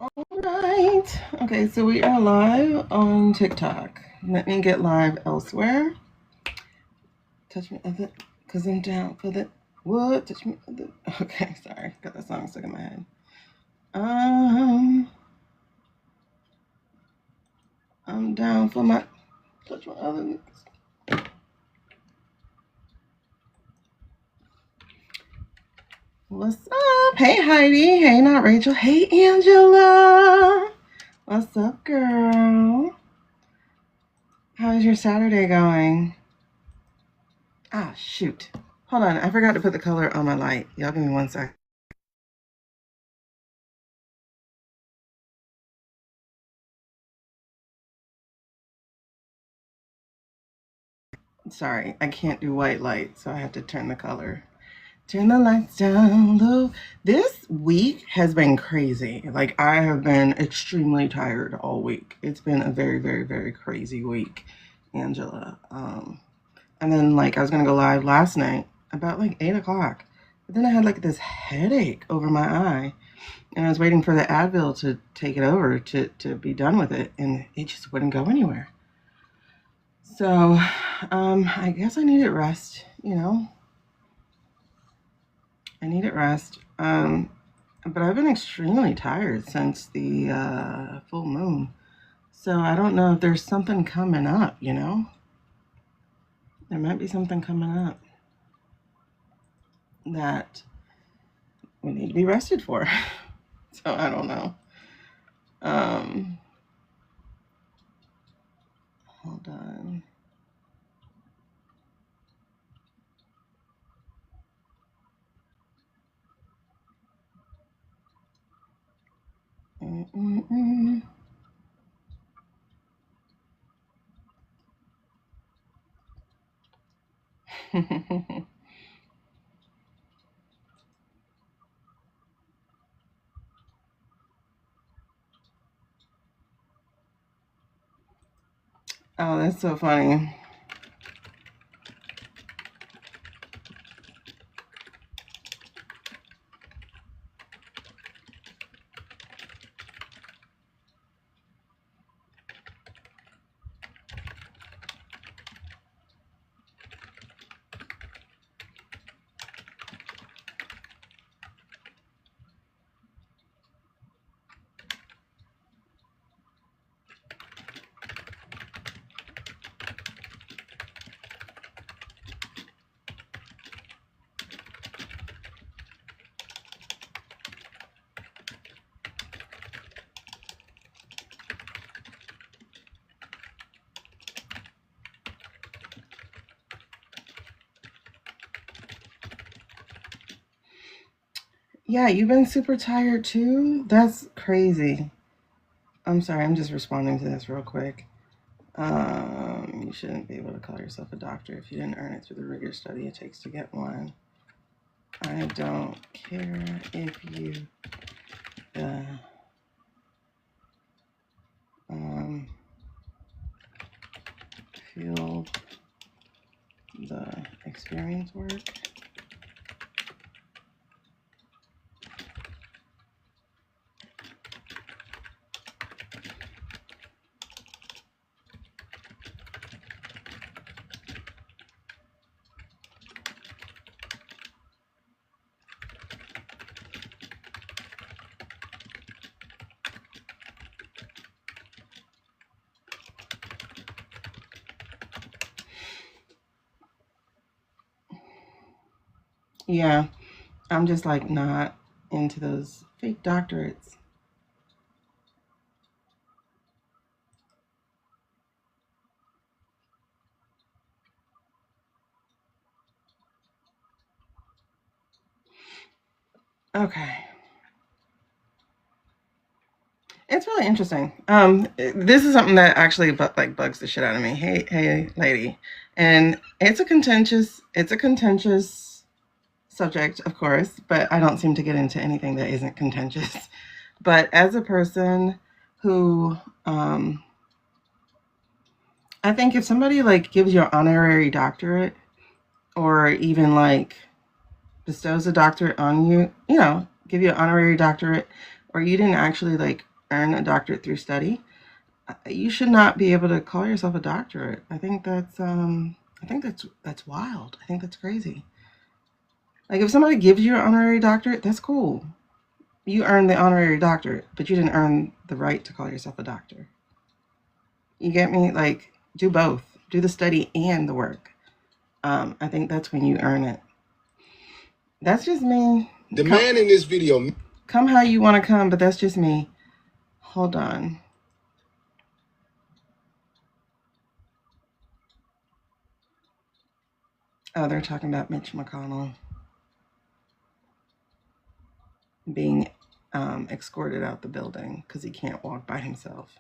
All right. Okay, so we are live on TikTok. Let me get live elsewhere. Touch me with it, because I'm down for the what? Touch me with it. Okay, sorry. Got that song stuck in my head. I'm down for my touch my other niggas. What's up? Hey Heidi. Hey not Rachel. Hey Angela. What's up, girl? How's your Saturday going? Ah, shoot. Hold on. I forgot to put the color on my light. Y'all give me 1 sec. Sorry, I can't do white light, so I have to turn the lights down low. This week has been crazy. Like, I have been extremely tired all week. It's been a very, very, very crazy week, Angela. And then, like, I was going to go live last night about like 8 o'clock. But then I had like this headache over my eye. And I was waiting for the Advil to take it over to be done with it. And it just wouldn't go anywhere. So, I guess I needed rest, you know. I needed rest. But I've been extremely tired since the full moon. So I don't know if there's something coming up, you know? There might be something coming up that we need to be rested for. So I don't know. Hold on. Oh, that's so funny. Yeah, you've been super tired too? That's crazy. I'm sorry, I'm just responding to this real quick. You shouldn't be able to call yourself a doctor if you didn't earn it through the rigorous study it takes to get one. I don't care if you feel the experience work. Yeah, I'm just like not into those fake doctorates. Okay. It's really interesting. This is something that actually like bugs the shit out of me. Hey, lady, and it's a contentious subject, of course, but I don't seem to get into anything that isn't contentious. But as a person who, I think if somebody like gives you an honorary doctorate or even like bestows a doctorate on you, you know, give you an honorary doctorate, or you didn't actually like earn a doctorate through study, you should not be able to call yourself a doctorate. I think that's wild. I think that's crazy. Like, if somebody gives you an honorary doctorate, that's cool. You earned the honorary doctorate, but you didn't earn the right to call yourself a doctor. You get me? Like, do both. Do the study and the work. I think that's when you earn it. That's just me. The man in this video. Come how you want to come, but that's just me. Hold on. Oh, they're talking about Mitch McConnell being escorted out the building because he can't walk by himself.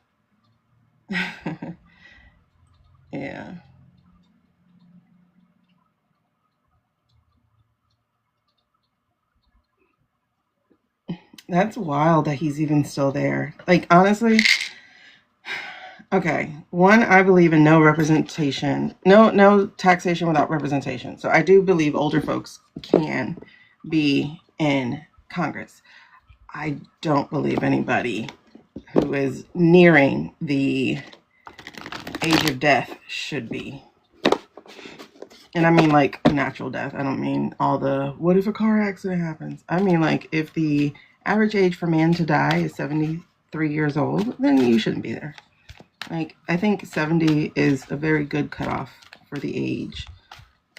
Yeah. That's wild that he's even still there. Like, honestly, okay. One, I believe in no representation, no taxation without representation. So I do believe older folks can be in Congress. I don't believe anybody who is nearing the age of death should be. And I mean, like, natural death. I don't mean all the, what if a car accident happens? I mean, like, if the average age for man to die is 73 years old, then you shouldn't be there. Like, I think 70 is a very good cutoff for the age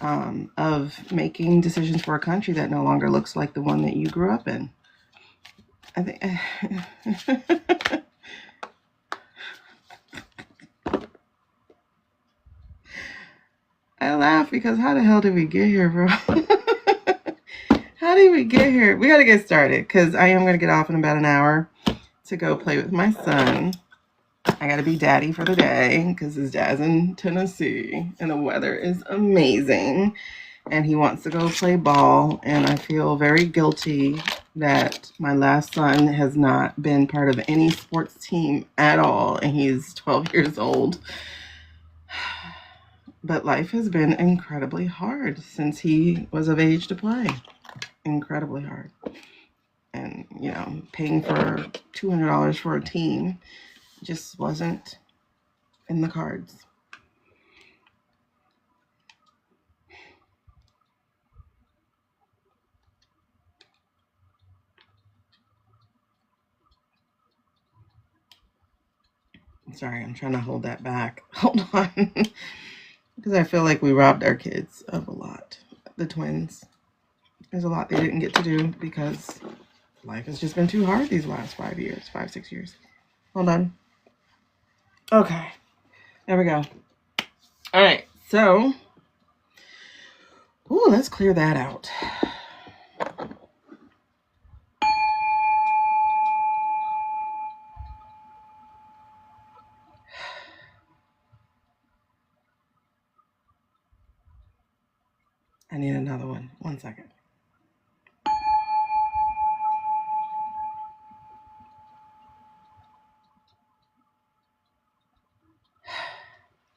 of making decisions for a country that no longer looks like the one that you grew up in. I think... I laugh because how the hell did we get here, bro? How did we get here? We got to get started because I am going to get off in about an hour to go play with my son. I got to be daddy for the day because his dad's in Tennessee and the weather is amazing. And he wants to go play ball. And I feel very guilty that my last son has not been part of any sports team at all. And he's 12 years old. But life has been incredibly hard since he was of age to play. Incredibly hard. And, you know, paying for $200 for a team just wasn't in the cards. Sorry, I'm trying to hold that back. Hold on. Because I feel like we robbed our kids of a lot. The twins. There's a lot they didn't get to do because life has just been too hard these last 5 years, 6 years. Hold on. Okay. There we go. All right. So, let's clear that out. I need another one. 1 second.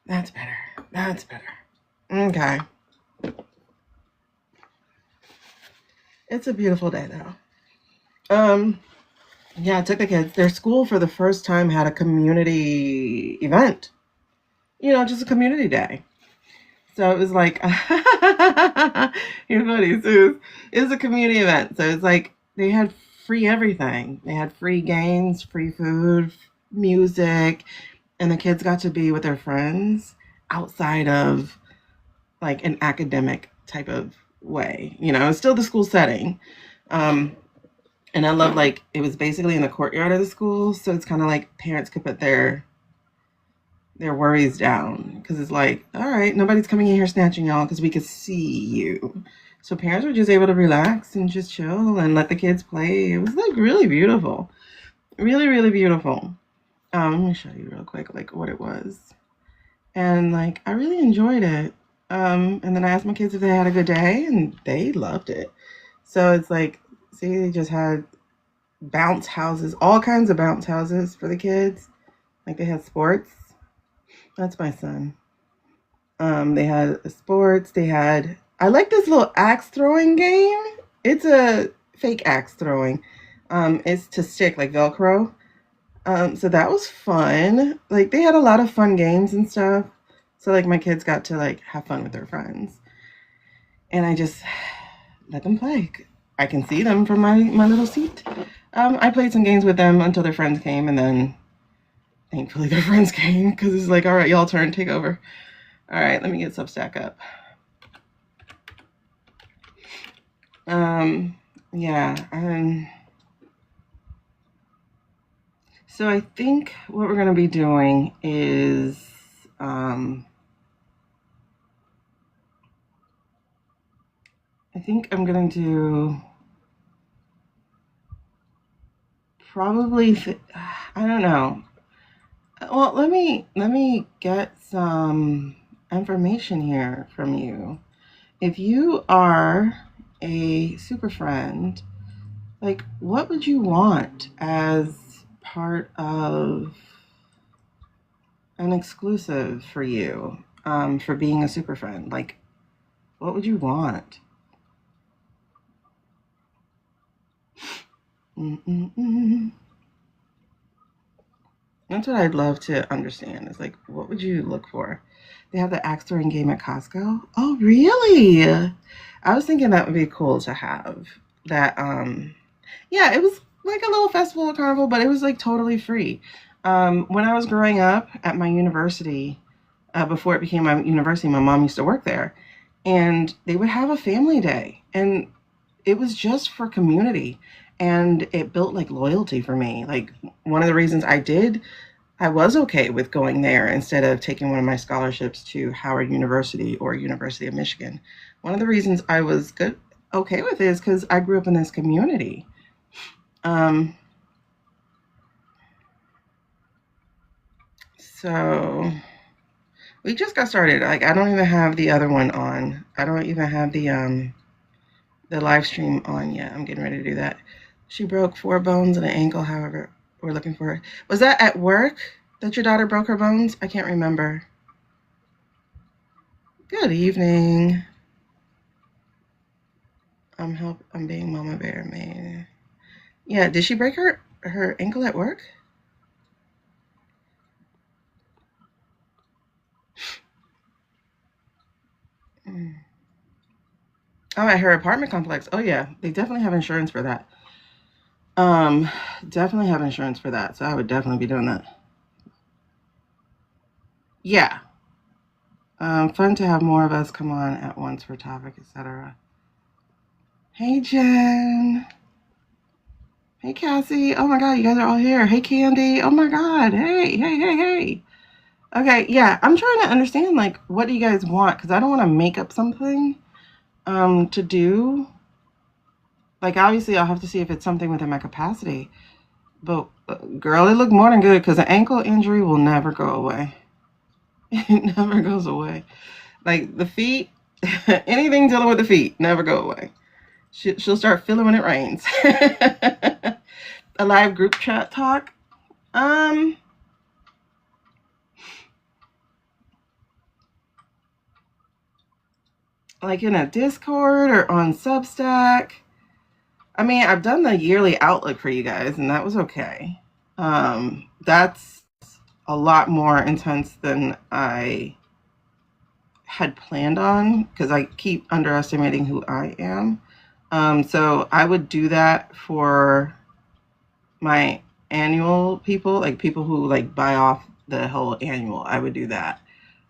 That's better. That's better. Okay. It's a beautiful day though. Yeah, I took the kids. Their school for the first time had a community event. You know, just a community day. So it was like, you're funny, Suze. It was a community event. So it's like they had free everything. They had free games, free food, music, and the kids got to be with their friends outside of like an academic type of way. You know, it's still the school setting. And I love, like, it was basically in the courtyard of the school. So it's kind of like parents could put their worries down because it's like, all right, nobody's coming in here snatching y'all because we could see you. So parents were just able to relax and just chill and let the kids play. It was like really beautiful. Really, really beautiful. Let me show you real quick like what it was. And like I really enjoyed it. And then I asked my kids if they had a good day and they loved it. So it's like, see, they just had bounce houses, all kinds of bounce houses for the kids. Like they had sports. That's my son. They had sports. They had, I like this little axe throwing game. It's a fake axe throwing. It's to stick like Velcro. So that was fun. Like they had a lot of fun games and stuff. So like my kids got to like have fun with their friends. And I just let them play. I can see them from my little seat. I played some games with them until their friends came, and then thankfully their friends came because it's like, all right, y'all turn, take over. All right, let me get Substack up. Yeah. So I think what we're gonna be doing is I think I'm gonna do probably I don't know. Well, let me get some information here from you. If you are a super friend, like what would you want as part of an exclusive for you for being a super friend? Like what would you want? Mm-mm-mm. That's what I'd love to understand is like, what would you look for? They have the axe throwing game at Costco. Oh, really? I was thinking that would be cool to have. That, yeah, it was like a little festival or carnival, but it was like totally free. When I was growing up at my university, before it became my university, my mom used to work there, and they would have a family day, and it was just for community, and it built like loyalty for me. Like one of the reasons I was okay with going there instead of taking one of my scholarships to Howard University or University of Michigan. One of the reasons I was okay with it is because I grew up in this community. Um, so we just got started. Like I don't even have the other one on. I don't even have the live stream on yet. I'm getting ready to do that. She broke 4 bones and an ankle. However, we're looking for her. Was that at work that your daughter broke her bones? I can't remember. Good evening. I'm being Mama Bear, man. Yeah, did she break her ankle at work? Mm. Oh, at her apartment complex. Oh yeah, they definitely have insurance for that. Um, definitely have insurance for that. So I would definitely be doing that. Yeah. Fun to have more of us come on at once for topic, etc. Hey Jen. Hey Cassie. Oh my God, you guys are all here. Hey Candy. Oh my God. Hey, hey, hey, hey. Okay, yeah, I'm trying to understand like what do you guys want? Because I don't want to make up something to do. Like obviously I'll have to see if it's something within my capacity. But girl, it looked more than good because an ankle injury will never go away. It never goes away. Like the feet, anything dealing with the feet never go away. She'll start feeling when it rains. A live group chat talk. Um, like in a Discord or on Substack. I mean, I've done the yearly outlook for you guys, and that was okay. That's a lot more intense than I had planned on because I keep underestimating who I am. So I would do that for my annual people, like people who like buy off the whole annual. I would do that.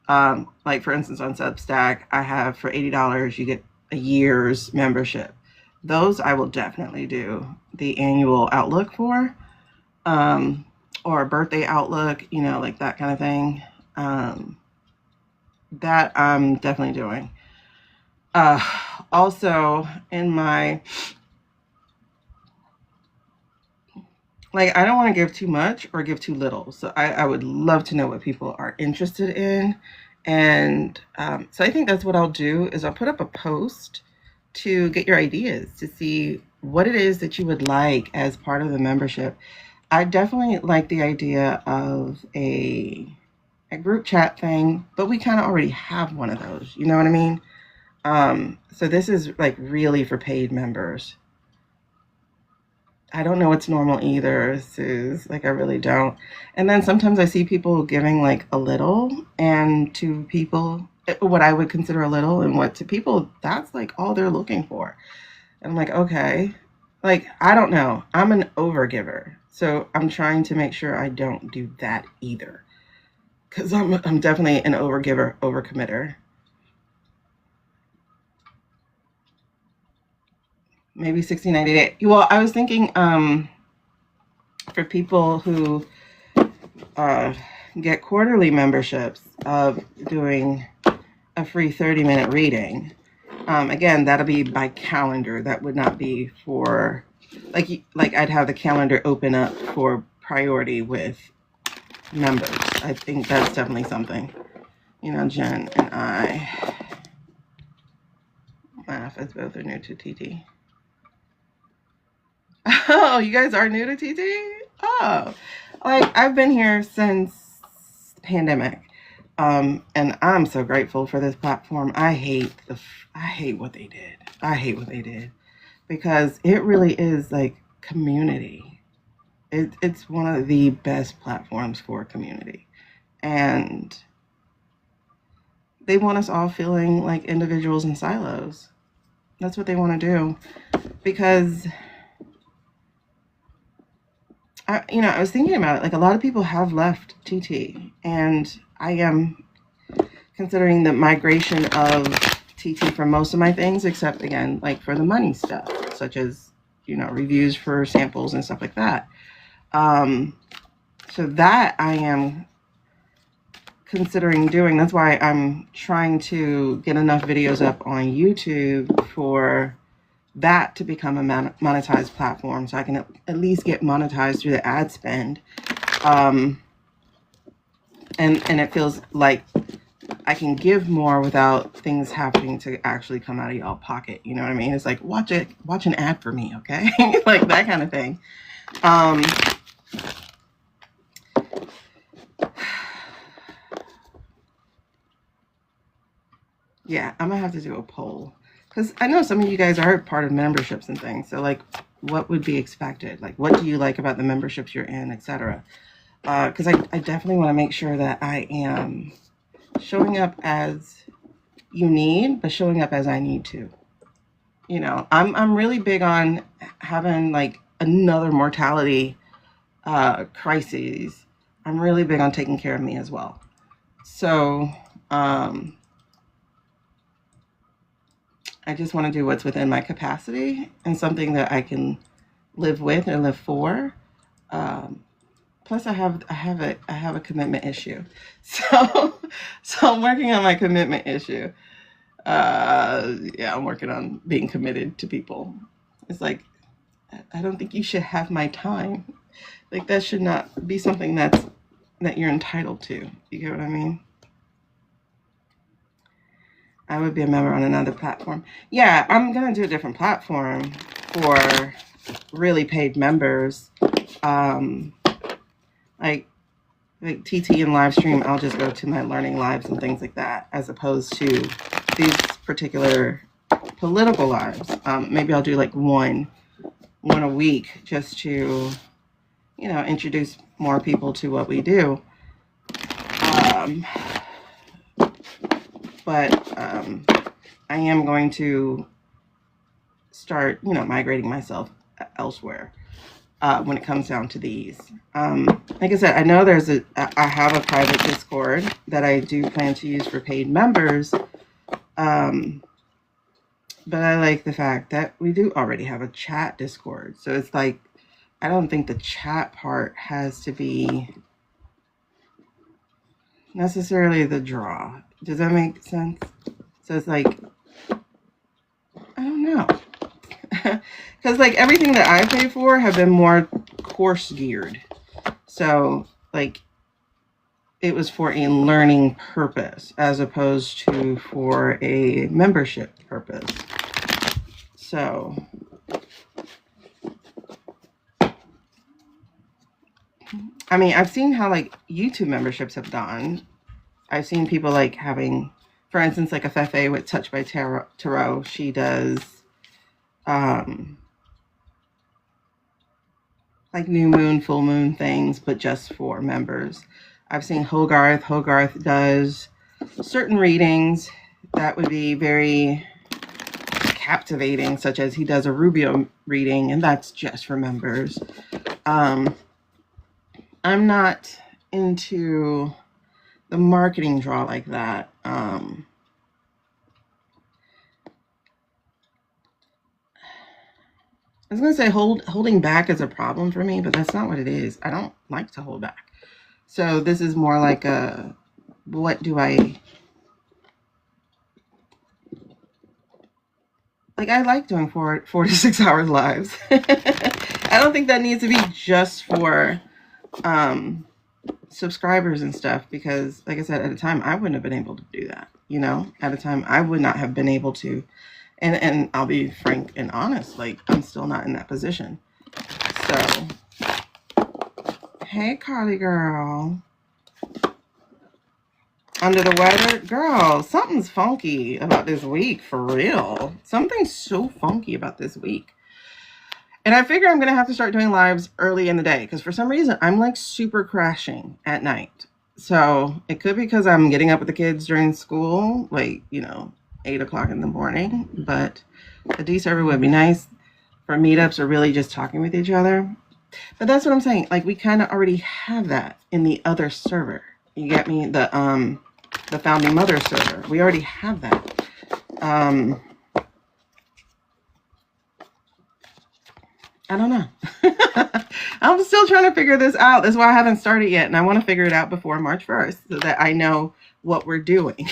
Like for instance, on Substack, I have for $80 you get a year's membership. Those I will definitely do the annual outlook for, um, or a birthday outlook, like that kind of thing. Um, that I'm definitely doing. Uh, Also, in my like, I don't want to give too much or give too little. So I would love to know what people are interested in. And so I think that's what I'll do is I'll put up a post to get your ideas to see what it is that you would like as part of the membership. I definitely like the idea of a group chat thing, but we kind of already have one of those. You know what I mean? So this is like really for paid members. I don't know what's normal either, Suze. Like, I really don't. And then sometimes I see people giving like a little, and to people, what I would consider a little, and what to people, that's like all they're looking for. And I'm like, okay. Like, I don't know. I'm an overgiver. So I'm trying to make sure I don't do that either. Because I'm definitely an overgiver, overcommitter. Maybe 60, 90 days. Well, I was thinking for people who get quarterly memberships of doing a free 30-minute reading. Again, that'll be by calendar. That would not be for, like I'd have the calendar open up for priority with members. I think that's definitely something. You know, Jen and I laugh as both are new to TT. Oh, you guys are new to TT? Oh, like I've been here since the pandemic. And I'm so grateful for this platform. I hate what they did. I hate what they did because it really is like community. It's one of the best platforms for community, and they want us all feeling like individuals in silos. That's what they want to do because I was thinking about it. Like a lot of people have left TT, and I am considering the migration of TT for most of my things, except again, like for the money stuff, such as, reviews for samples and stuff like that. So that I am considering doing. That's why I'm trying to get enough videos up on YouTube for that to become a monetized platform, so I can at least get monetized through the ad spend. And it feels like I can give more without things having to actually come out of y'all pocket. You know what I mean? It's like, watch an ad for me, okay? Like that kind of thing. Yeah, I'm gonna have to do a poll because I know some of you guys are part of memberships and things. So like, what would be expected? Like, what do you like about the memberships you're in, etc. Because I definitely want to make sure that I am showing up as you need, but showing up as I need to. I'm really big on having like another mortality crises. I'm really big on taking care of me as well. So I just want to do what's within my capacity and something that I can live with and live for. Plus, I have a commitment issue, so I'm working on my commitment issue. Yeah, I'm working on being committed to people. It's like, I don't think you should have my time. Like that should not be something that you're entitled to. You get what I mean? I would be a member on another platform. Yeah, I'm gonna do a different platform for really paid members. Like TT and Livestream, I'll just go to my learning lives and things like that, as opposed to these particular political lives. Maybe I'll do like one a week just to, introduce more people to what we do. But I am going to start, migrating myself elsewhere when it comes down to these. Like I said, I know I have a private Discord that I do plan to use for paid members. But I like the fact that we do already have a chat Discord. So it's like, I don't think the chat part has to be necessarily the draw. Does that make sense? So it's like, I don't know. Because like everything that I pay for have been more course geared. So like it was for a learning purpose as opposed to for a membership purpose. So I mean, I've seen how like YouTube memberships have gone. I've seen people like having, for instance, like a Fefe with Touch by Tarot. She does like new moon, full moon things, but just for members. I've seen Hogarth. Hogarth does certain readings that would be very captivating, such as he does a Rubio reading, and that's just for members. I'm not into the marketing draw like that. I was going to say holding back is a problem for me, but that's not what it is. I don't like to hold back. So this is more like a, what do I, like I like doing 4 to 6 hours lives. I don't think that needs to be just for subscribers and stuff, because like I said, at a time I wouldn't have been able to do that. You know, at a time I would not have been able to. And I'll be frank and honest, like I'm still not in that position. So, hey Carly girl. Under the weather? Girl, something's funky about this week, for real. Something's so funky about this week. And I figure I'm going to have to start doing lives early in the day, because for some reason I'm like super crashing at night. So it could be because I'm getting up with the kids during school, like, you know, 8 o'clock in the morning, but a D server would be nice for meetups or really just talking with each other. But that's what I'm saying. Like we kind of already have that in the other server. You get me? The founding mother server. We already have that. I don't know. I'm still trying to figure this out. That's why I haven't started yet. And I want to figure it out before March 1st so that I know what we're doing.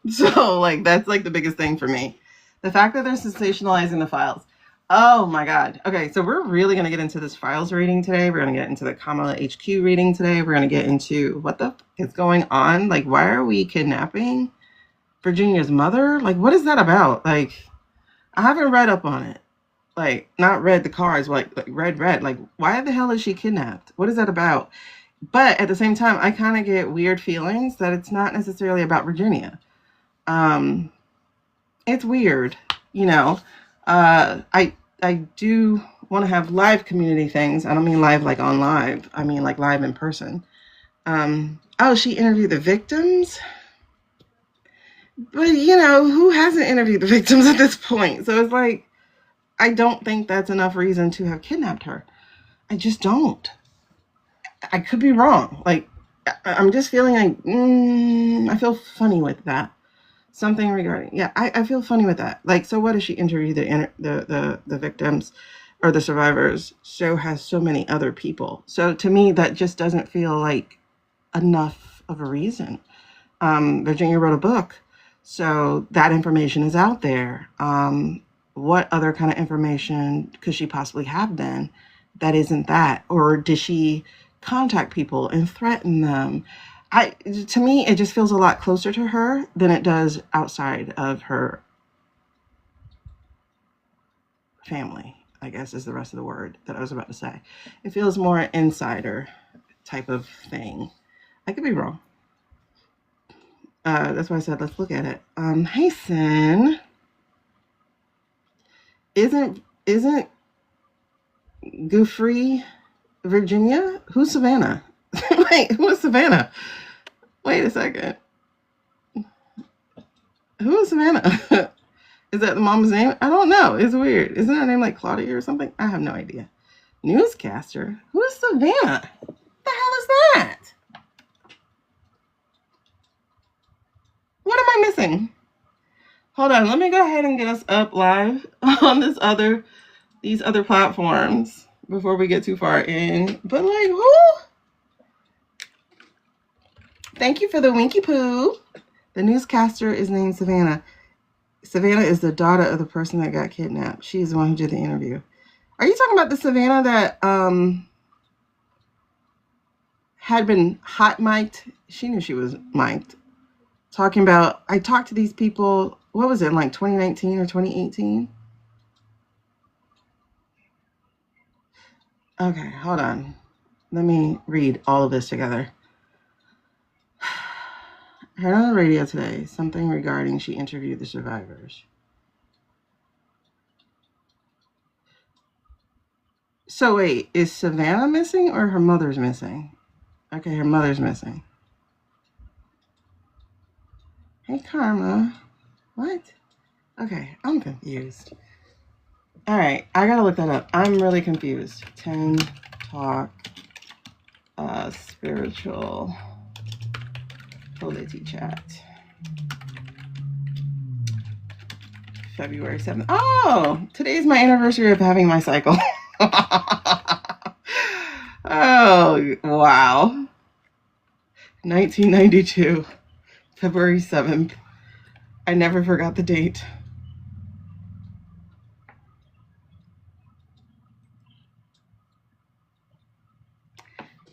So like, that's like the biggest thing for me. The fact that they're sensationalizing the files. Oh my God. Okay. So we're really going to get into this files reading today. We're going to get into the Kamala HQ reading today. We're going to get into what the f is going on. Like, why are we kidnapping Virginia's mother? Like, what is that about? Like, I haven't read up on it. Like, not read the cards, like read. Like, why the hell is she kidnapped? What is that about? But at the same time, I kind of get weird feelings that it's not necessarily about Virginia. It's weird, you know. I do want to have live community things. I don't mean live like on live. I mean like live in person. Oh, she interviewed the victims? But, you know, who hasn't interviewed the victims at this point? So it's like, I don't think that's enough reason to have kidnapped her. I just don't. I could be wrong. Like, I'm just feeling like, I feel funny with that. Something regarding, yeah, I feel funny with that. Like, so what if she interviewed the victims or the survivors? So has so many other people. So to me, that just doesn't feel like enough of a reason. Virginia wrote a book, so that information is out there. What other kind of information could she possibly have then that isn't that? Or did she contact people and threaten them? To me, it just feels a lot closer to her than it does outside of her family, I guess is the rest of the word that I was about to say. It feels more insider type of thing. I could be wrong. That's why I said, let's look at it. Hey, Sin. Isn't Gouffrey Virginia? Who's Savannah? Wait, who is Savannah? Wait a second. Who is Savannah? Is that the mom's name? I don't know. It's weird. Isn't her name like Claudia or something? I have no idea. Newscaster? Who is Savannah? What the hell is that? What am I missing? Hold on. Let me go ahead and get us up live on these other platforms before we get too far in. But like, who? Thank you for the winky poo. The newscaster is named Savannah. Savannah is the daughter of the person that got kidnapped. She's the one who did the interview. Are you talking about the Savannah that had been hot mic'd? She knew she was mic'd. Talking about, I talked to these people, what was it, like 2019 or 2018? Okay, hold on. Let me read all of this together. Heard on the radio today, something regarding she interviewed the survivors. So wait, is Savannah missing or her mother's missing? Okay, her mother's missing. Hey, Karma. What? Okay, I'm confused. All right, I gotta look that up. I'm really confused. 10 talk spiritual PolitiChat. February 7th. Oh, today's my anniversary of having my cycle. Oh, wow. 1992, February 7th. I never forgot the date.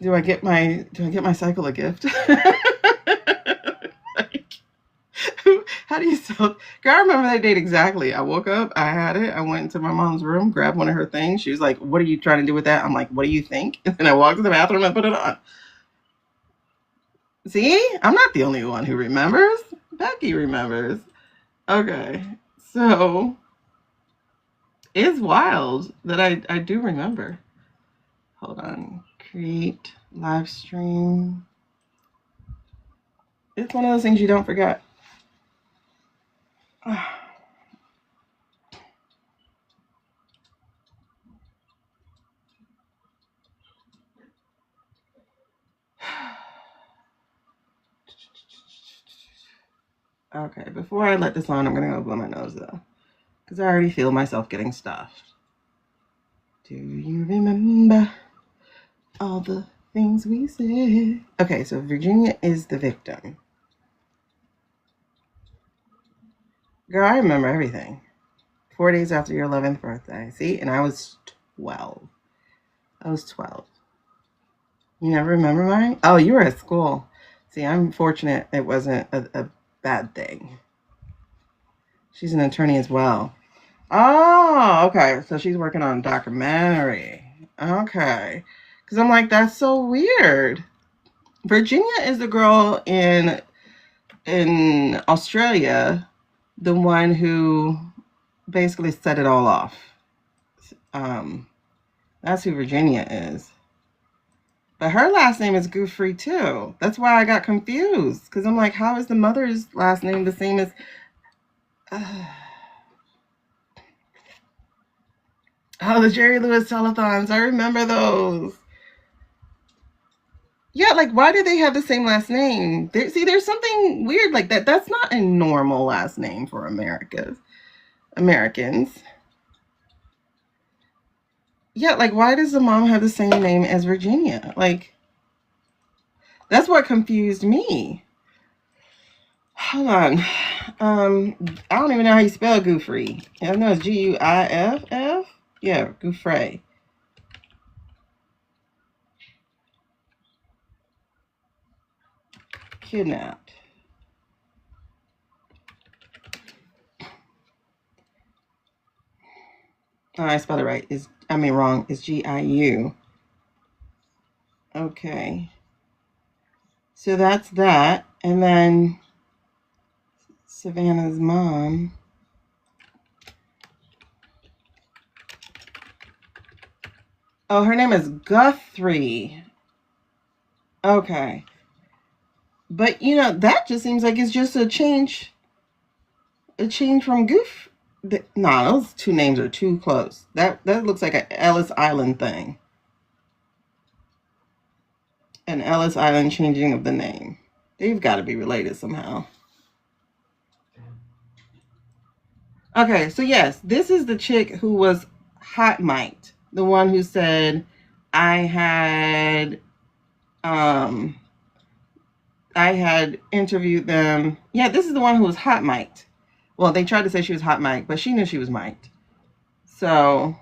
Do I get my cycle a gift? How do you sell? Girl, I remember that date exactly. I woke up, I had it, I went into my mom's room, grabbed one of her things. She was like, "What are you trying to do with that?" I'm like, "What do you think?" And then I walked to the bathroom and put it on. See, I'm not the only one who remembers. Becky remembers. Okay, so it's wild that I do remember. Hold on, create live stream. It's one of those things you don't forget. Okay, before I let this on, I'm gonna go blow my nose though, because I already feel myself getting stuffed. Do you remember all the things we said? Okay, so Virginia is the victim. Girl, I remember everything. 4 days after your 11th birthday. See, and I was 12. I was 12. You never remember mine? Oh, you were at school. See, I'm fortunate it wasn't a bad thing. She's an attorney as well. Oh, okay. So she's working on a documentary. Okay. Because I'm like, that's so weird. Virginia is the girl in Australia, the one who basically set it all off. That's who Virginia is. But her last name is Gooffrey too. That's why I got confused. Because I'm like, how is the mother's last name the same as... Oh, the Jerry Lewis telethons. I remember those. Yeah, like, why do they have the same last name? See, there's something weird like that. That's not a normal last name for Americans. Yeah, like, why does the mom have the same name as Virginia? Like, that's what confused me. Hold on. I don't even know how you spell Gooffrey. I know it's Guiff. Yeah, Gooffrey. Kidnapped. Oh, I spelled it right. Wrong. It's Giu. Okay. So that's that. And then Savannah's mom. Oh, her name is Guthrie. Okay. But, that just seems like it's just a change. A change from Goof. No, those two names are too close. That looks like an Ellis Island thing. An Ellis Island changing of the name. They've got to be related somehow. Okay, so yes, this is the chick who was hot mic'd. The one who said, I had interviewed them. Yeah, this is the one who was hot mic'd. Well, they tried to say she was hot mic'd, but she knew she was mic'd. So,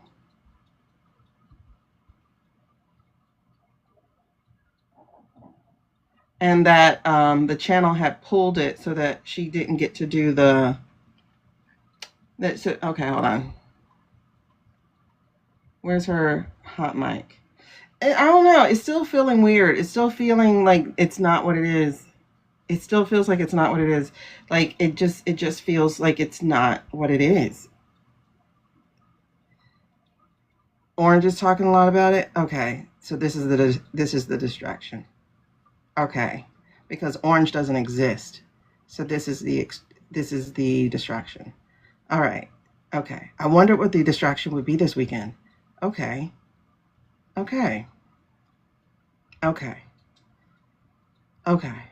and that the channel had pulled it so that she didn't get to do the... Okay, hold on. Where's her hot mic? I don't know. It's still feeling weird. It's still feeling like it's not what it is. It still feels like it's not what it is. Like it just feels like it's not what it is. Orange is talking a lot about it. Okay, so this is the distraction. Okay, because orange doesn't exist, so this is the distraction. All right. Okay. I wonder what the distraction would be this weekend. Okay. Okay. Okay. Okay.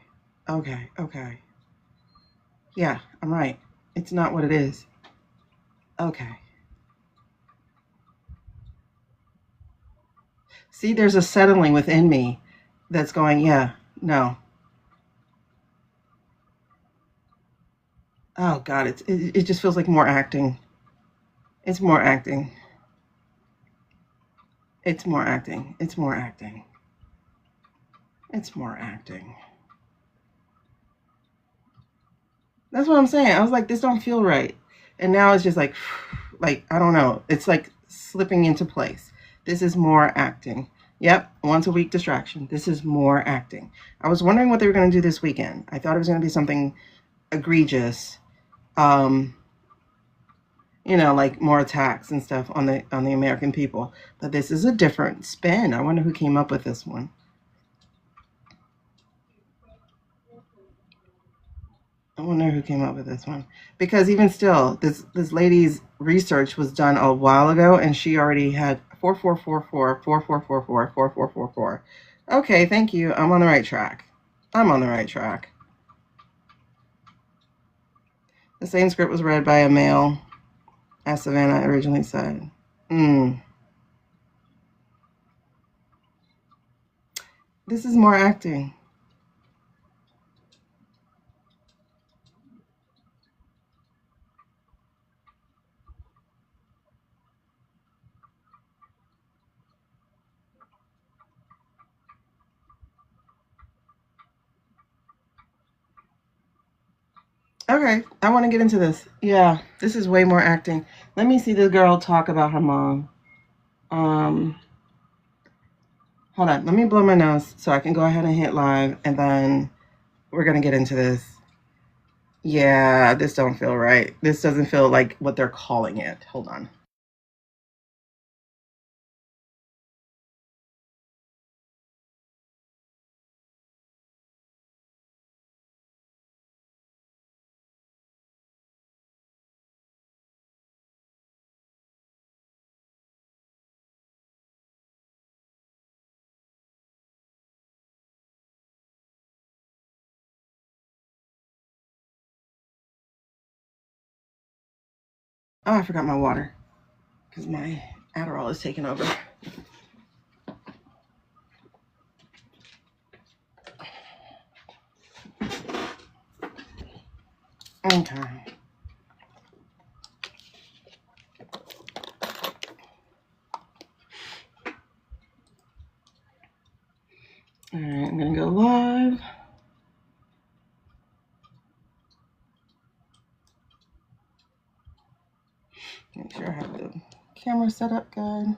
Okay. Okay. Yeah, I'm right. It's not what it is. Okay. See, there's a settling within me that's going, yeah, no. Oh God, it just feels like more acting. It's more acting. It's more acting. It's more acting. It's more acting. That's what I'm saying. I was like, this don't feel right. And now it's just like I don't know. It's like slipping into place. This is more acting. Yep, once a week distraction. This is more acting. I was wondering what they were going to do this weekend. I thought it was going to be something egregious. Um, like more attacks and stuff on the American people. But this is a different spin. I wonder who came up with this one. I wonder who came up with this one. Because even still, this lady's research was done a while ago, and she already had 4444 4444 4444. Okay, thank you. I'm on the right track. I'm on the right track. The same script was read by a male, as Savannah originally said. This is more acting. Okay, I want to get into this. Yeah, this is way more acting. Let me see the girl talk about her mom. Um, Hold on. Let me blow my nose so I can go ahead and hit live, and then we're gonna get into this. Yeah, this don't feel right. This doesn't feel like what they're calling it. Hold on. Oh, I forgot my water because my Adderall is taking over. Okay. All right, I'm gonna go live. Make sure I have the camera set up good.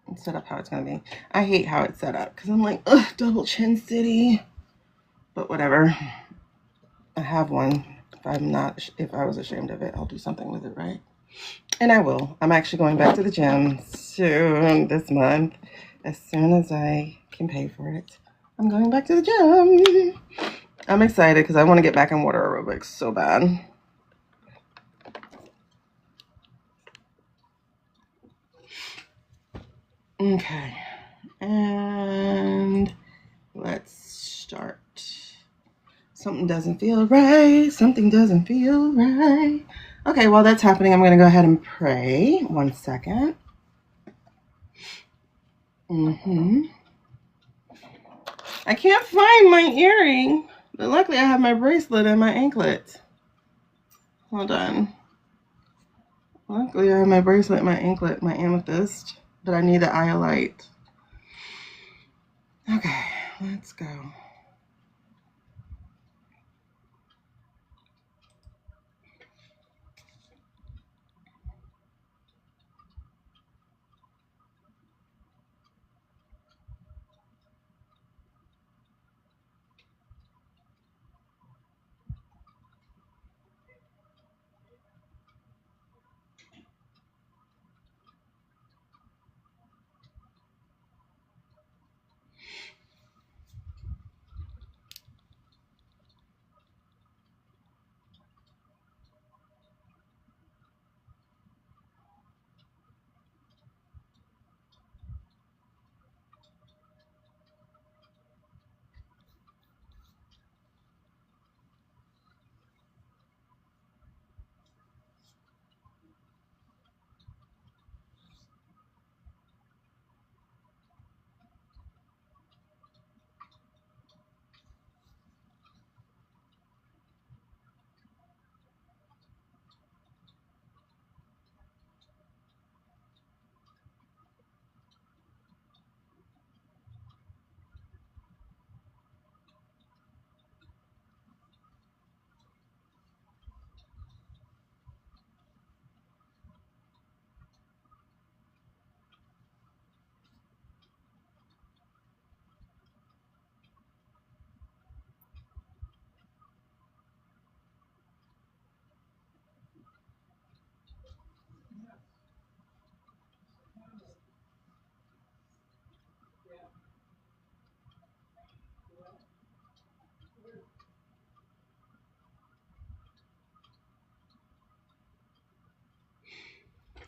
And set up how it's gonna be. I hate how it's set up because I'm like, ugh, double chin city. But whatever. I have one. If I was ashamed of it, I'll do something with it, right? And I will. I'm actually going back to the gym soon this month. As soon as I can pay for it, I'm going back to the gym. I'm excited because I want to get back in water aerobics so bad. Okay. And let's start. Something doesn't feel right. Something doesn't feel right. Okay, while that's happening, I'm going to go ahead and pray. 1 second. I can't find my earring, but luckily I have my bracelet and my anklet. Hold on. Luckily I have my bracelet, my anklet, my amethyst, but I need the iolite. Okay, let's go.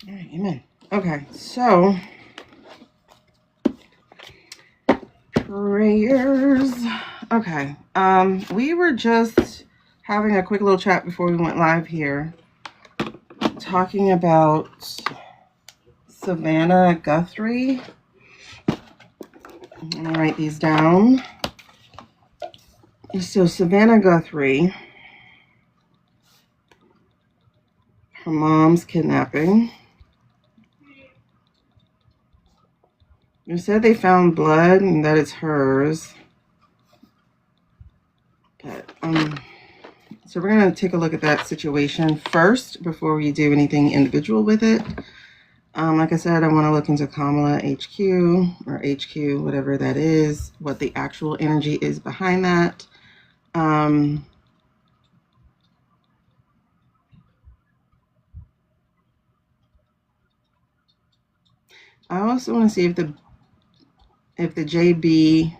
All right, amen. Okay, so prayers. Okay, we were just having a quick little chat before we went live here, talking about Savannah Guthrie. I'm gonna write these down. So Savannah Guthrie, her mom's kidnapping. They said they found blood and that it's hers. But so we're gonna take a look at that situation first before we do anything individual with it. Like I said, I want to look into Kamala HQ or HQ, whatever that is, what the actual energy is behind that. I also want to see if the JB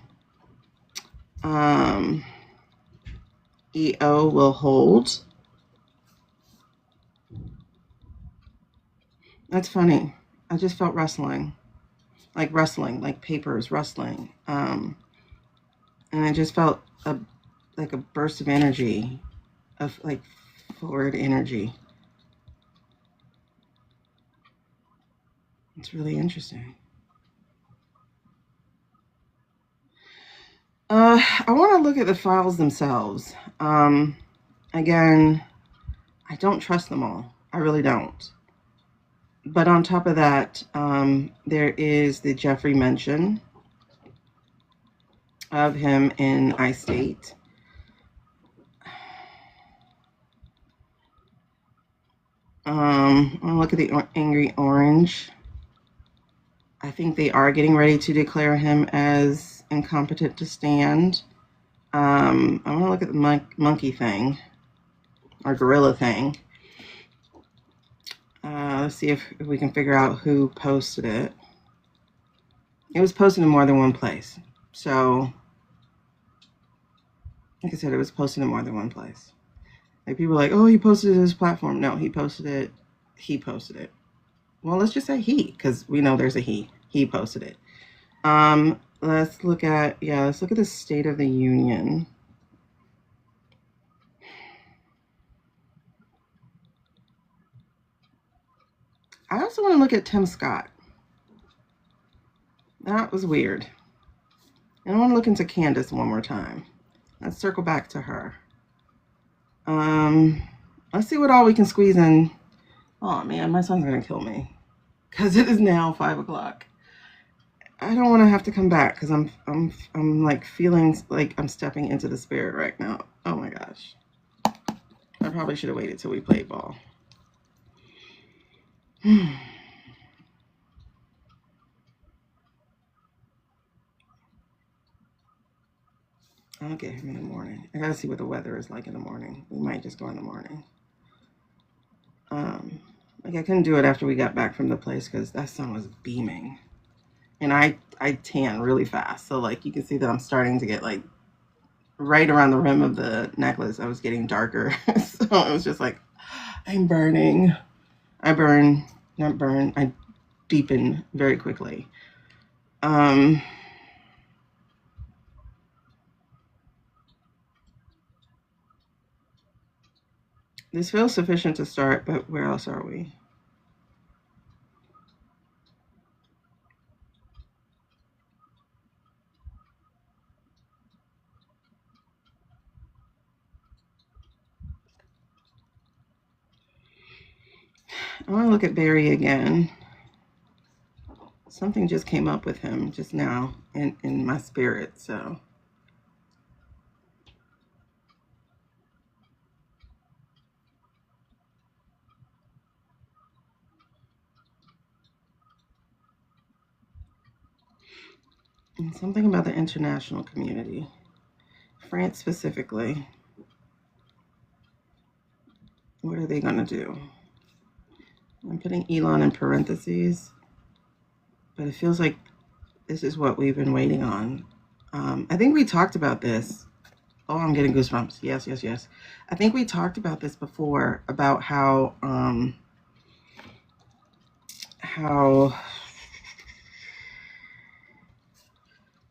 EO will hold. That's funny. I just felt rustling, like papers rustling. And I just felt like a burst of energy, of like forward energy. It's really interesting. I want to look at the files themselves. Again, I don't trust them all. I really don't. But on top of that, there is the Jeffrey mention of him in iState. I'll look at the Angry Orange. I think they are getting ready to declare him as incompetent to stand. I want to look at the monkey thing or gorilla thing. Let's see if we can figure out who posted it. It was posted in more than one place. So, like I said, it was posted in more than one place. Like people are like, oh, he posted it to his platform. No, he posted it. He posted it. Well, let's just say he, because we know there's a he. He posted it. Let's look at the State of the Union. I also want to look at Tim Scott. That was weird. And I want to look into Candace one more time. Let's circle back to her. Let's see what all we can squeeze in. Oh man, my son's gonna kill me because it is now 5 o'clock. I don't want to have to come back because I'm like feeling like I'm stepping into the spirit right now. Oh my gosh. I probably should have waited till we played ball. I'll get him in the morning. I gotta see what the weather is like in the morning. We might just go in the morning. Like I couldn't do it after we got back from the place because that sun was beaming. And I tan really fast. So like you can see that I'm starting to get like right around the rim of the necklace. I was getting darker. So it was just like, I'm burning. I deepen very quickly. This feels sufficient to start, but where else are we? I want to look at Barry again. Something just came up with him just now in my spirit, so. And something about the international community, France specifically. What are they going to do? I'm putting Elon in parentheses, but it feels like this is what we've been waiting on. I think we talked about this. Oh, I'm getting goosebumps. Yes. I think we talked about this before, about how how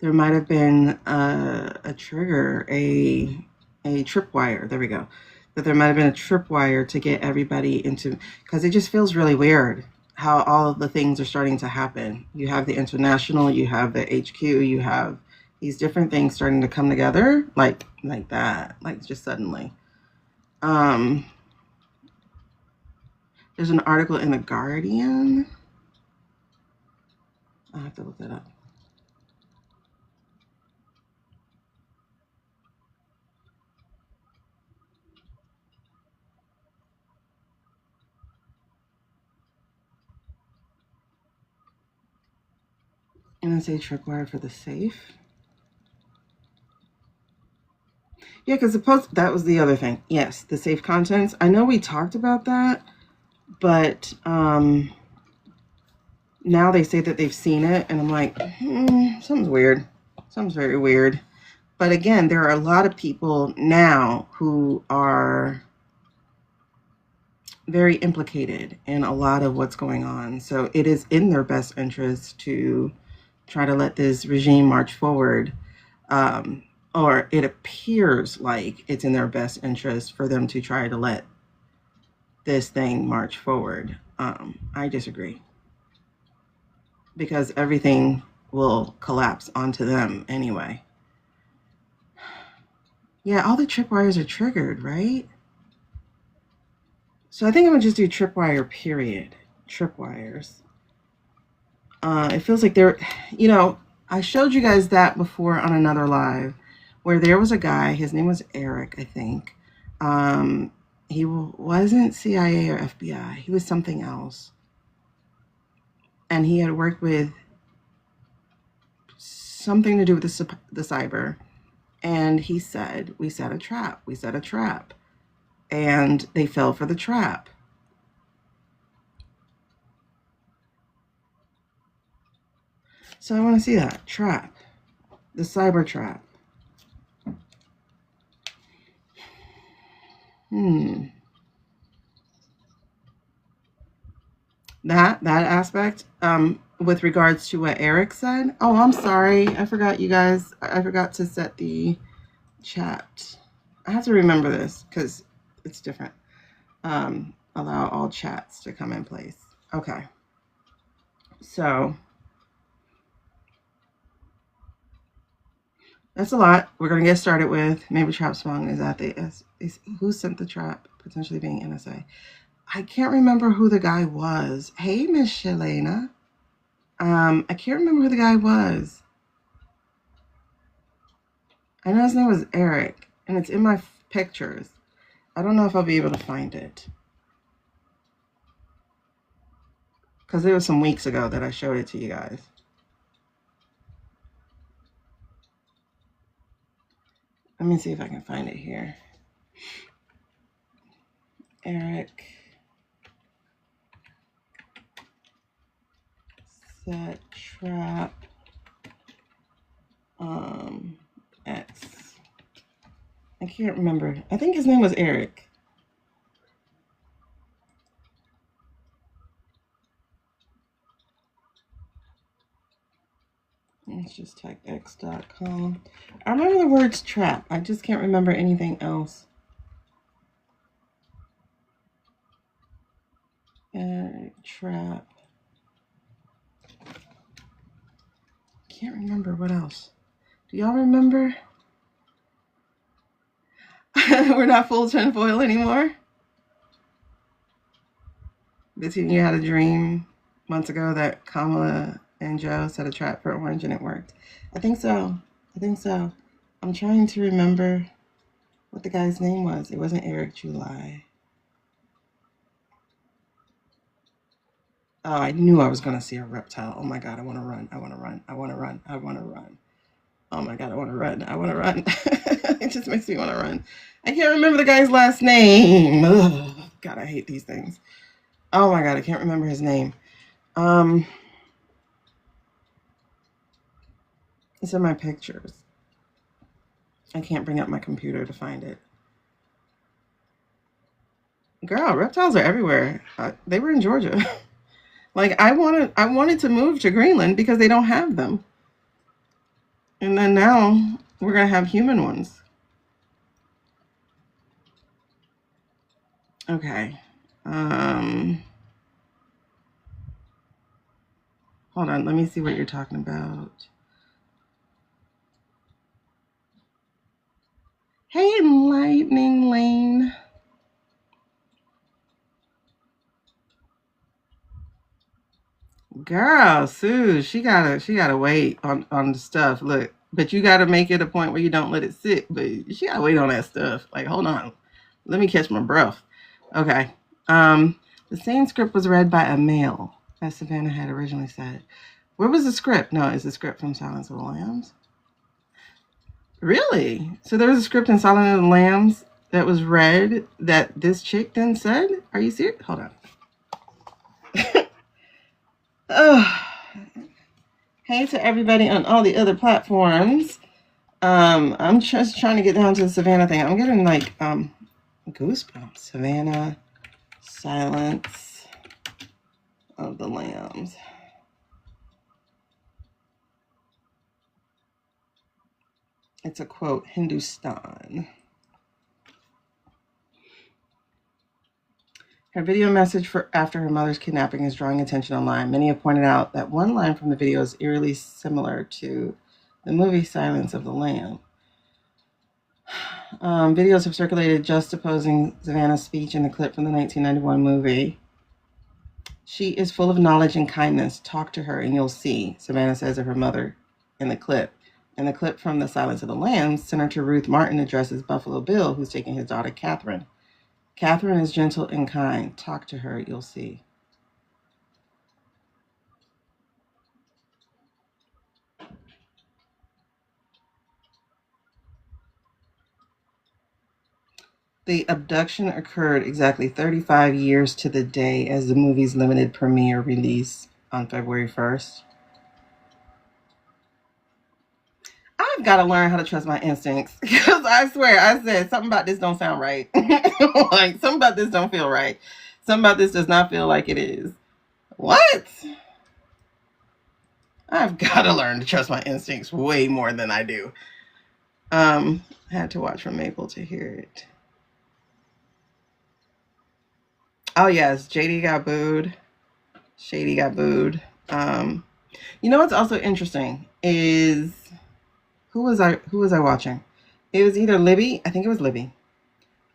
there might have been a trigger, a tripwire. There we go. That there might have been a tripwire to get everybody into, because it just feels really weird how all of the things are starting to happen. You have the international, you have the HQ, you have these different things starting to come together like that, like just suddenly. There's an article in The Guardian. I'll have to look that up. And say tripwire for the safe. Yeah, because that was the other thing. Yes, the safe contents. I know we talked about that, but now they say that they've seen it, and I'm like, something's weird. Something's very weird. But again, there are a lot of people now who are very implicated in a lot of what's going on. So it is in their best interest to try to let this regime march forward. Or it appears like it's in their best interest for them to try to let this thing march forward. I disagree. Because everything will collapse onto them anyway. Yeah, all the tripwires are triggered, right? So I think I'm going to just do tripwire, period. Tripwires. It feels like there, I showed you guys that before on another live where there was a guy, his name was Eric, I think. He wasn't CIA or FBI. He was something else. And he had worked with something to do with the cyber. And he said, we set a trap. And they fell for the trap. So I want to see that trap, the cyber trap. That aspect, with regards to what Eric said. Oh, I'm sorry. I forgot, you guys. I forgot to set the chat. I have to remember this because it's different. Allow all chats to come in place. Okay. So that's a lot. We're going to get started with maybe trap sprung is at the who sent the trap, potentially being NSA. I can't remember who the guy was. Hey, Miss Shalena. I can't remember who the guy was. I know his name was Eric, and it's in my pictures. I don't know if I'll be able to find it. Because it was some weeks ago that I showed it to you guys. Let me see if I can find it here. Eric set trap X. I can't remember. I think his name was Eric. Let's just type x.com. I remember the words trap. I just can't remember anything else. Trap. Can't remember what else. Do y'all remember? We're not full tinfoil anymore. Between you had a dream months ago that Kamala and Joe set a trap for Orange and it worked. I think so. I'm trying to remember what the guy's name was. It wasn't Eric July. Oh, I knew I was going to see a reptile. Oh my God, I want to run. Oh my God, I want to run. It just makes me want to run. I can't remember the guy's last name. Ugh. God, I hate these things. Oh my God, I can't remember his name. It's in my pictures. I can't bring up my computer to find it. Girl, reptiles are everywhere. They were in Georgia. Like I wanted to move to Greenland because they don't have them. And then now we're gonna have human ones. Okay. Hold on, let me see what you're talking about. Hey, Lightning Lane. Girl, Sue, she gotta wait on the stuff. Look, but you gotta make it a point where you don't let it sit. But she gotta wait on that stuff. Like, hold on, let me catch my breath. Okay. The same script was read by a male, as Savannah had originally said. Where was the script? No, it's the script from Silence of the Lambs. Really? So there was a script in Silence of the Lambs that was read that this chick then said? Are you serious? Hold on. Oh. Hey to everybody on all the other platforms. I'm just trying to get down to the Savannah thing. I'm getting like goosebumps. Savannah, Silence of the Lambs. It's a quote, Hindustan. Her video message for after her mother's kidnapping is drawing attention online. Many have pointed out that one line from the video is eerily similar to the movie Silence of the Lamb. Videos have circulated just opposing Savannah's speech in the clip from the 1991 movie. She is full of knowledge and kindness. Talk to her and you'll see, Savannah says of her mother in the clip. In the clip from The Silence of the Lambs, Senator Ruth Martin addresses Buffalo Bill, who's taking his daughter, Catherine. Catherine is gentle and kind. Talk to her, you'll see. The abduction occurred exactly 35 years to the day as the movie's limited premiere release on February 1st. I've got to learn how to trust my instincts because I swear I said something about this don't sound right. Like something about this don't feel right. Something about this does not feel like it is. What? I've got to learn to trust my instincts way more than I do. Had to watch from Maple to hear it. Oh yes, JD got booed. Shady got booed. You know what's also interesting is who was I watching? It was either Libby. I think it was Libby.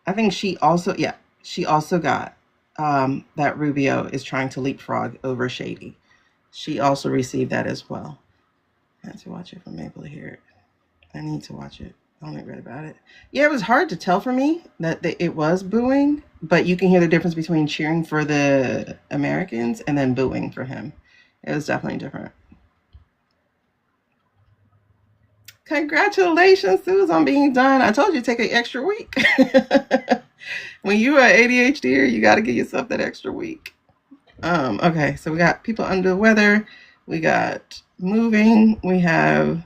I think she also got that Rubio is trying to leapfrog over Shady. She also received that as well. I had to watch it from Maple to hear it. I need to watch it. I only read about it. Yeah, it was hard to tell for me that it was booing, but you can hear the difference between cheering for the Americans and then booing for him. It was definitely different. Congratulations, Suze, on being done. I told you to take an extra week. When you are ADHD, you got to give yourself that extra week. Okay, so we got people under the weather. We got moving. We have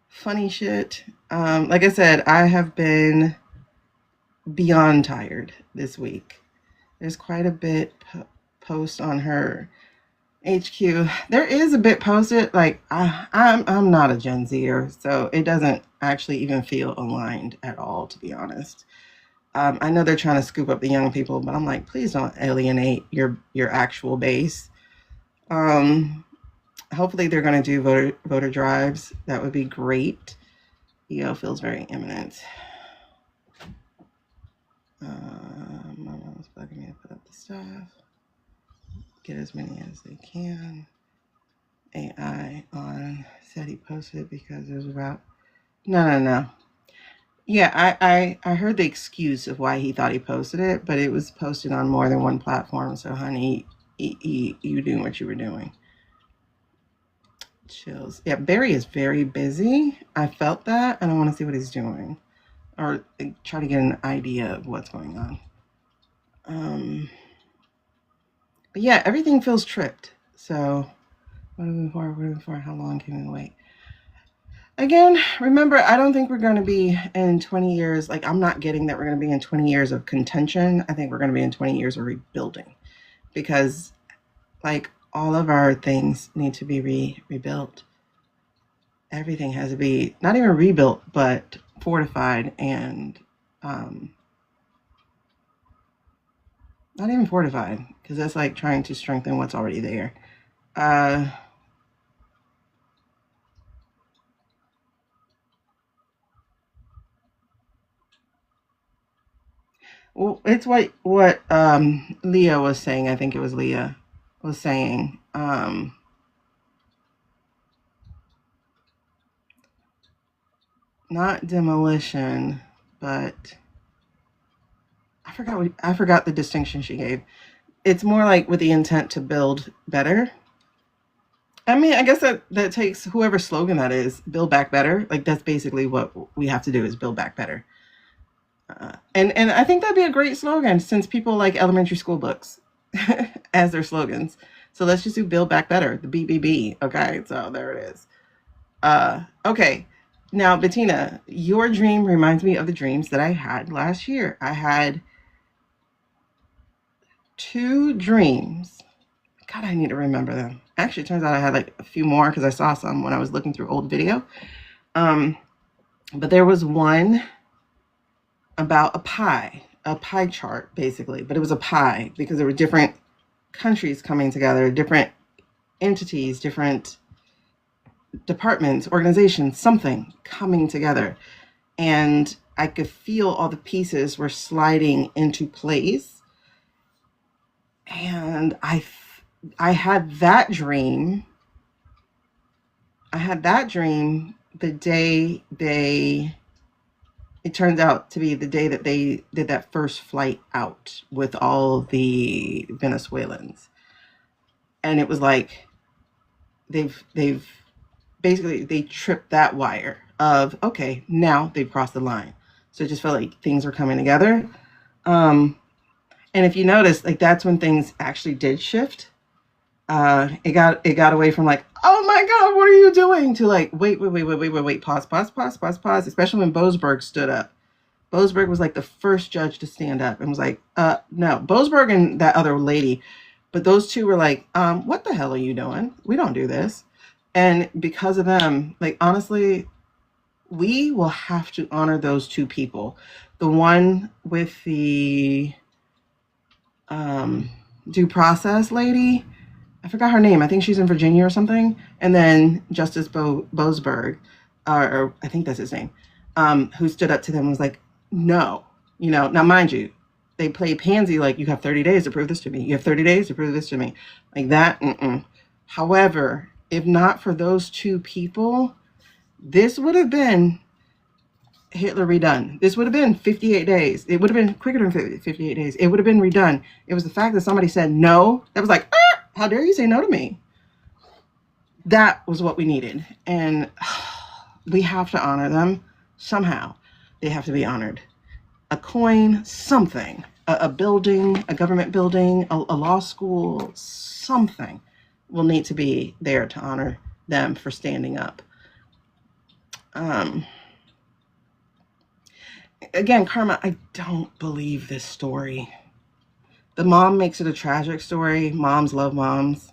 funny shit. Like I said, I have been beyond tired this week. There's quite a bit post on her HQ. There is a bit posted. Like I'm not a Gen Zer, so it doesn't actually even feel aligned at all, to be honest. I know they're trying to scoop up the young people, but I'm like, please don't alienate your actual base. Hopefully they're going to do voter drives. That would be great. EO feels very imminent. My mom's bugging me to put up the stuff. Get as many as they can. AI on said he posted because it was about... No. Yeah, I heard the excuse of why he thought he posted it, but it was posted on more than one platform. So, honey, you doing what you were doing. Chills. Yeah, Barry is very busy. I felt that, and I want to see what he's doing, or try to get an idea of what's going on. But yeah, everything feels tripped. So, what are we for? How long can we wait? Again, remember, I don't think we're going to be in 20 years. Like, I'm not getting that we're going to be in 20 years of contention. I think we're going to be in 20 years of rebuilding. Because, like, all of our things need to be rebuilt. Everything has to be not even rebuilt, but fortified and not even fortified, because that's like trying to strengthen what's already there. Well, it's what Leah was saying. I think it was Leah was saying. Not demolition, but I forgot the distinction she gave. It's more like with the intent to build better. I mean, I guess that takes whoever slogan that is, build back better. Like that's basically what we have to do is build back better. And I think that'd be a great slogan since people like elementary school books as their slogans. So let's just do build back better, the BBB. Okay, so there it is. Okay. Now, Bettina, your dream reminds me of the dreams that I had last year. I had 2 dreams. God, I need to remember them. Actually, it turns out I had like a few more because I saw some when I was looking through old video. But there was one about a pie chart, basically. But it was a pie because there were different countries coming together, different entities, different departments, organizations, something coming together. And I could feel all the pieces were sliding into place. And I had that dream. I had that dream the day it turned out to be the day that they did that first flight out with all the Venezuelans. And it was like they've basically they tripped that wire of, okay, now they've crossed the line. So it just felt like things were coming together. And if you notice, like that's when things actually did shift. It got away from like, oh my God, what are you doing? To like, wait, pause, especially when Boasberg stood up. Boasberg was like the first judge to stand up and was like, no, Boasberg and that other lady, but those two were like, what the hell are you doing? We don't do this. And because of them, like, honestly, we will have to honor those 2 people. The one with the due process lady, I forgot her name. I think she's in Virginia or something. And then Justice Boasberg, or I think that's his name, who stood up to them and was like, no, now mind you, they play pansy like you have 30 days to prove this to me. You have 30 days to prove this to me. Like that. However, if not for those 2 people, this would have been Hitler redone. This would have been 58 days. It would have been quicker than 58 days. It would have been redone. It was the fact that somebody said no. That was like, how dare you say no to me? That was what we needed. And we have to honor them somehow. They have to be honored. A coin, something, a building, a government building, a law school, something will need to be there to honor them for standing up. Again, Karma, I don't believe this story. The mom makes it a tragic story. Moms love moms.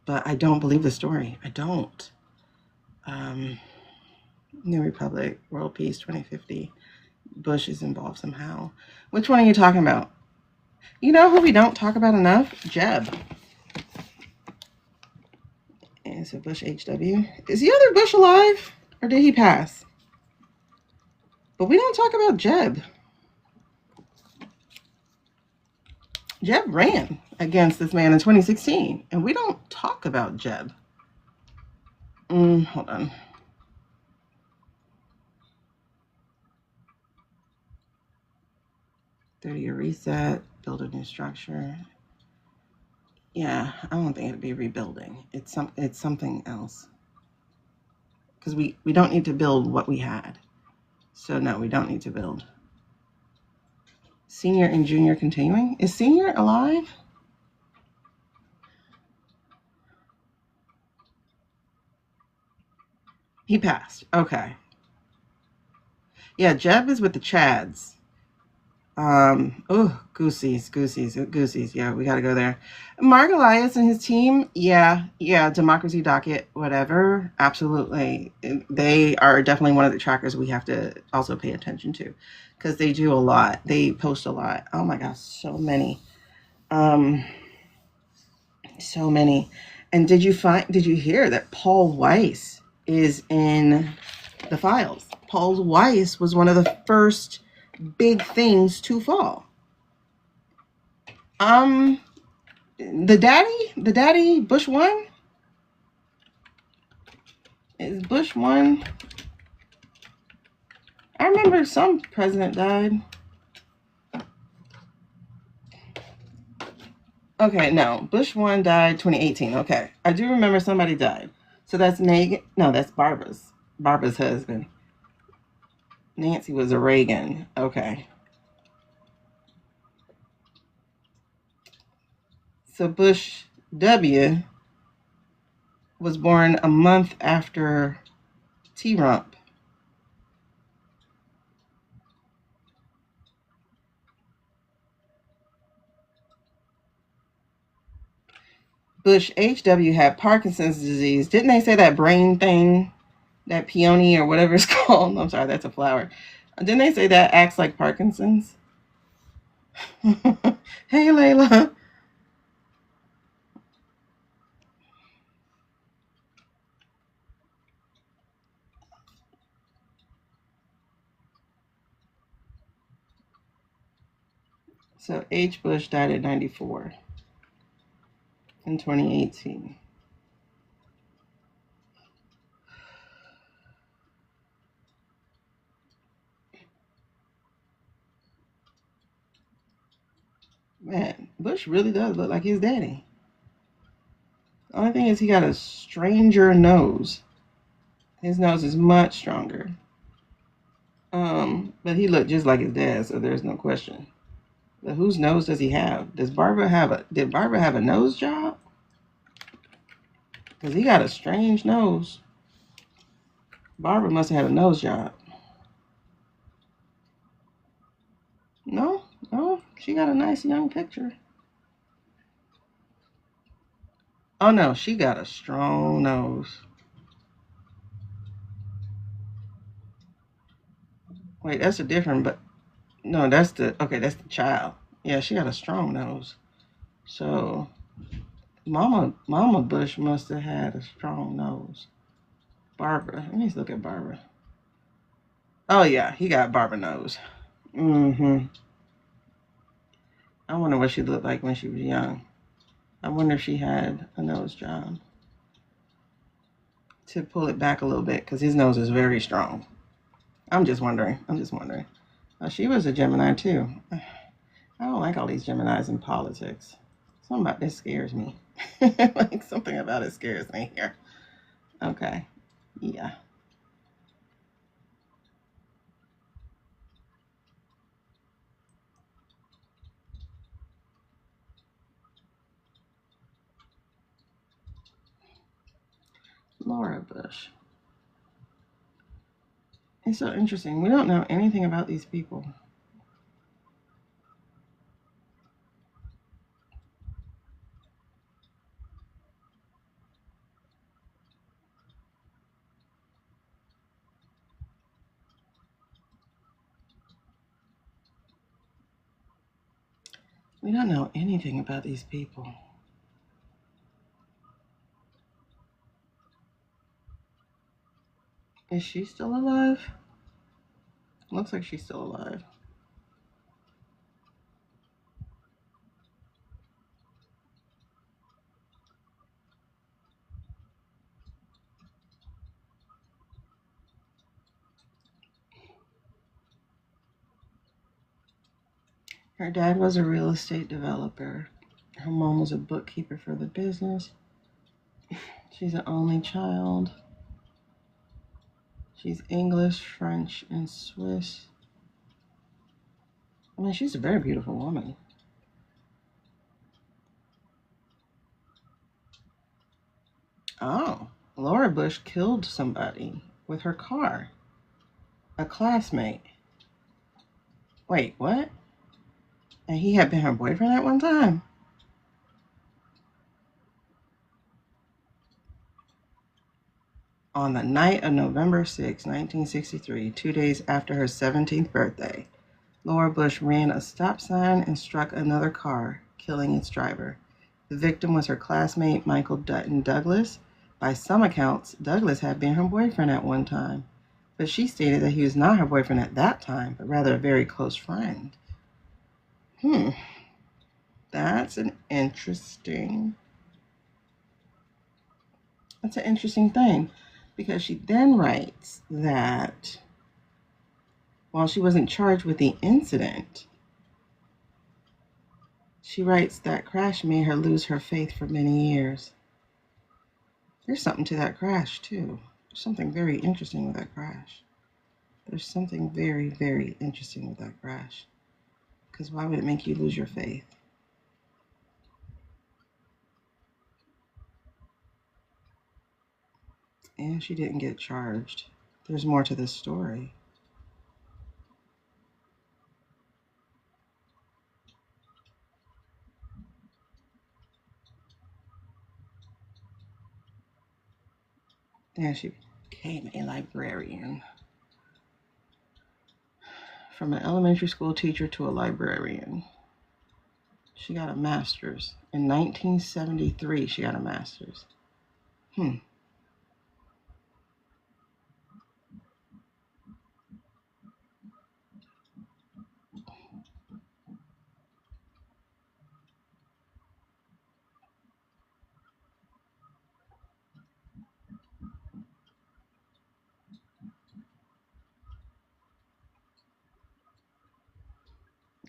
But I don't believe the story. I don't. New Republic, World Peace 2050. Bush is involved somehow. Which one are you talking about? You know who we don't talk about enough? Jeb. And so Bush HW. Is the other Bush alive? Or did he pass? But we don't talk about Jeb. Jeb ran against this man in 2016. And we don't talk about Jeb. Hold on. "30-year reset, build a new structure." Yeah, I don't think it'd be rebuilding. It's something else. Because we don't need to build what we had. So no, we don't need to build. Senior and junior continuing. Is senior alive? He passed. Okay. Yeah, Jeb is with the Chads. Goosies. Yeah, we got to go there. Mark Elias and his team. Yeah. Democracy docket, whatever. Absolutely. They are definitely one of the trackers we have to also pay attention to because they do a lot. They post a lot. Oh my gosh, so many. Um, so many. And did you hear that Paul Weiss is in the files? Paul Weiss was one of the first big things to fall. The daddy, Bush one? Is Bush one? I remember some president died. Okay, no. Bush one died 2018. Okay. I do remember somebody died. So that's Nagin. No, that's Barbara's husband. Nancy was a Reagan. Okay. So Bush W was born a month after T-Rump. Bush HW had Parkinson's disease. Didn't they say that brain thing, that peony or whatever it's called? I'm sorry, that's a flower. Didn't they say that acts like Parkinson's? Hey, Layla. So H. Bush died at 94 in 2018. Man, Bush really does look like his daddy. The only thing is he got a stranger nose. His nose is much stronger. But he looked just like his dad, so there's no question. But whose nose does he have? Did Barbara have a nose job? Because he got a strange nose. Barbara must have had a nose job. No, she got a nice young picture. Oh no, she got a strong nose. Wait, that's a different, but no, that's the child. Yeah, she got a strong nose. So Mama Bush must have had a strong nose. Barbara, let me look at Barbara. Oh yeah, he got Barbara nose. Mm-hmm. I wonder what she looked like when she was young. I wonder if she had a nose job. To pull it back a little bit, because his nose is very strong. I'm just wondering. She was a Gemini too. I don't like all these Geminis in politics. Something about this scares me. Like something about it scares me here. Okay. Yeah. Laura Bush. It's so interesting. We don't know anything about these people. We don't know anything about these people. Is she still alive? Looks like she's still alive. Her dad was a real estate developer. Her mom was a bookkeeper for the business. She's an only child. She's English, French, and Swiss. I mean, she's a very beautiful woman. Oh, Laura Bush killed somebody with her car. A classmate. Wait, what? And he had been her boyfriend at one time. On the night of November 6, 1963, 2 days after her 17th birthday, Laura Bush ran a stop sign and struck another car, killing its driver. The victim was her classmate, Michael Dutton Douglas. By some accounts, Douglas had been her boyfriend at one time, but she stated that he was not her boyfriend at that time, but rather a very close friend. That's an interesting thing, because she then writes that while she wasn't charged with the incident, she writes that crash made her lose her faith for many years. There's something to that crash, too. There's something very interesting with that crash. There's something very, very interesting with that crash. Because why would it make you lose your faith? And she didn't get charged. There's more to this story. And she became a librarian. From an elementary school teacher to a librarian. She got a master's. In 1973, she got a master's.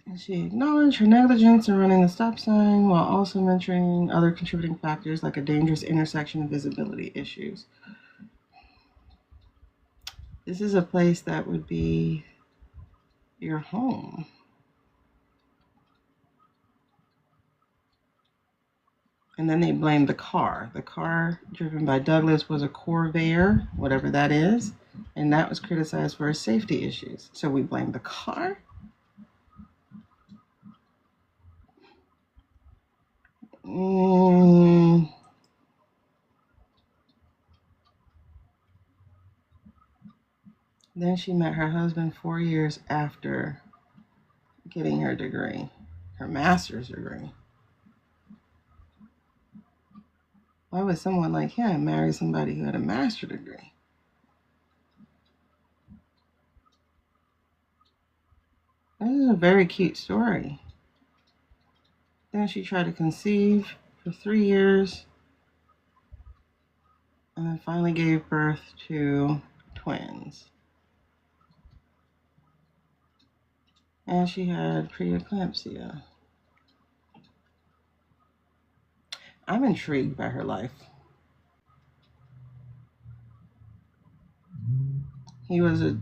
And she acknowledged her negligence in running the stop sign while also mentioning other contributing factors like a dangerous intersection and visibility issues. This is a place that would be your home. And then they blamed the car. The car driven by Douglas was a Corvair, whatever that is, and that was criticized for its safety issues. So we blame the car? Then she met her husband 4 years after getting her degree, her master's degree. Why would someone like him marry somebody who had a master's degree? This is a very cute story. Then she tried to conceive for 3 years and then finally gave birth to twins. And she had preeclampsia. I'm intrigued by her life. He was a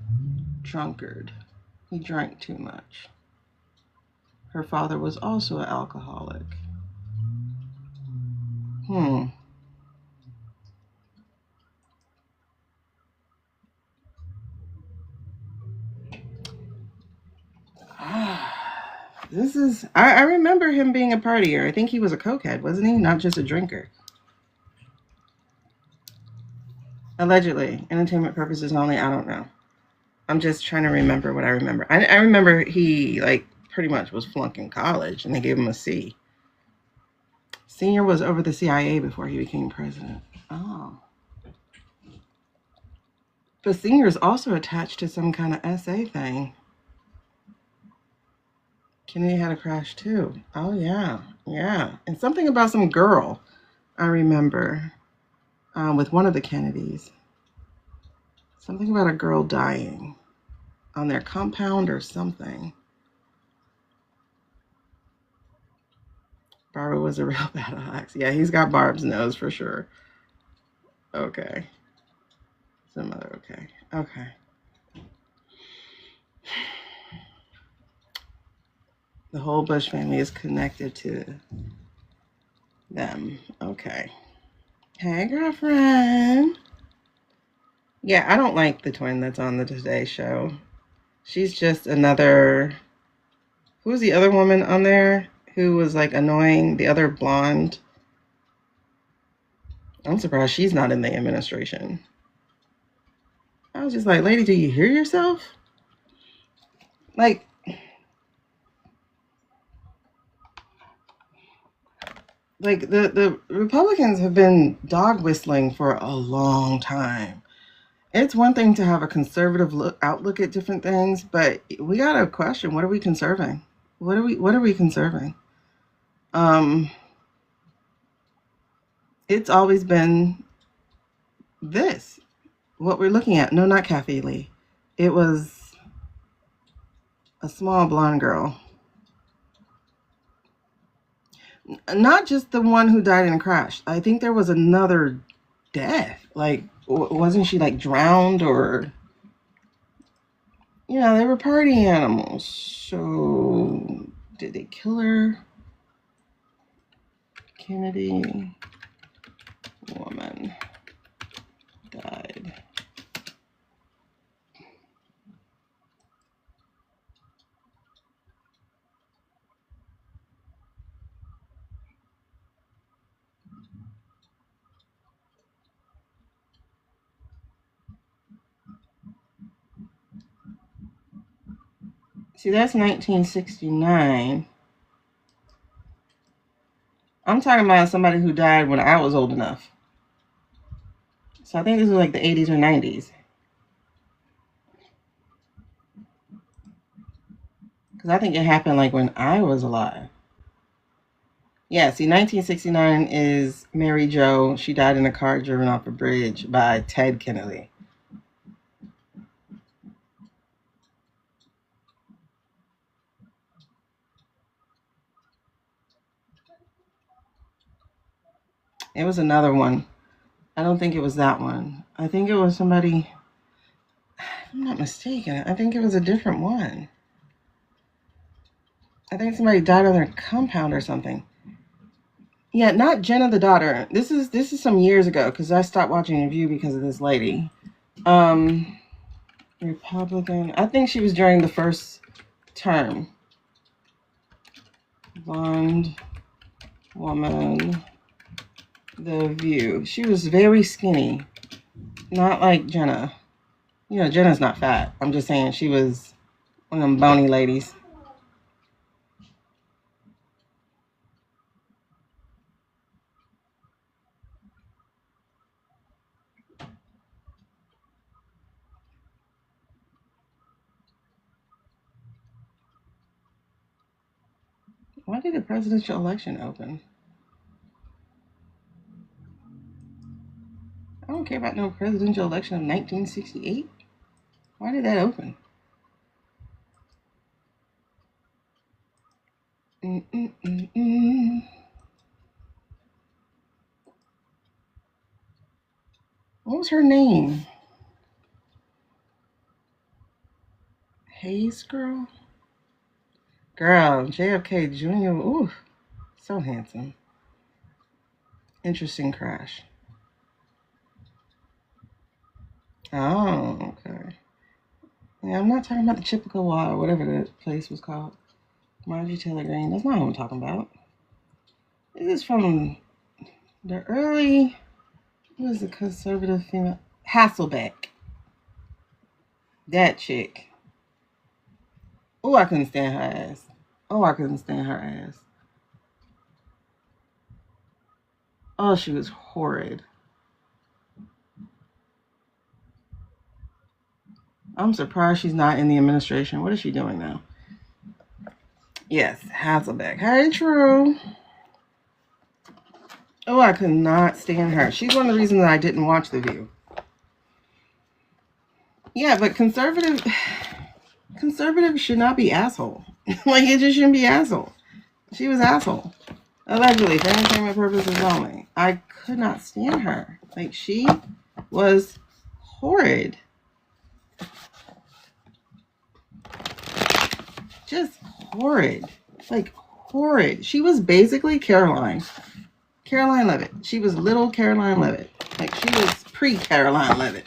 drunkard. He drank too much. Her father was also an alcoholic. I remember him being a partier. I think he was a cokehead, wasn't he? Not just a drinker. Allegedly. Entertainment purposes only. I don't know. I'm just trying to remember what I remember. I remember he, pretty much was flunking college, and they gave him a C. Senior was over the CIA before he became president. Oh. But Senior is also attached to some kind of SA thing. Kennedy had a crash too. Oh, yeah. Yeah. And something about some girl, I remember, with one of the Kennedys. Something about a girl dying on their compound or something. Barbara was a real battle axe. Yeah, he's got Barb's nose for sure. Okay. Some other, okay. The whole Bush family is connected to them. Okay. Hey, girlfriend. Yeah, I don't like the twin that's on the Today Show. She's just another Who was the other woman on there who was like annoying? The other blonde. I'm surprised she's not in the administration. I was just like, lady, do you hear yourself? Like, the Republicans have been dog whistling for a long time. It's one thing to have a conservative outlook at different things, but we got to question, what are we conserving? What are we conserving? It's always been this, what we're looking at. No, not Kathy Lee. It was a small blonde girl. Not just the one who died in a crash. I think there was another death. Like, wasn't she like drowned or... Yeah, they were party animals. So, did they kill her? Kennedy woman died. See, that's 1969. I'm talking about somebody who died when I was old enough. So I think this was like the 80s or 90s. Because I think it happened like when I was alive. Yeah, see, 1969 is Mary Jo. She died in a car driven off a bridge by Ted Kennedy. It was another one. I don't think it was that one. I think it was somebody... If I'm not mistaken, I think it was a different one. I think somebody died on their compound or something. Yeah, not Jenna the daughter. This is some years ago because I stopped watching The View because of this lady. Republican. I think she was during the first term. Blonde woman. The View. She was very skinny. Not like Jenna. You know, Jenna's not fat. I'm just saying she was one of them bony ladies. Why did the presidential election open? I don't care about no presidential election of 1968. Why did that open? What was her name? Hayes girl? Girl, JFK Jr. Ooh, so handsome. Interesting crash. Oh, okay. Yeah, I'm not talking about the Chippewa or whatever the place was called. Marjorie Taylor Greene. That's not what I'm talking about. This is from the early... What was the conservative female? Hasselbeck. That chick. Oh, I couldn't stand her ass. Oh, I couldn't stand her ass. Oh, she was horrid. I'm surprised she's not in the administration. What is she doing now? Yes, Hasselbeck. Hey, true. Oh, I could not stand her. She's one of the reasons that I didn't watch The View. Yeah, but conservatives should not be asshole. Like, it just shouldn't be asshole. She was asshole. Allegedly, for entertainment purposes only. I could not stand her. Like, she was horrid. Just horrid. Like, horrid. She was basically Caroline Levitt. She was little Caroline Levitt. Like, she was pre-Caroline Levitt.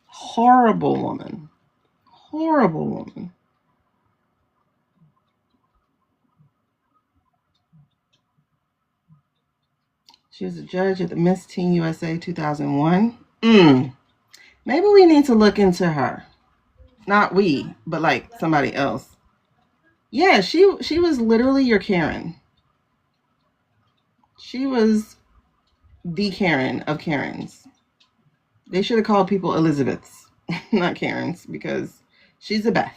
Horrible woman. Horrible woman. She was a judge at the Miss Teen USA 2001. Maybe we need to look into her. Not we, but like somebody else. Yeah, she was literally your Karen. She was the Karen of Karens. They should have called people Elizabeths, not Karens, because she's a Beth.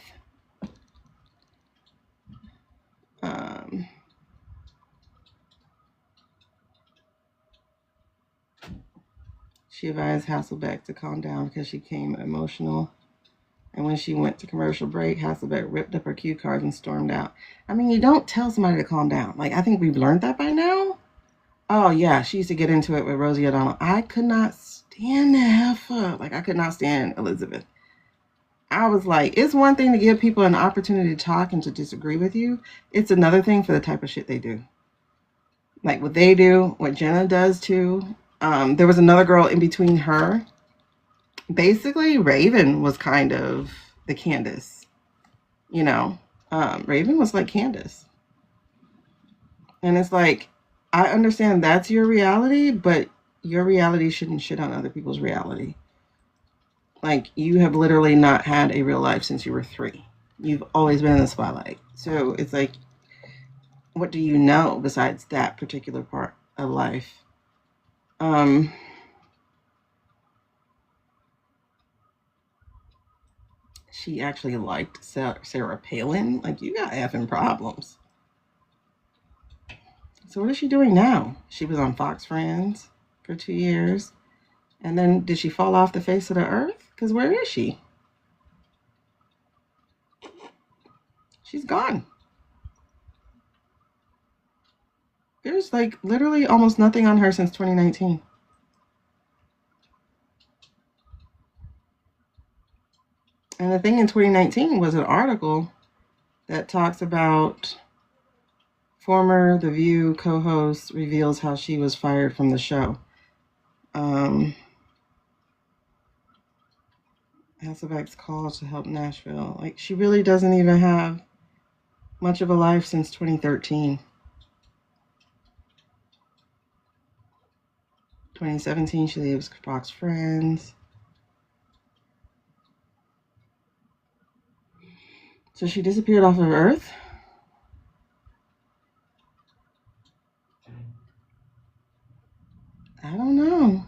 She advised Hasselbeck to calm down because she became emotional. And when she went to commercial break, Hasselbeck ripped up her cue cards and stormed out. I mean, you don't tell somebody to calm down. Like, I think we've learned that by now. Oh, yeah, she used to get into it with Rosie O'Donnell. I could not stand that heifer. Like, I could not stand Elizabeth. I was like, it's one thing to give people an opportunity to talk and to disagree with you. It's another thing for the type of shit they do. Like what they do, what Jenna does too. There was another girl in between her. Basically, Raven was kind of the Candace. You know, Raven was like Candace. And it's like, I understand that's your reality, but your reality shouldn't shit on other people's reality. Like, you have literally not had a real life since you were 3. You've always been in the spotlight. So it's like, what do you know besides that particular part of life? She actually liked Sarah Palin. Like, you got effing problems. So what is she doing now? She was on Fox Friends for 2 years. And then did she fall off the face of the earth? Because where is she? She's gone. There's like literally almost nothing on her since 2019. And the thing in 2019 was an article that talks about former The View co-host reveals how she was fired from the show. Hasselbeck's call to help Nashville. Like, she really doesn't even have much of a life since 2013. 2017, she leaves Fox Friends. So she disappeared off of Earth? I don't know.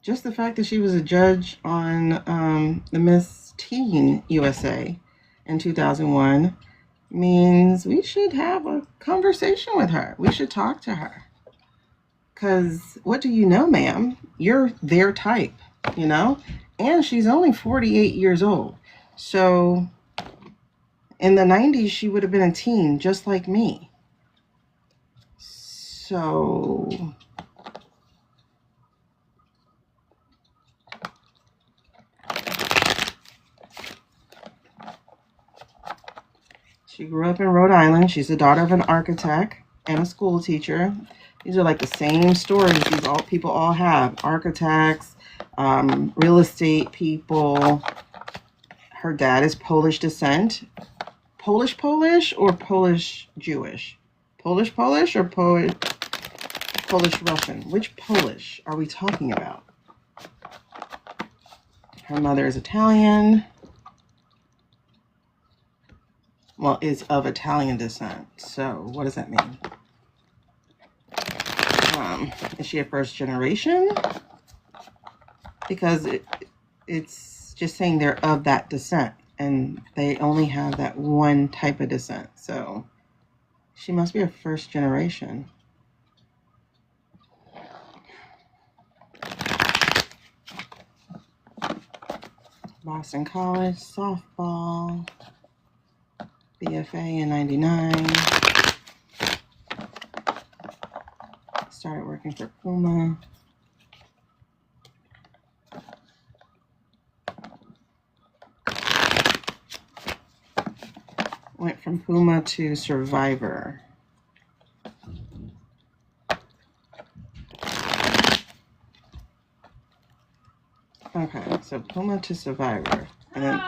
Just the fact that she was a judge on the Miss Teen USA in 2001 means we should have a conversation with her. We should talk to her. Because what do you know, ma'am? You're their type, you know? And she's only 48 years old. So in the 90s, she would have been a teen just like me. So she grew up in Rhode Island. She's the daughter of an architect and a school teacher. These are like the same stories people all have. Architects, real estate people. Her dad is Polish descent. Polish or Polish Jewish? Polish or Polish Russian? Which Polish are we talking about? Her mother is Italian. Well, is of Italian descent. So what does that mean? Is she a first generation? Because it's just saying they're of that descent, and they only have that one type of descent. So she must be a first generation. Boston College, softball, BFA in 99. Started working for Puma. Went from Puma to Survivor. Okay, so Puma to Survivor. And then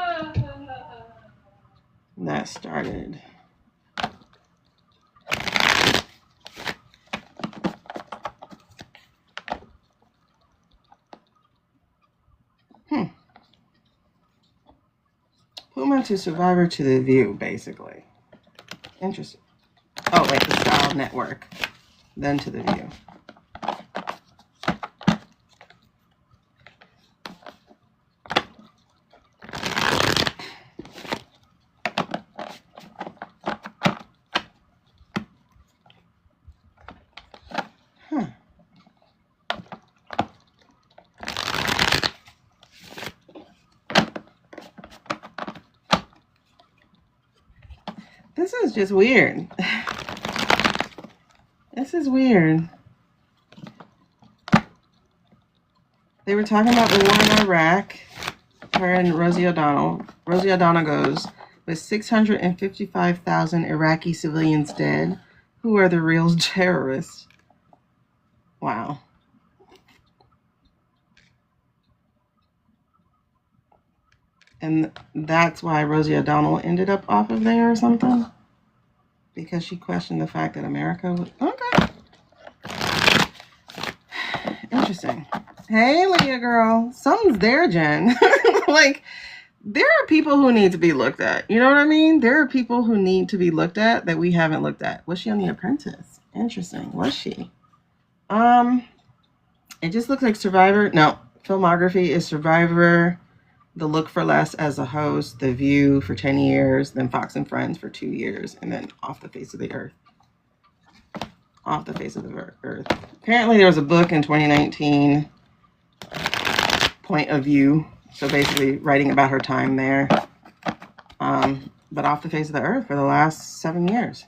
that started Puma to Survivor to The View, basically. Interesting. Oh, wait, the Style Network. Then to The View. Huh. This is just weird. This is weird. They were talking about the war in Iraq. Her and Rosie O'Donnell. Rosie O'Donnell goes, with 655,000 Iraqi civilians dead, who are the real terrorists? Wow. And that's why Rosie O'Donnell ended up off of there or something? Because she questioned the fact that America was... Okay. Interesting. Hey, Leah girl. Something's there, Jen. Like, there are people who need to be looked at. You know what I mean? There are people who need to be looked at that we haven't looked at. Was she on The Apprentice? Interesting. Was she? It just looks like Survivor. No. Filmography is Survivor... The Look for Less as a host, The View for 10 years, then Fox and Friends for 2 years, and then Off the Face of the Earth. Off the Face of the Earth. Apparently there was a book in 2019, Point of View, so basically writing about her time there. But Off the Face of the Earth for the last 7 years.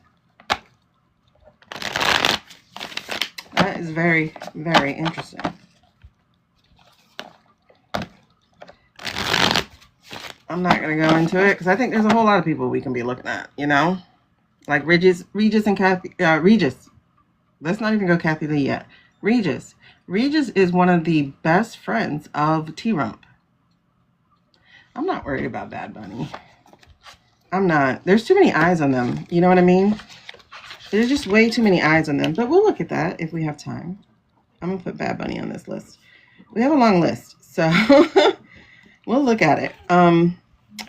That is very, very interesting. I'm not going to go into it because I think there's a whole lot of people we can be looking at, you know? Like Regis and Kathy, Regis. Let's not even go Kathy Lee yet. Regis. Regis is one of the best friends of T-Rump. I'm not worried about Bad Bunny. I'm not. There's too many eyes on them. You know what I mean? There's just way too many eyes on them. But we'll look at that if we have time. I'm going to put Bad Bunny on this list. We have a long list, so... We'll look at it. Let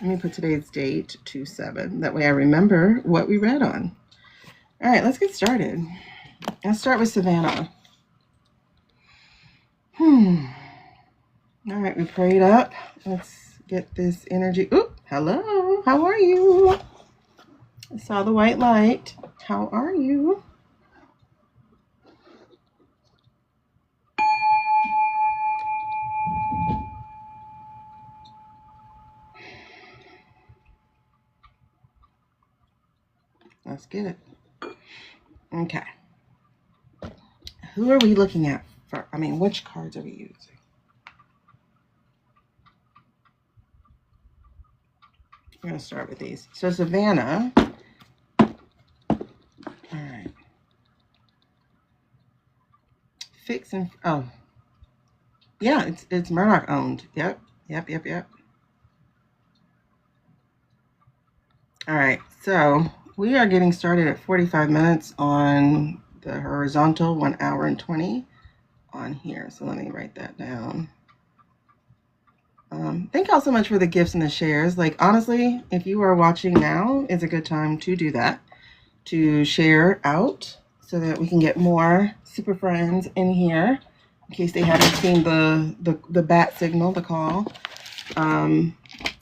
me put today's date, 2/7. That way I remember what we read on. All right, let's get started. Let's start with Savannah. All right, we prayed up. Let's get this energy. Oop, hello. How are you? I saw the white light. How are you? Let's get it. Okay. Who are we looking at? Which cards are we using? I'm going to start with these. So Savannah. All right. Fix and... Oh. Yeah, it's Murdoch owned. Yep. All right. So... we are getting started at 45 minutes on the horizontal, 1 hour and 20 on here. So let me write that down. Thank y'all so much for the gifts and the shares. Like, honestly, if you are watching now, it's a good time to do that, to share out so that we can get more super friends in here in case they haven't seen the bat signal, the call.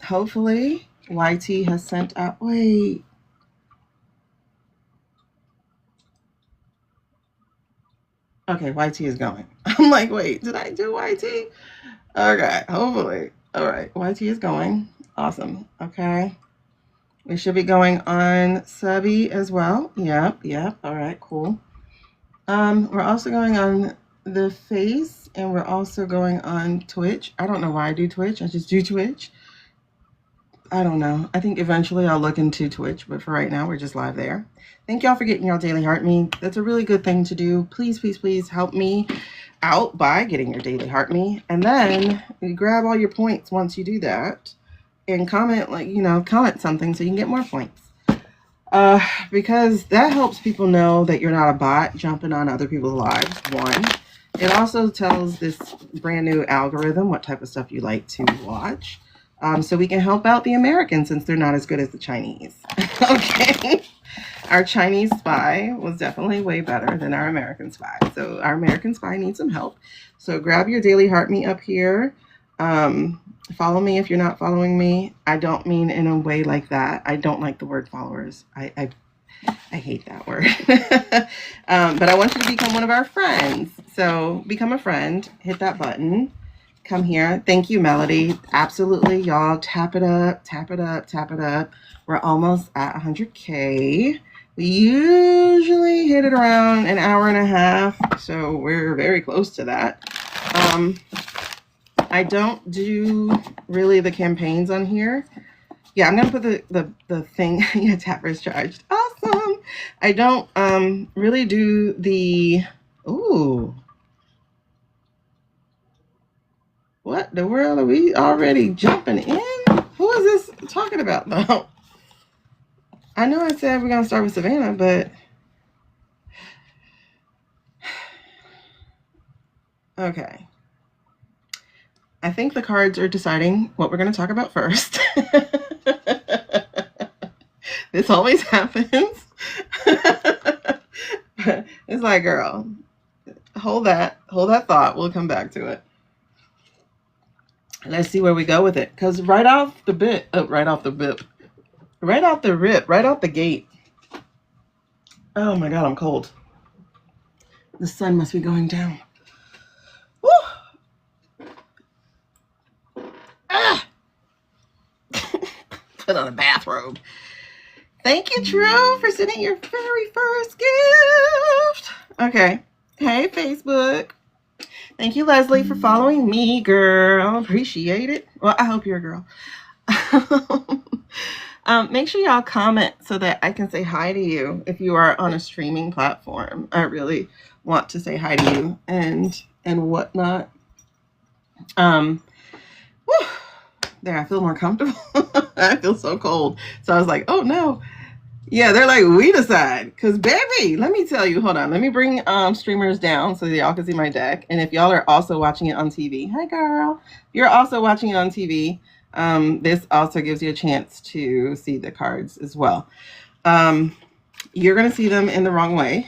Hopefully YT has sent out, wait. Okay, YT is going. I'm like, wait, did I do YT? Okay, hopefully. All right, YT is going. Awesome. Okay. We should be going on Subby as well. Yep. All right, cool. We're also going on the Face, and we're also going on Twitch. I don't know why I do Twitch. I just do Twitch. I don't know. I think eventually I'll look into Twitch, but for right now, we're just live there. Thank y'all for getting your daily heart me. That's a really good thing to do. Please, please, please help me out by getting your daily heart me. And then you grab all your points once you do that and comment, comment something so you can get more points. Because that helps people know that you're not a bot jumping on other people's lives, one. It also tells this brand new algorithm what type of stuff you like to watch. so we can help out the Americans since they're not as good as the Chinese. Okay. Our Chinese spy was definitely way better than our American spy. So our American spy needs some help. So grab your daily heart me up here. Follow me if you're not following me. I don't mean in a way like that. I don't like the word followers. I hate that word. But I want you to become one of our friends. So become a friend. Hit that button. Come here. Thank you, Melody. Absolutely, y'all. Tap it up. Tap it up. Tap it up. We're almost at 100K. We usually hit it around an hour and a half. So we're very close to that. I don't do really the campaigns on here. Yeah, I'm going to put the thing. Yeah, Tapper's charged. Awesome. I don't really do the... Ooh. What the world are we already jumping in? Who is this talking about, though? I know I said we're going to start with Savannah, but... Okay. I think the cards are deciding what we're going to talk about first. This always happens. It's like, girl, hold that thought. We'll come back to it. Let's see where we go with it. Because right off the gate. Oh my God, I'm cold. The sun must be going down. Woo! Ah! Put on a bathrobe. Thank you, Drew, for sending your very first gift. Okay. Hey, Facebook. Thank you, Leslie, for following me, girl. Appreciate it. Well, I hope you're a girl. Make sure y'all comment so that I can say hi to you if you are on a streaming platform. I really want to say hi to you and whatnot. Whew. There, I feel more comfortable. I feel so cold. So I was like, oh no. Yeah, they're like, we decide. Because, baby, let me tell you. Hold on. Let me bring streamers down so that y'all can see my deck. And if y'all are also watching it on TV, hi, girl. If you're also watching it on TV, this also gives you a chance to see the cards as well. You're going to see them in the wrong way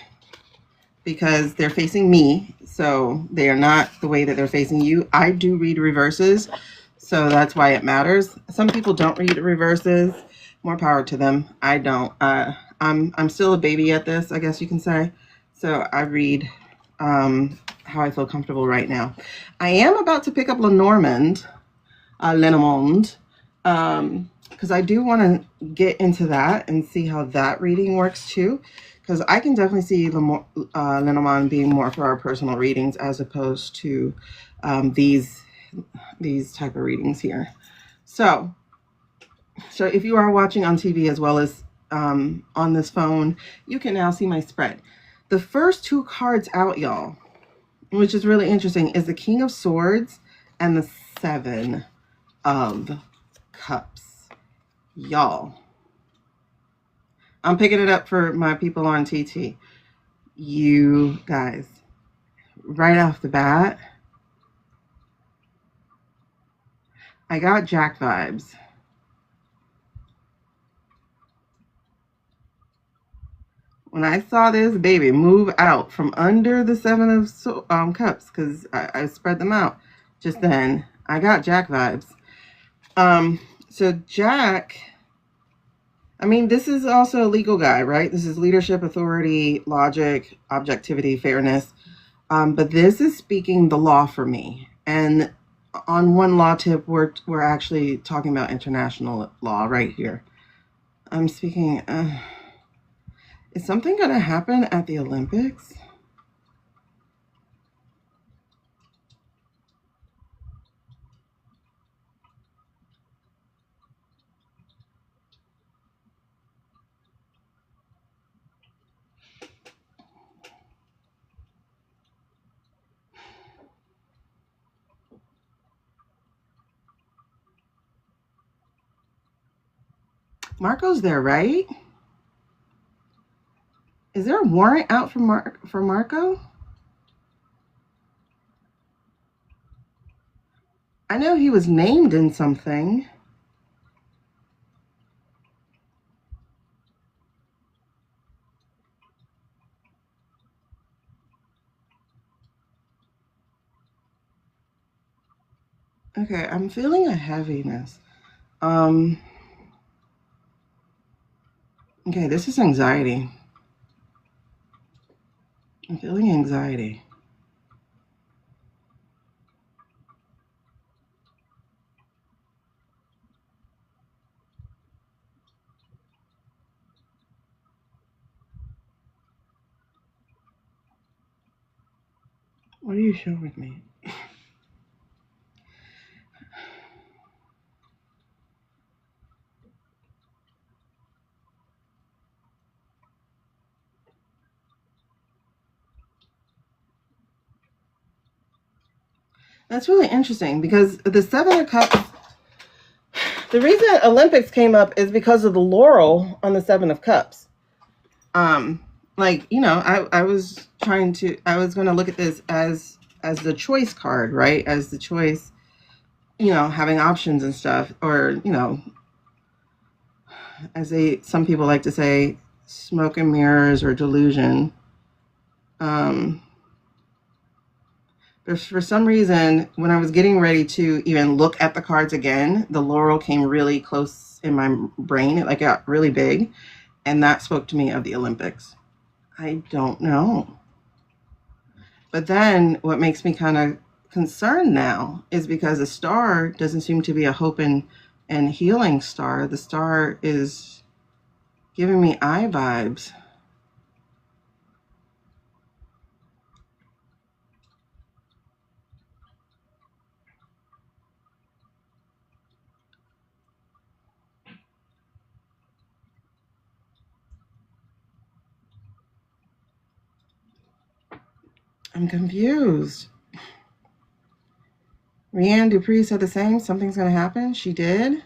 because they're facing me. So they are not the way that they're facing you. I do read reverses. So that's why it matters. Some people don't read reverses. More power to them. I don't. I'm still a baby at this, I guess you can say. So I read how I feel comfortable right now. I am about to pick up Lenormand, because I do want to get into that and see how that reading works too. Because I can definitely see Lenormand being more for our personal readings as opposed to these type of readings here. So if you are watching on TV as well as on this phone, you can now see my spread. The first two cards out, y'all, which is really interesting, is the King of Swords and the Seven of Cups. Y'all, I'm picking it up for my people on TT. You guys, right off the bat, I got Jack vibes. When I saw this baby move out from under the Seven of Cups, because I spread them out just then, I got Jack vibes. So Jack, I mean, this is also a legal guy, right? This is leadership, authority, logic, objectivity, fairness. But this is speaking the law for me. And on one law tip, we're actually talking about international law right here. I'm speaking... is something going to happen at the Olympics? Marco's there, right? Is there a warrant out for Marco? I know he was named in something. Okay, I'm feeling a heaviness. Okay, this is anxiety. I'm feeling anxiety. What are you showing me? That's really interesting because the Seven of Cups, the reason Olympics came up is because of the laurel on the Seven of Cups. Like, you know, I was going to look at this as the choice card, right? As the choice, you know, having options and stuff, or, you know, as some people like to say, smoke and mirrors or delusion. For some reason, when I was getting ready to even look at the cards again, the laurel came really close in my brain. It like got really big, and that spoke to me of the Olympics. I don't know. But then what makes me kind of concerned now is because the star doesn't seem to be a hope and healing star. The star is giving me eye vibes. I'm confused. Rianne Dupree said the same. Something's going to happen. She did.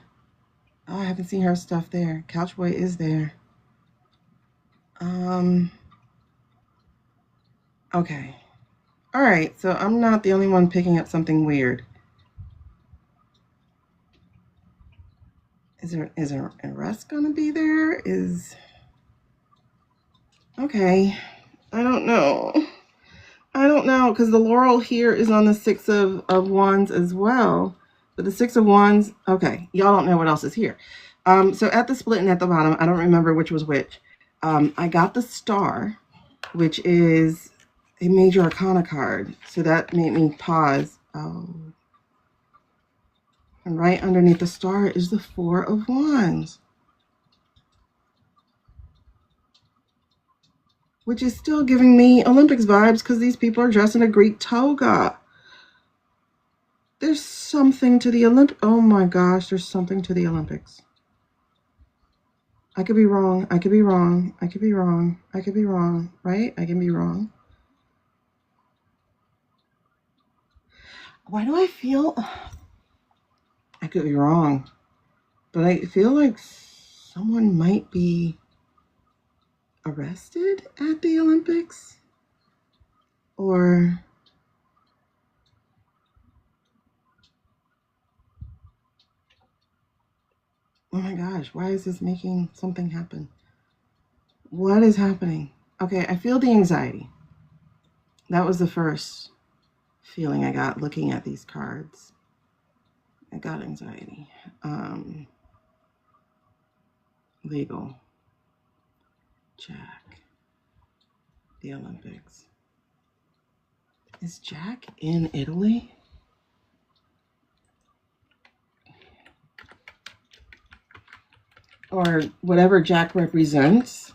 Oh, I haven't seen her stuff there. Couchboy is there. Okay. All right. So I'm not the only one picking up something weird. Is there a rest going to be there? Okay. I don't know. Because the laurel here is on the Six of Wands as well. But the Six of Wands, okay, y'all don't know what else is here. So at the split and at the bottom, I don't remember which was which. I got the star, which is a major arcana card. So that made me pause. Oh. And right underneath the star is the Four of Wands, which is still giving me Olympics vibes because these people are dressed in a Greek toga. There's something to the Olympics. Oh my gosh, there's something to the Olympics. I could be wrong. I could be wrong. I could be wrong. I could be wrong, right? I can be wrong. Why do I feel... I could be wrong, but I feel like someone might be arrested at the Olympics, or... Oh my gosh, why is this making something happen? What is happening? Okay, I feel the anxiety. That was the first feeling I got looking at these cards. I got anxiety. Legal. Jack. The Olympics. Is Jack in Italy? Or whatever Jack represents?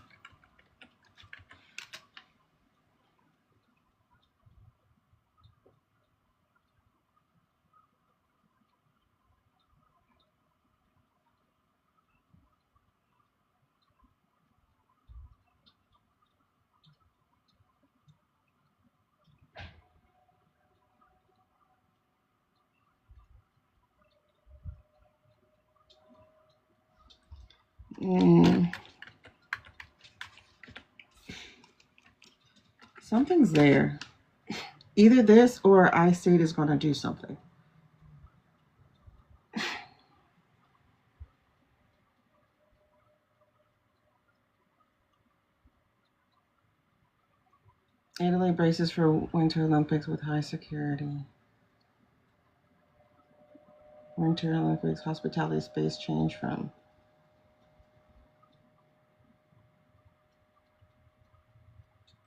Something's there. Either this or I-State is going to do something. Italy braces for Winter Olympics with high security. Winter Olympics hospitality space change from.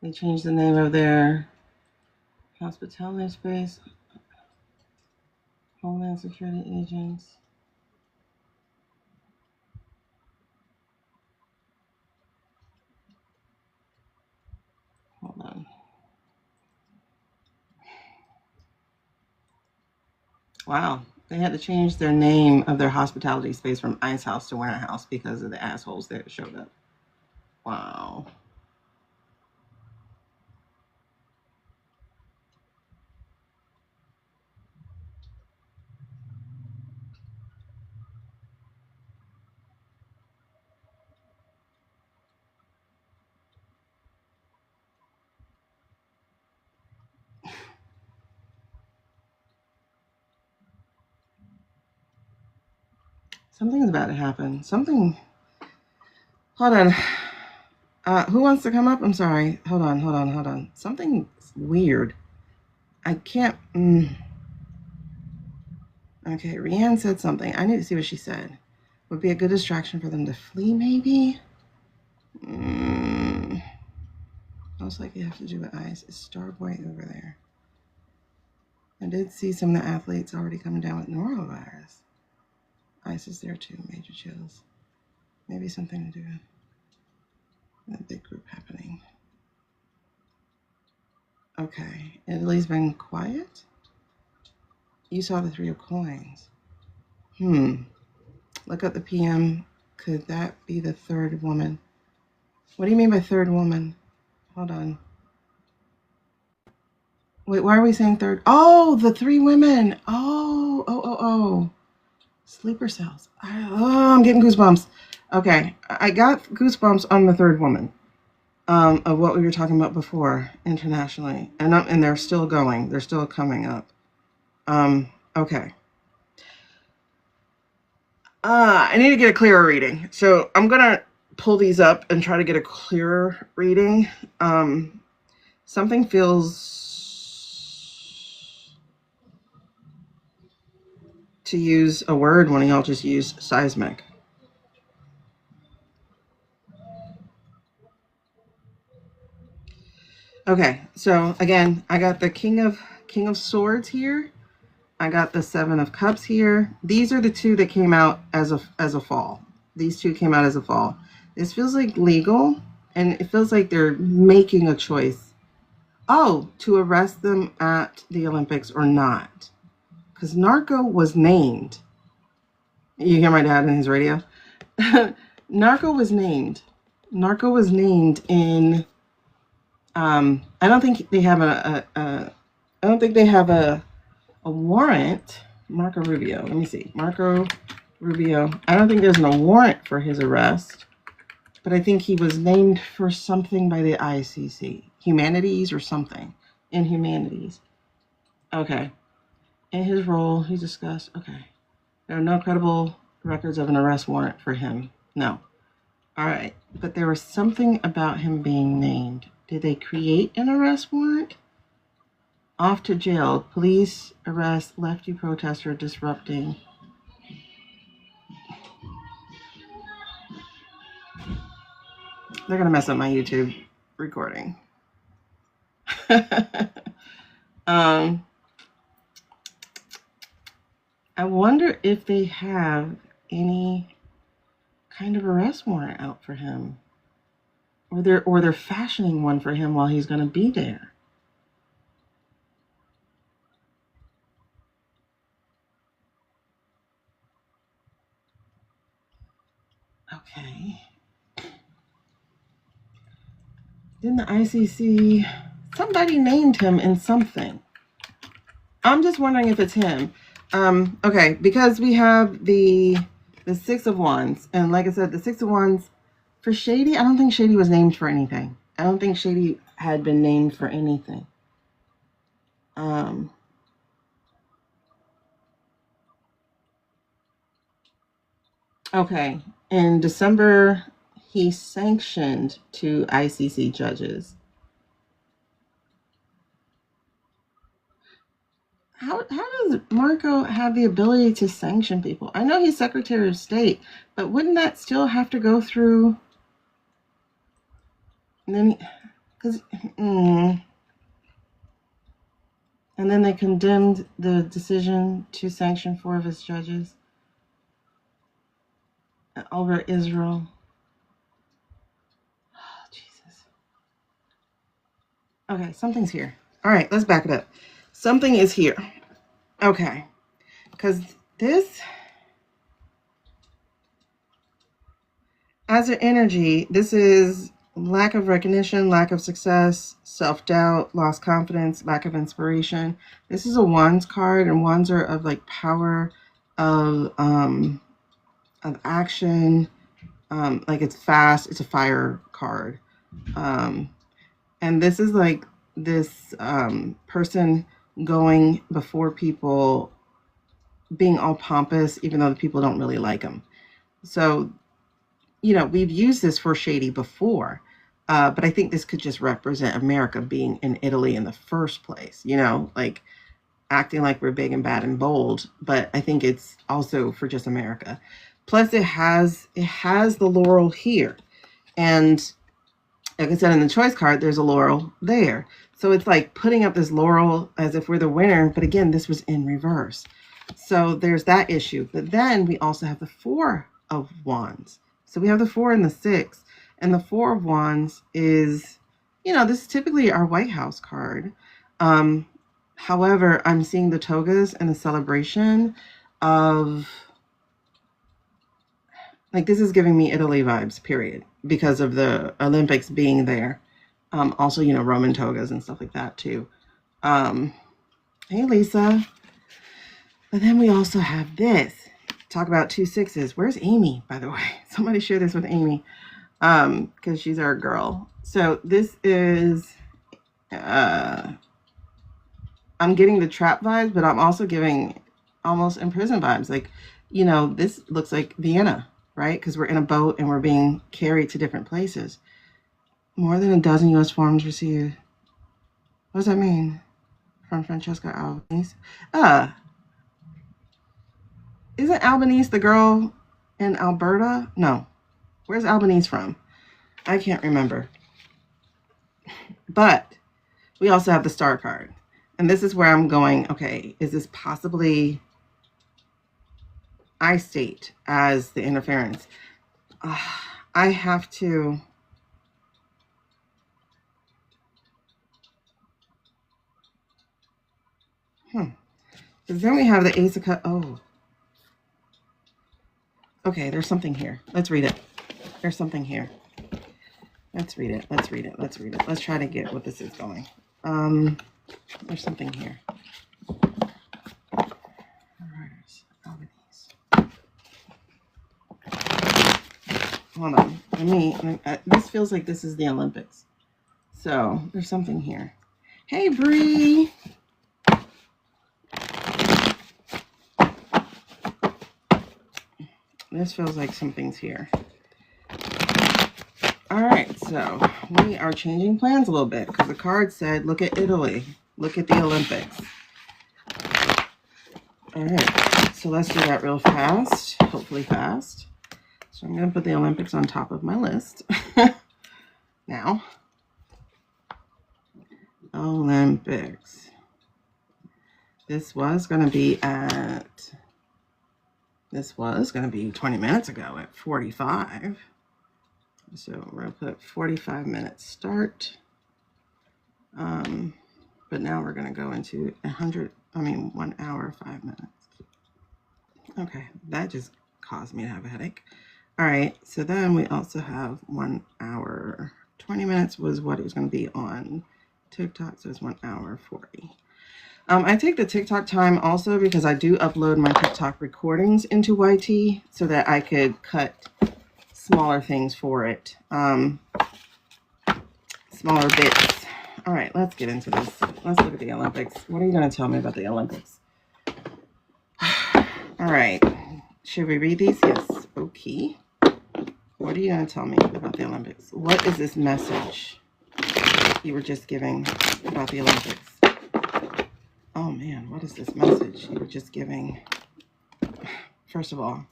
They changed the name of their hospitality space. Homeland Security agents. Hold on. Wow. They had to change their name of their hospitality space from Ice House to Warehouse because of the assholes that showed up. Wow. Something's about to happen. Something. Hold on. Who wants to come up? I'm sorry. Hold on. Something's weird. I can't. Okay, Rianne said something. I need to see what she said. Would be a good distraction for them to flee, maybe? Most likely have to do with ice. Is Starboy over there? I did see some of the athletes already coming down with norovirus. Ice is there too, major chills. Maybe something to do with that big group happening. Okay, Italy's been quiet? You saw the 3 of coins. Look up the PM. Could that be the 3rd woman? What do you mean by 3rd woman? Hold on. Wait, why are we saying 3rd? Oh, the 3 women. Oh. Sleeper cells. I'm getting goosebumps. Okay, I got goosebumps on the 3rd woman of what we were talking about before internationally. And they're still going. They're still coming up. Okay. I need to get a clearer reading. So I'm going to pull these up and try to get a clearer reading. Something feels to use a word when y'all just use seismic. Okay, so again, I got the King of Swords here. I got the 7 of Cups here. These are the 2 that came out as a fall. These 2 came out as a fall. This feels like legal, and it feels like they're making a choice. Oh, to arrest them at the Olympics or not. Because Narco was named. You hear my dad in his radio? Narco was named. Narco was named in... I don't think they have a warrant. Marco Rubio. Let me see. Marco Rubio. I don't think there's a warrant for his arrest, but I think he was named for something by the ICC. Humanities or something. In humanities. Okay. In his role, he discussed, okay. There are no credible records of an arrest warrant for him. No. All right. But there was something about him being named. Did they create an arrest warrant? Off to jail. Police arrest lefty protester disrupting. They're going to mess up my YouTube recording. I wonder if they have any kind of arrest warrant out for him. Or they're fashioning one for him while he's going to be there. Okay. Then the ICC, somebody named him in something. I'm just wondering if it's him. Okay, because we have the 6 of Wands, and like I said, the 6 of Wands for Shady. I don't think Shady was named for anything. I don't think Shady had been named for anything. Okay, in December, he sanctioned 2 ICC judges. How does Marco have the ability to sanction people? I know he's Secretary of State, but wouldn't that still have to go through? And then, because, and then they condemned the decision to sanction 4 of his judges over Israel. Oh, Jesus. Okay, something's here. All right, let's back it up. Something is here. Okay, because this, as an energy, this is lack of recognition, lack of success, self-doubt, lost confidence, lack of inspiration. This is a wands card, and wands are of like power, of action, like it's fast, it's a fire card. And this is like this person going before people, being all pompous, even though the people don't really like them. So, you know, we've used this for shady before, but I think this could just represent America being in Italy in the first place, you know, like acting like we're big and bad and bold. But I think it's also for just America. Plus, it has the laurel here, and like I said in the choice card, there's a laurel there. So it's like putting up this laurel as if we're the winner. But again, this was in reverse. So there's that issue. But then we also have the 4 of wands. So we have the 4 and the 6. And the 4 of wands is, you know, this is typically our White House card. However, I'm seeing the togas and the celebration of, like, this is giving me Italy vibes, period, because of the Olympics being there. Also, you know, Roman togas and stuff like that, too. Hey, Lisa. But then we also have this. Talk about 2 6s. Where's Amy, by the way? Somebody share this with Amy, because she's our girl. So this is, I'm getting the trap vibes, but I'm also getting almost imprisoned vibes. Like, you know, this looks like Vienna, right? Because we're in a boat and we're being carried to different places. More than a dozen U.S. forms received. What does that mean? From Francesca Albanese. Isn't Albanese the girl in Alberta? No. Where's Albanese from? I can't remember. But we also have the star card. And this is where I'm going, okay, is this possibly I state as the interference? I have to... Because then we have the Ace of Cups. Oh. Okay, there's something here. Let's read it. There's something here. Let's read it. Let's read it. Let's read it. Let's try to get what this is going. There's something here. Hold on. This feels like this is the Olympics. So there's something here. Hey, Bree. This feels like something's here. All right, so we are changing plans a little bit because the card said, look at Italy. Look at the Olympics. All right, so let's do that real fast, hopefully fast. So I'm going to put the Olympics on top of my list. Now, Olympics. This was going to be 20 minutes ago at 45. So we're going to put 45 minutes start. But now we're going to go into 1 hour, 5 minutes. Okay, that just caused me to have a headache. All right, so then we also have 1 hour. 20 minutes was what it was going to be on TikTok, so it's 1 hour 40. I take the TikTok time also because I do upload my TikTok recordings into YT so that I could cut smaller things for it, smaller bits. All right, let's get into this. Let's look at the Olympics. What are you going to tell me about the Olympics? All right, should we read these? Yes. Okay. What are you going to tell me about the Olympics? What is this message you were just giving about the Olympics? Oh man, what is this message you were just giving? First of all,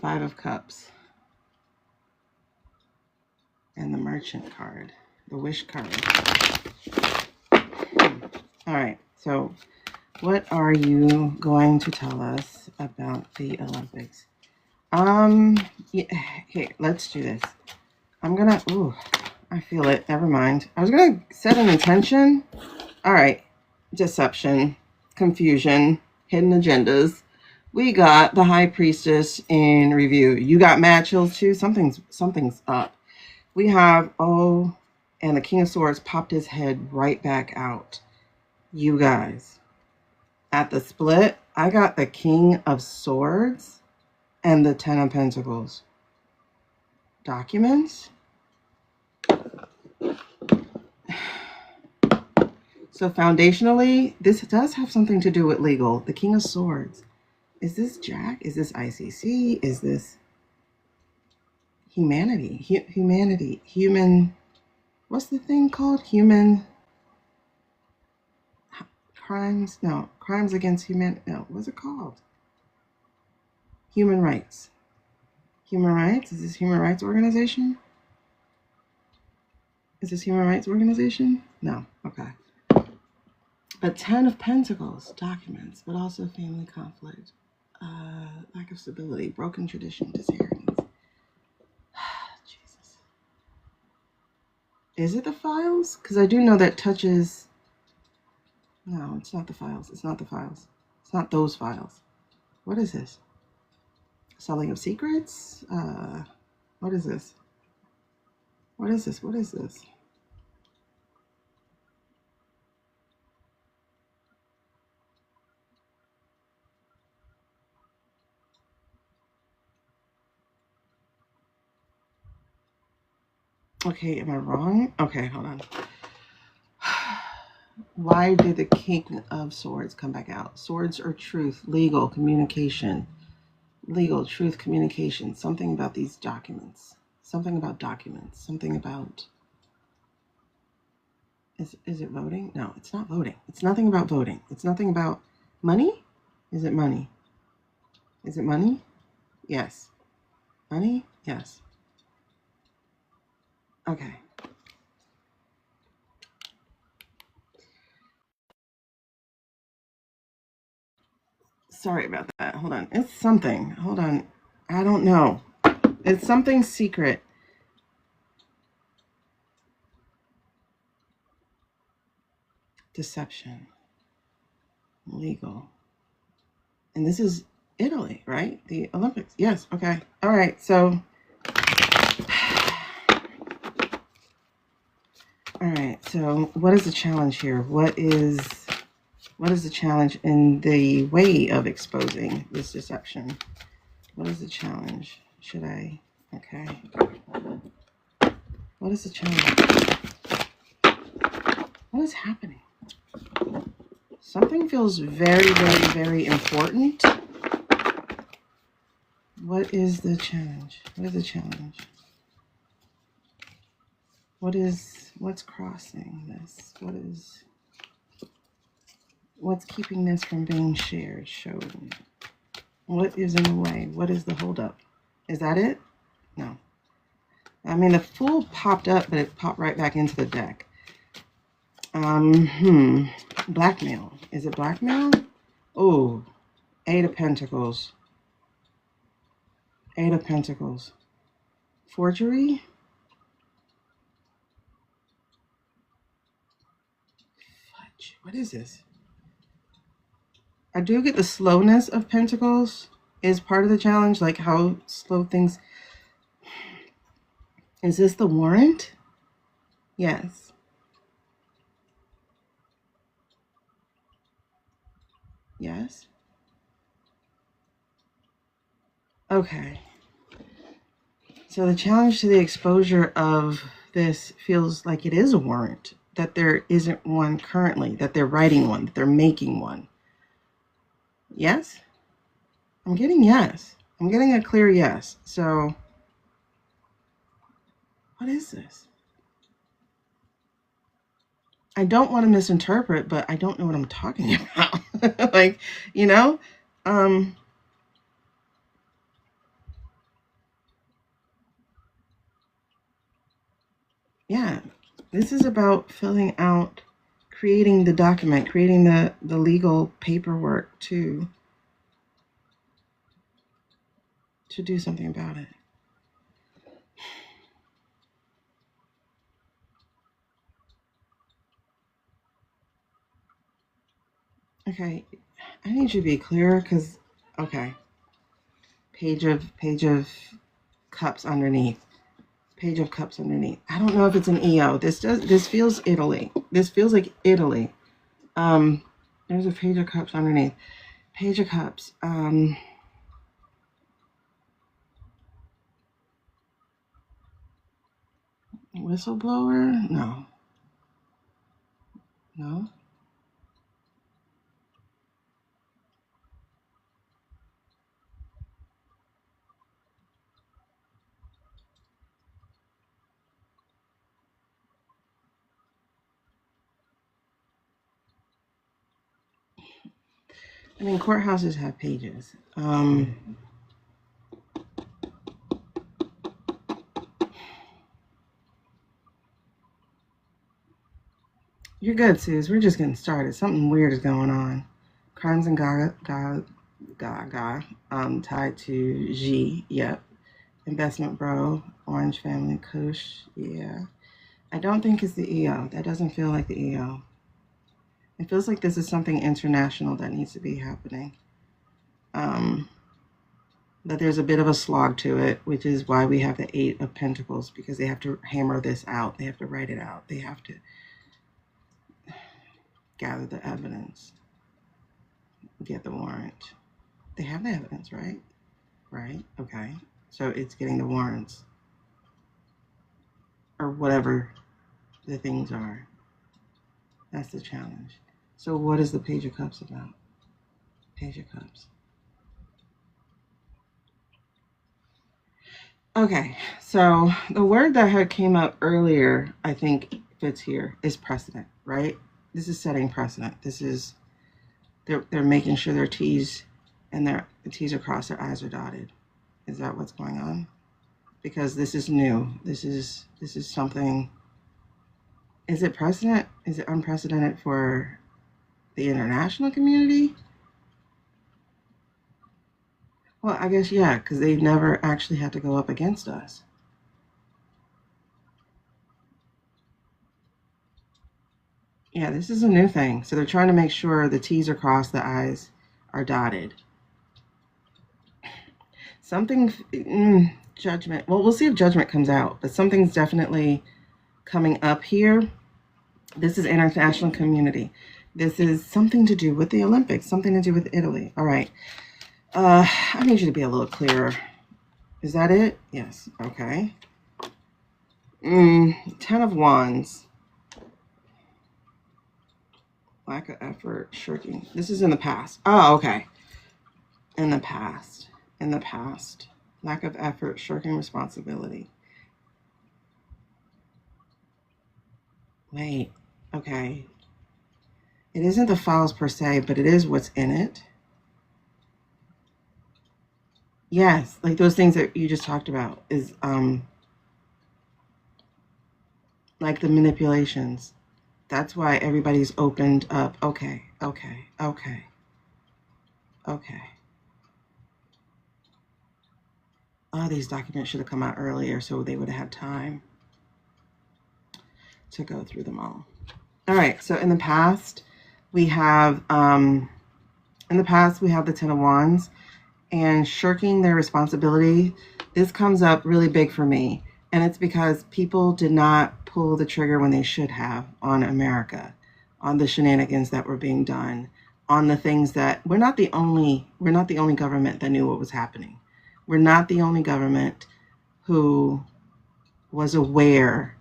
Five of Cups and the Merchant card, the Wish card. All right, so what are you going to tell us about the Olympics? Yeah, okay, let's do this. I'm gonna, ooh, I feel it, never mind. I was gonna set an intention. All right, deception, confusion, hidden agendas. We got the High Priestess in review. You got mad chills too? Something's up. We have, oh, and the King of Swords popped his head right back out. You guys, at the split, I got the King of Swords and the Ten of Pentacles. Documents? So foundationally, this does have something to do with legal. The King of Swords. Is this Jack? Is this ICC? Is this humanity? Humanity. Human. What's the thing called? Human crimes? No. Crimes against humanity. No. What's it called? Human rights. Human rights? Is this human rights organization? Is this human rights organization? No. Okay. But Ten of Pentacles. Documents. But also family conflict. Lack of stability. Broken tradition. Disparities. Jesus. Is it the files? Because I do know that touches... No, it's not the files. It's not the files. It's not those files. What is this? Selling of secrets? What is this? What is this? What is this? Okay, am I wrong? Okay, hold on. Why did the King of Swords come back out? Swords or truth, legal, communication. Legal, truth, communication. Something about these documents. Something about documents. Something about... Is it voting? No, it's not voting. It's nothing about voting. It's nothing about money? Is it money? Is it money? Yes. Money? Yes. Okay. Sorry about that. Hold on. It's something. Hold on. I don't know. It's something secret. Deception. Legal. And this is Italy, right? The Olympics. Yes. Okay. All right. So. All right. So what is the challenge here? What is the challenge in the way of exposing this deception? What is the challenge? Should I? Okay. What is the challenge? What is happening? Something feels very, very, very important. What is the challenge? What is the challenge? What's crossing this? What's keeping this from being shared, shown? What is in the way? What is the holdup? Is that it? No. I mean, the Fool popped up, but it popped right back into the deck. Blackmail. Is it blackmail? Oh, Eight of Pentacles. Eight of Pentacles. Forgery? Fudge. What is this? I do get the slowness of Pentacles is part of the challenge, like how slow things... Is this the warrant? Yes. Yes. Okay. So the challenge to the exposure of this feels like it is a warrant, that there isn't one currently, that they're writing one, that they're making one. Yes? I'm getting yes. I'm getting a clear yes. So what is this? I don't want to misinterpret, but I don't know what I'm talking about. Like, you know, um, yeah, this is about filling out, creating the document, creating the legal paperwork to do something about it. Okay, I need you to be clearer because, okay, page of cups underneath. Page of cups underneath. I don't know if it's an EO. This feels Italy. This feels like Italy. There's a page of cups underneath. Page of cups. Whistleblower? No. No. I mean, courthouses have pages. You're good, Suze. We're just getting started. Something weird is going on. Crimes and Gaga, tied to G. Yep. Investment Bro, Orange Family, Kush. Yeah. I don't think it's the EO. That doesn't feel like the EO. It feels like this is something international that needs to be happening. But there's a bit of a slog to it, which is why we have the Eight of Pentacles, because they have to hammer this out. They have to write it out. They have to gather the evidence, get the warrant. They have the evidence, right? Right? Okay. So it's getting the warrants or whatever the things are. That's the challenge. So what is the Page of Cups about? Page of Cups. Okay, so the word that had came up earlier, I think fits here, is precedent, right? This is setting precedent. This is they're making sure their T's and the T's are crossed, their I's are dotted. Is that what's going on? Because this is new. This is something. Is it precedent? Is it unprecedented for the international community? Well, I guess yeah, because they've never actually had to go up against us. Yeah, this is a new thing. So they're trying to make sure the T's are crossed, the I's are dotted. Something, judgment. Well, we'll see if judgment comes out, but something's definitely coming up here. This is international community. This is something to do with the Olympics, something to do with Italy. All right. I need you to be a little clearer. Is that it? Yes. Okay. 10 of Wands. Lack of effort, shirking. This is in the past. Oh, okay. In the past. In the past. Lack of effort, shirking responsibility. Wait. Okay. It isn't the files per se, but it is what's in it. Yes, like those things that you just talked about is like the manipulations. That's why everybody's opened up. Okay. Oh, these documents should have come out earlier so they would have had time to go through them all. All right, so in the past, we have the Ten of Wands and shirking their responsibility. This comes up really big for me, and it's because people did not pull the trigger when they should have on America, on the shenanigans that were being done, on the things that we're not the only government that knew what was happening. We're not the only government who was aware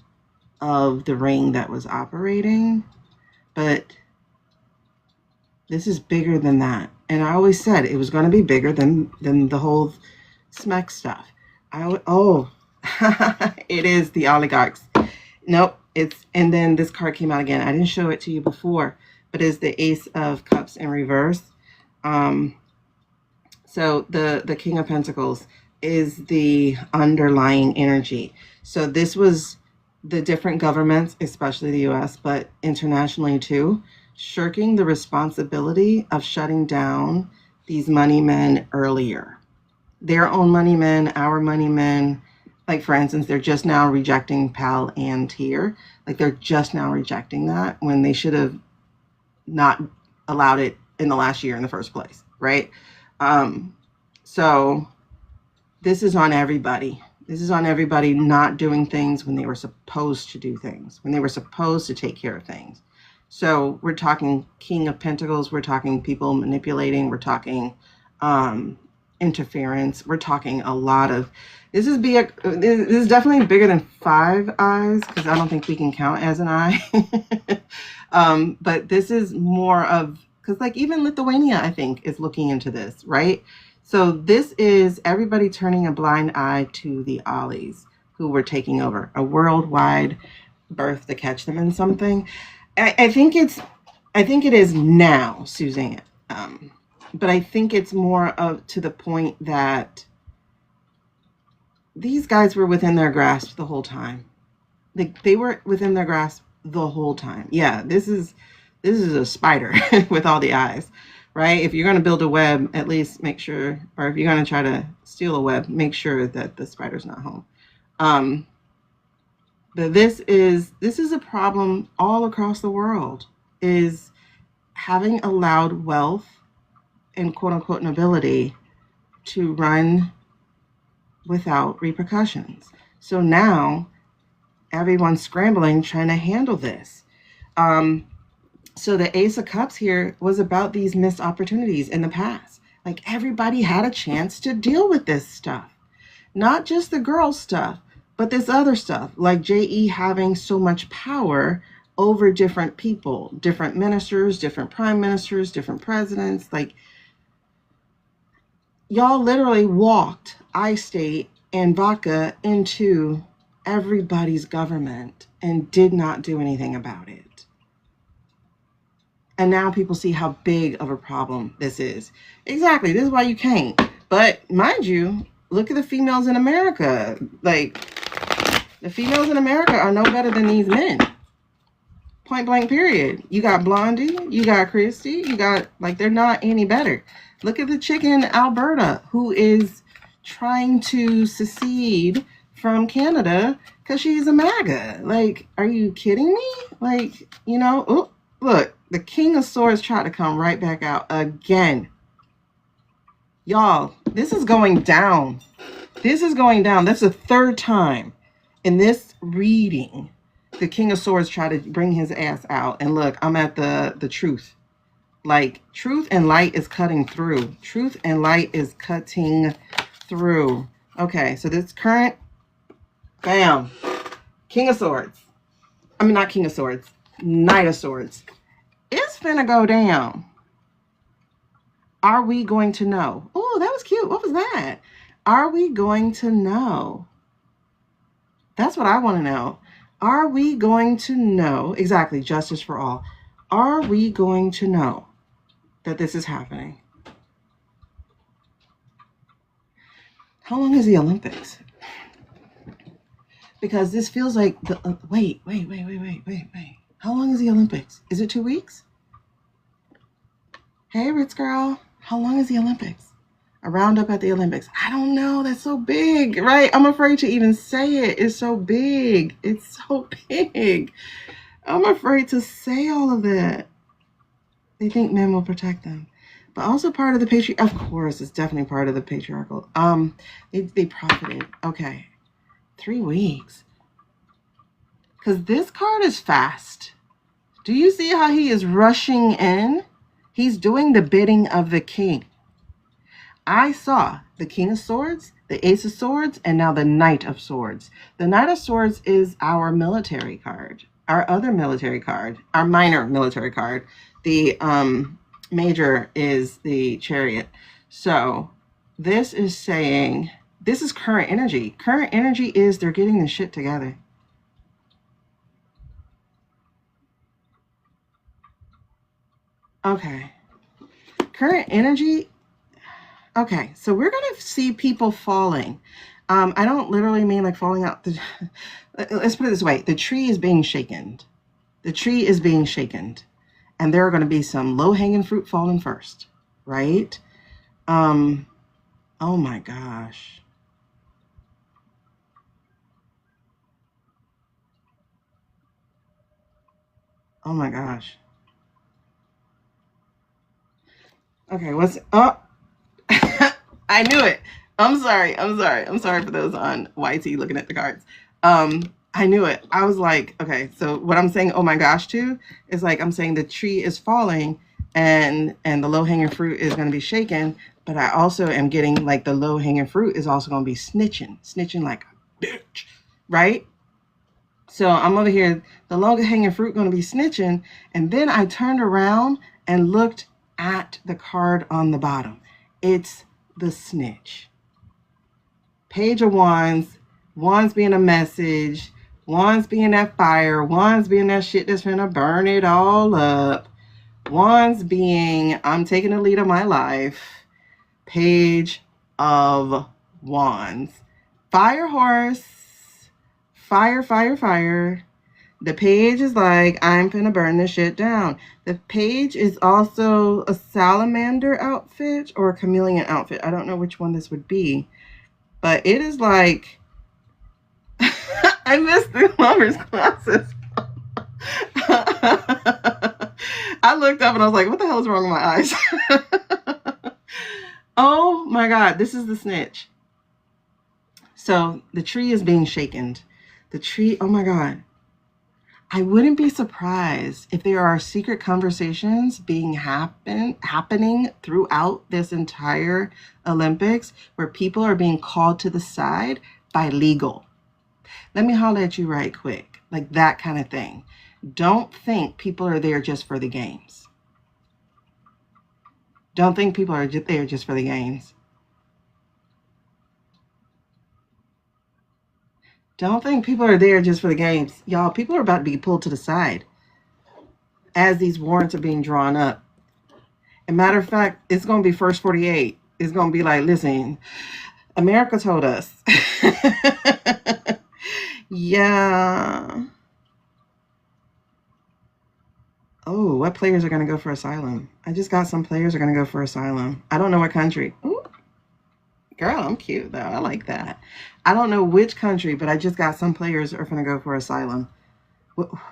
of the ring that was operating, but this is bigger than that. And I always said it was going to be bigger than the whole smack stuff. Oh, it is the oligarchs. Nope, and then this card came out again. I didn't show it to you before, but it's the Ace of Cups in reverse. So the King of Pentacles is the underlying energy. So this was the different governments, especially the US, but internationally too, shirking the responsibility of shutting down these money men earlier. Their own money men, our money men, like for instance, they're just now rejecting PAL and TIER. Like they're just now rejecting that when they should have not allowed it in the last year in the first place, right? So this is on everybody. This is on everybody not doing things when they were supposed to do things, when they were supposed to take care of things. So we're talking King of Pentacles, we're talking people manipulating, we're talking interference, we're talking a lot of, this is definitely bigger than 5 eyes, because I don't think we can count as an eye. But this is more of, because like even Lithuania, I think, is looking into this, right? So this is everybody turning a blind eye to the Ollies who were taking over, a worldwide birth to catch them in something. I think it is now, Suzanne. But I think it's more of to the point that these guys were within their grasp the whole time. They were within their grasp the whole time. Yeah, this is a spider with all the eyes, right? If you're going to build a web, at least make sure, or if you're going to try to steal a web, make sure that the spider's not home. But this is a problem all across the world, is having allowed wealth and quote unquote nobility to run without repercussions. So now everyone's scrambling trying to handle this. So the Ace of Cups here was about these missed opportunities in the past. Like everybody had a chance to deal with this stuff. Not just the girl stuff, but this other stuff, like JE having so much power over different people, different ministers, different prime ministers, different presidents. Like y'all literally walked I-State and vodka into everybody's government and did not do anything about it. And now people see how big of a problem this is. Exactly, this is why you can't. But mind you, look at the females in America. Like, the females in America are no better than these men. Point blank period. You got Blondie, you got Christy, you got, like, they're not any better. Look at the chick in Alberta who is trying to secede from Canada because she's a MAGA. Like, are you kidding me? Like, you know, oh, look, the King of Swords tried to come right back out again. Y'all, this is going down. This is going down. That's the third time in this reading the King of Swords tried to bring his ass out. And look, I'm at the truth. Like, truth and light is cutting through. Truth and light is cutting through. Okay, so this current, bam, King of Swords. I mean, not King of Swords, Knight of Swords. It's finna go down. Are we going to know? Oh, that was cute. What was that? Are we going to know? That's what I want to know. Are we going to know? Exactly, justice for all. Are we going to know that this is happening? How long is the Olympics? Because this feels like the wait. How long is the Olympics? Is it 2 weeks? Hey, Ritz girl, how long is the Olympics? A roundup at the Olympics. I don't know. That's so big, right? I'm afraid to even say it. It's so big. It's so big. I'm afraid to say all of that. They think men will protect them. But also part of the of course, it's definitely part of the patriarchal. They profited. Okay. 3 weeks. Because this card is fast. Do you see how he is rushing in? He's doing the bidding of the king. I saw the King of Swords, the Ace of Swords, and now the Knight of Swords. The Knight of Swords is our military card. Our other military card. Our minor military card. The major is the Chariot. So this is saying This is current energy. Current energy is they're getting this shit together. Okay. Current energy. Okay, so we're going to see people falling. I don't literally mean like falling out. Let's put it this way. The tree is being shaken. The tree is being shaken. And there are going to be some low-hanging fruit falling first, right? Oh my gosh. Oh my gosh. Okay, what's up? Oh, I knew it. I'm sorry. I'm sorry for those on YT looking at the cards. I knew it. I was like, okay, so what I'm saying, oh my gosh, to is like I'm saying the tree is falling and the low-hanging fruit is going to be shaken, but I also am getting like the low-hanging fruit is also going to be snitching like a bitch, right? So I'm over here, the low-hanging fruit going to be snitching, and then I turned around and looked at the card on the bottom. It's the snitch. Page of Wands, Wands being a message, Wands being that fire, Wands being that shit that's gonna burn it all up, Wands being I'm taking the lead of my life, Page of Wands. Fire horse, fire, fire, fire. The page is like, I'm finna burn this shit down. The page is also a salamander outfit or a chameleon outfit. I don't know which one this would be. But it is like, I missed the lover's classes. I looked up and I was like, what the hell is wrong with my eyes? Oh my God, this is the snitch. So the tree is being shaken. The tree, oh my God. I wouldn't be surprised if there are secret conversations being happening throughout this entire Olympics where people are being called to the side by legal. Let me holler at you right quick, like that kind of thing. Don't think people are there just for the games. Don't think people are there just for the games. Don't think people are there just for the games. Y'all, people are about to be pulled to the side as these warrants are being drawn up. As a matter of fact, it's going to be first 48. It's going to be like, listen, America told us. Yeah. Oh, what players are going to go for asylum? I just got some players are going to go for asylum. I don't know what country. Ooh. Girl, I'm cute though. I like that. I don't know which country, but I just got some players are going to go for asylum.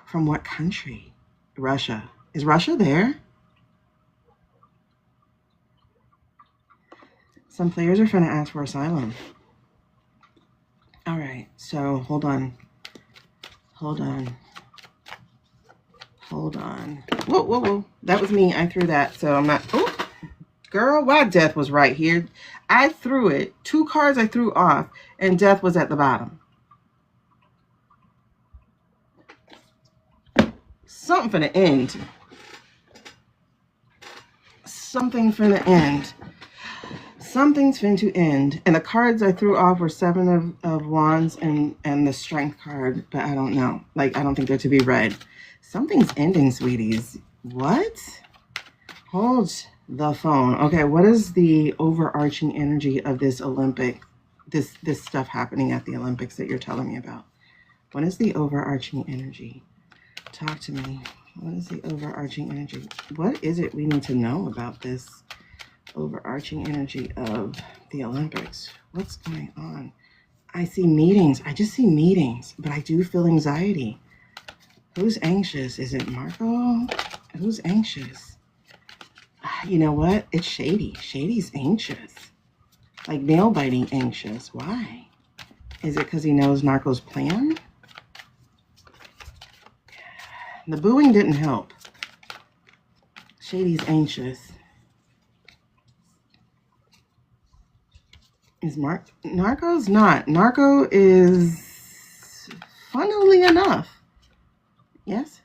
From what country? Russia. Is Russia there? Some players are going to ask for asylum. All right. So hold on. Hold on. Hold on. Whoa, whoa, whoa. That was me. I threw that. So I'm not. Oh, girl, why death was right here. I threw it. 2 cards I threw off, and death was at the bottom. Something for the end. Something for the end. Something's fin to end. And the cards I threw off were 7 of Wands and the Strength card, but I don't know. Like, I don't think they're to be read. Something's ending, sweeties. What? Hold the phone. Okay, what is the overarching energy of this Olympic, this stuff happening at the Olympics that you're telling me about? What is the overarching energy? Talk to me. What is the overarching energy? What is it we need to know about this overarching energy of the Olympics? What's going on? I see meetings. I just see meetings, but I do feel anxiety. Who's anxious? Is it Marco? Who's anxious? You know what? It's Shady. Shady's anxious. Like nail biting anxious. Why? Is it because he knows Narco's plan? The booing didn't help. Shady's anxious. Is Narco's not. Narco is, funnily enough. Yes?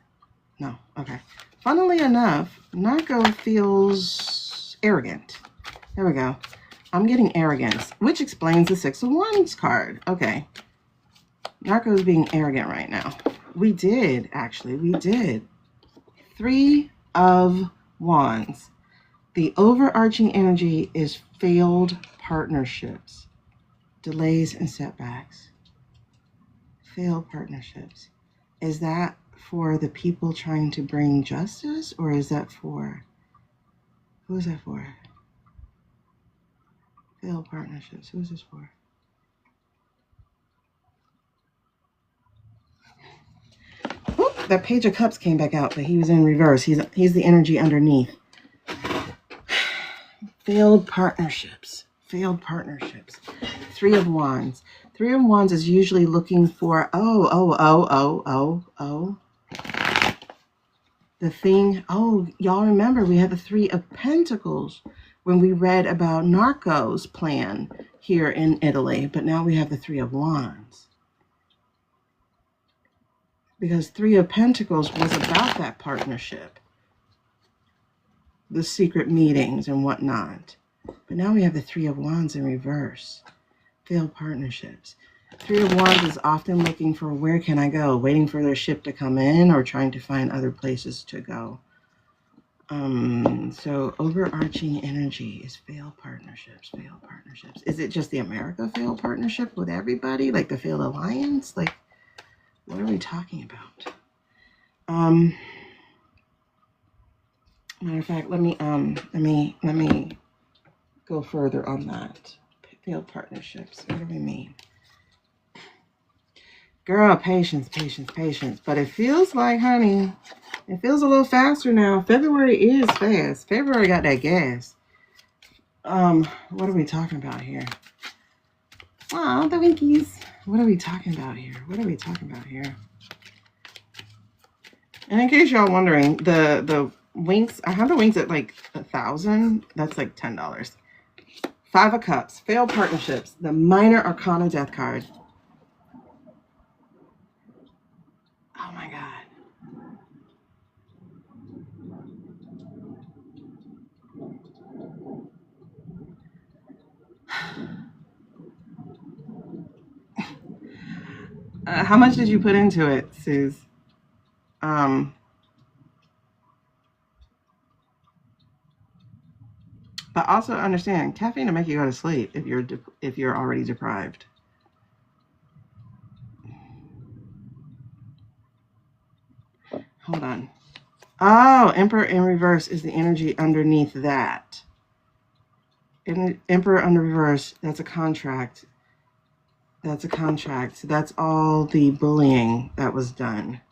No. Okay. Funnily enough, Narco feels arrogant. There we go. I'm getting arrogance, which explains the Six of Wands card. Okay. Narco's being arrogant right now. We did, actually. We did. Three of Wands. The overarching energy is failed partnerships, delays and setbacks. Failed partnerships. Is that for the people trying to bring justice, or is that for, who is that for? Failed partnerships. Who is this for? Oop, that Page of Cups came back out, but he was in reverse. He's the energy underneath. Failed partnerships. Failed partnerships. Three of Wands. Three of Wands is usually looking for, the thing. Oh, y'all remember we had the Three of Pentacles when we read about Narco's plan here in Italy, but now we have the Three of Wands. Because Three of Pentacles was about that partnership, the secret meetings and whatnot. But now we have the Three of Wands in reverse. Failed partnerships. Three of Wands is often looking for, where can I go? Waiting for their ship to come in or trying to find other places to go. So overarching energy is failed partnerships, failed partnerships. Is it just the America failed partnership with everybody? Like the failed alliance? Like, what are we talking about? Matter of fact, let me go further on that. Failed partnerships. What do we mean? Girl, patience, patience, patience. But it feels like, honey, it feels a little faster now. February is fast. February got that gas. What are we talking about here? Oh, the Winkies. What are we talking about here? What are we talking about here? And in case y'all wondering, the winks, I have the winks at like 1,000. That's like $10. Five of Cups, failed partnerships, the Minor Arcana Death card. Oh my God. How much did you put into it, Suze? But also understand, caffeine will make you go to sleep if you're already deprived. Hold on. Oh, Emperor in reverse is the energy underneath that. Emperor under reverse, that's a contract. That's a contract. So that's all the bullying that was done.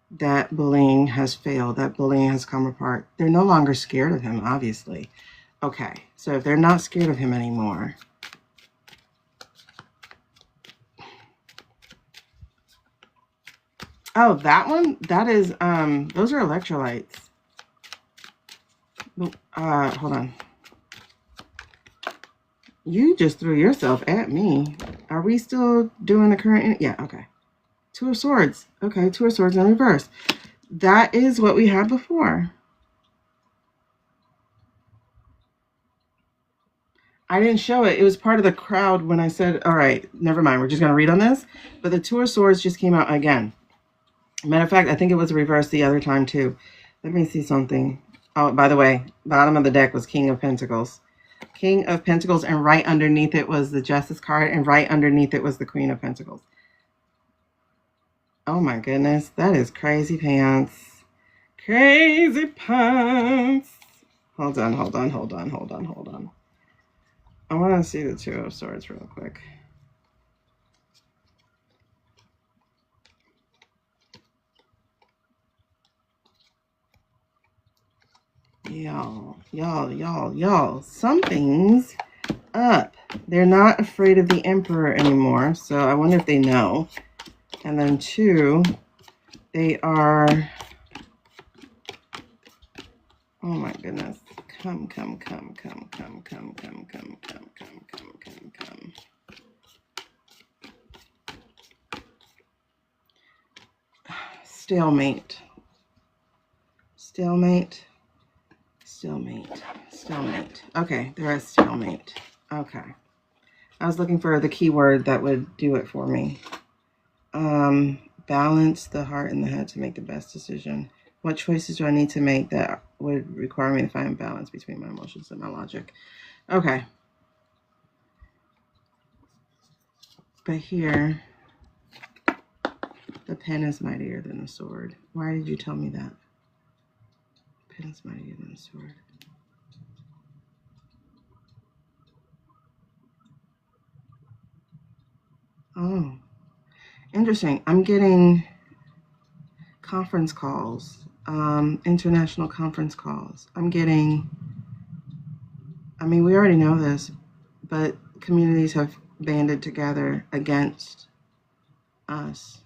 That bullying has failed. That bullying has come apart. They're no longer scared of him, obviously. Okay, so if they're not scared of him anymore, oh, that one, that is, those are electrolytes. Hold on. You just threw yourself at me. Are we still doing the current? Yeah, okay. Two of Swords. Okay, Two of Swords in reverse. That is what we had before. I didn't show it. It was part of the crowd when I said, all right, never mind. We're just going to read on this. But the Two of Swords just came out again. Matter of fact, I think it was reversed the other time too. Let me see something. Oh, by the way, bottom of the deck was King of Pentacles. King of Pentacles, and right underneath it was the Justice card, and right underneath it was the Queen of Pentacles. Oh my goodness, that is crazy pants. Crazy pants. Hold on. I want to see the Two of Swords real quick. Y'all, something's up. They're not afraid of the Emperor anymore, so I wonder if they know. And then two, they are, oh my goodness, come. Stalemate. Stalemate. Stalemate. Okay, they're at stalemate. Okay. I was looking for the keyword that would do it for me. Balance the heart and the head to make the best decision. What choices do I need to make that would require me to find balance between my emotions and my logic? Okay. But here, the pen is mightier than the sword. Why did you tell me that? The pen is mightier than the sword. Oh, interesting. I'm getting conference calls, international conference calls. I'm getting, I mean, we already know this, but communities have banded together against us.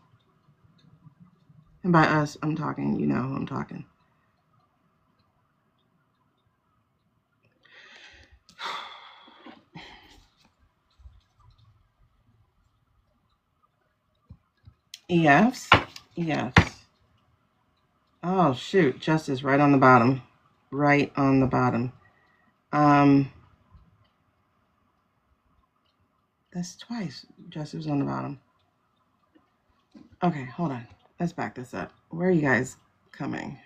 And by us, I'm talking, you know who I'm talking. EFs? EFs. Oh, shoot. Justice right on the bottom. Right on the bottom. That's twice. Justice on the bottom. Okay, hold on. Let's back this up. Where are you guys coming?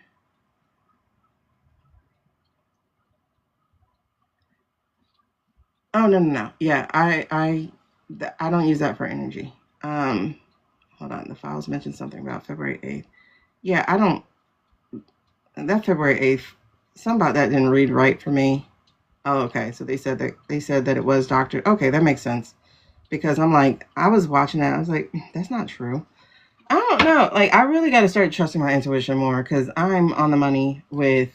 Oh, no. Yeah, I don't use that for energy. Hold on. The files mentioned something about February 8th. Yeah, I don't. That February 8th, something about that didn't read right for me. Oh, okay. So they said that it was doctored. Okay, that makes sense. Because I'm like, I was watching that. I was like, that's not true. I don't know. Like, I really got to start trusting my intuition more because I'm on the money with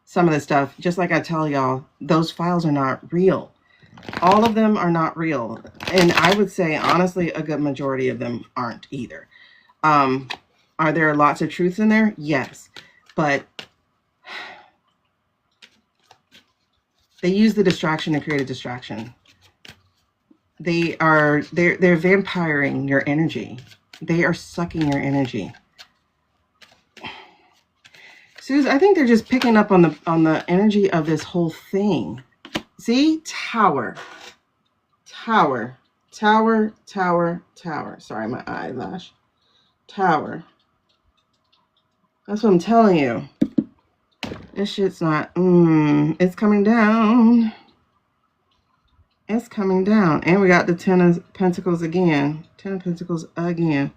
some of the stuff. Just like I tell y'all, those files are not real. All of them are not real. And I would say, honestly, a good majority of them aren't either. Are there lots of truths in there? Yes. But they use the distraction to create a distraction. They're vampiring your energy. They are sucking your energy. Suze, I think they're just picking up on the energy of this whole thing. See? Tower. Tower. Tower, tower, tower. Sorry, my eyelash. Tower. That's what I'm telling you. This shit's not, it's coming down. It's coming down. And we got the Ten of Pentacles again. Ten of Pentacles again.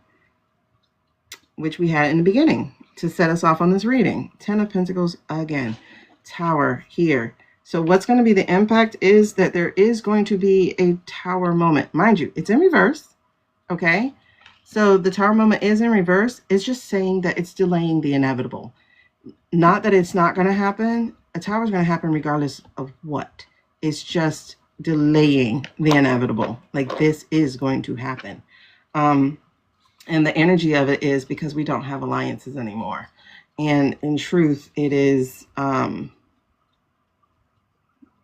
Which we had in the beginning to set us off on this reading. Ten of Pentacles again. Tower here. So what's going to be the impact is that there is going to be a tower moment. Mind you, it's in reverse. Okay? So the tower moment is in reverse. It's just saying that it's delaying the inevitable. Not that it's not going to happen. A tower is going to happen regardless of what. It's just delaying the inevitable. Like, this is going to happen. And the energy of it is because we don't have alliances anymore. And in truth, it is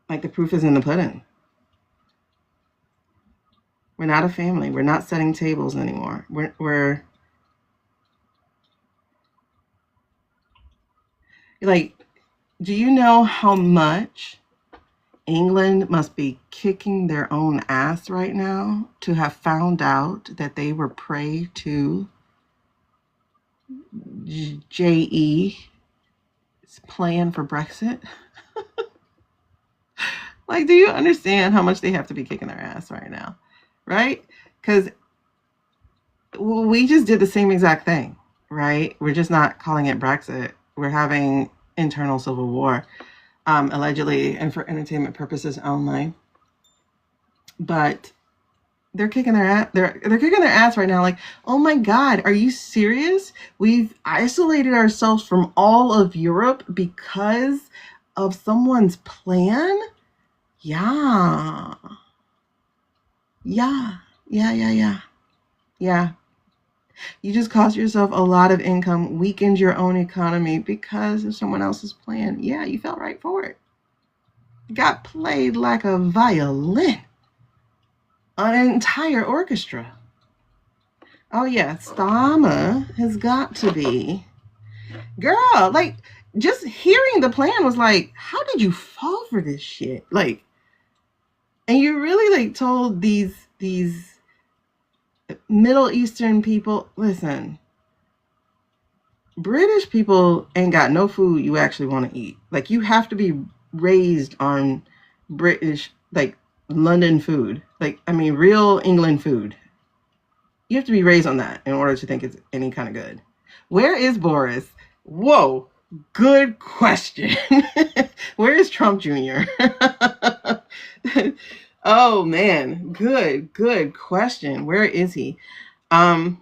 like the proof is in the pudding. We're not a family. We're not setting tables anymore. We're like, do you know how much England must be kicking their own ass right now to have found out that they were prey to JE's plan for Brexit? Like, do you understand how much they have to be kicking their ass right now? Right? Because we just did the same exact thing, right? We're just not calling it Brexit. We're having internal civil war, allegedly, and for entertainment purposes only. But they're kicking their ass. They're kicking their ass right now. Like, oh my God, are you serious? We've isolated ourselves from all of Europe because of someone's plan. Yeah. You just cost yourself a lot of income, weakened your own economy because of someone else's plan. Yeah, you fell right for it. Got played like a violin on an entire orchestra. Oh yeah, Stama has got to be. Girl, like, just hearing the plan was like, how did you fall for this shit? Like, and you really like told these Middle Eastern people, listen, British people ain't got no food you actually want to eat. Like, you have to be raised on British, like, London food. Like, I mean, real England food. You have to be raised on that in order to think it's any kind of good. Where is Boris? Whoa, good question. Where is Trump Jr.? Oh man, good question. Where is he? I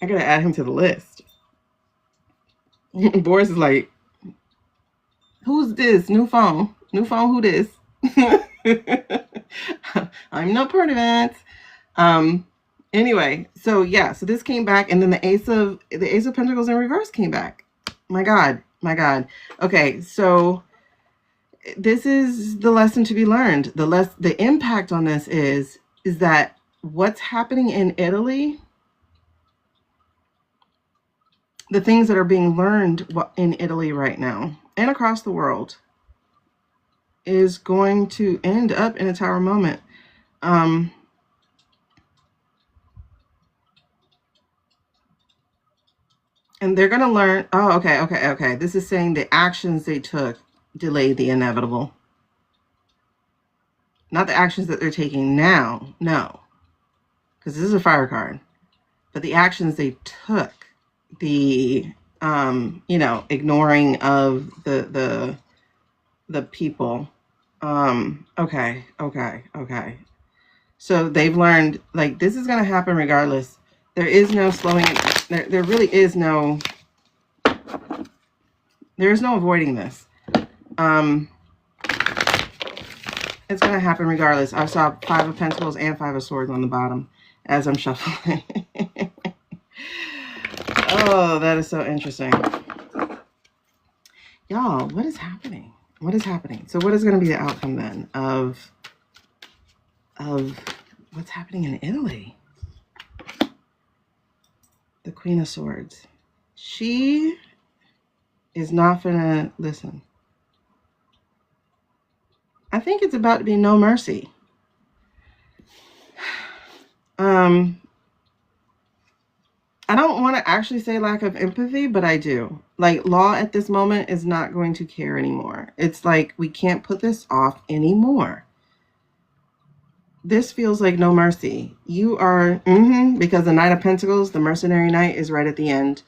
gotta add him to the list. Boris is like, who's this? New phone, who this? I'm not part of it. Anyway, so yeah, so this came back, and then the Ace of Pentacles in reverse came back. My God. Okay, so this is the lesson to be learned. The impact on this is that what's happening in Italy, the things that are being learned in Italy right now and across the world, is going to end up in a tower moment. And they're going to learn, oh, okay. This is saying the actions they took delayed the inevitable. Not the actions that they're taking now, no. Because this is a fire card. But the actions they took, the, ignoring of the people. Okay. So they've learned, like, this is going to happen regardless. There is no slowing it. There really is no, there is no avoiding this. It's going to happen regardless. I saw 5 of Pentacles and 5 of Swords on the bottom as I'm shuffling. Oh, that is so interesting. Y'all, what is happening? So what is going to be the outcome then of what's happening in Italy? The Queen of Swords. She is not gonna listen. I think it's about to be no mercy. I don't want to actually say lack of empathy, but I do. Like, law at this moment is not going to care anymore. It's like, we can't put this off anymore. This feels like no mercy. You are, because the Knight of Pentacles, the Mercenary Knight, is right at the end.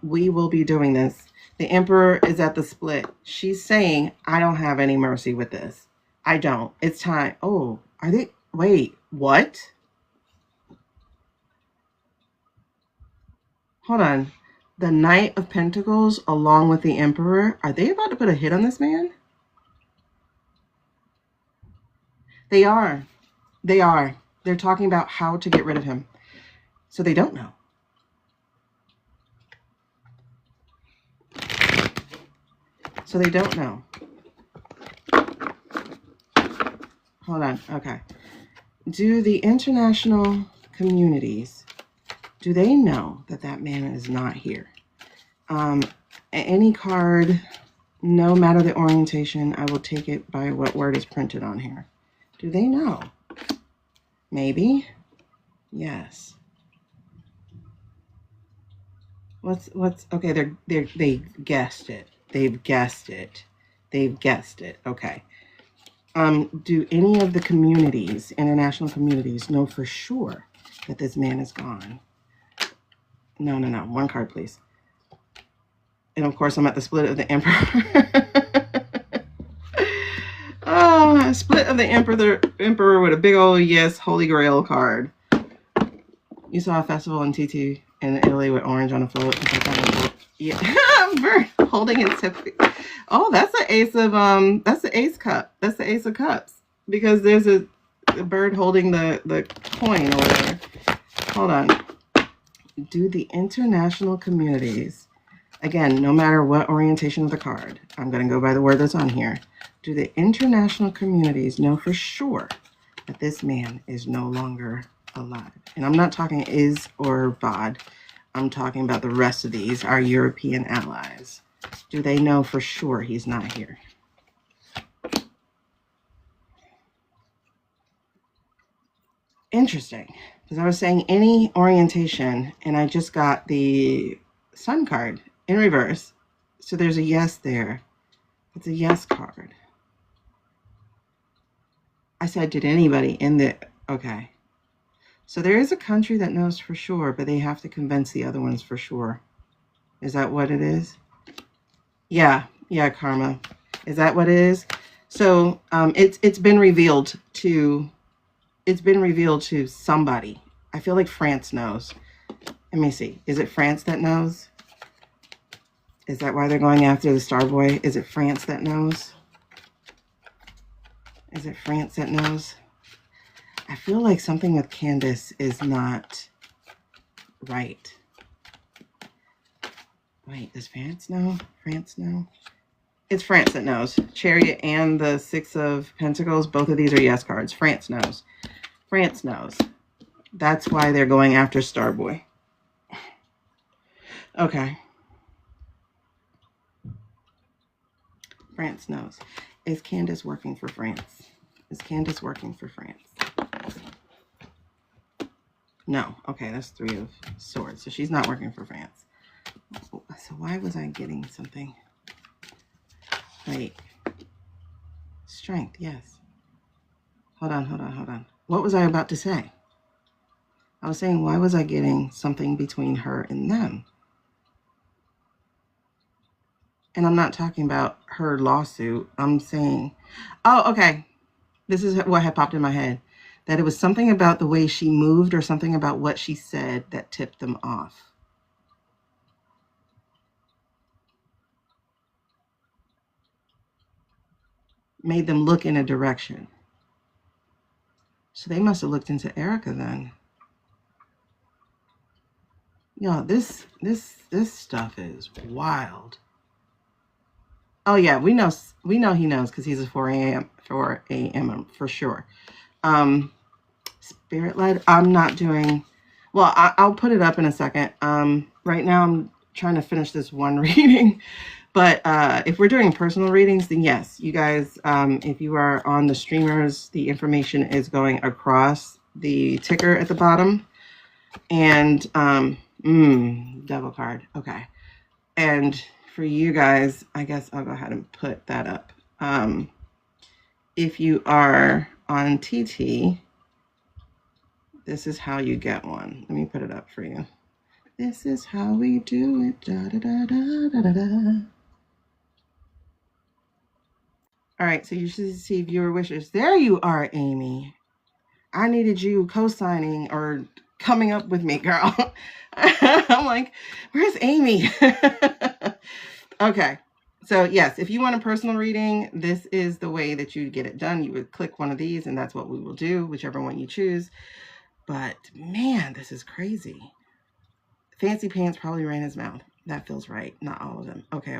We will be doing this. The Emperor is at the split. She's saying, I don't have any mercy with this. I don't. It's time. Oh, are they? Wait, what? Hold on. The Knight of Pentacles along with the Emperor, are they about to put a hit on this man? They are. They're talking about how to get rid of him. So they don't know. Hold on. Okay. Do the international communities, do they know that that man is not here? Any card, no matter the orientation, I will take it by what word is printed on here. Do they know? Maybe. Yes. What's okay, they guessed it. They've guessed it. Okay. Do any of the communities, international communities, know for sure that this man is gone? No. One card, please. And of course, I'm at the split of the Emperor. Oh, split of the Emperor with a big old yes, Holy Grail card. You saw a festival in TT in Italy with orange on a float. Yeah, bird holding his tip. Oh, that's the ace of that's the ace cup. That's the Ace of Cups, because there's a bird holding the coin or whatever. Hold on. Do the international communities, again, no matter what orientation of the card, I'm going to go by the word that's on here. Do the international communities know for sure that this man is no longer alive? And I'm not talking is or bod. I'm talking about the rest of these, our European allies. Do they know for sure he's not here? Interesting, because I was saying any orientation, and I just got the Sun card in reverse. So there's a yes there. It's a yes card. I said, did anybody in the... Okay. So there is a country that knows for sure, but they have to convince the other ones for sure. Is that what it is? Yeah, Karma. Is that what it is? So it's been revealed to somebody. I feel like France knows. Let me see. Is it France that knows? Is that why they're going after the Star Boy? Is it France that knows? Is it France that knows? I feel like something with Candace is not right. Wait, does France know? France know? It's France that knows. Chariot and the Six of Pentacles, both of these are yes cards. France knows. France knows. That's why they're going after Starboy. Okay. France knows. Is Candace working for France? Is Candace working for France? No. Okay, that's Three of Swords. So she's not working for France. So why was I getting something? Wait. Strength, yes. Hold on. What was I about to say? I was saying, why was I getting something between her and them? And I'm not talking about her lawsuit. I'm saying, oh, okay. This is what had popped in my head. That it was something about the way she moved or something about what she said that tipped them off. Made them look in a direction. So they must have looked into Erica then. Y'all, this stuff is wild. Oh yeah, we know he knows because he's a 4 a.m. for sure. Spirit led. I'm not doing well. I'll put it up in a second. Right now I'm trying to finish this one reading, but if we're doing personal readings, then yes, you guys. If you are on the streamers, the information is going across the ticker at the bottom, and devil card. Okay, and for you guys, I guess I'll go ahead and put that up. If you are on TT, this is how you get one. Let me put it up for you. This is how we do it. Da, da, da, da, da, da, da. All right, so you should see viewer wishes. There you are, Amy. I needed you co-signing or coming up with me, girl. I'm like, where's Amy? Okay. So yes, if you want a personal reading, this is the way that you get it done. You would click one of these and that's what we will do, whichever one you choose. But man, this is crazy. Fancy pants probably ran his mouth. That feels right. Not all of them. Okay.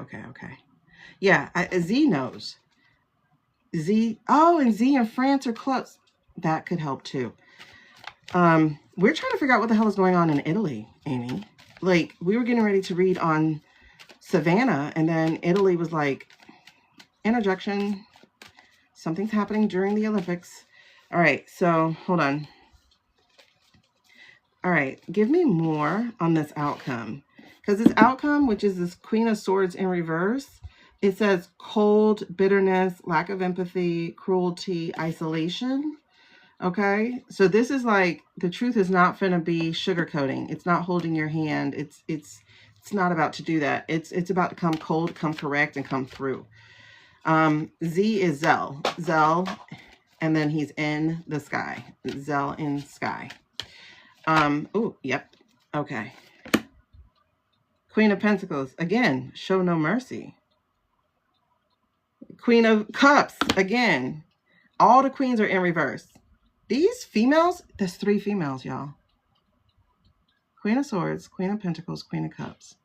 Yeah, Z knows. Z. Oh, and Z and France are close. That could help too. We're trying to figure out what the hell is going on in Italy, Amy. Like, we were getting ready to read on Savannah, and then Italy was like, interjection. Something's happening during the Olympics. All right, so hold on. All right, give me more on this outcome. Because this outcome, which is this Queen of Swords in reverse, it says cold, bitterness, lack of empathy, cruelty, isolation. Okay, so this is like, the truth is not finna be sugarcoating. It's not holding your hand. It's not about to do that. It's about to come cold, come correct, and come through. Z is Zell, and then he's in the sky. Zell in sky. Oh, yep. Okay. Queen of Pentacles, again, show no mercy. Queen of Cups, again. All the queens are in reverse. These females, there's 3 females, y'all. Queen of Swords, Queen of Pentacles, Queen of Cups.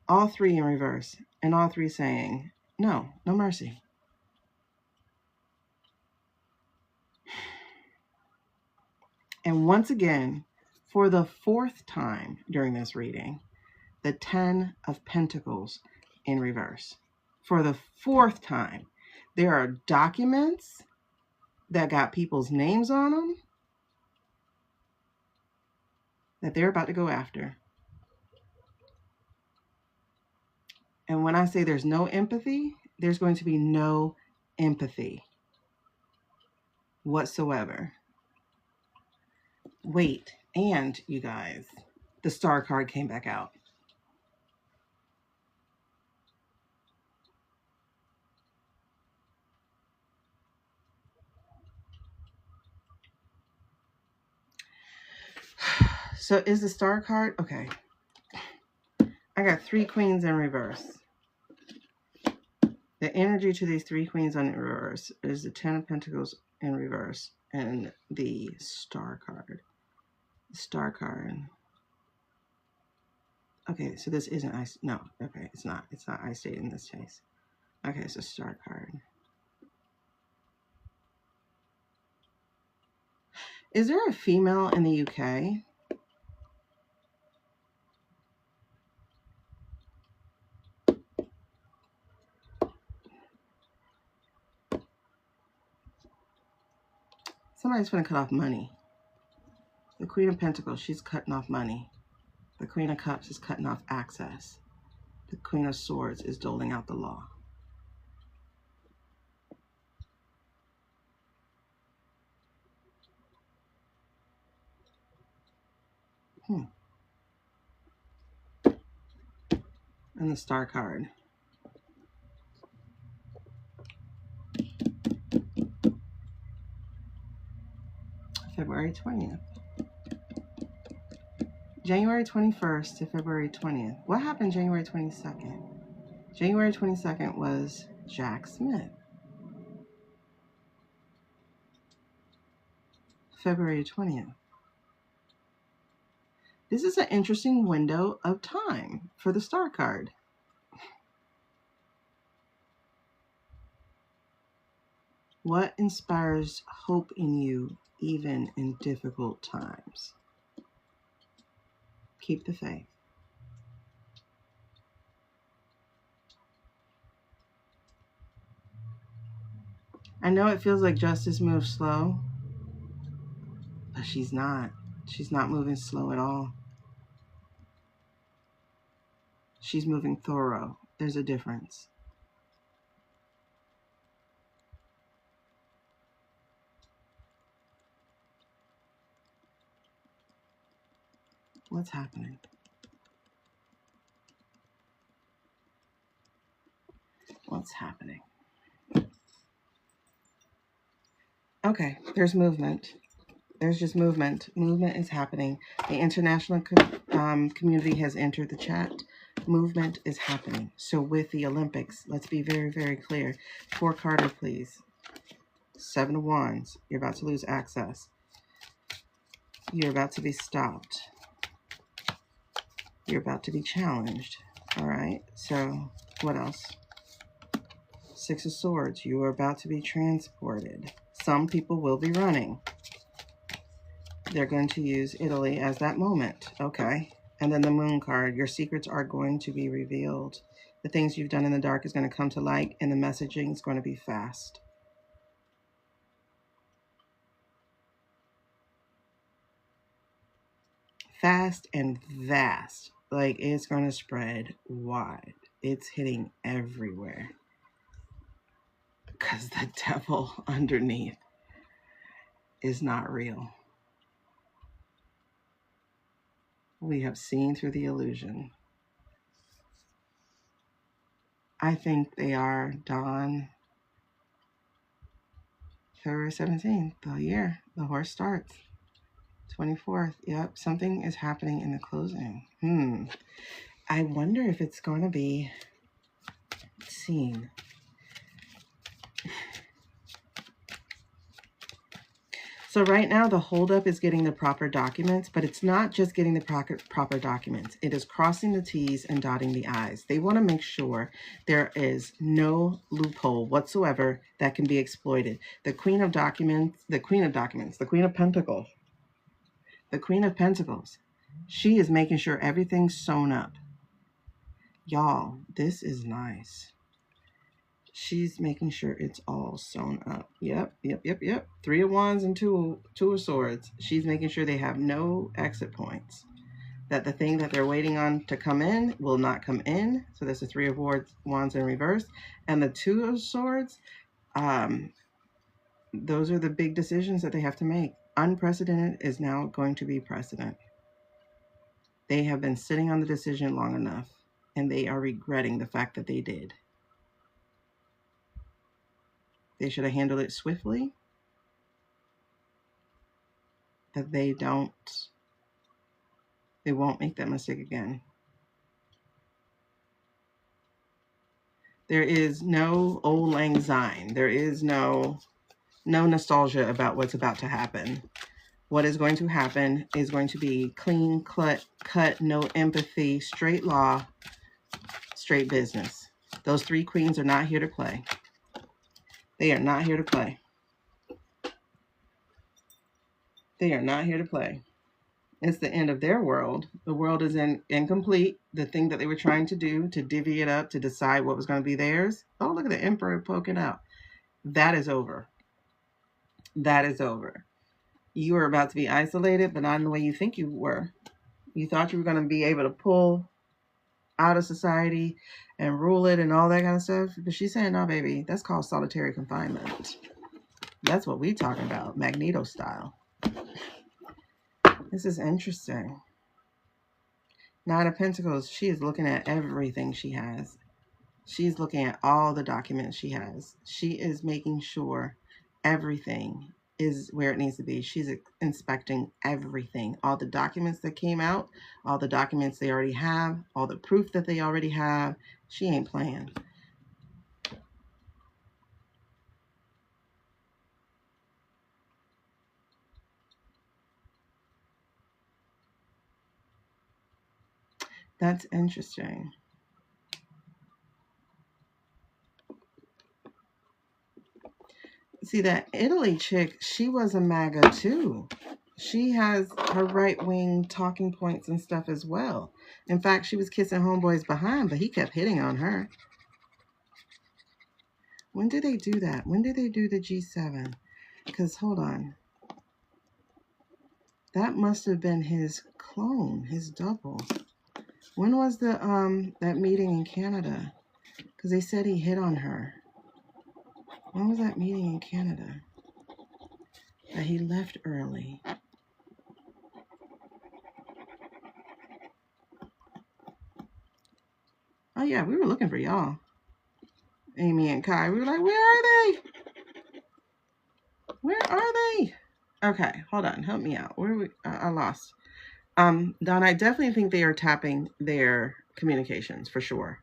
All 3 in reverse. And all 3 saying, no mercy. And once again, for the 4th time during this reading, the 10 of Pentacles in reverse. For the 4th time, there are documents that got people's names on them that they're about to go after. And when I say there's no empathy, there's going to be no empathy whatsoever. Wait, and you guys, the star card came back out. So is the star card, okay. I got 3 queens in reverse. The energy to these 3 queens in reverse is the 10 of Pentacles in reverse and the star card. The star card. Okay, so this isn't ice. No, okay, it's not. It's not ice state in this case. Okay, so star card. Is there a female in the UK? Somebody's going to cut off money. The Queen of Pentacles, she's cutting off money. The Queen of Cups is cutting off access. The Queen of Swords is doling out the law. And the star card. February 20th. January 21st to February 20th. What happened January 22nd? January 22nd was Jack Smith. February 20th. This is an interesting window of time for the star card. What inspires hope in you even in difficult times? Keep the faith. I know it feels like justice moves slow, but she's not. She's not moving slow at all. She's moving thorough. There's a difference. What's happening? What's happening? Okay, there's movement. There's just movement. Movement is happening. The international community has entered the chat. Movement is happening. So with the Olympics, let's be very, very clear. 4 Carter, please. 7 of Wands. You're about to lose access. You're about to be stopped. You're about to be challenged. All right. So what else? 6 of Swords. You are about to be transported. Some people will be running. They're going to use Italy as that moment. Okay. And then the Moon card. Your secrets are going to be revealed. The things you've done in the dark is going to come to light, and the messaging is going to be fast. Fast and vast. Like, it's going to spread wide. It's hitting everywhere. Because the devil underneath is not real. We have seen through the illusion. I think they are done. February 17th, the year. The horse starts. 24th. Yep, something is happening in the closing. I wonder if it's going to be seen. So right now the holdup is getting the proper documents, but it's not just getting the proper documents. It is crossing the T's and dotting the I's. They want to make sure there is no loophole whatsoever that can be exploited. The Queen of Documents, the Queen of Pentacles, the Queen of Pentacles, she is making sure everything's sewn up. Y'all, this is nice. She's making sure it's all sewn up. Yep. Three of Wands and two of Swords. She's making sure they have no exit points. That the thing that they're waiting on to come in will not come in. So there's the Three of Wands in reverse. And the Two of Swords, those are the big decisions that they have to make. Unprecedented is now going to be precedent. They have been sitting on the decision long enough, and they are regretting the fact that they did. They should have handled it swiftly. That they won't make that mistake again. There is no old lang syne. There is no nostalgia about what's about to happen. What is going to happen is going to be clean cut, no empathy, straight law, straight business. Those three queens are not here to play. They are not here to play. They are not here to play. It's the end of their world. The world is incomplete. The thing that they were trying to do to divvy it up, to decide what was going to be theirs. Oh, look at the Emperor poking out. That is over. That is over. You are about to be isolated, but not in the way you think you were. You thought you were going to be able to pull out of society and rule it and all that kind of stuff. But she's saying, no, baby, that's called solitary confinement. That's what we talking about, Magneto style. This is interesting. Nine of Pentacles, she is looking at everything she has. She's looking at all the documents she has. She is making sure everything is where it needs to be. She's inspecting everything. All the documents that came out, all the documents they already have, all the proof that they already have. She ain't playing. That's interesting. See, that Italy chick, she was a MAGA too. She has her right-wing talking points and stuff as well. In fact, she was kissing homeboys behind, but he kept hitting on her. When did they do that? When did they do the G7? Because, hold on. That must have been his clone, his double. When was the that meeting in Canada? Because they said he hit on her. When was that meeting in Canada? That he left early. Oh yeah, we were looking for y'all. Amy and Kai. We were like, where are they? Where are they? Okay, hold on. Help me out. Where are we? I lost. Don, I definitely think they are tapping their communications for sure.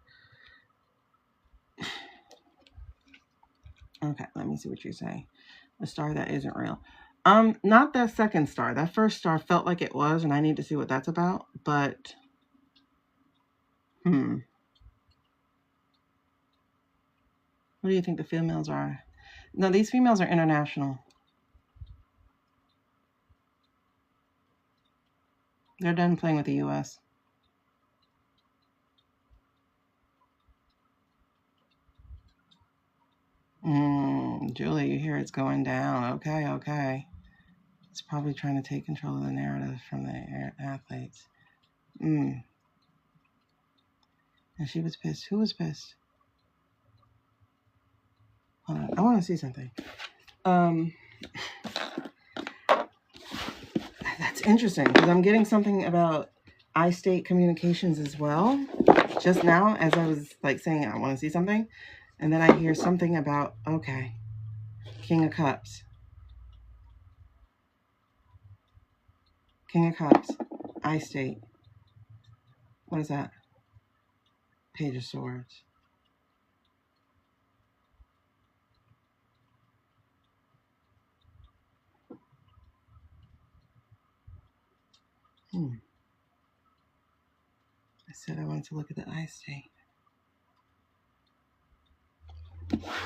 Okay, let me see what you say. A star that isn't real. Not that second star. That first star felt like it was, and I need to see what that's about. But, what do you think the females are? No, these females are international. They're done playing with the U.S. Julie, you hear it's going down. Okay. It's probably trying to take control of the narrative from the athletes. And she was pissed. Who was pissed? Hold on. I want to see something. That's interesting because I'm getting something about I-State communications as well. Just now, as I was like saying, I want to see something. And then I hear something about, okay, King of Cups. King of Cups. I-State. What is that? Page of Swords. I said I wanted to look at the I-State.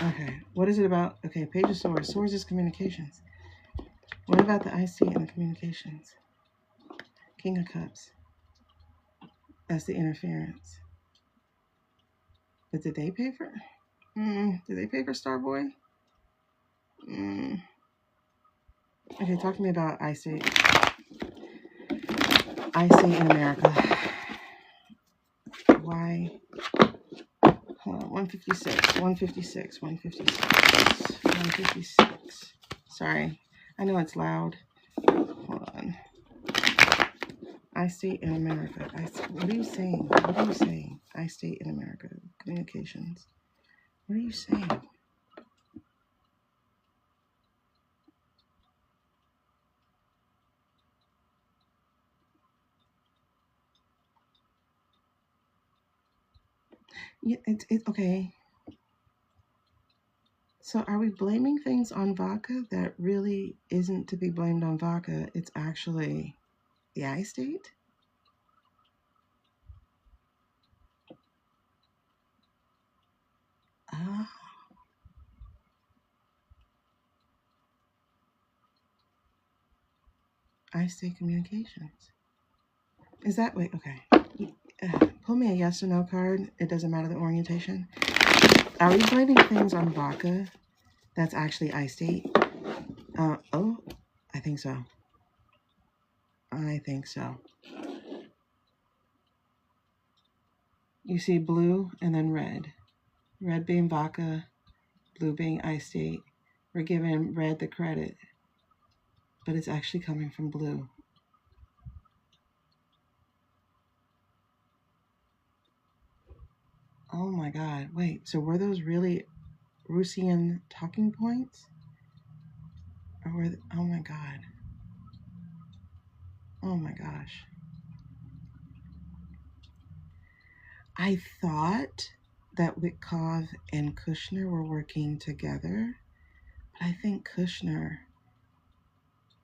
Okay, what is it about? Okay, Page of Swords. Swords is communications. What about the I-State and the communications? King of Cups. That's the interference. But did they pay for? Did they pay for Starboy? Okay, talk to me about iState. iState in America. Why? Hold on, 156. Sorry, I know it's loud. Hold on. iState in America. What are you saying? iState in America. Communications. What are you saying? Yeah, it's okay. So are we blaming things on vodka that really isn't to be blamed on vodka? It's actually the iState? Ah, iState Communications. Is that, wait, okay. Pull me a yes or no card. It doesn't matter the orientation. Are we blaming things on vodka that's actually iState? Oh, I think so. You see blue and then red. Red being vodka, blue being iState. We're giving red the credit, but it's actually coming from blue. Oh my God. Wait, so were those really Russian talking points? Or were oh my God. Oh my gosh. I thought that Witkov and Kushner were working together, but I think Kushner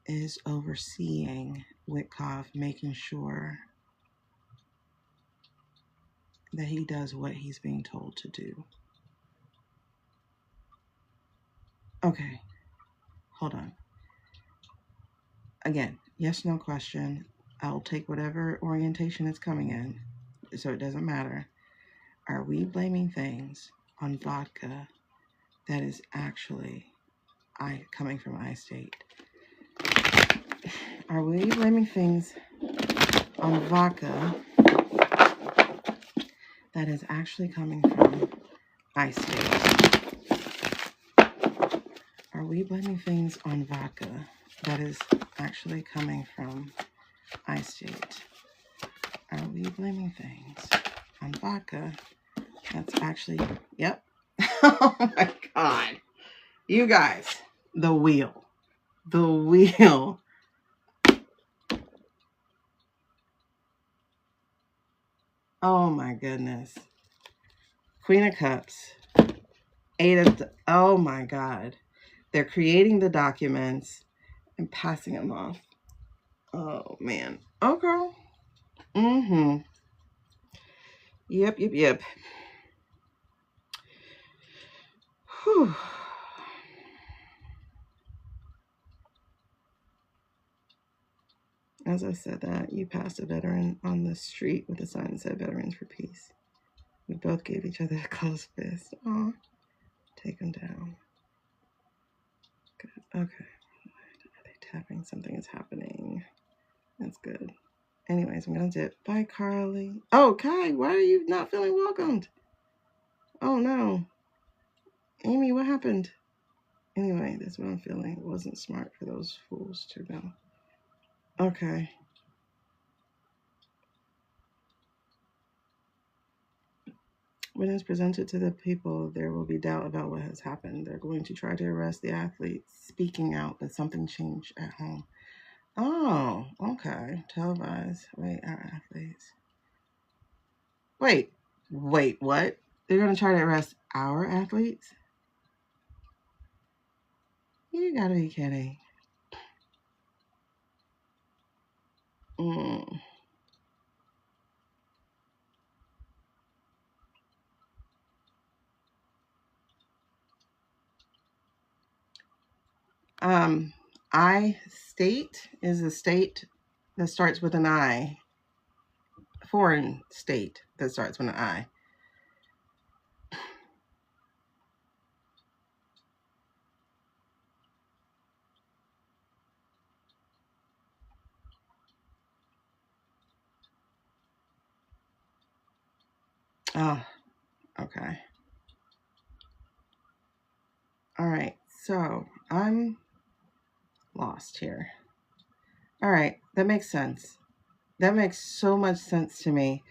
is overseeing Witkov, making sure that he does what he's being told to do. Okay, hold on. Again, yes, no question. I'll take whatever orientation it's coming in, so it doesn't matter. Are we blaming things on vodka that is actually coming from iState? Are we blaming things on vodka that is actually coming from iState? Are we blaming things on vodka that is actually coming from iState? Are we blaming things on vodka that's actually, yep. Oh my God. You guys, the wheel. Oh my goodness. Queen of Cups. Oh my God. They're creating the documents and passing them off. Oh man. Okay. Mm-hmm. Yep. Whew. As I said that, you passed a veteran on the street with a sign that said Veterans for Peace. We both gave each other a closed fist. Aw. Take them down. Good. Okay. Are they tapping? Something is happening. That's good. Anyways, I'm gonna dip. Bye, Carly. Oh, Kai, why are you not feeling welcomed? Oh no. Amy, what happened? Anyway, that's what I'm feeling. It wasn't smart for those fools to know. Okay. When it's presented to the people, there will be doubt about what has happened. They're going to try to arrest the athletes speaking out, but something changed at home. Oh, okay. Televised. Wait, our athletes. Wait, what? They're going to try to arrest our athletes? You gotta be kidding. Mm. iState is a state that starts with an I. Foreign state that starts with an I. Oh, okay. All right. So I'm lost here. All right. That makes sense. That makes so much sense to me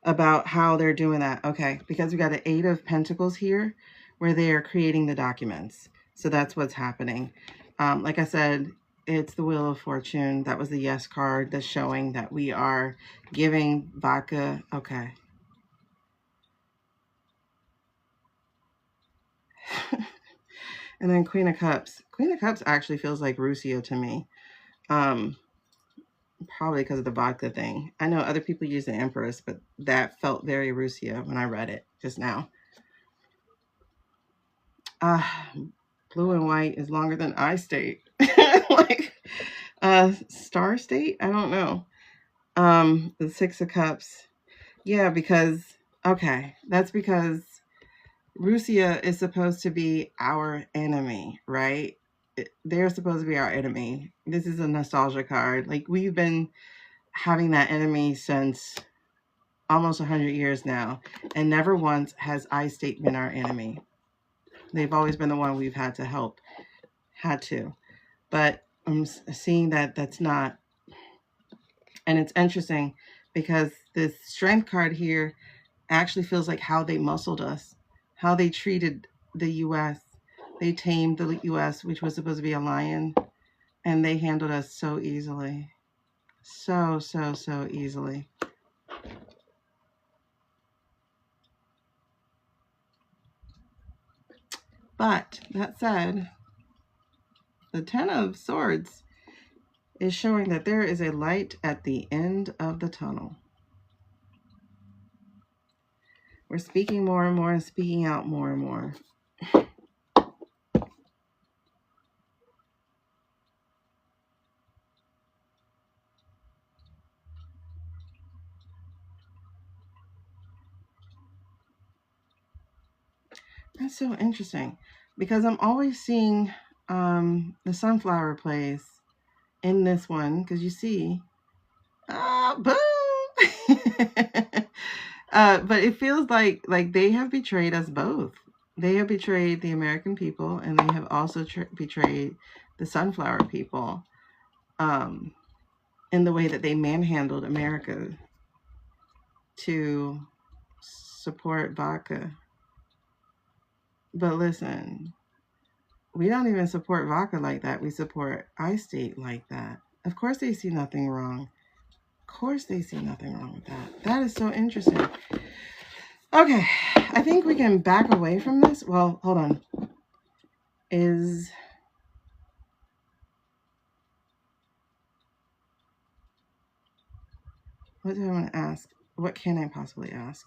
about how they're doing that. Okay. Because we got the Eight of Pentacles here where they are creating the documents. So that's what's happening. Like I said, it's the Wheel of Fortune. That was the yes card that's showing that we are giving vodka. Okay. And then Queen of Cups. Queen of Cups actually feels like Russia to me. Probably because of the vodka thing. I know other people use the Empress, but that felt very Russia when I read it just now. Blue and white is longer than I state. Like Star State? I don't know. The Six of Cups. Yeah, because okay, that's because Russia is supposed to be our enemy, right? They're supposed to be our enemy. This is a nostalgia card. Like we've been having that enemy since almost 100 years now, and never once has I-State been our enemy. They've always been the one we've had to help, but I'm seeing that that's not. And it's interesting because this strength card here actually feels like how they muscled us, how they treated the U.S. They tamed the U.S., which was supposed to be a lion, and they handled us so easily. So easily. But that said, the Ten of Swords is showing that there is a light at the end of the tunnel. We're speaking more and more and speaking out more and more. That's so interesting because I'm always seeing the sunflower place in this one because you see, boom. But it feels like they have betrayed us both. They have betrayed the American people, and they have also betrayed the sunflower people in the way that they manhandled America to support vodka. But listen, we don't even support vodka like that. We support I-State like that. Of course they see nothing wrong. Of course they see nothing wrong with that. That is so interesting. Okay, I think we can back away from this. Well, hold on. What do I want to ask? What can I possibly ask?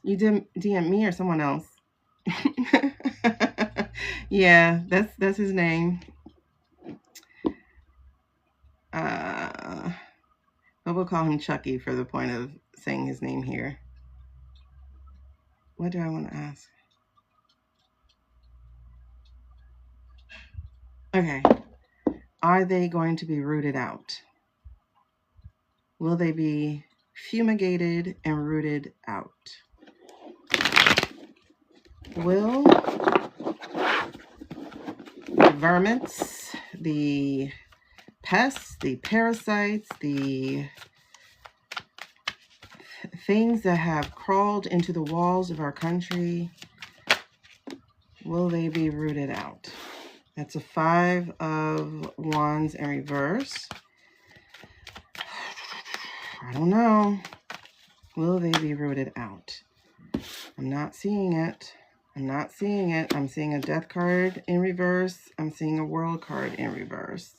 You DM me or someone else? Yeah, that's his name. But we'll call him Chucky for the point of saying his name here. What do I want to ask? Okay. Are they going to be rooted out? Will they be fumigated and rooted out? Will the vermins, the pests, the parasites, the things that have crawled into the walls of our country, will they be rooted out? That's a 5 of Wands in reverse. I don't know. Will they be rooted out? I'm not seeing it. I'm not seeing it. I'm seeing a death card in reverse. I'm seeing a world card in reverse.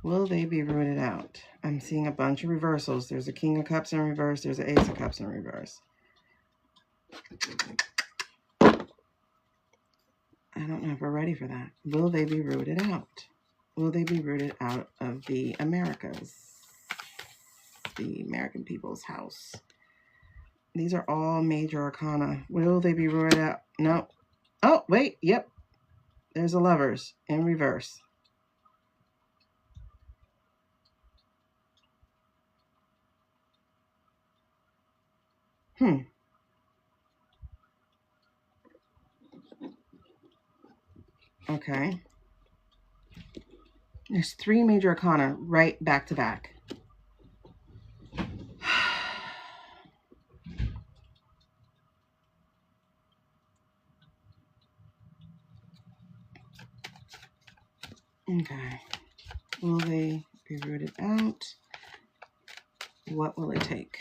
Will they be rooted out? I'm seeing a bunch of reversals. There's a King of Cups in reverse. There's an Ace of Cups in reverse. I don't know if we're ready for that. Will they be rooted out? Will they be rooted out of the Americas? The American people's house. These are all major arcana. Will they be rooted out? No. Oh, wait. Yep. There's a Lovers in reverse. Okay. There's 3 major arcana right back to back. Okay. Will they be rooted out? What will it take?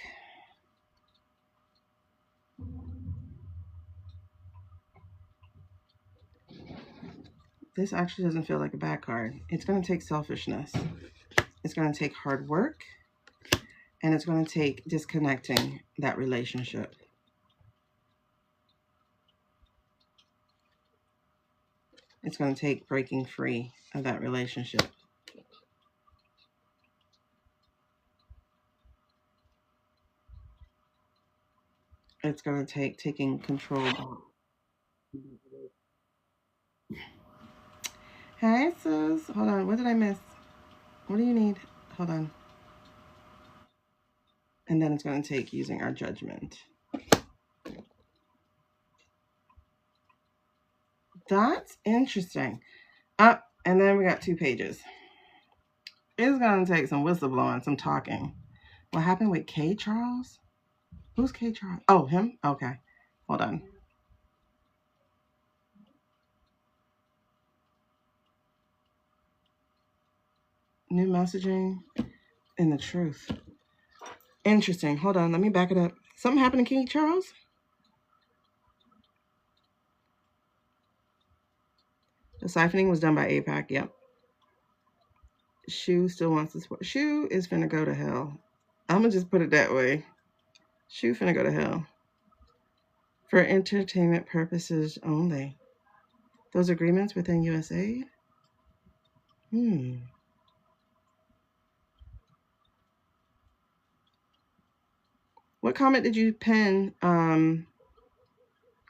This actually doesn't feel like a bad card. It's going to take selfishness. It's going to take hard work. And it's going to take disconnecting that relationship. It's going to take breaking free of that relationship. It's going to take taking control. Hey, sis. Hold on. What did I miss? What do you need? Hold on. And then it's going to take using our judgment. That's interesting. And then we got 2 pages. It's going to take some whistleblowing, some talking. What happened with K. Charles? Who's K. Charles? Oh, him? Okay. Hold on. New messaging and the truth. Interesting. Hold on. Let me back it up. Something happened to King Charles? The siphoning was done by APAC. Yep. Shu still wants to support. Shu is finna go to hell. I'm gonna just put it that way. Shu finna go to hell. For entertainment purposes only. Those agreements within USA? What comment did you pin,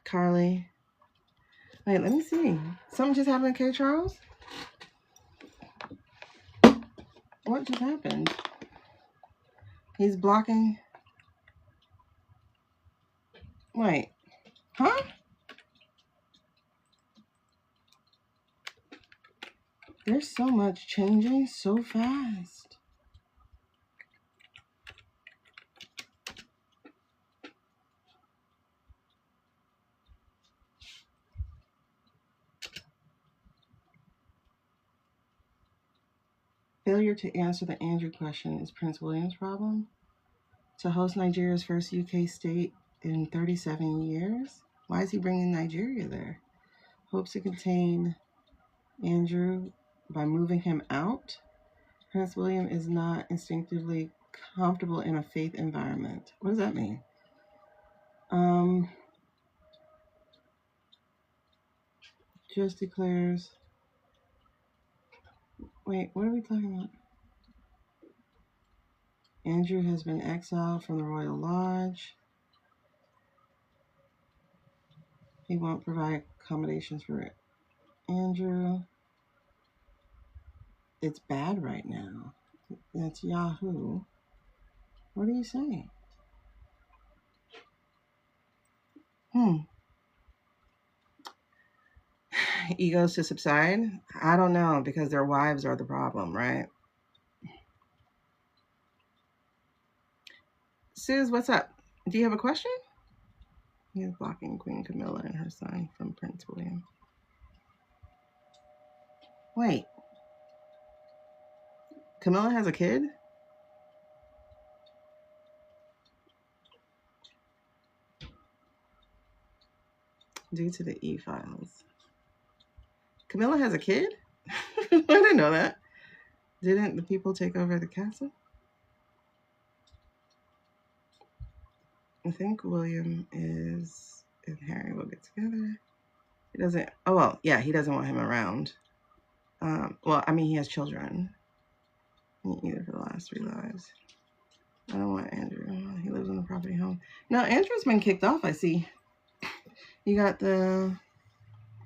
Carly? Wait, let me see. Something just happened to K. Charles? What just happened? He's blocking. Wait. Huh? There's so much changing so fast. Failure to answer the Andrew question is Prince William's problem. To host Nigeria's first UK state in 37 years? Why is he bringing Nigeria there? Hopes to contain Andrew by moving him out? Prince William is not instinctively comfortable in a faith environment. What does that mean? Just declares... Wait, what are we talking about? Andrew has been exiled from the Royal Lodge. He won't provide accommodations for Andrew. It's bad right now. That's Yahoo. What are you saying? Egos to subside? I don't know, because their wives are the problem, right? Sis, what's up? Do you have a question? He is blocking Queen Camilla and her son from Prince William. Wait. Camilla has a kid? Due to the e-files. Camilla has a kid? I didn't know that. Didn't the people take over the castle? I think William is... and Harry will get together. He doesn't... Oh, well, yeah, he doesn't want him around. Well, I mean, he has children. Either for the last 3 lives. I don't want Andrew. He lives in the property home. No, Andrew's been kicked off, I see. You got the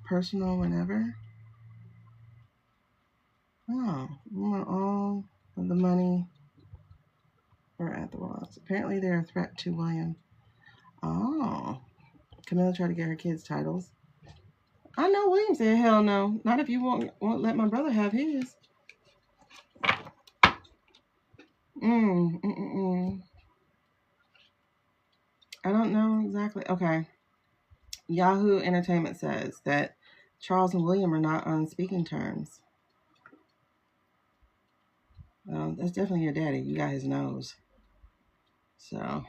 personal whenever. Oh, we want all of the money or at the walls. Apparently they're a threat to William. Oh, Camilla tried to get her kids titles. I know William said, hell no. Not if you won't let my brother have his. Mm, mm, mm, mm. I don't know exactly. Okay. Yahoo Entertainment says that Charles and William are not on speaking terms. That's definitely your daddy. You got his nose. So,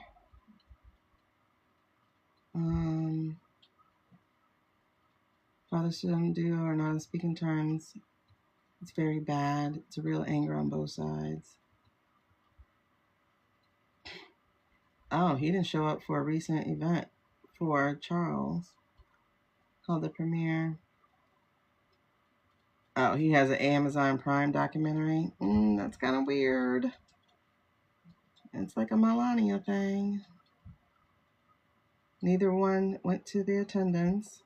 father-son duo are not on speaking terms. It's very bad. It's a real anger on both sides. Oh, he didn't show up for a recent event for Charles called the premiere. Oh, he has an Amazon Prime documentary. That's kind of weird. It's like a Melania thing. Neither one went to the attendance.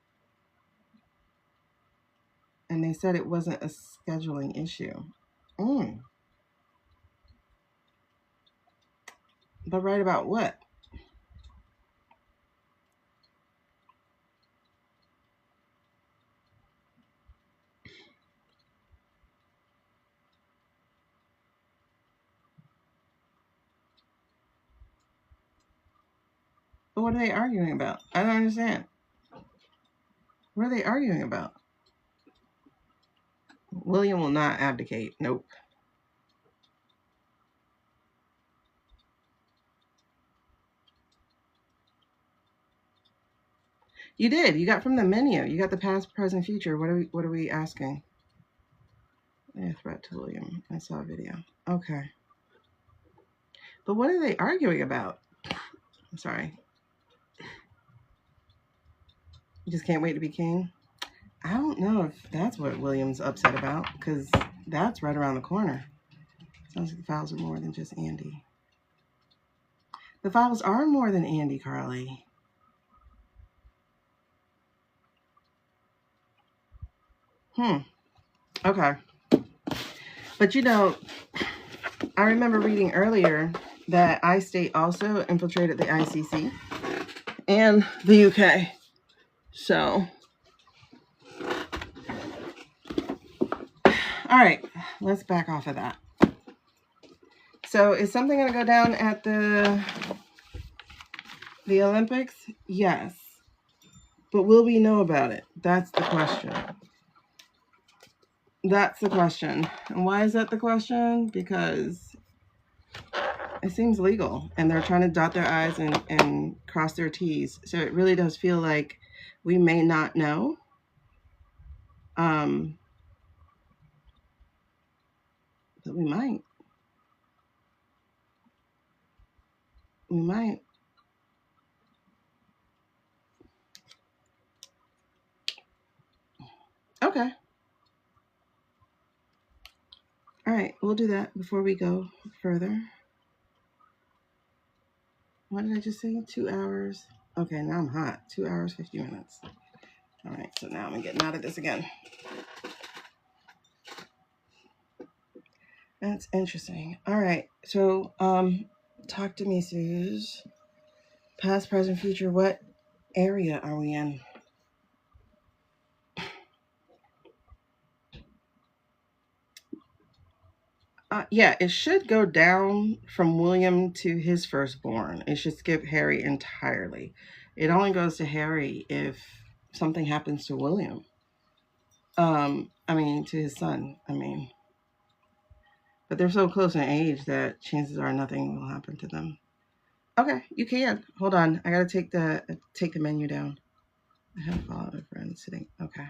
And they said it wasn't a scheduling issue. But right about what? But what are they arguing about? I don't understand. What are they arguing about? William will not abdicate. Nope. You did. You got from the menu. You got the past, present, future. What are we asking? Yeah, threat to William. I saw a video. Okay. But what are they arguing about? I'm sorry. You just can't wait to be king? I don't know if that's what William's upset about, because that's right around the corner. Sounds like the files are more than just Andy. The files are more than Andy, Carly. Okay. But you know, I remember reading earlier that iState also infiltrated the ICC and the UK. So, all right, let's back off of that. So, is something going to go down at the Olympics? Yes. But will we know about it? That's the question. That's the question. And why is that the question? Because it seems legal and they're trying to dot their I's and cross their T's. So it really does feel like we may not know. But we might. We might. Okay. All right. We'll do that before we go further. What did I just say? 2 hours. Okay, now I'm hot. 2 hours, 50 minutes. All right. So now I'm getting out of this again. That's interesting. All right. So, talk to me, Suze. Past, present, future. What area are we in? Yeah, it should go down from William to his firstborn. It should skip Harry entirely. It only goes to Harry if something happens to William. To his son. But they're so close in age that chances are nothing will happen to them. Okay, you can. Hold on, I gotta take the menu down. I have a follow a friend sitting. Okay.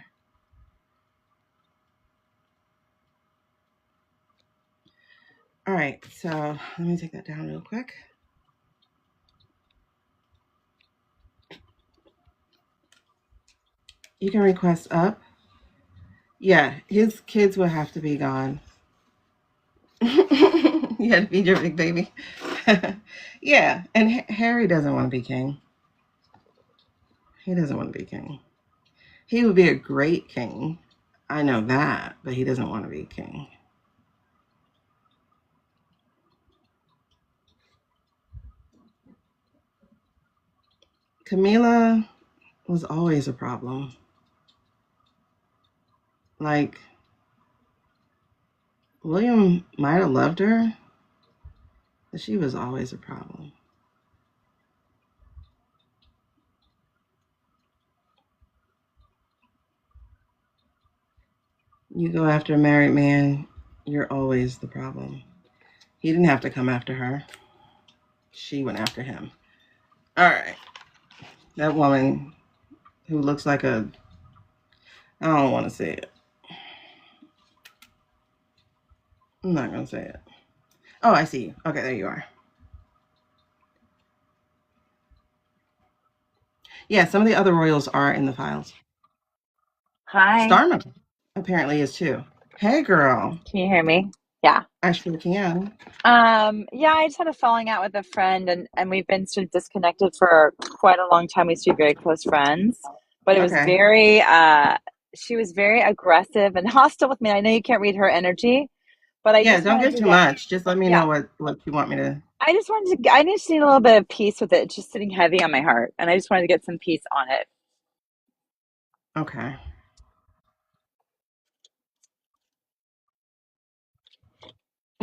All right, so let me take that down real quick. You can request up. Yeah, his kids will have to be gone. You had to feed your big baby. Yeah, and Harry doesn't want to be king. He doesn't want to be king. He would be a great king. I know that, but he doesn't want to be king. Camila was always a problem. Like, William might have loved her, but she was always a problem. You go after a married man, you're always the problem. He didn't have to come after her. She went after him. All right. That woman who looks like a... I don't want to say it. I'm not going to say it. Oh, I see you. Okay, there you are. Yeah, some of the other royals are in the files. Hi. Starman apparently is too. Hey, girl. Can you hear me? Yeah. I sure can. Yeah, I just had a falling out with a friend and we've been sort of disconnected for quite a long time. We used to be very close friends, but it was Okay. very she was very aggressive and hostile with me. I know you can't read her energy, but I Yeah, just don't wanted give to too get much. Just let me yeah, know what you want me to... I just need a little bit of peace with it. It's just sitting heavy on my heart, and I just wanted to get some peace on it. Okay.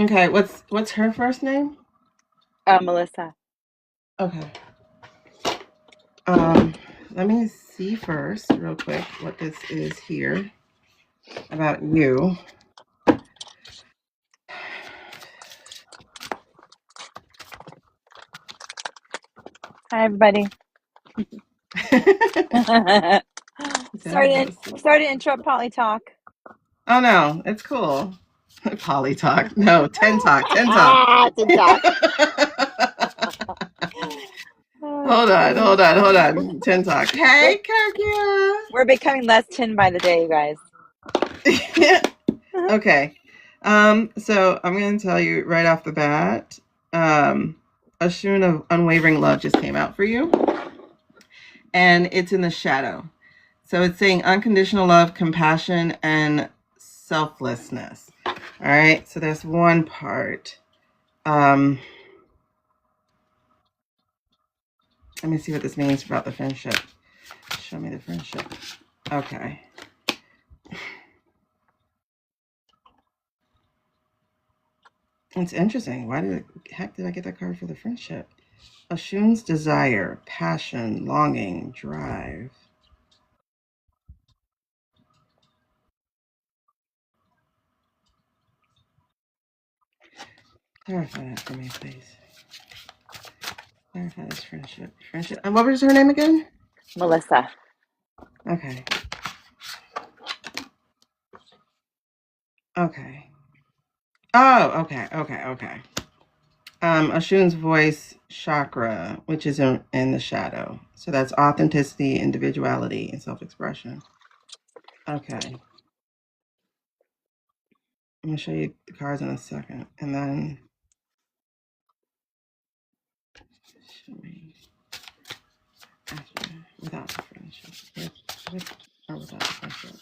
Okay, what's her first name? Melissa. Okay. Um, Let me see first, real quick, what this is here about you. Hi everybody. Sorry to interrupt Polly Talk. Oh no, it's cool. Poly talk. No, ten talk. Ten talk. TikTok. Hold on. Ten talk. We're Hey, Kirkia. we're becoming less tin by the day, you guys. Okay. So I'm gonna tell you right off the bat. A Shun of Unwavering Love just came out for you. And it's in the shadow. So it's saying unconditional love, compassion, and selflessness. All right. So that's one part. Let me see what this means about the friendship. Show me the friendship. Okay. It's interesting. Why the heck did I get that card for the friendship? Ashun's desire, passion, longing, drive. Clarify that for me, please. Clarify this friendship. Friendship. And what was her name again? Melissa. Okay. Okay. Oh, okay. Ashun's voice chakra, which is in the shadow. So that's authenticity, individuality, and self-expression. Okay. I'm gonna show you the cards in a second, and then show me after without the friendship, with or without the friendship.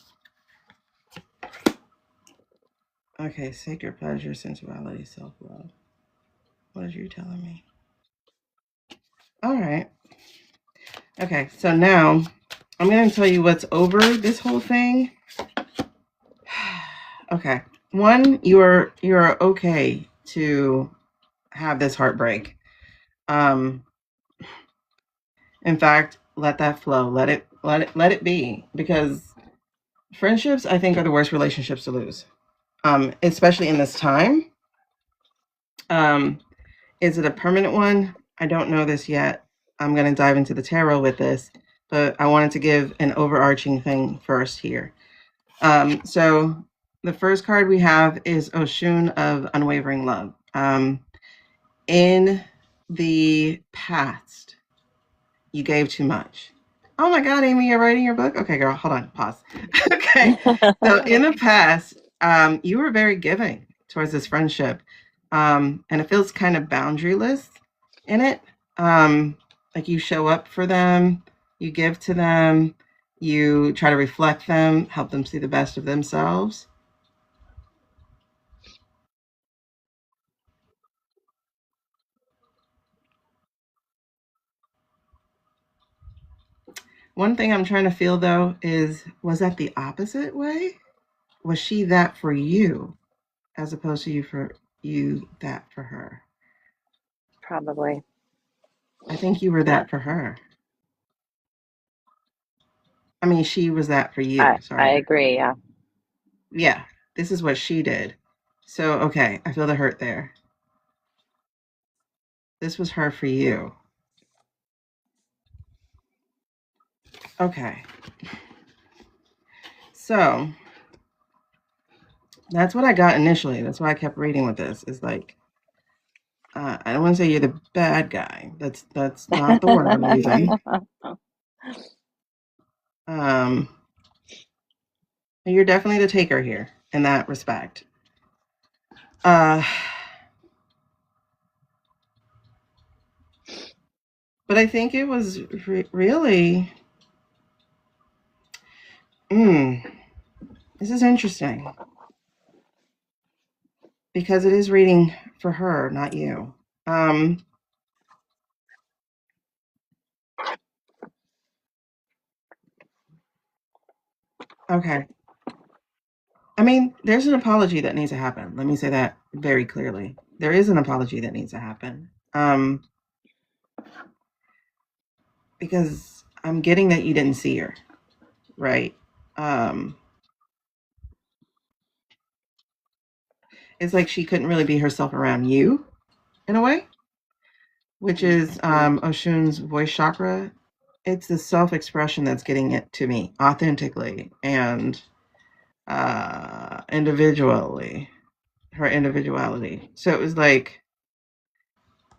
Okay, sacred pleasure, sensuality, self-love. What are you telling me? All right. Okay, so now I'm gonna tell you what's over this whole thing. Okay. One, you're okay to have this heartbreak. Um, in fact, let that flow. Let it be. Because friendships, I think, are the worst relationships to lose. Especially in this time. Um, is it a permanent one? I don't know this yet. I'm gonna dive into the tarot with this, but I wanted to give an overarching thing first here. So the first card we have is Oshun of Unwavering Love. In the past, you gave too much. Oh my God, Amy, you're writing your book? Okay, girl, hold on, pause. Okay. So in the past, you were very giving towards this friendship. And it feels kind of boundaryless in it. Like you show up for them, you give to them, you try to reflect them, help them see the best of themselves. One thing I'm trying to feel though is, was that the opposite way? Was she that for you as opposed to you that for her? Probably. I think you were that for her. I mean, she was that for you. I Sorry. agree. Yeah. Yeah, this is what she did. So, okay, I feel the hurt there. This was her for you. Okay. So, that's what I got initially. That's why I kept reading with this. Is like, I don't want to say you're the bad guy. That's not the word I'm using. Um, you're definitely the taker here in that respect. Uh, but I think it was really. This is interesting because it is reading for her, not you. Um, okay. I mean, there's an apology that needs to happen. Let me say that very clearly. There is an apology that needs to happen. Because I'm getting that you didn't see her, right? Um, it's like she couldn't really be herself around you in a way, which is Oshun's voice chakra. It's the self expression that's getting it to me authentically and individually, her individuality. So it was like,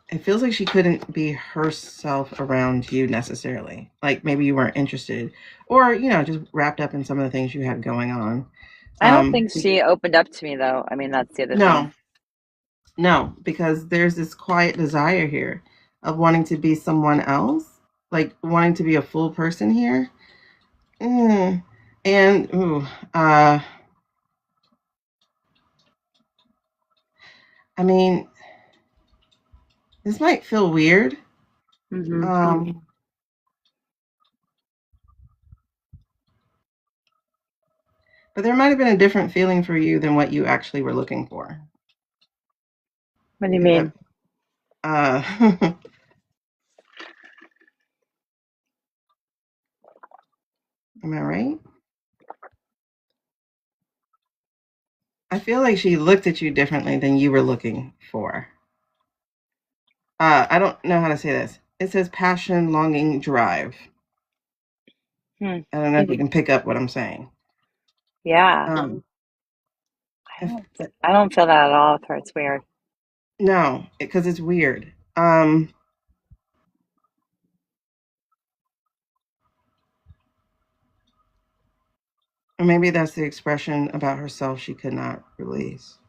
it feels like she couldn't be herself around you necessarily. Like maybe you weren't interested, or just wrapped up in some of the things you had going on. I don't think Be- she opened up to me though. I mean, that's the other thing. no, no, because there's this quiet desire here of wanting to be someone else, like wanting to be a full person here. Mm. And uh, I mean, this might feel weird. Hmm. Um, but there might have been a different feeling for you than what you actually were looking for. What do you If that, mean? uh, am I right? I feel like she looked at you differently than you were looking for. I don't know how to say this. It says passion, longing, drive. Hmm. I don't know if you can pick up what I'm saying. Yeah. Um, I if, don't. I don't feel that at all with her. It's weird. no, because it's weird. Or maybe that's the expression about herself she could not release.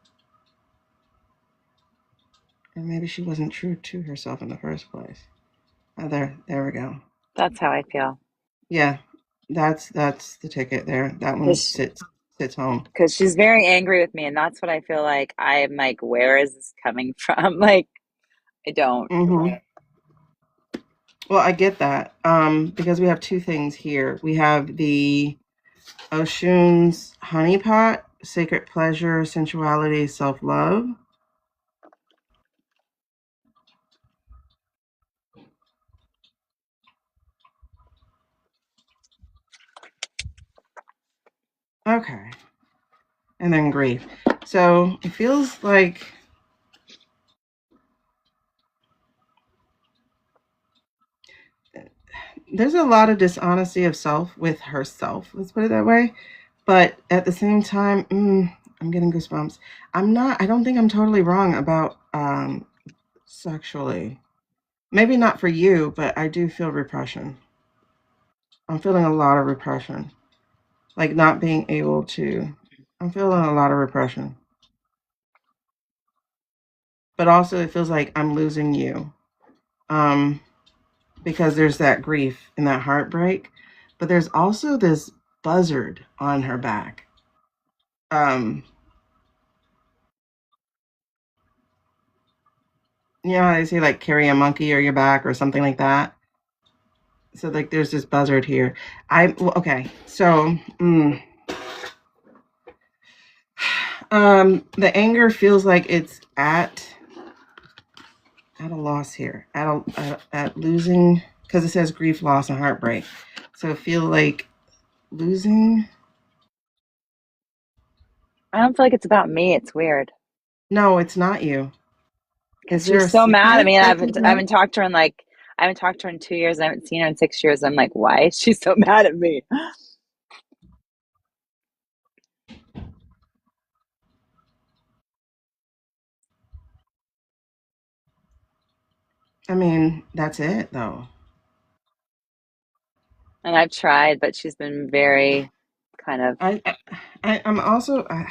Or maybe she wasn't true to herself in the first place. There we go. That's how I feel. Yeah, that's the ticket there. That one Because sits home. she's very angry with me, and that's what I feel like. I'm like, where is this coming from? Like, I don't. Hmm. Well, I get that because we have two things here. We have the Oshun's honeypot, sacred pleasure, sensuality, self love. Okay. And then grief. So it feels like there's a lot of dishonesty of self with herself. Let's put it that way. But at the same time, I'm getting goosebumps. I don't think I'm totally wrong about sexually. Maybe not for you, but I do feel repression. I'm feeling a lot of repression. Like not being able to, I'm feeling a lot of repression. But also it feels like I'm losing you. Um, because there's that grief and that heartbreak. But there's also this buzzard on her back. Um, you know how they say like carry a monkey or your back or something like that? So like there's this buzzard here. Okay. So the anger feels like it's at a loss here. At losing, because it says grief, loss, and heartbreak. So I feel like losing. I don't feel like it's about me. It's weird No, it's not you. Is because there she's a so mad at sickness me, and that could I be? haven't talked to her in like I haven't talked to her in 2 years. I haven't seen her in 6 years. I'm like, why is she so mad at me? I mean, that's it though. And I've tried, but she's been very kind of I, I'm also I'm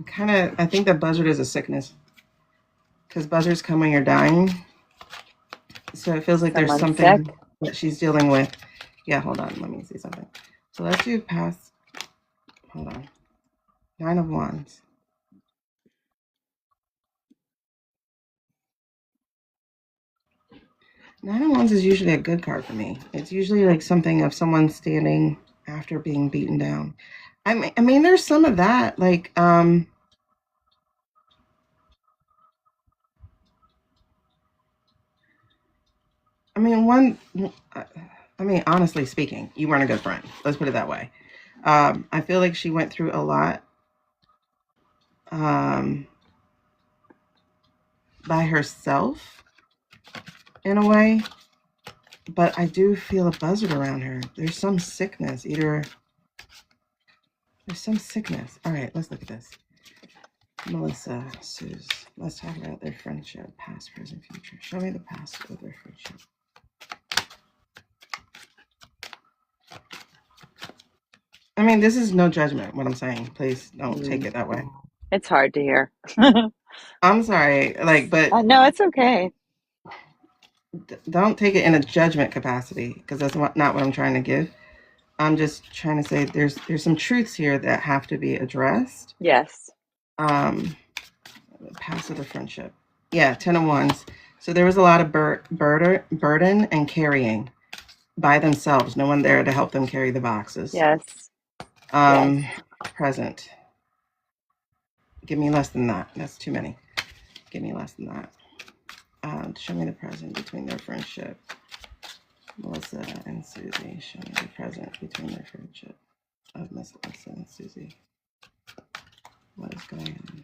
kind of I think that buzzard is a sickness because buzzards come when you're dying. So it feels like there's someone sick. something that she's dealing with. Yeah, hold on. Let me see something. So let's do past. Hold on. Nine of Wands. Nine of Wands is usually a good card for me. It's usually like something of someone standing after being beaten down. I mean, there's some of that. Like, I mean, one. I mean, honestly speaking, you weren't a good friend. Let's put it that way. I feel like she went through a lot um, by herself in a way, but I do feel a buzzard around her. There's some sickness. Either there's some sickness. All right, let's look at this. Melissa, Suze, let's talk about their friendship, past, present, future. Show me the past of their friendship. I mean, this is no judgment, what I'm saying. Please don't take Mm, it that way. it's hard to hear. I'm sorry, like, but No, it's okay. don't take it in a judgment capacity because that's not what I'm trying to give. I'm just trying to say there's some truths here that have to be addressed. Yes. Um, past of the friendship. Yeah, 10 of Wands. So there was a lot of burden and carrying by themselves. No one there to help them carry the boxes. Yes. Yes. Um, present. Give me less than that. That's too many. Give me less than that. Show me the present between their friendship. Melissa and Susie. Show me the present between their friendship of Miss Melissa and Susie. What is going on?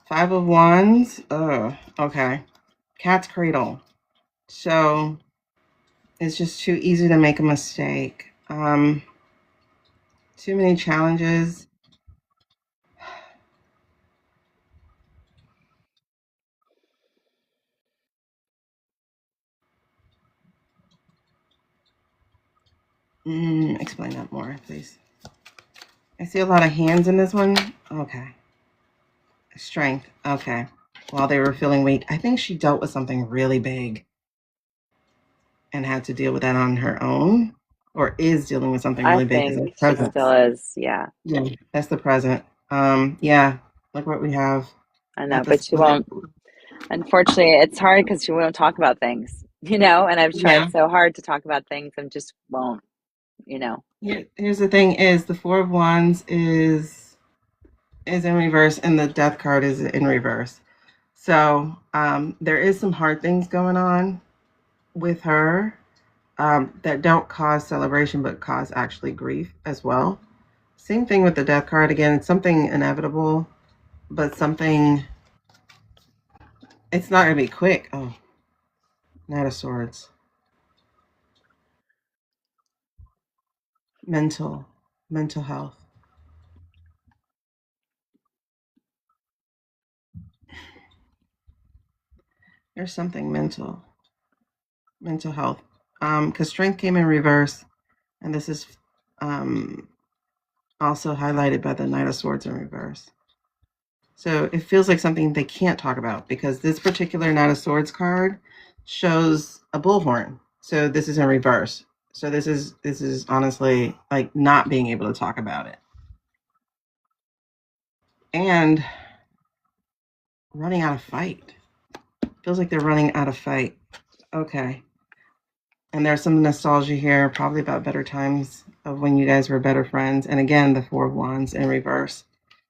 5 of Wands. Oh, okay. Cat's cradle. So it's just too easy to make a mistake. Too many challenges. Explain that more, please. I see a lot of hands in this one. Okay. Strength. Okay. While they were feeling weak, I think she dealt with something really big and had to deal with that on her own, or is dealing with something I really big because think that's she present. still is. Yeah, Yeah, that's the present. Yeah, look what we have I know, at but this. she won't. Unfortunately, it's hard because she won't talk about things, and I've Yeah. tried so hard to talk about things and just won't. Here's the thing: is the 4 of Wands is in reverse, and the Death card is in reverse. So there is some hard things going on with her that don't cause celebration, but cause actually grief as well. Same thing with the Death card. Again, it's something inevitable, but something. It's not gonna be quick. Oh, Knight of Swords. Mental health. There's something mental health. Because strength came in reverse, and this is um, also highlighted by the Knight of Swords in reverse. So it feels like something they can't talk about because this particular Knight of Swords card shows a bullhorn. So this is in reverse. So this is honestly like not being able to talk about it and running out of fight. Feels like they're running out of fight. Okay. And there's some nostalgia here, probably about better times of when you guys were better friends. And again, the Four of Wands in reverse.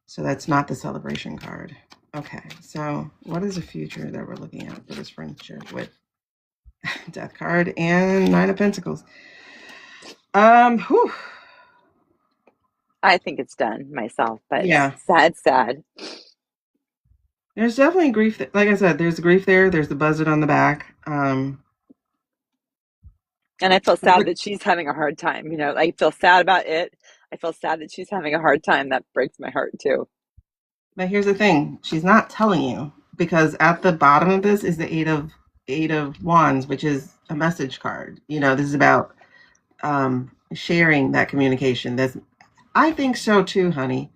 So that's not the celebration card. Okay, so what is the future that we're looking at for this friendship with Death card and Nine of Pentacles? Whew. I think it's done myself, but it's Yeah, sad, sad. there's definitely grief. Like I said, there's grief there. There's the buzzard on the back. And I feel sad that she's having a hard time. You know, I feel sad about it. I feel sad that she's having a hard time. That breaks my heart too. But here's the thing: she's not telling you because at the bottom of this is the Eight of Wands, which is a message card. You know, this is about sharing that communication. That's I think so too, honey.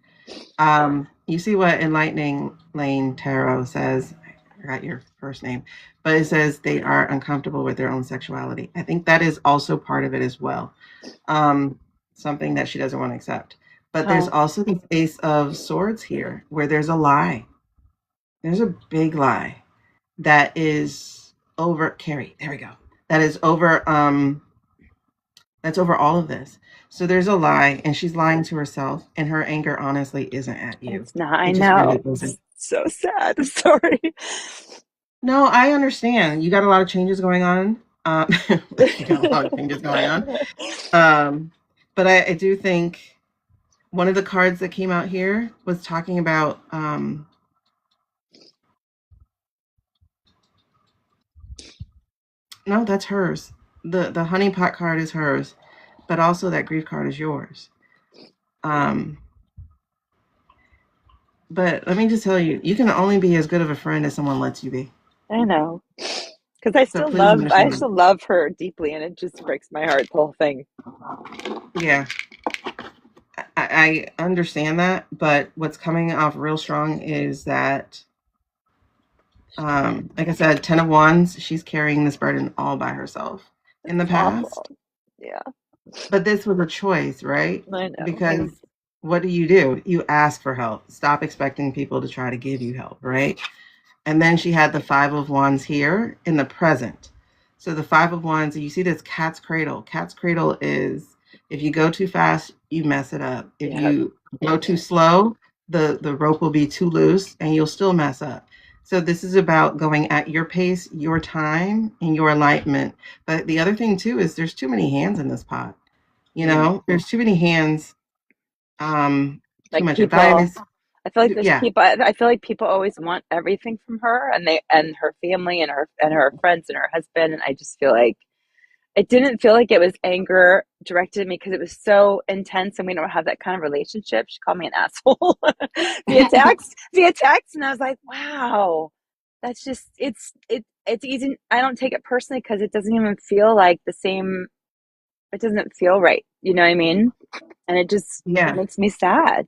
You see what Enlightening Lane Tarot says. I forgot your first name, but it says they are uncomfortable with their own sexuality. I think that is also part of it as well. Something that she doesn't want to accept. But there's Oh, also the Ace of Swords here, where there's a lie. There's a big lie that is over Carrie. There we go. That is over. That's over all of this. So there's a lie, and she's lying to herself, and her anger honestly isn't at you. it's not. I It just really know. isn't. It's so sad. I'm sorry. No, I understand. You got a lot of changes going on. You got a lot of changes going on. Um, but I do think one of the cards that came out here was talking about no, that's hers. The honeypot card is hers, but also that grief card is yours. Um, but let me just tell you, you can only be as good of a friend as someone lets you be. I know. Because So please I understand. still love her deeply, and it just breaks my heart, the whole thing. Yeah, I understand that, but what's coming off real strong is that, like I said, Ten of Wands, she's carrying this burden all by herself in the It's past. awful. Yeah, But this was a choice, right? I know. Because what do? You ask for help. Stop expecting people to try to give you help, right? And then she had the Five of Wands here in the present. So the Five of Wands, you see this cat's cradle. Cat's cradle is if you go too fast, you mess it up. If Yeah, you go too slow, the rope will be too loose and you'll still mess up. So this is about going at your pace, your time, and your alignment. But the other thing too is there's too many hands in this pot. You mm. know, there's too many hands, too Like much people. advice. I feel like there's Yeah, people. I feel like people always want everything from her, and they and her family and her friends and her husband. And I just feel like it didn't feel like it was anger directed at me because it was so intense, and we don't have that kind of relationship. She called me an asshole via text, and I was like, wow, that's just it's easy. I don't take it personally because it doesn't even feel like the same. It doesn't feel right. You know what I mean? And it yeah. makes me sad.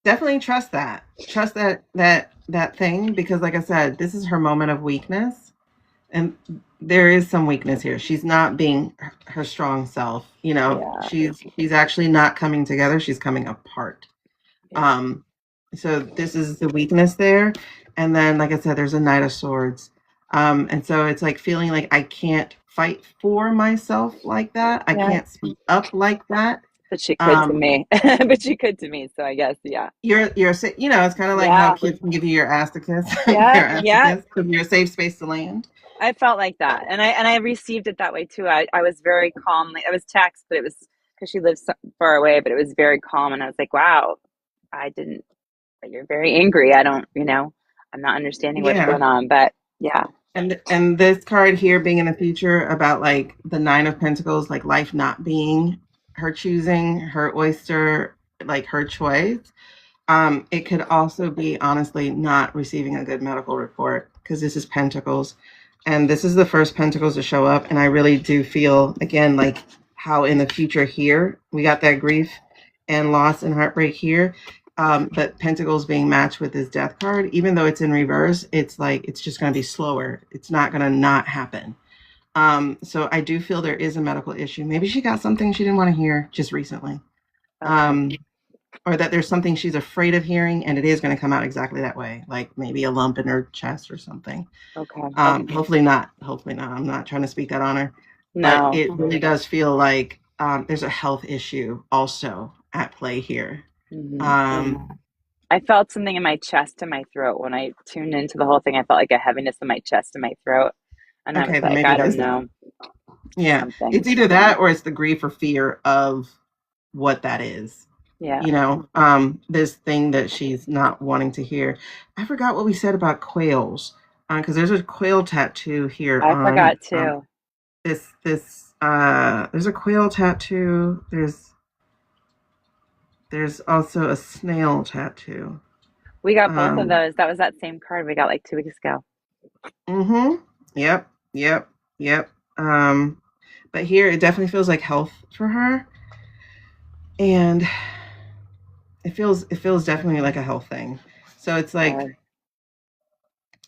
Definitely trust that. Trust that thing because like I said, this is her moment of weakness and there is some weakness here. She's not being her strong self. You know, Yeah, she's actually not coming together. She's coming apart. yeah, Um so this is the weakness there. And then like I said, there's a Knight of Swords. And so it's like feeling like I can't fight for myself like that. I yeah. can't speak up like that. But she could to Um, me. But she could to me. So I guess, yeah, you know, it's kind of like how yeah, kids can give you your ass to kiss, yeah, your ass to yeah. kiss, because you're a safe space to land. I felt like that, and I received it that way too. I was very calm. Like, it was text, but it was because she lives so far away. But it was very calm, and I was like, wow, I didn't. You're very angry. I don't, I'm not understanding what's Yeah, going on. But yeah, and this card here being in the future about like the Nine of Pentacles, like life not being her choosing, her oyster, like her choice. It could also be honestly not receiving a good medical report because this is Pentacles, and this is the first Pentacles to show up. And I really do feel again like how in the future here we got that grief and loss and heartbreak here. But Pentacles being matched with this Death card, even though it's in reverse, it's like it's just going to be slower. It's not going to not happen. So I do feel there is a medical issue. Maybe she got something she didn't want to hear just recently. okay, Um, or that there's something she's afraid of hearing and it is going to come out exactly that way, like maybe a lump in her chest or something. okay, Hopefully not. I'm not trying to speak that on her. but No. it really does feel like there's a health issue also at play here. Hmm. Um, I felt something in my chest and my throat when I tuned into the whole thing. I felt like a heaviness in my chest and my throat. And I was okay, then like, maybe I it don't is that. know, Yeah, something. it's either that or it's the grief or fear of what that is. Yeah. This thing that she's not wanting to hear. I forgot what we said about quails, because there's a quail tattoo here I on forgot too. this. There's a quail tattoo. There's also a snail tattoo. We got both of Um, those. That was that same card we got like 2 weeks ago. mm-hmm. Yep. Yep. Yep. But here it definitely feels like health for her, and it feels definitely like a health thing. So it's like Good.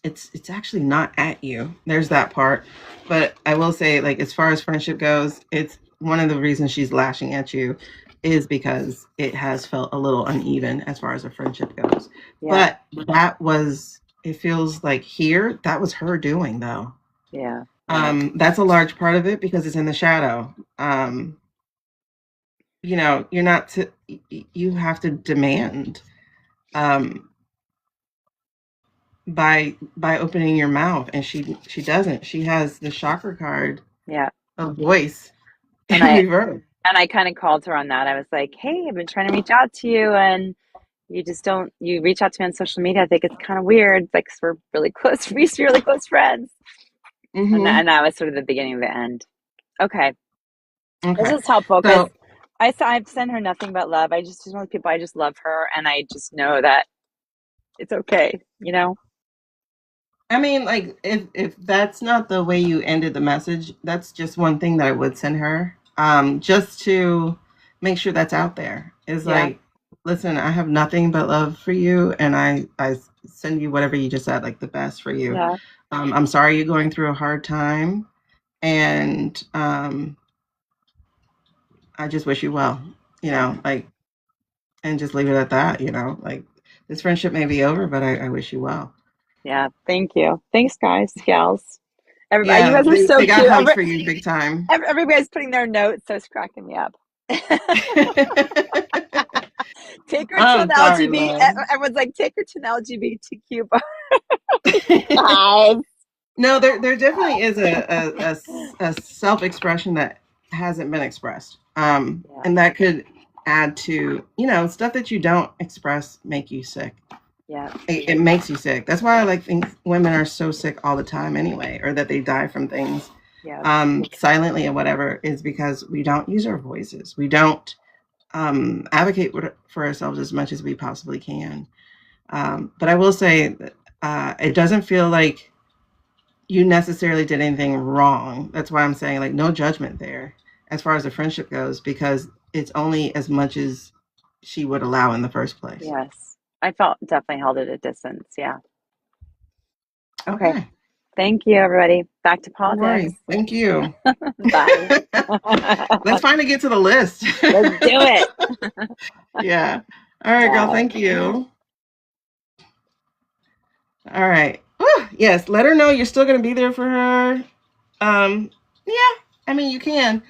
it's actually not at you. There's that part. But I will say, like, as far as friendship goes, it's one of the reasons she's lashing at you is because it has felt a little uneven as far as a friendship goes. Yeah. But it feels like here, that was her doing though. Yeah. That's a large part of it because it's in the shadow. You're not to, you have to demand um by opening your mouth, and she doesn't. She has the chakra card Yeah. of voice And in reverse. I kind of called her on that. I was like, "Hey, I've been trying to reach out to you, and you just don't. You reach out to me on social media. I think it's kind of weird. Like, 'cause we're really close. We used to be really close friends." Mm-hmm. And that was sort of the beginning of the end. Okay, this Okay, is helpful because so I've sent her nothing but love. She's one of the people. I just love her, and I just know that it's okay. You know? I mean, like, if that's not the way you ended the message, that's just one thing that I would send her, just to make sure that's out there. Is Yeah. like, listen, I have nothing but love for you, and I send you whatever you just said, like the best for you. Yeah. I'm sorry you're going through a hard time, and I just wish you well. Yeah. Like, and just leave it at that. Like, this friendship may be over, but I wish you well. Yeah. Thank you. Thanks, guys, gals. Everybody, you Yeah, guys are they so got cute. hugs for you big time. Everybody's putting their notes, so it's cracking me up. Take her to an I'm sorry, LGBT. love. Everyone's like, take her to an LGBTQ bar. Guys. No, there definitely is a self expression that hasn't been expressed, Yeah. and that could add to stuff that you don't express make you sick. Yeah. It makes you sick. That's why I like think women are so sick all the time anyway, or that they die from things Yeah. silently or whatever, is because we don't use our voices. We don't advocate for ourselves as much as we possibly can. But I will say that it doesn't feel like you necessarily did anything wrong. That's why I'm saying, like, no judgment there as far as the friendship goes, because it's only as much as she would allow in the first place. Yes. I felt definitely held at a distance. Yeah. Okay. Okay. Thank you, everybody. Back to No politics. worries. Thank you. Bye. Let's finally get to the list. Let's do it. Yeah. All right, girl. Bye. Thank you. All right. Whew, yes. Let her know you're still going to be there for her. Yeah. I mean, you can.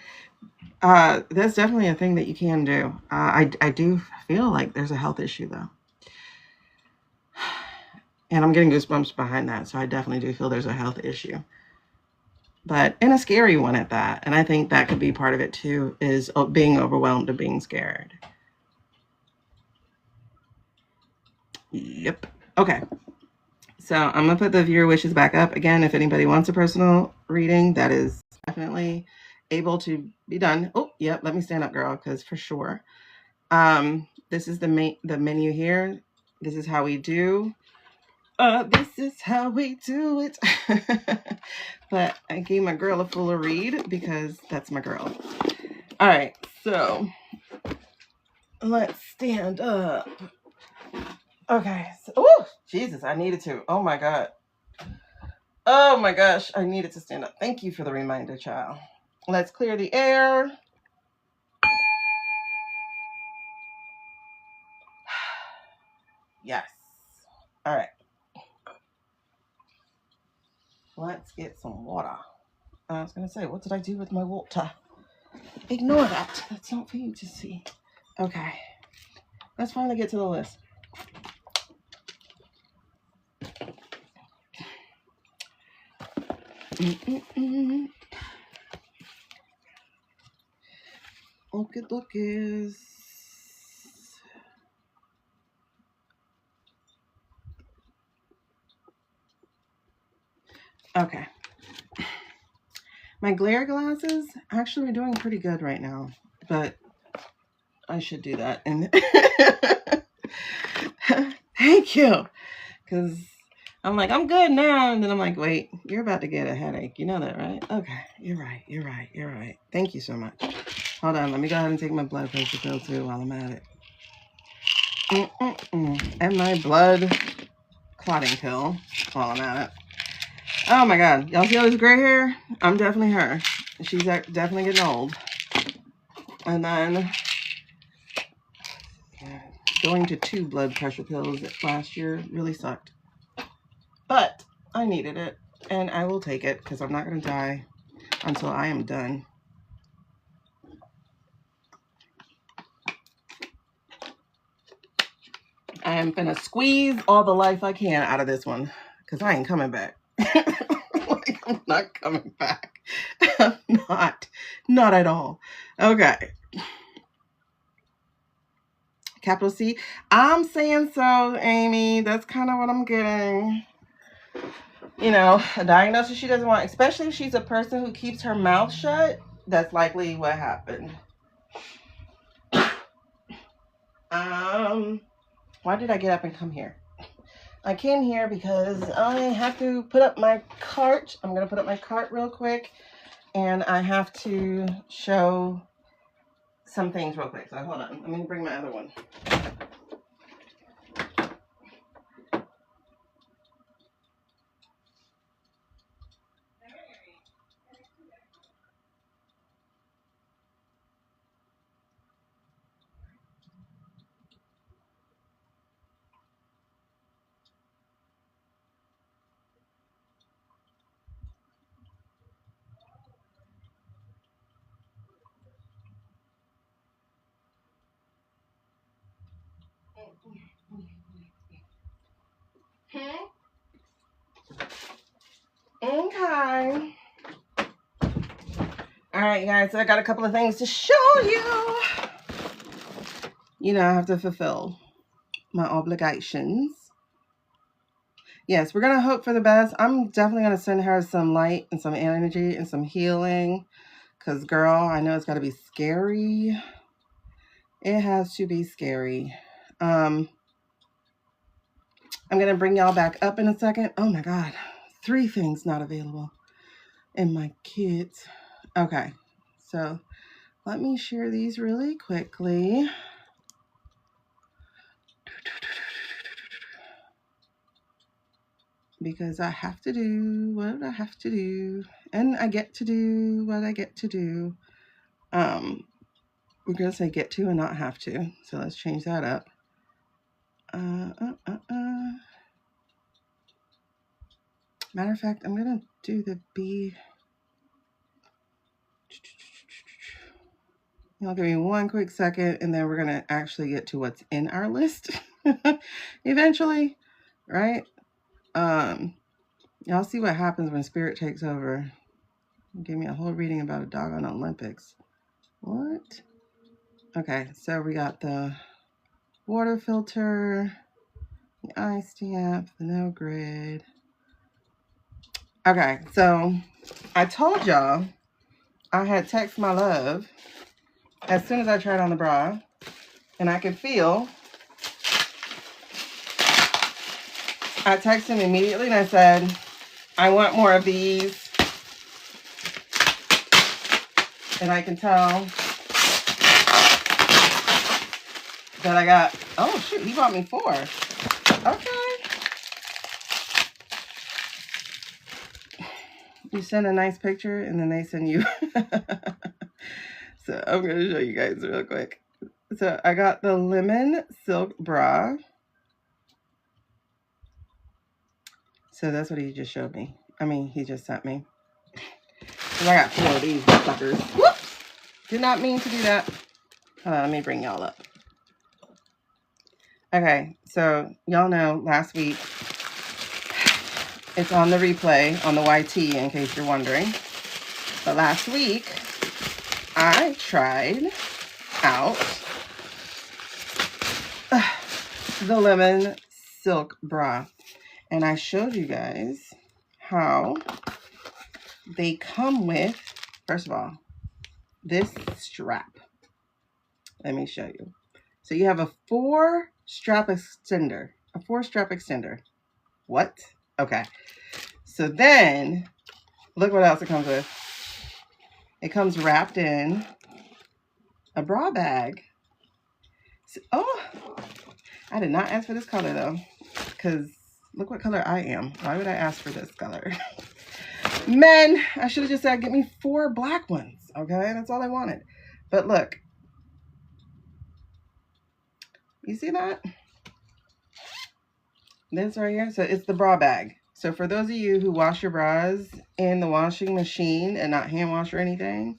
That's definitely a thing that you can do. I do feel like there's a health issue though, and I'm getting goosebumps behind that. So I definitely do feel there's a health issue, but and a scary one at that. And I think that could be part of it too, is being overwhelmed and being scared. Yep. Okay. So I'm gonna put the viewer wishes back up again. If anybody wants a personal reading, that is definitely able to be done. Oh, yep. Let me stand up, girl, because for sure. This is the menu here. This is how we do. This is how we do it. But I gave my girl a fuller read because that's my girl. All right, so let's stand up. Okay. Oh, Jesus, I needed to. Oh my God. Oh my gosh, I needed to stand up. Thank you for the reminder, child. Let's clear the air. Yes. All right. Let's get some water. I was going to say, what did I do with my water? Ignore that. That's not for you to see. Okay. Let's finally get to the list. Lookies. Okay. My glare glasses actually are doing pretty good right now, but I should do that. And thank you, because I'm like, I'm good now, and then I'm like, wait, you're about to get a headache. You know that, right? Okay, you're right. Thank you so much. Hold on, let me go ahead and take my blood pressure pill too while I'm at it. And my blood clotting pill while I'm at it. Oh my God, y'all see all this gray hair? I'm definitely her. She's definitely getting old. And then going to 2 blood pressure pills last year really sucked. But I needed it, and I will take it because I'm not going to die until I am done. I am going to squeeze all the life I can out of this one because I ain't coming back. Like, I'm not coming back. I'm not at all. Okay. Capital C. I'm saying so, Amy. That's kind of what I'm getting. You know, a diagnosis she doesn't want, especially if she's a person who keeps her mouth shut. That's likely what happened. Why did I get up and come here? I came here because I have to put up my cart. I'm going to put up my cart real quick. And I have to show some things real quick. So hold on. Let me bring my other one. Okay. All right, guys. So I got a couple of things to show you. You know, I have to fulfill my obligations. Yes, we're going to hope for the best. I'm definitely going to send her some light and some energy and some healing. Because, girl, I know it's got to be scary. It has to be scary. I'm going to bring y'all back up in a second. Oh, my God. 3 things not available in my kids. Okay. So, let me share these really quickly. Because I have to do what I have to do. And I get to do what I get to do. We're going to say get to and not have to. So let's change that up. Matter of fact, I'm going to do the B. Y'all give me one quick second, and then we're going to actually get to what's in our list eventually, right? Y'all see what happens when spirit takes over. Give me a whole reading about a doggone Olympics. What? Okay, so we got the water filter, the eye stamp, the no grid. Okay, so I told y'all I had text my love as soon as I tried on the bra, and I could feel. I texted him immediately and I said, I want more of these. And I can tell that I got, oh shoot, he bought me 4. Okay. You send a nice picture and then they send you. So I'm going to show you guys real quick. So I got the lemon silk bra. So that's what he just showed me. I mean, he just sent me. I got 4 of these suckers. Whoops! Did not mean to do that. Hold on, let me bring y'all up. Okay, so y'all know last week, it's on the replay on the YT in case you're wondering. But last week, I tried out the lemon silk bra. And I showed you guys how they come with, first of all, this strap. Let me show you. So you have a 4-strap extender. A 4-strap extender. What? Okay. So then, look what else it comes with. It comes wrapped in a bra bag. So, oh, I did not ask for this color though, because look what color I am. Why would I ask for this color? Men, I should have just said, get me 4 black ones. Okay, that's all I wanted. But look, you see that? This right here. So it's the bra bag. So for those of you who wash your bras in the washing machine and not hand wash or anything,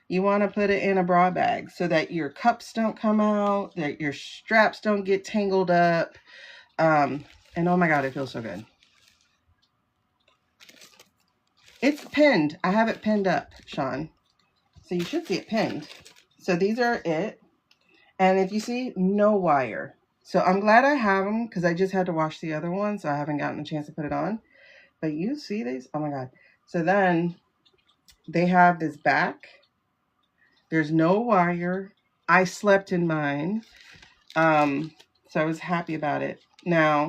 you want to put it in a bra bag so that your cups don't come out, that your straps don't get tangled up. And oh my God, it feels so good. It's pinned. I have it pinned up, Sean. So you should see it pinned. So these are it. And if you see, no wire. So I'm glad I have them because I just had to wash the other one. So I haven't gotten a chance to put it on. But you see these? Oh my God. So then they have this back. There's no wire. I slept in mine. So I was happy about it. Now,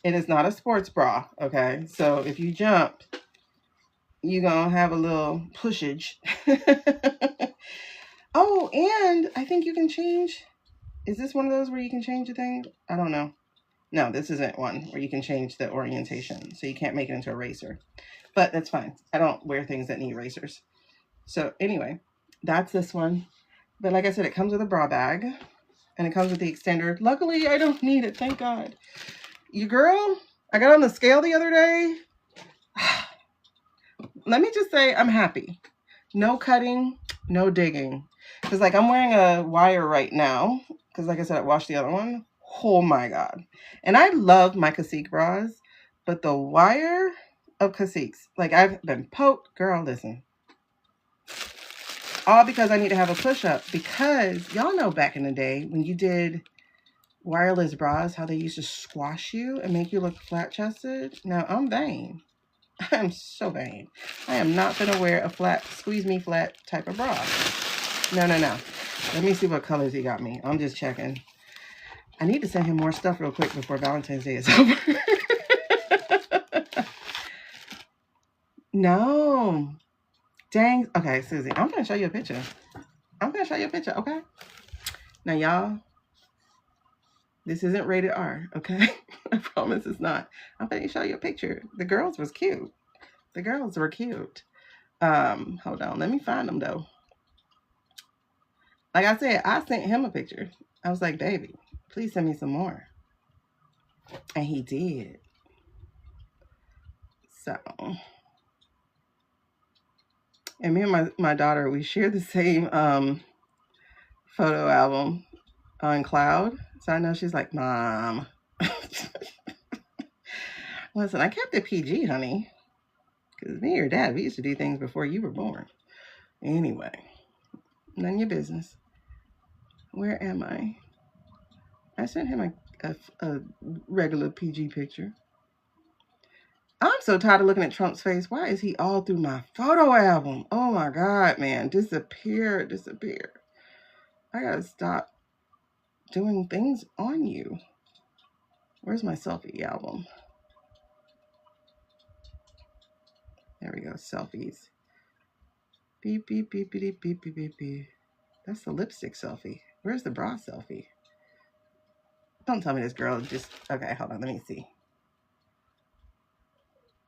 it is not a sports bra, okay? So if you jump, you're going to have a little pushage. Oh, and I think you can change. Is this one of those where you can change the thing? I don't know. No, this isn't one where you can change the orientation. So you can't make it into a racer. But that's fine. I don't wear things that need racers. So anyway, that's this one. But like I said, it comes with a bra bag. And it comes with the extender. Luckily, I don't need it. Thank God. You girl, I got on the scale the other day. Let me just say I'm happy. No cutting, no digging. Because like I'm wearing a wire right now. Because like I said, I washed the other one. Oh my God. And I love my Cacique bras. But the wire of Caciques, like I've been poked. Girl, listen. All because I need to have a push-up. Because y'all know back in the day when you did wireless bras, how they used to squash you and make you look flat-chested. Now, I'm vain. I'm so vain. I am not going to wear a flat, squeeze me flat type of bra. No, no, no. Let me see what colors he got me. I'm just checking. I need to send him more stuff real quick before Valentine's Day is over. No. Dang. Okay, Susie, I'm going to show you a picture. Okay? Now, y'all, this isn't rated R, okay? I promise it's not. I'm going to show you a picture. The girls was cute. The girls were cute. Hold on. Let me find them, though. Like I said, I sent him a picture. I was like, baby, please send me some more. And he did. So, and me and my daughter, we share the same photo album on Cloud. So I know she's like, Mom. Listen, I kept it PG, honey. Because me or Dad, we used to do things before you were born. Anyway, none of your business. Where am I? I sent him a regular PG picture. I'm so tired of looking at Trump's face. Why is he all through my photo album? Oh my God, man. Disappear. I gotta stop doing things on you. Where's my selfie album? There we go. Selfies. Beep, beep, beep, beep, beep, beep, beep, beep. That's the lipstick selfie. Where's the bra selfie? Don't tell me this girl just... Okay, hold on. Let me see.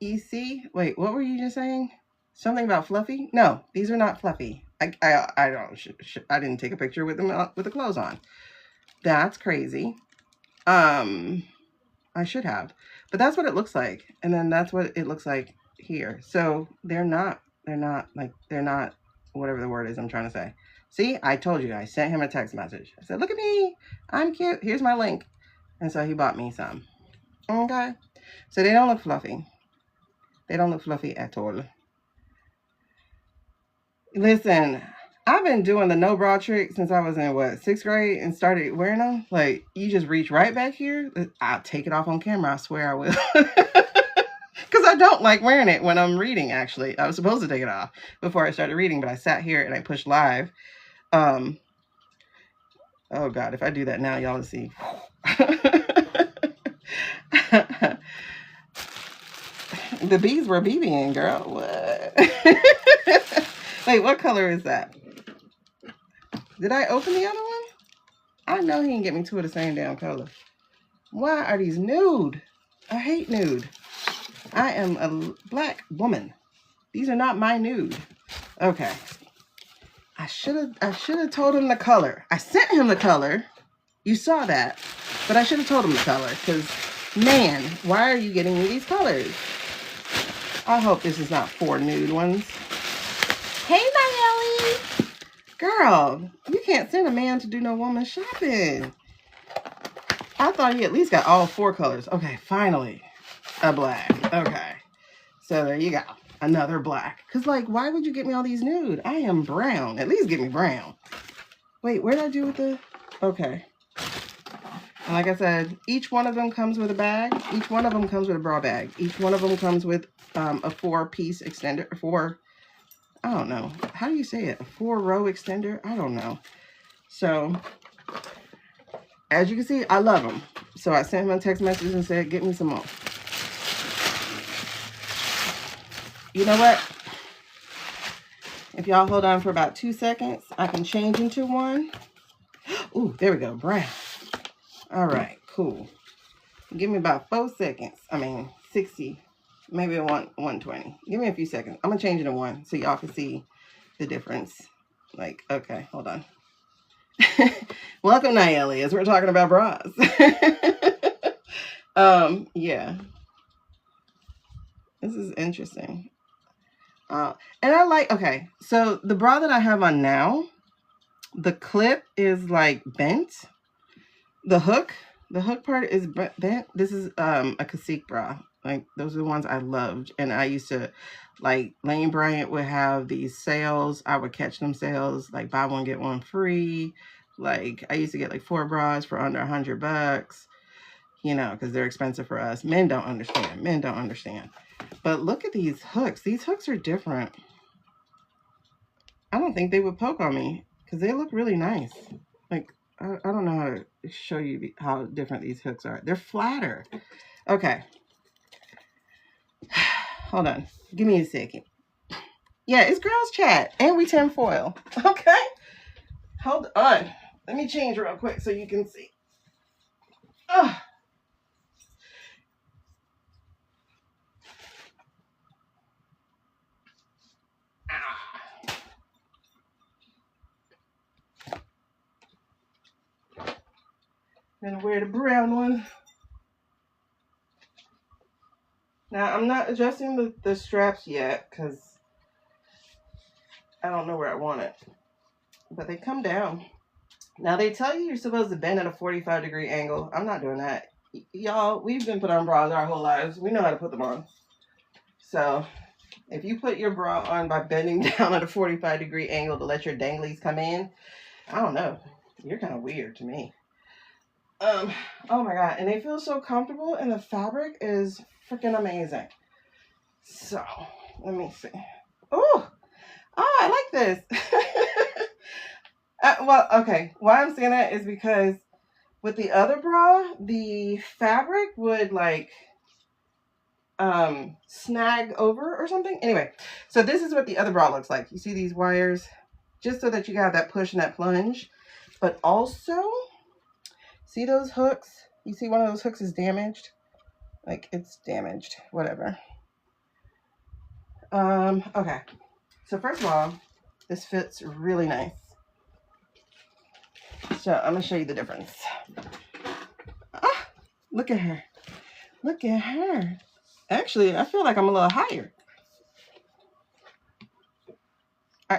EC? Wait, what were you just saying? Something about fluffy? No, these are not fluffy. I don't... I didn't take a picture with them with the clothes on. That's crazy. I should have. But that's what it looks like. And then that's what it looks like here. So they're not They're not whatever the word is I'm trying to say. See, I told you. I sent him a text message. I said, look at me. I'm cute. Here's my link. And so he bought me some. Okay. So they don't look fluffy. They don't look fluffy at all. Listen, I've been doing the no bra trick since I was in, what, 6th grade and started wearing them. Like, you just reach right back here. I'll take it off on camera. I swear I will. Because I don't like wearing it when I'm reading, actually. I was supposed to take it off before I started reading, but I sat here and I pushed live. Oh, God, if I do that now, y'all will see. The bees were BBing, girl. What? Wait, what color is that? Did I open the other one? I know he didn't get me two of the same damn color. Why are these nude? I hate nude. I am a black woman. These are not my nude. Okay. I should have told him the color. I sent him the color. You saw that. But I should have told him the color. Because, man, why are you getting me these colors? I hope this is not 4 nude ones. Hey, Nayeli. Girl, you can't send a man to do no woman shopping. I thought he at least got all 4 colors. Okay, finally. A black. Okay. So there you go. Another black. Because, like, why would you get me all these nude? I am brown. At least get me brown. Wait, where did I do with the... Okay. And like I said, each one of them comes with a bag. Each one of them comes with a bra bag. Each one of them comes with a 4-piece extender. I don't know. How do you say it? A 4-row extender? I don't know. So, as you can see, I love them. So I sent him a text message and said, get me some more. You know what? If y'all hold on for about 2 seconds, I can change into one. Ooh, there we go. Brown. All right, cool. Give me about 4 seconds. I mean, 60, maybe 120. Give me a few seconds. I'm going to change it to 1 so y'all can see the difference. Like, okay, hold on. Welcome, Nayeli, as we're talking about bras. Yeah. This is interesting. And I like, okay, so the bra that I have on now, the clip is like bent. The hook part is bent. This is a cacique bra. Like, those are the ones I loved. And I used to, like, Lane Bryant would have these sales. I would catch them sales, like buy one, get one free. Like, I used to get like 4 bras for under $100, you know, because they're expensive for us. Men don't understand. Men don't understand. But look at these hooks. These hooks are different. I don't think they would poke on me because they look really nice. Like, I don't know how to show you how different these hooks are. They're flatter. Okay. Hold on. Give me a second. Yeah, it's girls chat and we tin foil. Okay. Hold on. Let me change real quick so you can see. Ugh. I'm gonna wear the brown one. Now, I'm not adjusting the straps yet because I don't know where I want it. But they come down. Now, they tell you you're supposed to bend at a 45-degree angle. I'm not doing that. Y'all, we've been put on bras our whole lives. We know how to put them on. So, if you put your bra on by bending down at a 45-degree angle to let your danglies come in, I don't know. You're kind of weird to me. Oh my God. And they feel so comfortable and the fabric is freaking amazing. So, let me see. Oh, I like this. Well, okay. Why I'm saying that is because with the other bra, the fabric would like snag over or something. Anyway, so this is what the other bra looks like. You see these wires? Just so that you have that push and that plunge. But also, see those hooks? You see one of those hooks is damaged? Like, it's damaged. Whatever. Okay. So first of all, this fits really nice. So I'm going to show you the difference. Ah, look at her. Look at her. Actually, I feel like I'm a little higher.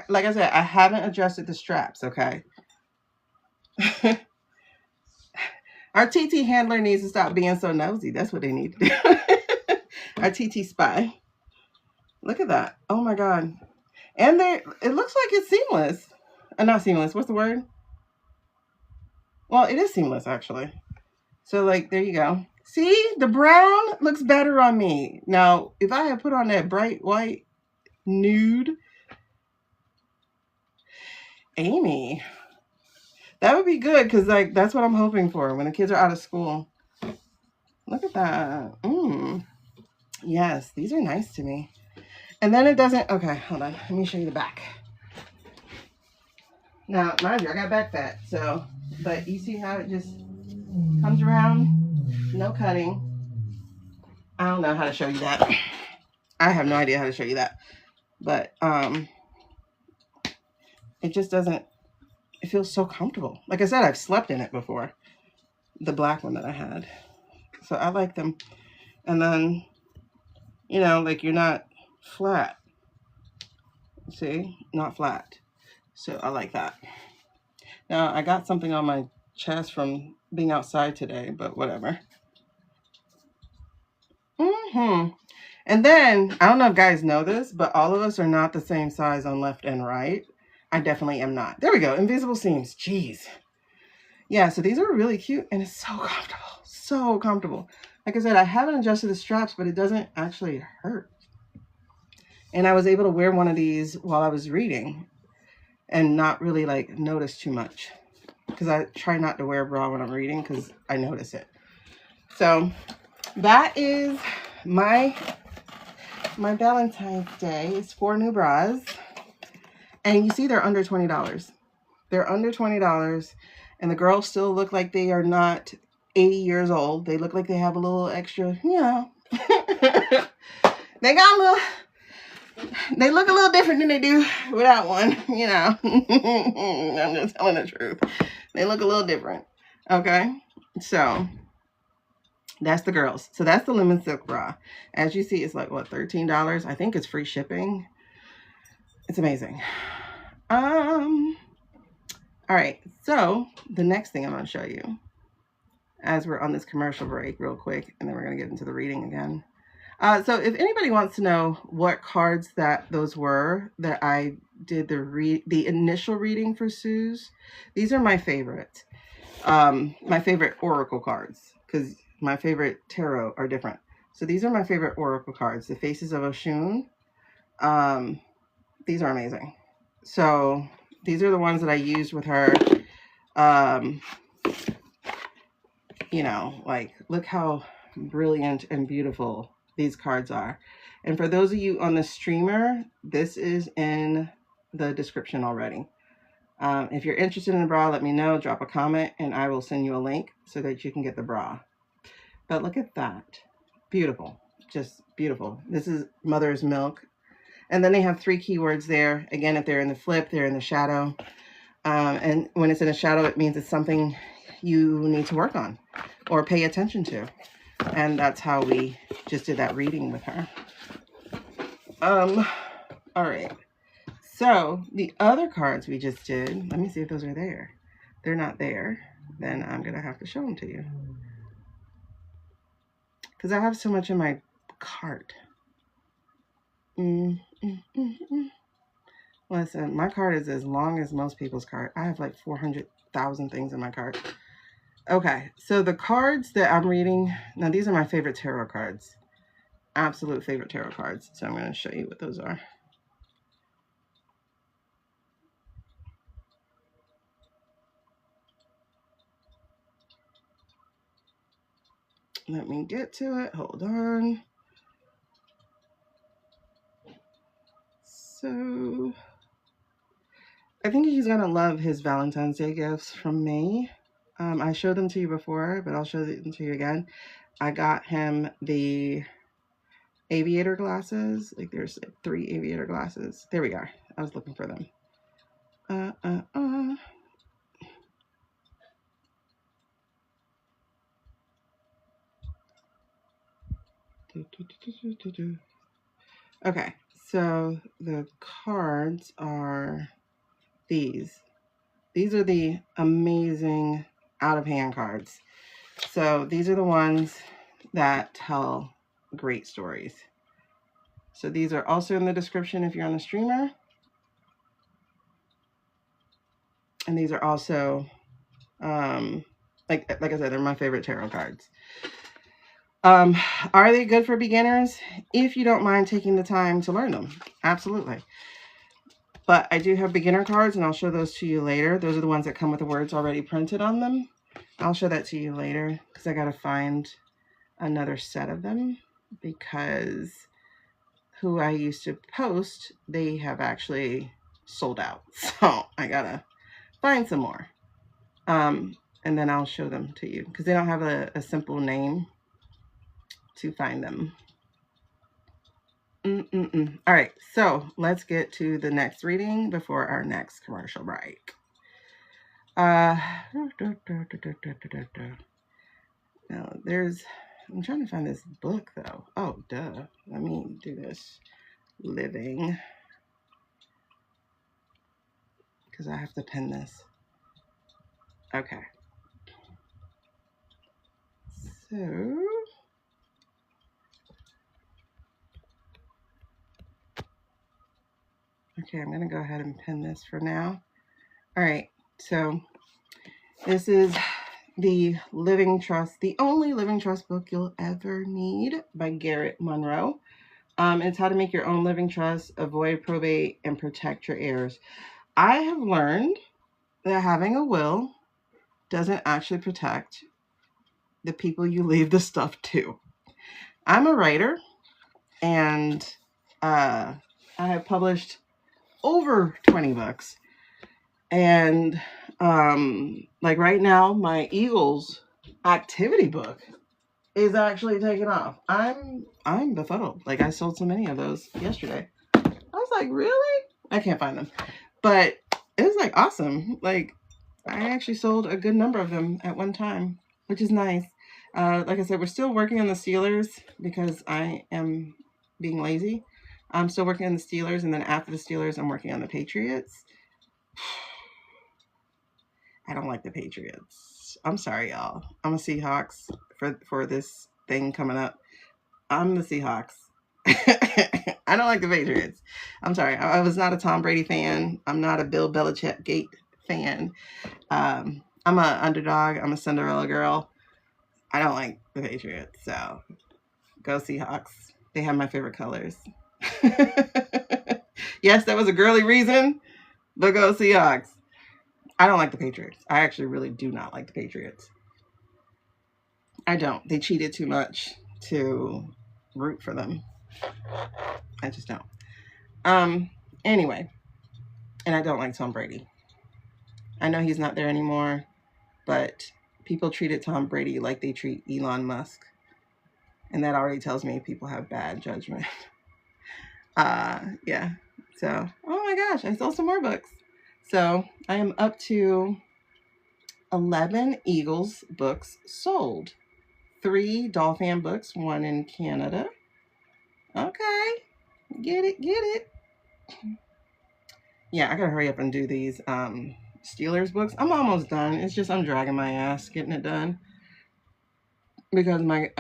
like I said, I haven't adjusted the straps, okay? Our TT handler needs to stop being so nosy. That's what they need to do. Our TT spy. Look at that. Oh my God. And it looks like it's seamless. Not seamless. What's the word? Well, it is seamless actually. So like, there you go. See, the brown looks better on me. Now, if I had put on that bright white nude, Amy, that would be good because like that's what I'm hoping for when the kids are out of school. Look at that. Yes, these are nice to me. And then it doesn't, okay, hold on. Let me show you the back. Now, mind you, I got back fat, so, but you see how it just comes around? No cutting. I don't know how to show you that. I have no idea how to show you that. But it just doesn't, it feels so comfortable. Like I said, I've slept in it before. The black one that I had. So I like them. And then, you know, like you're not flat. See? Not flat. So I like that. Now, I got something on my chest from being outside today, but whatever. And then, I don't know if guys know this, but all of us are not the same size on left and right. I definitely am not. There we go. Invisible seams. Jeez. Yeah, so these are really cute, and it's so comfortable. So comfortable. Like I said, I haven't adjusted the straps, but it doesn't actually hurt. And I was able to wear one of these while I was reading and not really like notice too much. Because I try not to wear a bra when I'm reading because I notice it. So that is my Valentine's Day. It's 4 new bras. And you see they're under $20. They're under $20. And the girls still look like they are not 80 years old. They look like they have a little extra, you know. They got a little, they look a little different than they do without one, you know. I'm just telling the truth. They look a little different. Okay. So that's the girls. So that's the lemon silk bra. As you see, it's like what, $13? I think it's free shipping. It's amazing. All right. So the next thing I'm going to show you, as we're on this commercial break real quick, and then we're going to get into the reading again. So if anybody wants to know what cards those were that I did the initial reading for Sue's, these are my favorite. My favorite oracle cards, because my favorite tarot are different. So these are my favorite oracle cards, the Faces of Oshun. These are amazing. So these are the ones that I used with her. You know, like, look how brilliant and beautiful these cards are. And for those of you on the streamer, this is in the description already. If you're interested in the bra, let me know. Drop a comment and I will send you a link so that you can get the bra. But look at that. Beautiful. Just beautiful. This is Mother's Milk. And then they have 3 keywords there. Again, if they're in the flip, they're in the shadow. And when it's in a shadow, it means it's something you need to work on or pay attention to. And that's how we just did that reading with her. All right. So the other cards we just did, let me see if those are there. They're not there. Then I'm going to have to show them to you. Because I have so much in my cart. Listen, my cart is as long as most people's cart. I have like 400,000 things in my cart. Okay, so the cards that I'm reading, now these are my favorite tarot cards. Absolute favorite tarot cards. So I'm going to show you what those are. Let me get to it. Hold on. So I think he's going to love his Valentine's Day gifts from me. I showed them to you before, but I'll show them to you again. I got him the aviator glasses. Like there's like 3 aviator glasses. There we are. I was looking for them. Okay, So the cards are these. These are the amazing out of hand cards. So these are the ones that tell great stories. So these are also in the description if you're on the streamer. And these are also, like I said, they're my favorite tarot cards. Are they good for beginners? If you don't mind taking the time to learn them, absolutely. But I do have beginner cards, and I'll show those to you later. Those are the ones that come with the words already printed on them. I'll show that to you later because I got to find another set of them because who I used to post, they have actually sold out. So I got to find some more. And then I'll show them to you because they don't have a simple name to find them. All right, so let's get to the next reading before our next commercial break. Now I'm trying to find this book though. Oh, duh. Let me do this. Living. Because I have to pin this. Okay. So. Okay, I'm going to go ahead and pin this for now. All right, so this is the Living Trust, the only Living Trust book you'll ever need by Garrett Monroe. It's how to make your own living trust, avoid probate, and protect your heirs. I have learned that having a will doesn't actually protect the people you leave the stuff to. I'm a writer, and I have published over 20 books. And like right now, my Eagles activity book is actually taking off. I'm befuddled. Like I sold so many of those yesterday. I was like, really? I can't find them. But it was like awesome. Like I actually sold a good number of them at one time, which is nice. Like I said, we're still working on the Steelers because I am being lazy. I'm still working on the Steelers, and then after the Steelers, I'm working on the Patriots. I don't like the Patriots. I'm sorry, y'all. I'm a Seahawks for this thing coming up. I'm the Seahawks. I don't like the Patriots. I'm sorry. I was not a Tom Brady fan. I'm not a Bill Belichick Gate fan. I'm an underdog. I'm a Cinderella girl. I don't like the Patriots. So go Seahawks. They have my favorite colors. Yes, that was a girly reason, but go Seahawks. I don't like the Patriots. I actually really do not like the Patriots. I don't. They cheated too much to root for them. I just don't. Anyway, and I don't like Tom Brady. I know he's not there anymore, but people treated Tom Brady like they treat Elon Musk. And that already tells me people have bad judgment. Yeah. So, oh my gosh, I sold some more books. So I am up to 11 Eagles books sold. 3 Dolphin books, 1 in Canada. Okay. Get it. Yeah, I gotta hurry up and do these Steelers books. I'm almost done. It's just I'm dragging my ass getting it done. Because my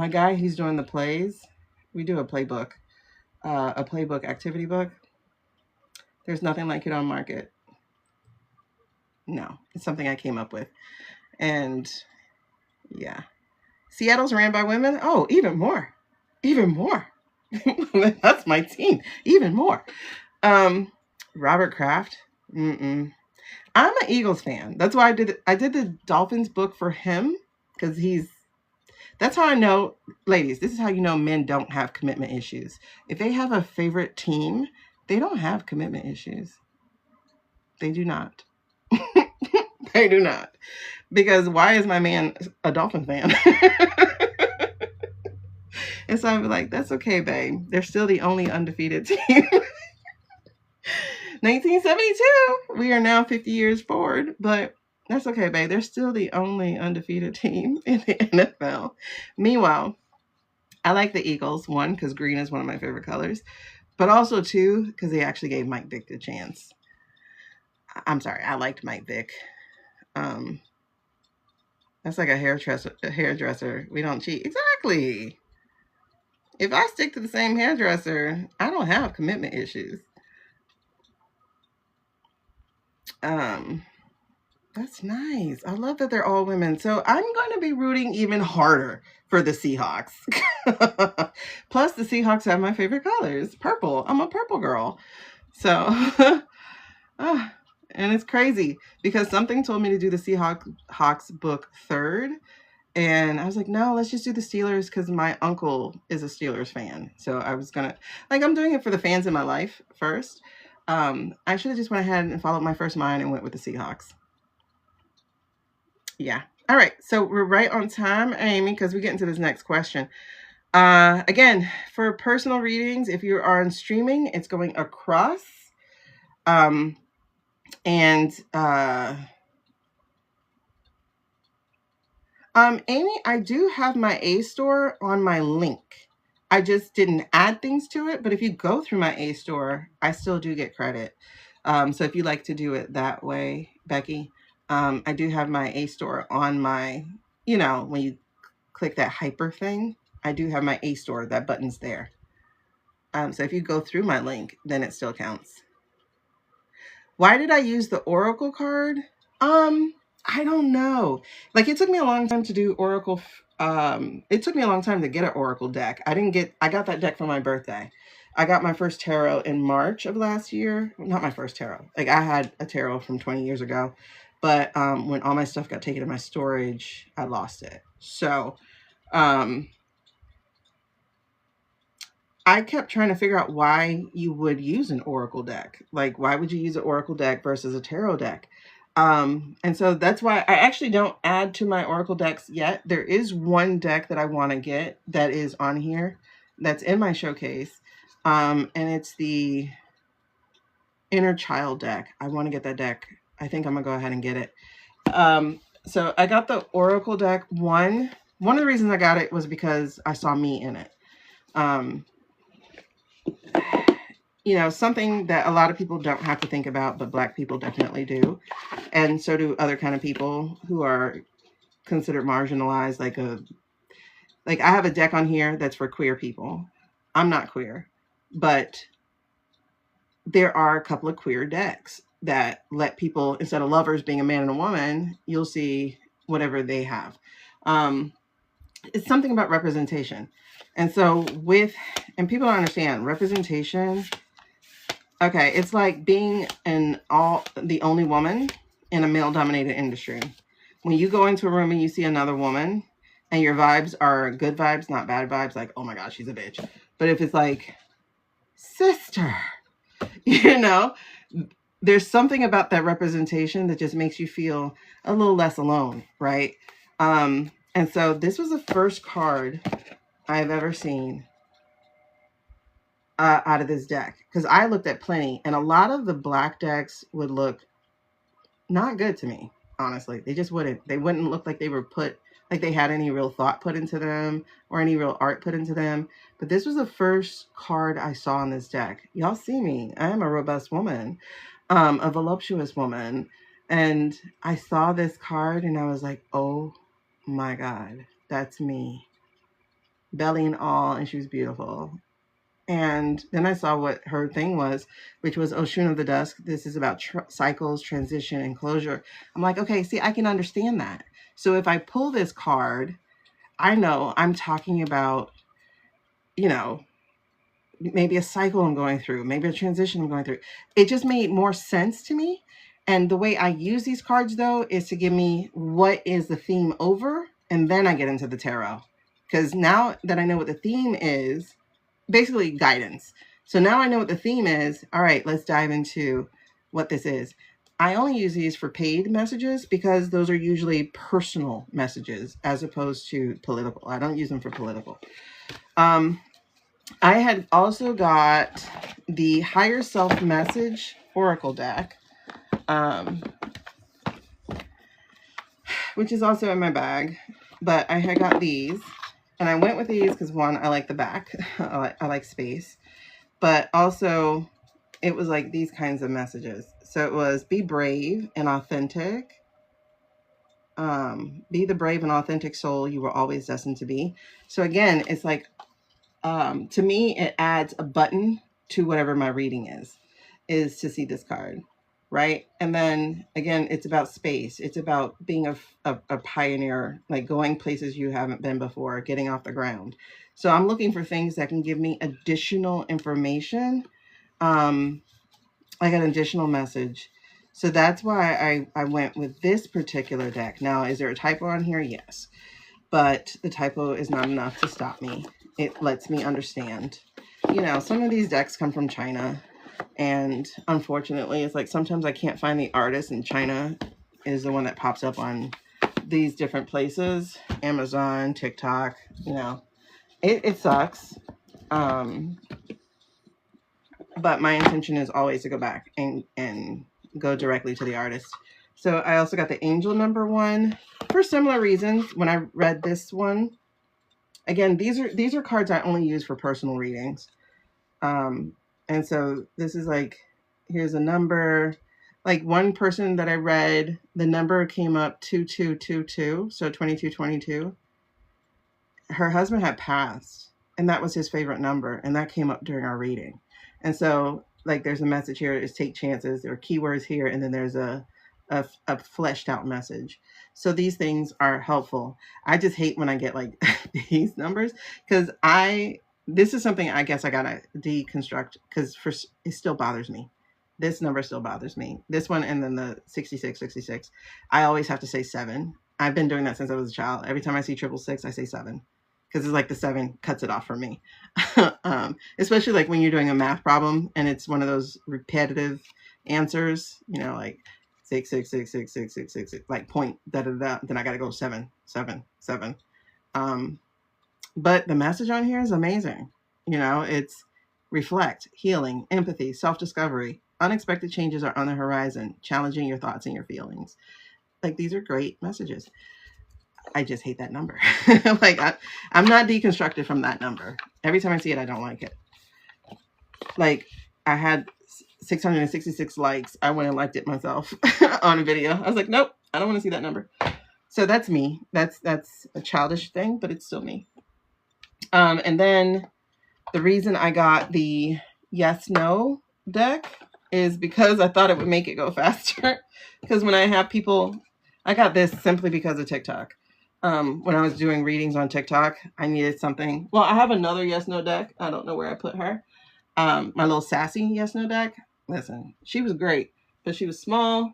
guy, he's doing the plays. We do a playbook activity book. There's nothing like it on market. No, it's something I came up with. And yeah. Seattle's ran by women. Oh, even more. That's my team. Even more. Robert Kraft. I'm an Eagles fan. That's why I did the Dolphins book for him because that's how I know, ladies, this is how you know men don't have commitment issues. If they have a favorite team, they don't have commitment issues. They do not. They do not. Because why is my man a Dolphin fan? And so I'm like, that's okay, babe. They're still the only undefeated team. 1972. We are now 50 years forward, but that's okay, babe. They're still the only undefeated team in the NFL. Meanwhile, I like the Eagles, one, because green is one of my favorite colors. But also, too, because they actually gave Mike Vick a chance. I'm sorry, I liked Mike Vick. Um, that's like a hairdresser. A hairdresser. We don't cheat. Exactly. If I stick to the same hairdresser, I don't have commitment issues. Um, that's nice. I love that they're all women. So I'm going to be rooting even harder for the Seahawks. Plus, the Seahawks have my favorite colors, purple. I'm a purple girl. So, and it's crazy because something told me to do the Seahawks book third. And I was like, no, let's just do the Steelers because my uncle is a Steelers fan. So I was going to, like, I'm doing it for the fans in my life first. I should have just went ahead and followed my first mind and went with the Seahawks. Yeah. All right. So we're right on time, Amy, because we get into this next question. Again, for personal readings, if you are on streaming, it's going across. Amy, I do have my A store on my link. I just didn't add things to it, but if you go through my A store, I still do get credit. So if you like to do it that way, Becky, I do have my A store on my, when you click that hyper thing, I do have my A store, that button's there. So if you go through my link, then it still counts. Why did I use the Oracle card? I don't know. Like, it took me a long time to do Oracle. It took me a long time to get an Oracle deck. I got that deck for my birthday. I got my first tarot in March of last year. Not my first tarot. Like, I had a tarot from 20 years ago. But when all my stuff got taken to my storage, I lost it. So, I kept trying to figure out why you would use an Oracle deck. Like, why would you use an Oracle deck versus a tarot deck? And so that's why I actually don't add to my Oracle decks yet. There is one deck that I want to get that is on here that's in my showcase. And it's the Inner Child deck. I want to get that deck. I think I'm going to go ahead and get it. So I got the Oracle deck. One of the reasons I got it was because I saw me in it. Something that a lot of people don't have to think about, but Black people definitely do. And so do other kind of people who are considered marginalized. Like I have a deck on here that's for queer people. I'm not queer, but there are a couple of queer decks that let people, instead of lovers being a man and a woman, you'll see whatever they have. It's something about representation. And so and people don't understand representation. Okay, it's like being the only woman in a male-dominated industry. When you go into a room and you see another woman and your vibes are good vibes, not bad vibes, like, oh my gosh, she's a bitch. But if it's like, sister, there's something about that representation that just makes you feel a little less alone, right? And so this was the first card I've ever seen out of this deck, because I looked at plenty, and a lot of the Black decks would look not good to me, honestly. They just wouldn't. They wouldn't look like they were like they had any real thought put into them or any real art put into them. But this was the first card I saw in this deck. Y'all see me. I am a robust woman, a voluptuous woman. And I saw this card and I was like, oh my God, that's me. Belly and all, and she was beautiful. And then I saw what her thing was, which was Oshun of the Dusk. This is about cycles, transition, and closure. I'm like, okay, see, I can understand that. So if I pull this card, I know I'm talking about, maybe a cycle I'm going through, maybe a transition I'm going through. It just made more sense to me. And the way I use these cards, though, is to give me what is the theme over, and then I get into the tarot. Because now that I know what the theme is, basically guidance. So now I know what the theme is. All right, let's dive into what this is. I only use these for paid messages because those are usually personal messages as opposed to political. I don't use them for political. I had also got the Higher Self Message Oracle deck, which is also in my bag, but I had got these. And I went with these because, one, I like the back. I like space. but also it was like these kinds of messages. So it was be brave and authentic. Be the brave and authentic soul you were always destined to be. So again, it's like, to me, it adds a button to whatever my reading is to see this card. Right. And then again, it's about space. It's about being a pioneer, like going places you haven't been before, getting off the ground. So I'm looking for things that can give me additional information, like an additional message. So that's why I went with this particular deck. Now, is there a typo on here? Yes. But the typo is not enough to stop me. It lets me understand. You know, some of these decks come from China. And unfortunately, it's like sometimes I can't find the artist, and China is the one that pops up on these different places. Amazon, TikTok, you know. It sucks. But my intention is always to go back and go directly to the artist. So I also got the angel number 1 for similar reasons. When I read this one, again, these are cards I only use for personal readings. And so this is like, here's a number. Like one person that I read, the number came up 2222, so 2222. Her husband had passed, and that was his favorite number, and that came up during our reading. And so, like, there's a message here is take chances. There are keywords here, and then there's a fleshed out message. So these things are helpful. I just hate when I get like these numbers, because this is something I guess I gotta deconstruct, because it still bothers me. This number still bothers me. This one, and then the 6666. I always have to say 7. I've been doing that since I was a child. Every time I see 666, I say 7. Because it's like the 7 cuts it off for me. Especially like when you're doing a math problem and it's one of those repetitive answers, you know, like 6666666, like point da da da. Then I got to go 7, 7, 7. But the message on here is amazing. You know, it's reflect, healing, empathy, self-discovery. Unexpected changes are on the horizon, challenging your thoughts and your feelings. Like, these are great messages. I just hate that number. Like, I'm not deconstructed from that number. Every time I see it, I don't like it. Like, I had 666 likes. I went and liked it myself on a video. I was like, nope, I don't want to see that number. So that's me. That's a childish thing, but it's still me. And then the reason I got the yes/no deck is because I thought it would make it go faster. Because when I have people, I got this simply because of TikTok. When I was doing readings on TikTok, I needed something. Well, I have another yes/no deck. I don't know where I put her. My little sassy yes/no deck. Listen, she was great, but she was small.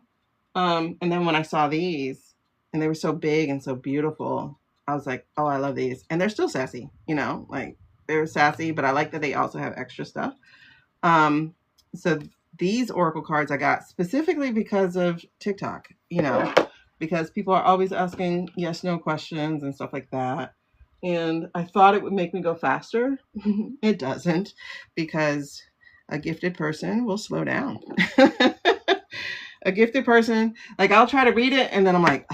And then when I saw these, and they were so big and so beautiful, I was like, oh, I love these. And they're still sassy, you know, like they're sassy, but I like that they also have extra stuff. So these Oracle cards I got specifically because of TikTok, you know, because people are always asking yes/no questions and stuff like that. And I thought it would make me go faster. It doesn't, because a gifted person will slow down. A gifted person, like, I'll try to read it and then I'm like,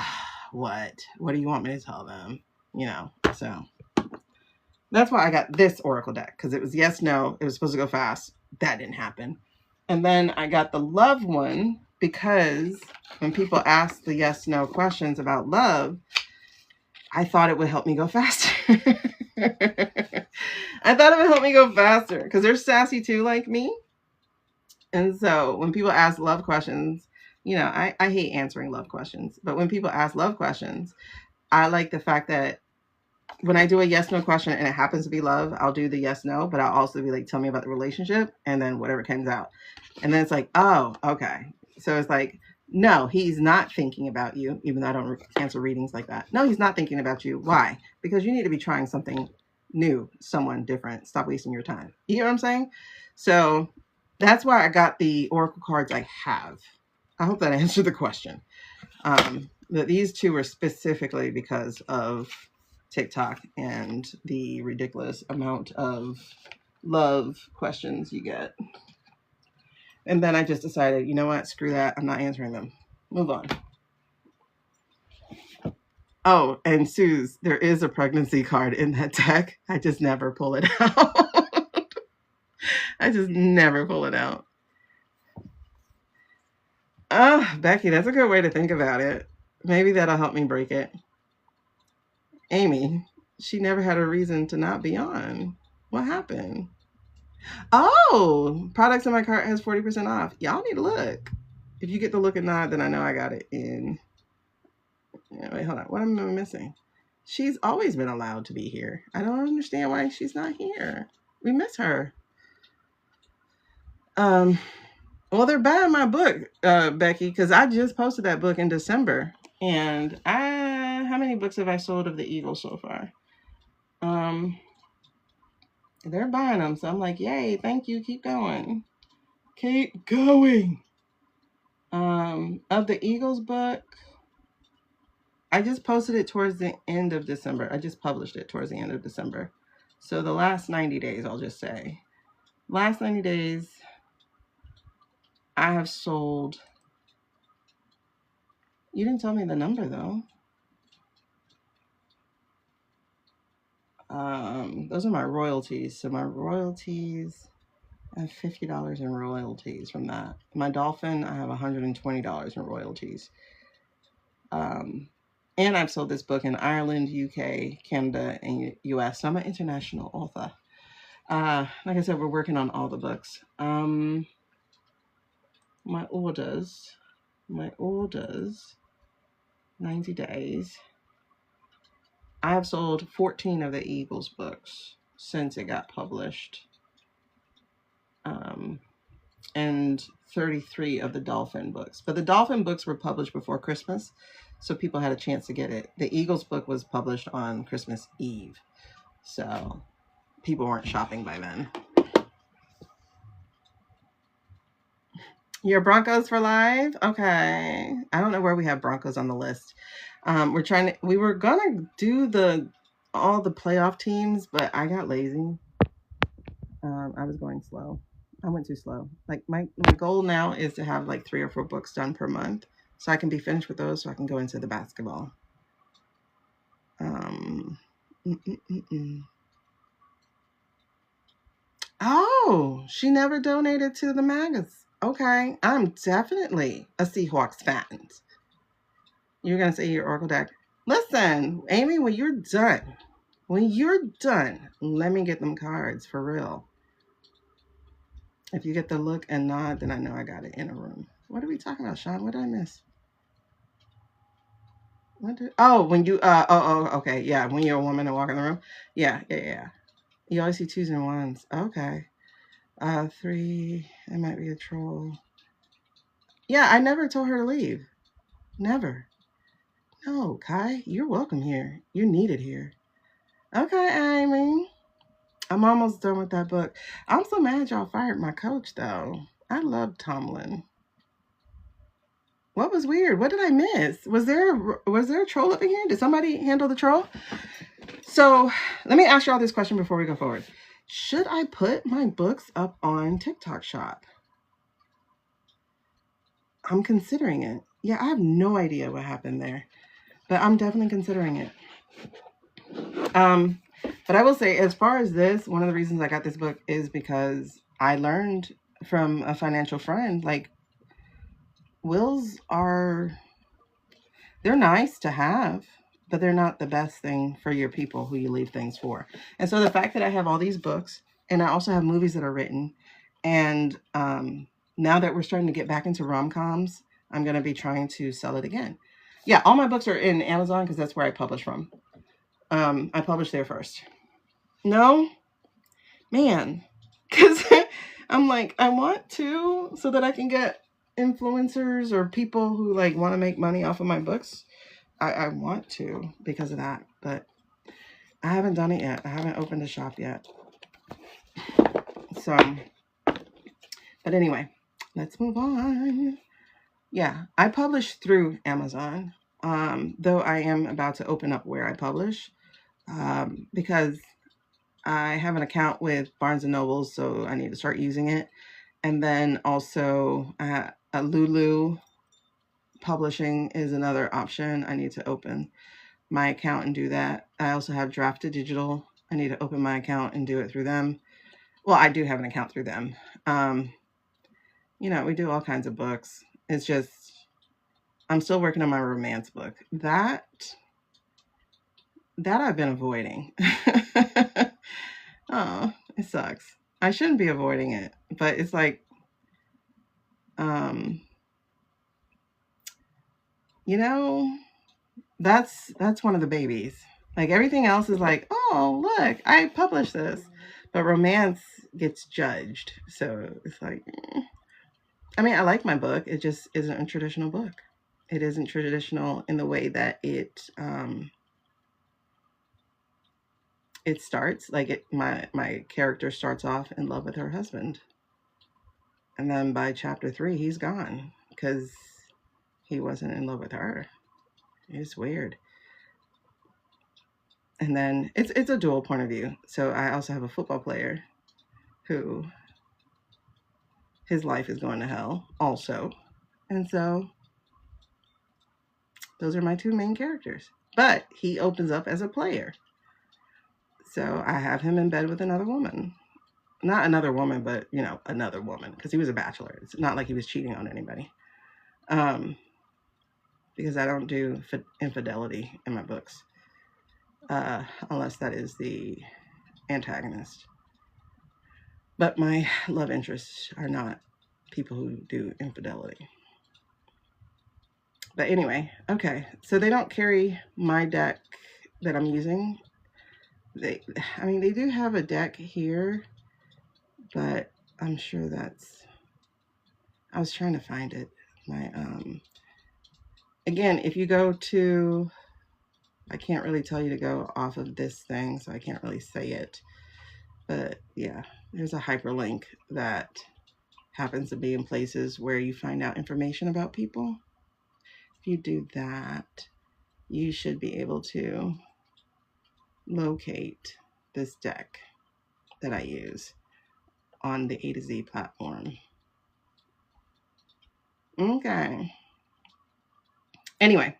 what do you want me to tell them? You know, so that's why I got this Oracle deck, because it was yes/no. It was supposed to go fast. That didn't happen. And then I got the love one because when people ask the yes/no questions about love, I thought it would help me go faster. I thought it would help me go faster because they're sassy too, like me. And so when people ask love questions, you know, I hate answering love questions. But when people ask love questions, I like the fact that when I do a yes/no question and it happens to be love, I'll do the yes/no, but I'll also be like, tell me about the relationship, and then whatever comes out. And then it's like, oh, okay. So it's like, no, he's not thinking about you, even though I don't answer readings like that. No, he's not thinking about you. Why? Because you need to be trying something new, someone different. Stop wasting your time. You know what I'm saying? So that's why I got the Oracle cards I have. I hope that answered the question. But these two were specifically because of TikTok and the ridiculous amount of love questions you get. And then I just decided, you know what? Screw that. I'm not answering them. Move on. Oh, and Suze, there is a pregnancy card in that deck. I just never pull it out. I just never pull it out. Oh, Becky, that's a good way to think about it. Maybe that'll help me break it. Amy, she never had a reason to not be on. What happened? Oh, products in my cart has 40% off. Y'all need to look. If you get the look and nod, then I know I got it in. Yeah, wait, hold on. What am I missing? She's always been allowed to be here. I don't understand why she's not here. We miss her. Um, well, they're buying my book, Becky, because I just posted that book in December. And how many books have I sold of the Eagle so far? They're buying them. So I'm like, yay, thank you. Keep going. Keep going. Of the Eagles book, I just posted it towards the end of December. I just published it towards the end of December. So the last 90 days, I'll just say. Last 90 days, I have sold. You didn't tell me the number though. Those are my royalties. So my royalties, I have $50 in royalties from that. My dolphin, I have $120 in royalties. And I've sold this book in Ireland, UK, Canada, and US. So I'm an international author. Like I said, we're working on all the books. My orders, 90 days. I have sold 14 of the Eagles books since it got published. And 33 of the Dolphin books. But the Dolphin books were published before Christmas, so people had a chance to get it. The Eagles book was published on Christmas Eve, so people weren't shopping by then. Your Broncos for live? Okay. I don't know where we have Broncos on the list. We were gonna do all the playoff teams, but I got lazy. I was going slow. I went too slow. Like my goal now is to have like 3 or 4 books done per month, so I can be finished with those, so I can go into the basketball. Oh, she never donated to the magazine. Okay, I'm definitely a Seahawks fan. You're gonna say your Oracle deck. Listen, Amy, when you're done, let me get them cards for real. If you get the look and nod, then I know I got it in a room. What are we talking about, Sean? What did I miss? When you okay, yeah, when you're a woman and walk in the room. Yeah. You always see 2s and 1s. Okay. 3, it might be a troll. Yeah, I never told her to leave. Never. No, Kai, you're welcome here. You're needed here. Okay, Amy. I'm almost done with that book. I'm so mad y'all fired my coach, though. I love Tomlin. What was weird? What did I miss? Was there a troll up in here? Did somebody handle the troll? So let me ask you all this question before we go forward. Should I put my books up on TikTok Shop? I'm considering it. Yeah, I have no idea what happened there, but I'm definitely considering it. But I will say, as far as this, one of the reasons I got this book is because I learned from a financial friend, like, wills they're nice to have, but they're not the best thing for your people who you leave things for. And so the fact that I have all these books, and I also have movies that are written, and now that we're starting to get back into rom-coms, I'm going to be trying to sell it again. Yeah, all my books are in Amazon because that's where I publish from. I published there first. No, man, because I'm like, I want to, so that I can get influencers or people who like want to make money off of my books. I want to because of that, but I haven't done it yet. I haven't opened a shop yet. So, but anyway, let's move on. Yeah, I publish through Amazon, though I am about to open up where I publish, because I have an account with Barnes and Noble, so I need to start using it. And then also Lulu Publishing is another option. I need to open my account and do that. I also have Drafted Digital. I need to open my account and do it through them. Well, I do have an account through them. Um, we do all kinds of books. It's just I'm still working on my romance book. That I've been avoiding. Oh, it sucks. I shouldn't be avoiding it, but it's like, um, you know, that's one of the babies. Like everything else is like, oh, look, I published this, but romance gets judged. So it's like, I mean, I like my book. It just isn't a traditional book. It isn't traditional in the way that it starts. Like my character starts off in love with her husband, and then by chapter 3, he's gone because he wasn't in love with her. It's weird. And then it's a dual point of view. So I also have a football player who his life is going to hell also. And so those are my two main characters. But he opens up as a player. So I have him in bed with another woman. Not another woman, but another woman, because he was a bachelor. It's not like he was cheating on anybody. Because I don't do infidelity in my books. Unless that is the antagonist. But my love interests are not people who do infidelity. But anyway, okay. So they don't carry my deck that I'm using. They do have a deck here, but I'm sure I was trying to find it. Again, if you go to, I can't really tell you to go off of this thing, so I can't really say it. But yeah, there's a hyperlink that happens to be in places where you find out information about people. If you do that, you should be able to locate this deck that I use on the A to Z platform. Okay. Anyway,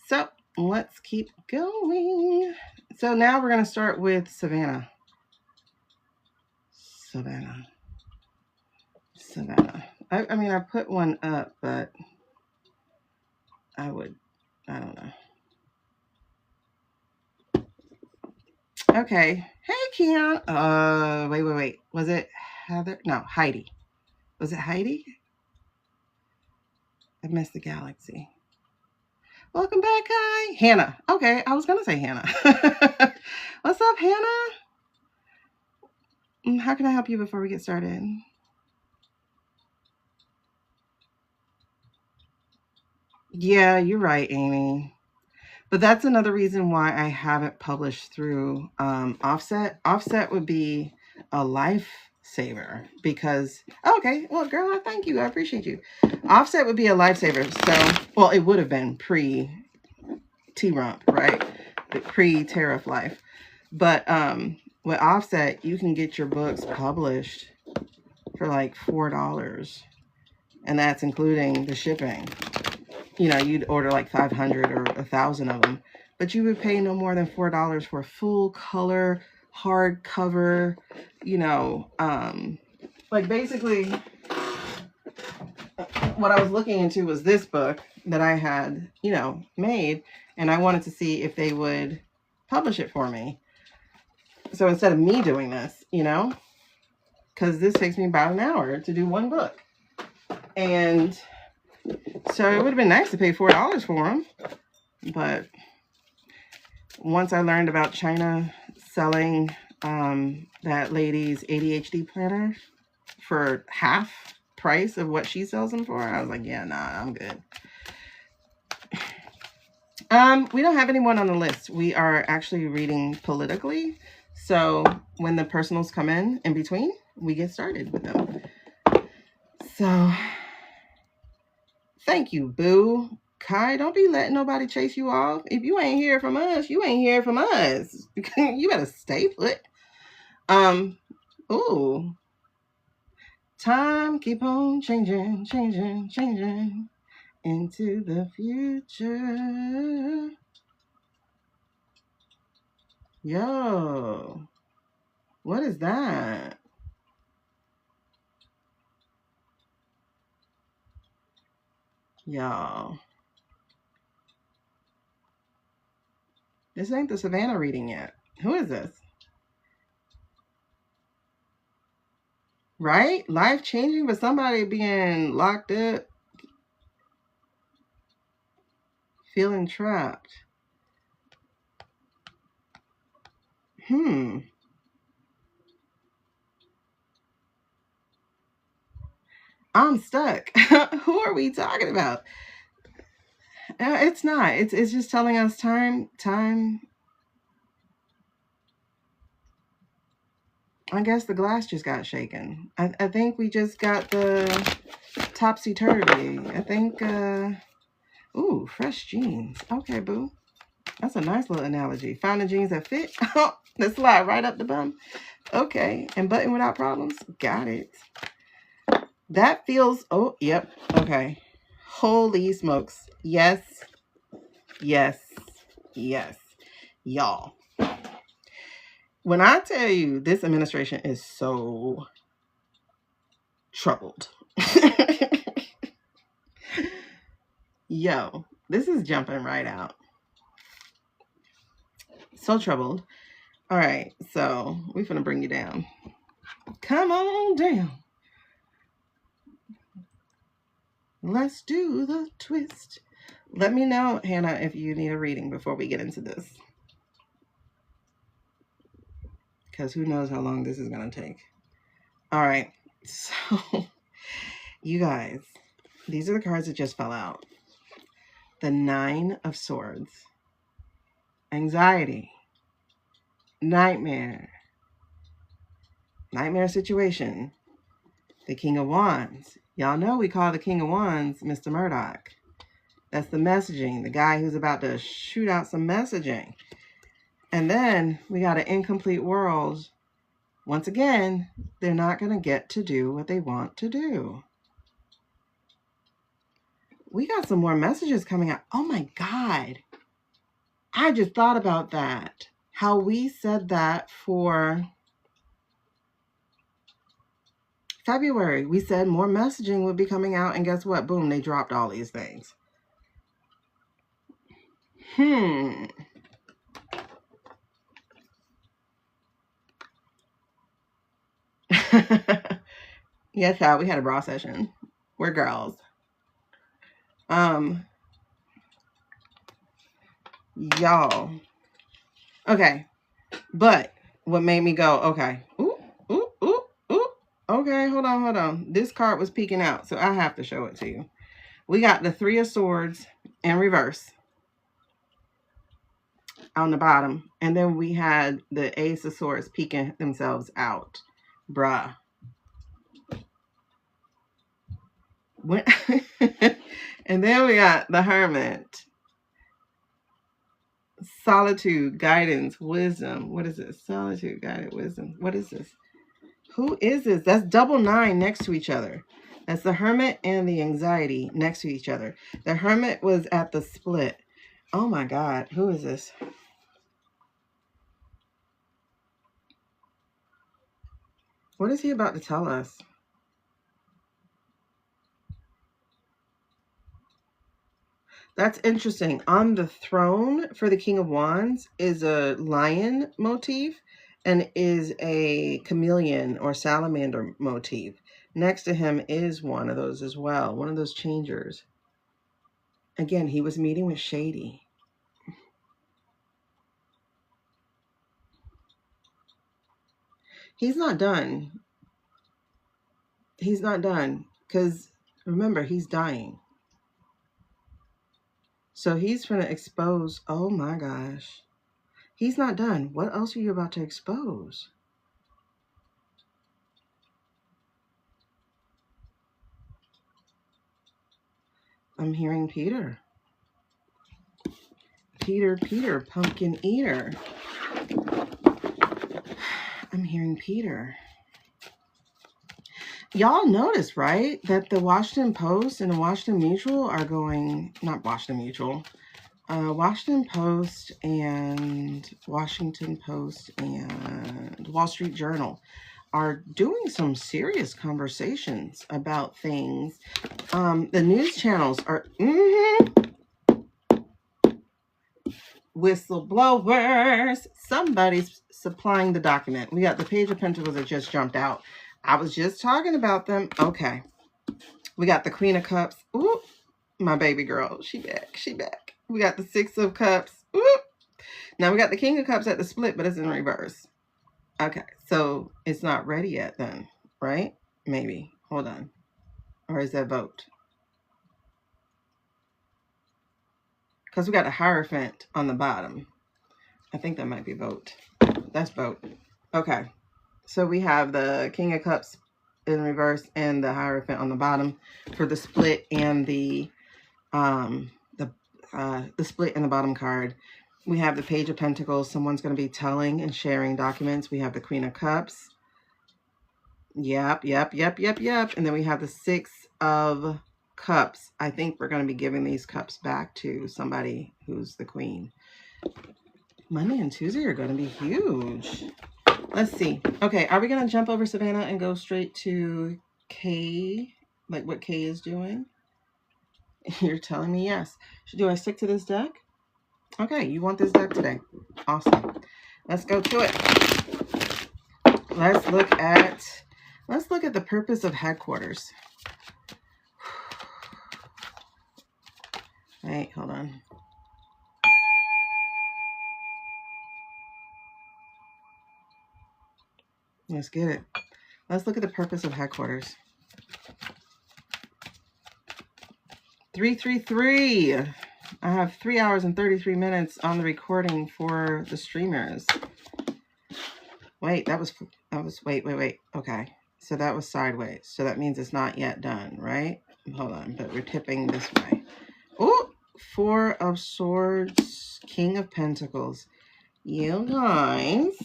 so let's keep going. So now we're going to start with Savannah. I put one up, but I don't know. Okay. Hey, Keon. Wait. Was it Heather? No, Heidi. Was it Heidi? I missed the galaxy. Welcome back, Kai. Hannah. Okay, I was going to say Hannah. What's up, Hannah? How can I help you before we get started? Yeah, you're right, Amy. But that's another reason why I haven't published through Offset. Offset would be a lifesaver because, okay, well, girl, I thank you. I appreciate you. Offset would be a lifesaver. So, well, it would have been pre-T-Rump, right? Pre-Tariff Life. But with Offset, you can get your books published for like $4. And that's including the shipping. You'd order like 500 or 1,000 of them, but you would pay no more than $4 for a full color hardcover. Like basically, what I was looking into was this book that I had, made, and I wanted to see if they would publish it for me. So instead of me doing this, because this takes me about an hour to do one book, and so it would have been nice to pay $4 for them. But once I learned about China selling that lady's ADHD planner for half price of what she sells them for, I was like, yeah, nah, I'm good. We don't have anyone on the list. We are actually reading politically. So when the personals come in between, we get started with them. So thank you, boo. Kai, don't be letting nobody chase you off. If you ain't hear from us, you ain't hear from us. You better stay put. Ooh. Time keep on changing into the future. Yo. What is that? Y'all. This ain't the Savannah reading yet. Who is this? Right? Life changing, but somebody being locked up, feeling trapped. I'm stuck. Who are we talking about? It's not. It's just telling us time. I guess the glass just got shaken. I think we just got the topsy-turvy. I think, ooh, fresh jeans. Okay, boo. That's a nice little analogy. Found the jeans that fit. That slide right up the bum. Okay. And button without problems. Got it. That feels, oh, yep. Okay. Holy smokes. Yes. Yes. Yes. Y'all. When I tell you this administration is so troubled. Yo, this is jumping right out. So troubled. All right, so we're gonna bring you down. Come on down. Let's do the twist. Let me know, Hannah, if you need a reading before we get into this. Because who knows how long this is gonna take. All right, so you guys, these are the cards that just fell out. The 9 of Swords. Anxiety. Nightmare situation. The King of Wands. Y'all know we call the King of Wands Mr. Murdoch. That's the messaging, the guy who's about to shoot out some messaging. And then we got an incomplete world. Once again, they're not going to get to do what they want to do. We got some more messages coming out. Oh my God. I just thought about that. How we said that for February. We said more messaging would be coming out, and guess what? Boom, they dropped all these things. Yeah, child, we had a bra session. We're girls. Y'all. Okay. But what made me go, okay. Ooh. Okay, hold on. This card was peeking out, so I have to show it to you. We got the 3 of Swords in reverse on the bottom. And then we had the Ace of Swords peeking themselves out. Bruh. And then we got the Hermit. Solitude, guidance, wisdom. What is this? Solitude, guidance, wisdom. What is this? Who is this? That's double 9 next to each other. That's the Hermit and the Anxiety next to each other. The Hermit was at the split. Oh my God. Who is this? What is he about to tell us? That's interesting. On the throne for the King of Wands is a lion motif and is a chameleon or salamander motif. Next to him is one of those as well, one of those changers. Again, he was meeting with Shady. He's not done. He's not done because remember, he's dying. So he's going to expose. Oh my gosh. He's not done. What else are you about to expose? I'm hearing Peter. Peter, pumpkin eater. I'm hearing Peter. Y'all notice, right, that the Washington Post and the Washington Mutual are going, not Washington Mutual, Washington Post and Wall Street Journal are doing some serious conversations about things. The news channels are whistleblowers. Somebody's supplying the document. We got the Page of Pentacles that just jumped out. I was just talking about them. Okay. We got the Queen of Cups. Ooh, my baby girl. She back. She back. We got the Six of Cups. Ooh. Now we got the King of Cups at the split, but it's in reverse. Okay. So it's not ready yet then, right? Maybe. Hold on. Or is that vote? Because we got a Hierophant on the bottom. I think that might be vote. That's vote. Okay. So we have the King of Cups in reverse and the Hierophant on the bottom for the split and the split in the bottom card. We have the Page of Pentacles. Someone's going to be telling and sharing documents. We have the Queen of Cups. Yep. And then we have the Six of Cups. I think we're going to be giving these cups back to somebody who's the queen. Monday and Tuesday are going to be huge. Let's see. Okay, are we going to jump over Savannah and go straight to Kay? Like what Kay is doing? You're telling me yes. Do I stick to this deck? Okay, you want this deck today. Awesome. Let's go to it. Let's look at the purpose of headquarters. Wait, hold on. Let's get it. Let's look at the purpose of headquarters. 333. I have 3 hours and 33 minutes on the recording for the streamers. Wait, wait. Okay. So that was sideways. So that means it's not yet done, right? Hold on, but we're tipping this way. Oh, Four of Swords, King of Pentacles. You guys.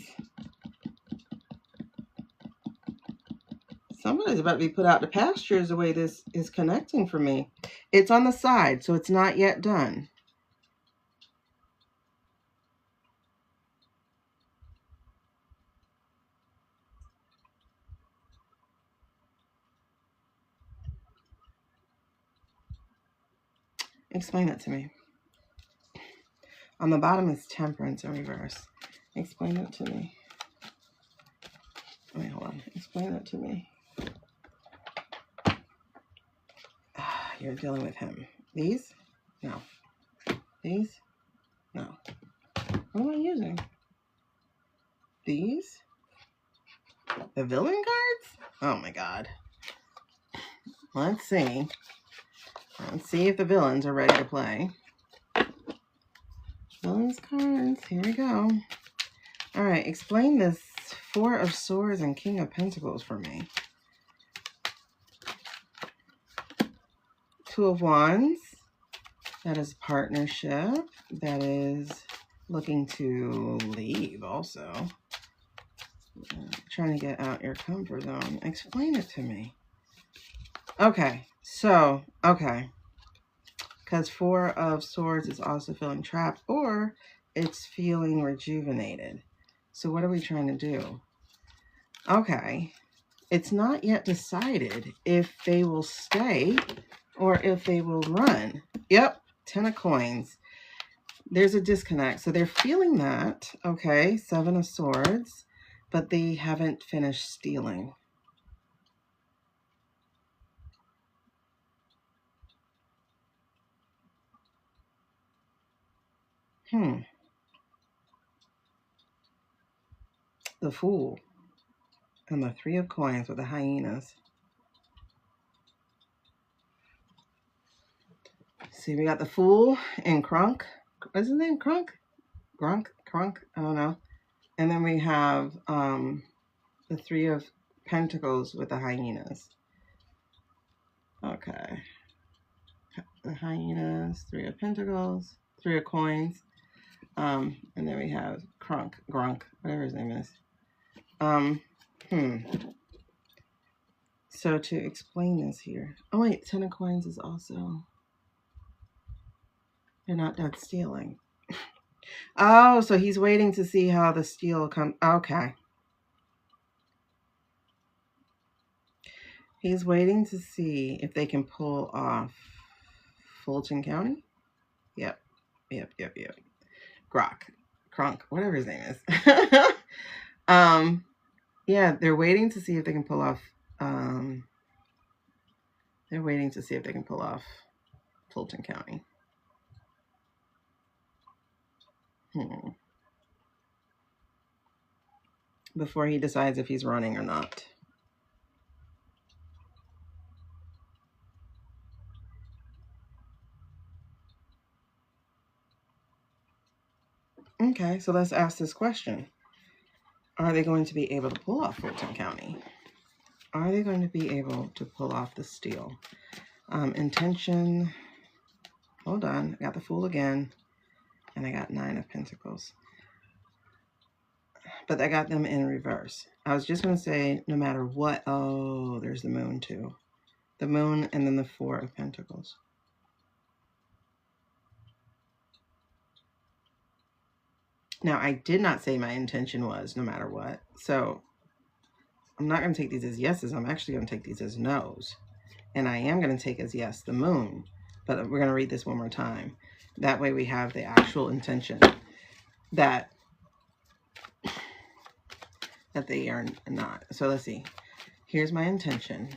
Somebody's about to be put out to pastures the way this is connecting for me. It's on the side, so it's not yet done. Explain that to me. On the bottom is Temperance in reverse. Explain that to me. Wait, hold on. Explain that to me. You're dealing with him. These? No. These? No. What am I using? These? The villain cards? Oh my god. Let's see. Let's see if the villains are ready to play. Villains cards. Here we go. Alright, explain this Four of Swords and King of Pentacles for me. Two of Wands. That is partnership. That is looking to leave also. Trying to get out your comfort zone. Explain it to me. Okay. So, okay. Because Four of Swords is also feeling trapped or it's feeling rejuvenated. So what are we trying to do? Okay. It's not yet decided if they will stay or if they will run. Yep. 10 of Coins. There's a disconnect. So they're feeling that. Okay. 7 of Swords. But they haven't finished stealing. The Fool. And the 3 of Coins with the hyenas. See, we got the Fool and Crunk. What's his name? Crunk? Grunk? Crunk? I don't know. And then we have the 3 of Pentacles with the hyenas. Okay. The hyenas, 3 of Pentacles, 3 of Coins. And then we have Crunk, Grunk, whatever his name is. So to explain this here. Oh wait, 10 of Coins is also... They're not done stealing. Oh, so he's waiting to see how the steal comes. Okay. He's waiting to see if they can pull off Fulton County. Yep. Kronk, whatever his name is. Yeah, they're waiting to see if they can pull off. They're waiting to see if they can pull off Fulton County. Before he decides if he's running or not. Okay, so let's ask this question. Are they going to be able to pull off Fulton County? Are they going to be able to pull off the steal? Intention. Hold on. I got the Fool again. And I got 9 of Pentacles. But I got them in reverse. I was just going to say, no matter what. Oh, there's the Moon too. The Moon and then the 4 of Pentacles. Now, I did not say my intention was no matter what. So, I'm not going to take these as yeses. I'm actually going to take these as nos. And I am going to take as yes the Moon. But we're going to read this one more time. That way we have the actual intention that they are not. So let's see. Here's my intention.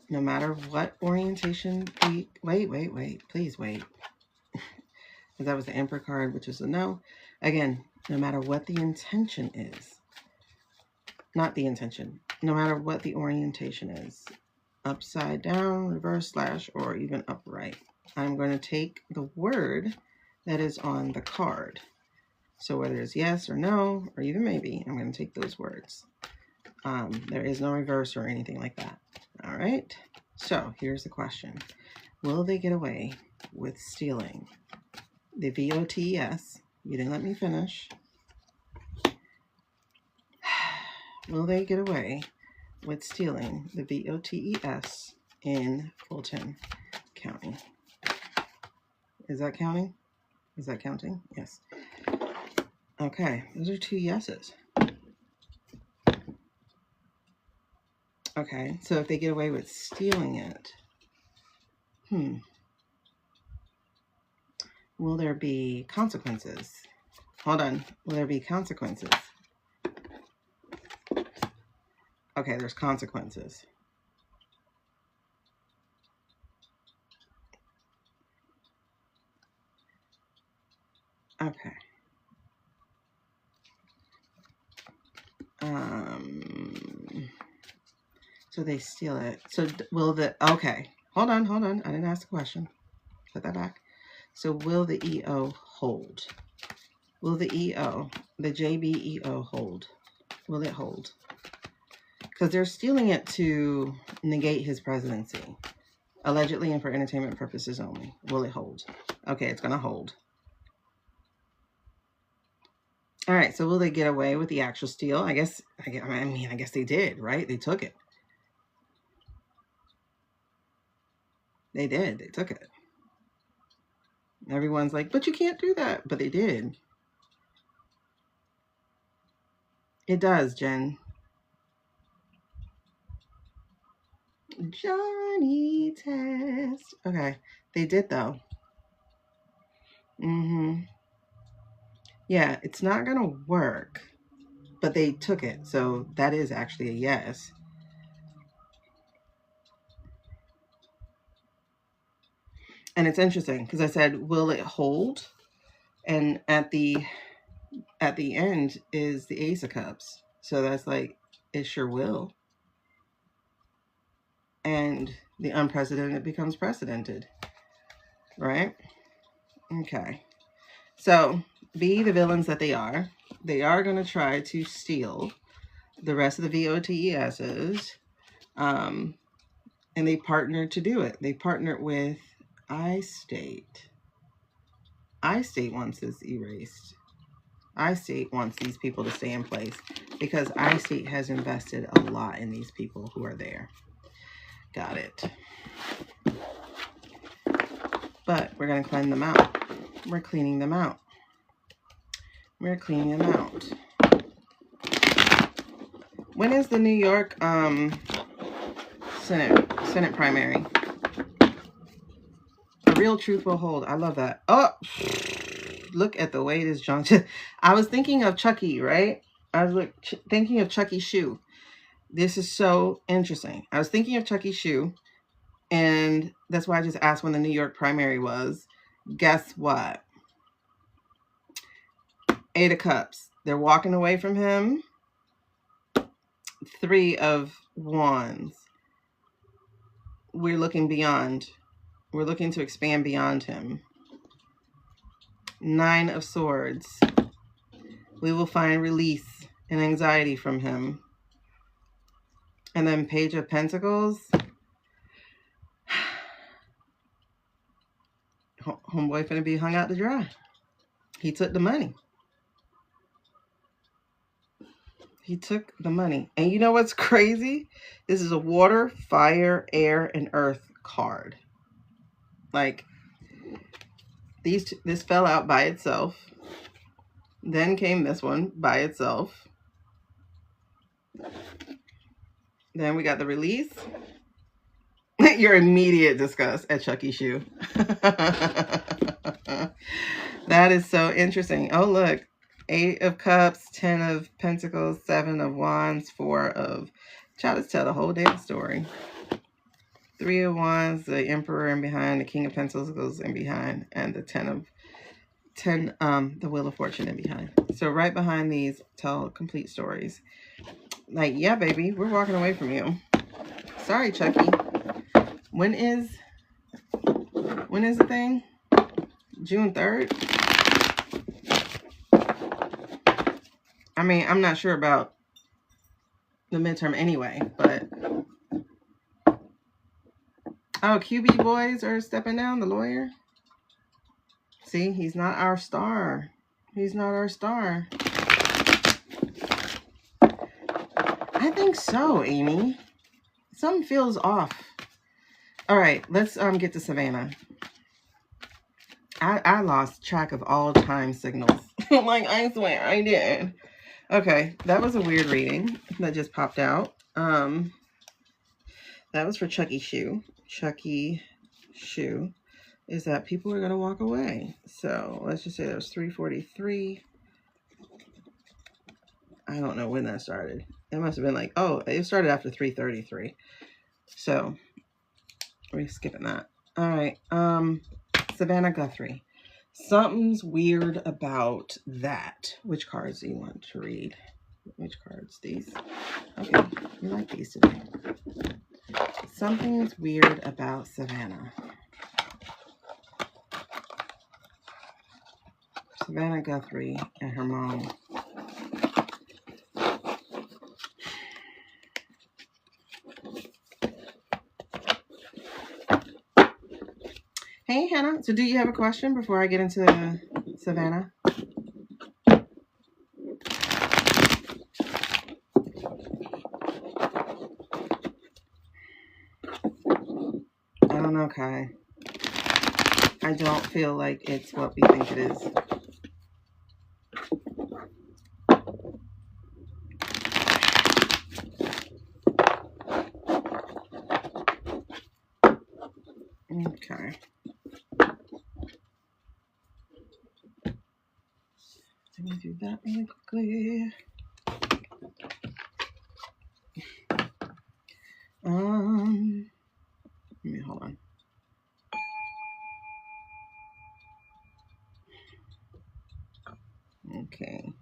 No matter what orientation we... Wait. Please wait. Because that was the Emperor card, which is a no. Again, no matter what the intention is. Not the intention. No matter what the orientation is. Upside down, reverse, slash, or even upright. I'm going to take the word that is on the card. So whether it's yes or no, or even maybe, I'm going to take those words. There is no reverse or anything like that. All right. So here's the question. Will they get away with stealing the VOTES? You didn't let me finish. Will they get away with stealing the VOTES in Fulton County? Is that counting? Is that counting? Yes. Okay, those are 2 yeses. Okay, so if they get away with stealing it, will there be consequences? Hold on, will there be consequences? Okay, there's consequences. Okay. So they steal it. So will the... Okay, hold on. I didn't ask the question. Put that back. So will the EO hold? Will the EO, the JBEO hold? Will it hold? Because they're stealing it to negate his presidency. Allegedly and for entertainment purposes only. Will it hold? Okay, it's going to hold. All right, so will they get away with the actual steal? I guess they did, right? They took it. They did. They took it. Everyone's like, but you can't do that. But they did. It does, Jen. Johnny Test. Okay. They did, though. Yeah, it's not going to work. But they took it. So that is actually a yes. And it's interesting because I said, will it hold? And at the end is the Ace of Cups. So that's like, it sure will. And the unprecedented becomes precedented. Right? Okay. So, be the villains that they are going to try to steal the rest of the VOTESs. And they partnered to do it. They partnered with iState. iState wants this erased. iState wants these people to stay in place because iState has invested a lot in these people who are there. Got it. But we're going to cleanse them out. We're cleaning them out. We're cleaning them out. When is the New York Senate primary. A real truth will hold. I love that. Oh, look at the way this John. I was thinking of Chucky, right? I was thinking of Chucky's shoe. This is so interesting. I was thinking of Chucky's shoe, and that's why I just asked when the New York primary was. Guess what? 8 of Cups. They're walking away from him. 3 of Wands. We're looking beyond. We're looking to expand beyond him. 9 of Swords. We will find release and anxiety from him. And then Page of Pentacles. Homeboy finna be hung out to dry. He took the money. He took the money. And you know what's crazy? This is a water, fire, air, and earth card. Like, this fell out by itself. Then came this one by itself. Then we got the release. Your immediate disgust at Chucky's shoe. That is so interesting. Oh, look. 8 of Cups, 10 of Pentacles, 7 of Wands, 4 of... Child, let's tell the whole damn story. 3 of Wands, the Emperor in behind, the King of Pentacles goes in behind, and the 10, the Wheel of Fortune in behind. So right behind these tell complete stories. Like, yeah, baby, we're walking away from you. Sorry, Chucky. When is the thing? June 3rd? I mean, I'm not sure about the midterm anyway, but... Oh, QB boys are stepping down, the lawyer. See, he's not our star. He's not our star. I think so, Amy. Something feels off. All right, let's get to Savannah. I lost track of all time signals. Like, I swear, I did. Okay, that was a weird reading that just popped out. That was for Chucky Shoe. Chucky Shoe is that people are going to walk away. So let's just say that was 3:43. I don't know when that started. It must have been like, oh, it started after 3:33. So we're skipping that. All right. Savannah Guthrie. Something's weird about that. Which cards do you want to read? Which cards? These? Okay. You like these today. Something's weird about Savannah. Savannah Guthrie and her mom. Hey, Hannah. So do you have a question before I get into Savannah? I don't know, Kai. I don't feel like it's what we think it is. Okay. Let me do that really quickly. Let me hold on. Okay.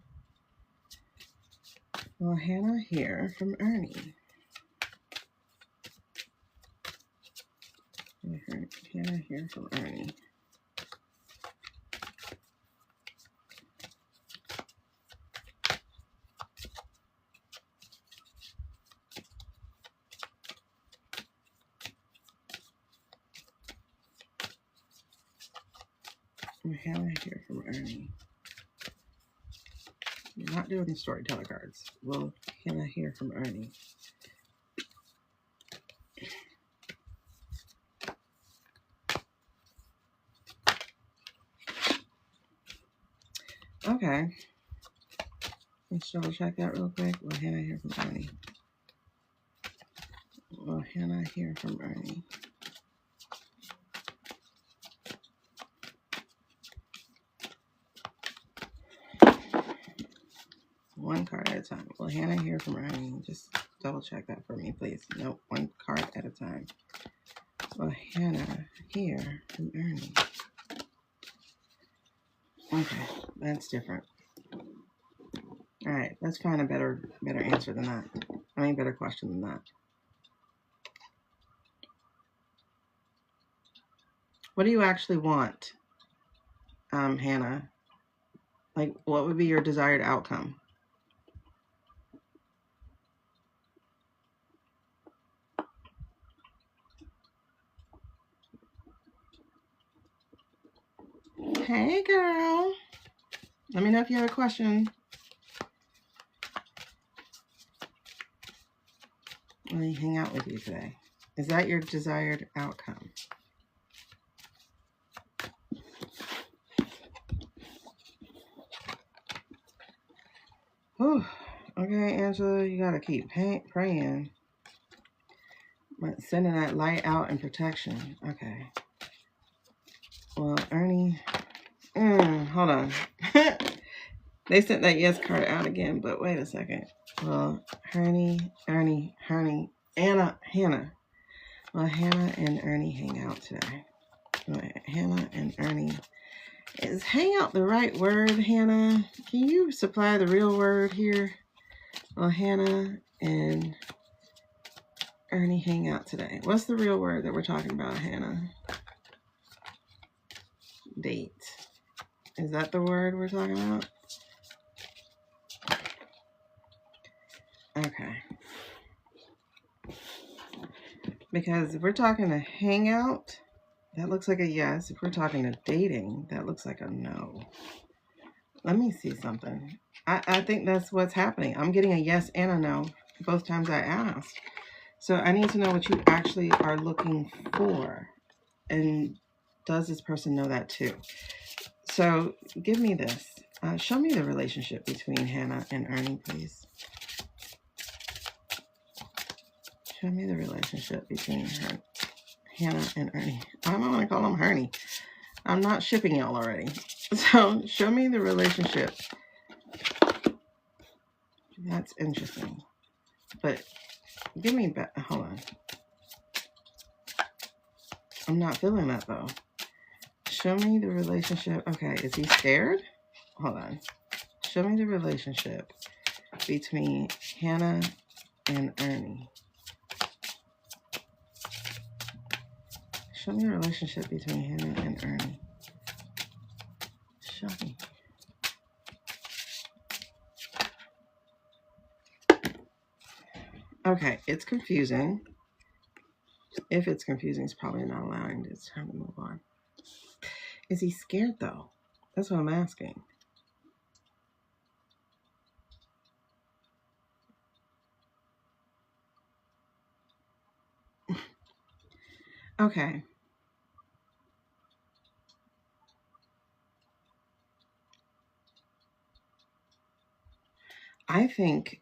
Well, Hannah here from Ernie. Hannah here from Ernie. Hannah here from Ernie. We're not doing the storyteller cards. Well, Hannah here from Ernie. Okay. Let's double check that real quick. Well, Hannah here from Ernie. Will Hannah hear from Ernie? One card at a time. Will Hannah hear from Ernie? Just double check that for me, please. Nope, one card at a time. Will Hannah hear from Ernie? Okay, that's different. All right, let's find a better answer than that. I mean, better question than that. What do you actually want, Hannah? Like, what would be your desired outcome? Hey, girl. Let me know if you have a question. Let me hang out with you today. Is that your desired outcome? Whew. Okay, Angela, you gotta keep praying. Sending that light out and protection. Okay. Well, Ernie, hold on. They sent that yes card out again, but wait a second. Well, Ernie, Hannah. Well, Hannah and Ernie hang out today. Hannah and Ernie. Is hang out the right word, Hannah? Can you supply the real word here? Well, Hannah and Ernie hang out today. What's the real word that we're talking about, Hannah? Date. Is that the word we're talking about? Okay. Because if we're talking to hang out, that looks like a yes. If we're talking to dating, that looks like a no. Let me see something. I think that's what's happening. I'm getting a yes and a no both times I asked. So I need to know what you actually are looking for. And does this person know that too? So give me this. Show me the relationship between Hannah and Ernie, please. Show me the relationship between Hannah and Ernie. I don't want to call him Ernie. I'm not shipping y'all already. So show me the relationship. That's interesting. But give me back. Hold on. I'm not feeling that though. Show me the relationship. Okay, is he scared? Hold on. Show me the relationship between Hannah and Ernie. Show me the relationship between Hannah and Ernie. Show me. Okay, it's confusing. If it's confusing, it's probably not allowing. It's time to move on. Is he scared though? That's what I'm asking. Okay. I think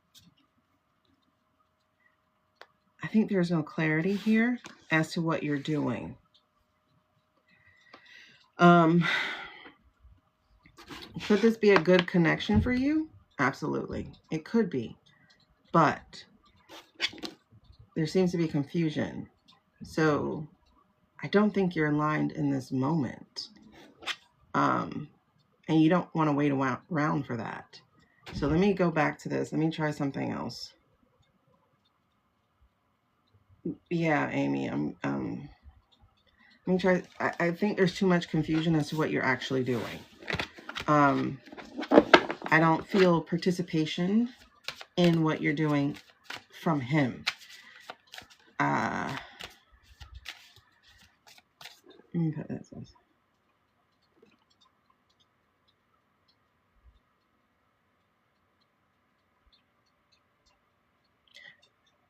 there's no clarity here as to what you're doing. Could this be a good connection for you? Absolutely. It could be. But there seems to be confusion. So I don't think you're aligned in this moment. And you don't want to wait around for that. So let me go back to this. Let me try something else. Yeah, Amy, let me try. I think there's too much confusion as to what you're actually doing. I don't feel participation in what you're doing from him. Let me put this.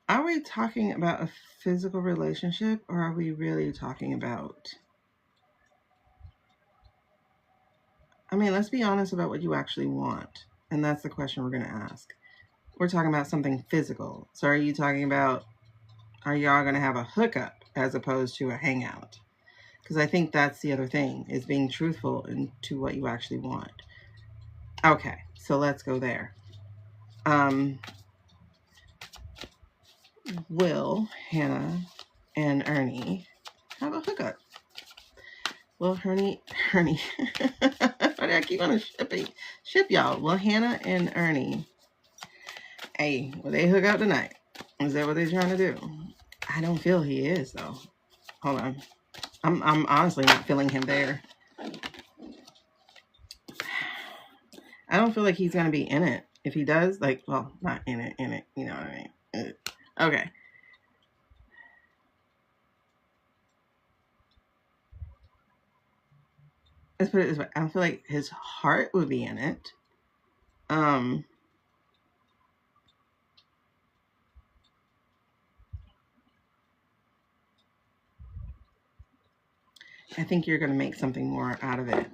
Are we talking about a physical relationship, or are we really talking about... I mean, let's be honest about what you actually want. And that's the question we're going to ask. We're talking about something physical. So are you talking about are y'all going to have a hookup as opposed to a hangout? Because I think that's the other thing, is being truthful into what you actually want. Okay, so let's go there. Will Hannah and Ernie have a hookup? Will Ernie, why do I keep on ship y'all? Will Hannah and Ernie, hey, will they hook up tonight? Is that what they're trying to do? I don't feel he is, though. Hold on. I'm honestly not feeling him there. I don't feel like he's going to be in it. If he does, like, well, not in it, you know what I mean? Okay. Let's put it this way. I feel like his heart would be in it. I think you're going to make something more out of it.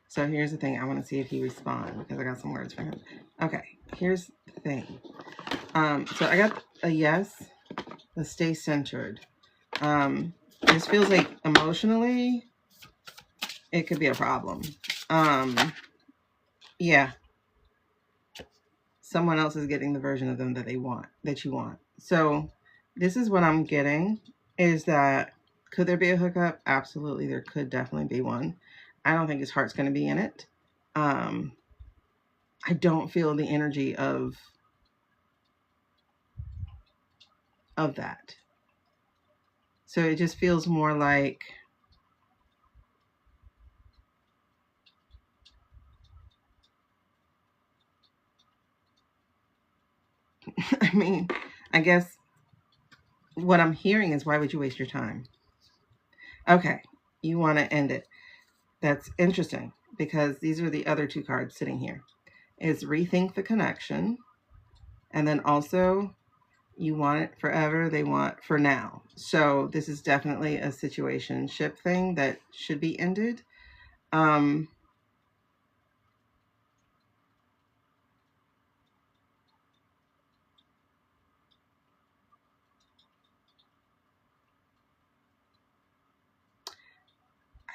So here's the thing. I want to see if he responds because I got some words for him. Okay, here's the thing. So I got a yes. Let's stay centered. This feels like emotionally, it could be a problem. Yeah. Someone else is getting the version of them that they want, that you want. So this is what I'm getting, is that could there be a hookup? Absolutely, there could definitely be one. I don't think his heart's going to be in it. I don't feel the energy of that. So it just feels more like, I mean, I guess what I'm hearing is, why would you waste your time? Okay, you want to end it. That's interesting, because these are the other two cards sitting here. Is rethink the connection, and then also you want it forever, they want for now. So this is definitely a situationship thing that should be ended.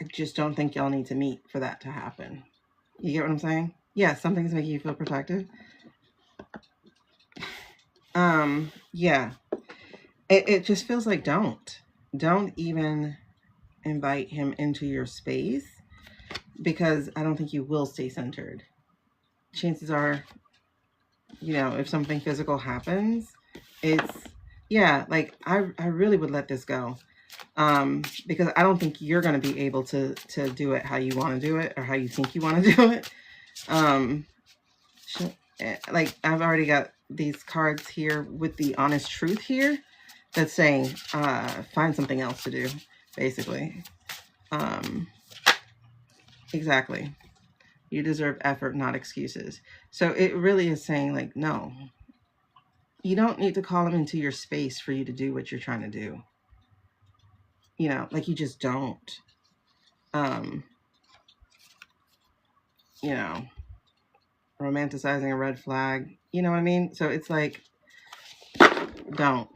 I just don't think y'all need to meet for that to happen. You get what I'm saying? Yeah, something's making you feel protected. Yeah. It just feels like don't even invite him into your space, because I don't think you will stay centered. Chances are, you know, if something physical happens, it's, yeah, like I really would let this go. Because I don't think you're going to be able to do it how you want to do it, or how you think you want to do it. Like I've already got these cards here with the honest truth here that's saying, find something else to do, basically. Exactly. You deserve effort, not excuses. So it really is saying, like, no, you don't need to call him into your space for you to do what you're trying to do. You know, like, you just don't. You know, romanticizing a red flag, you know what I mean? So it's like, don't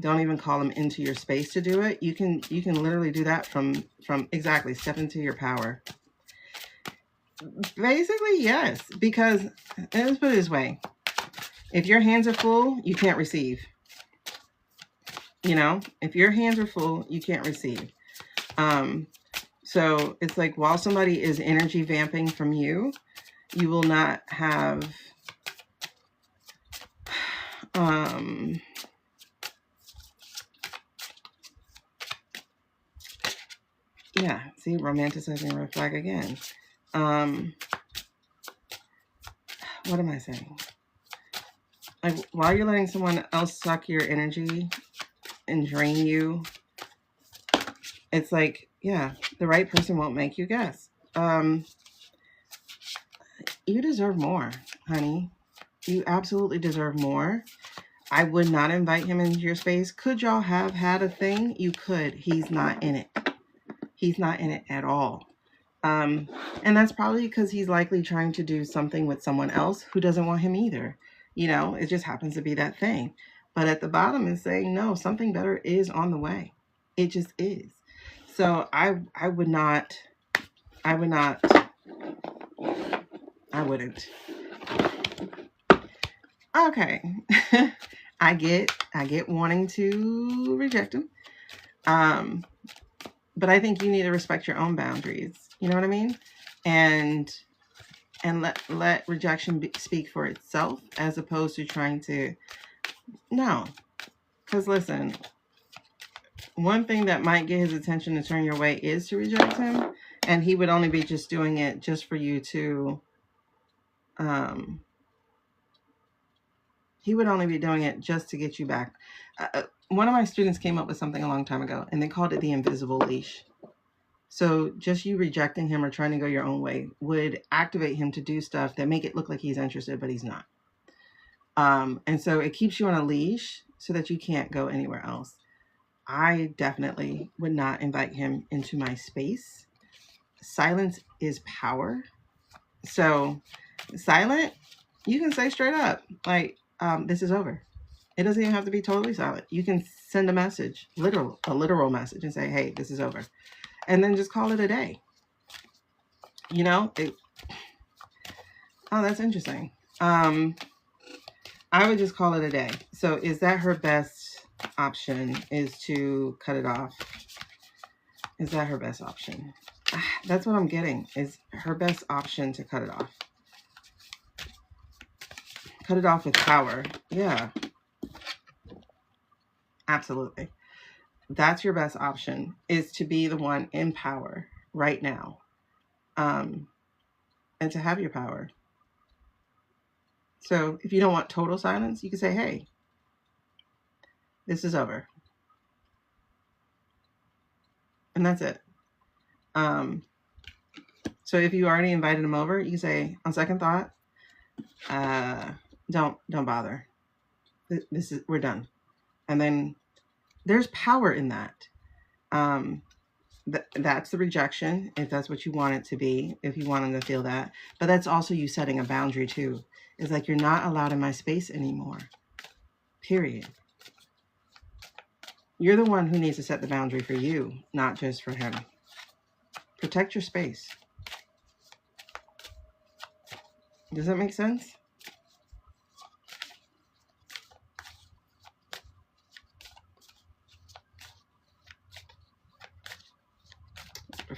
even call him into your space to do it. You can literally do that from exactly, step into your power. Basically, yes, because let's put it this way. If your hands are full, you can't receive. You know, if your hands are full, you can't receive. So it's like, while somebody is energy vamping from you, you will not have, yeah, see, romanticizing a red flag again. What am I saying? Like, while you're letting someone else suck your energy and drain you, it's like, yeah, the right person won't make you guess. You deserve more, honey. You absolutely deserve more. I would not invite him into your space. Could y'all have had a thing? You could. He's not in it. He's not in it at all. And that's probably because he's likely trying to do something with someone else who doesn't want him either. You know, it just happens to be that thing. But at the bottom is saying, no, something better is on the way. It just is. So I wouldn't. Okay. I get wanting to reject him. But I think you need to respect your own boundaries. You know what I mean? And let rejection speak for itself, as opposed to trying to, no. Because listen, one thing that might get his attention to turn your way is to reject him, and he would only be just doing it just for you to, he would only be doing it just to get you back. One of my students came up with something a long time ago, and they called it the invisible leash. So just you rejecting him or trying to go your own way would activate him to do stuff that make it look like he's interested, but he's not. And so it keeps you on a leash so that you can't go anywhere else. I definitely would not invite him into my space. Silence is power. So silent, you can say straight up, like, this is over. It doesn't even have to be totally silent. You can send a message, a literal message, and say, hey, this is over. And then just call it a day. You know? Oh, that's interesting. I would just call it a day. So is that her best option, is to cut it off? Is that her best option? That's what I'm getting. Is her best option to cut it off. Cut it off with power. Yeah. Absolutely. That's your best option, is to be the one in power right now. And to have your power. So if you don't want total silence, you can say, hey, this is over. And that's it. So if you already invited him over, you can say, on second thought, don't bother. We're done. And then there's power in that. That's the rejection, if that's what you want it to be, if you want him to feel that. But that's also you setting a boundary too. It's like, you're not allowed in my space anymore. Period. You're the one who needs to set the boundary for you, not just for him. Protect your space. Does that make sense?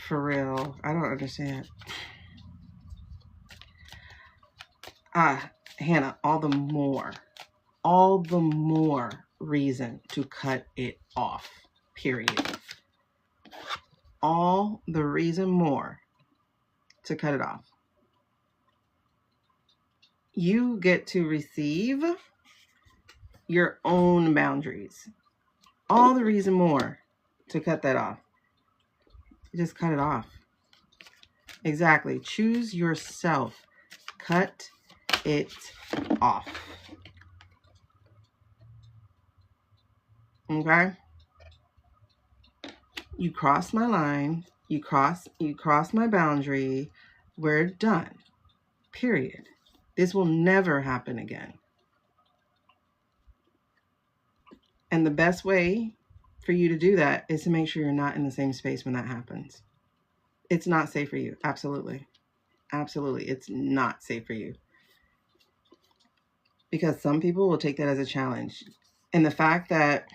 For real, I don't understand. Hannah, all the more reason to cut it off, period. All the reason more to cut it off. You get to receive your own boundaries. All the reason more to cut that off. Just cut it off. Exactly. Choose yourself. Cut it off. Okay? You crossed my line. You crossed my boundary. We're done. Period. This will never happen again. And the best way for you to do that is to make sure you're not in the same space when that happens. It's not safe for you. Absolutely. Absolutely. It's not safe for you. Because some people will take that as a challenge. And the fact that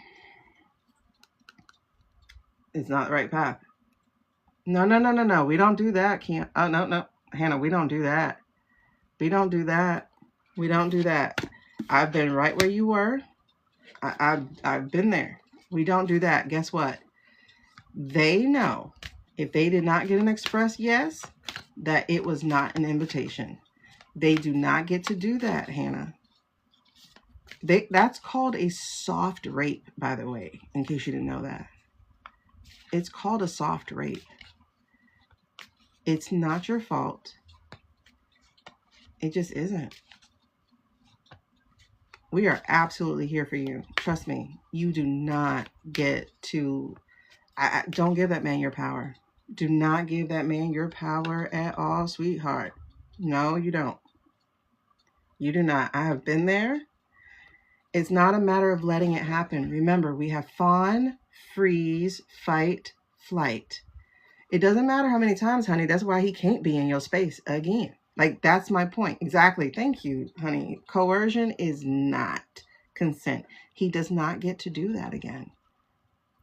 it's not the right path. No. We don't do that. No. Hannah, we don't do that. We don't do that. We don't do that. I've been right where you were. I've been there. We don't do that. Guess what? They know, if they did not get an express yes, that it was not an invitation. They do not get to do that, Hannah. That's called a soft rape, by the way, in case you didn't know that. It's called a soft rape. It's not your fault. It just isn't. We are absolutely here for you. Trust me. You do not get to... don't give that man your power. Do not give that man your power at all, sweetheart. No, you don't. You do not. I have been there. It's not a matter of letting it happen. Remember, we have fawn, freeze, fight, flight. It doesn't matter how many times, honey. That's why he can't be in your space again. Like, that's my point. Exactly. Thank you, honey. Coercion is not consent. He does not get to do that again.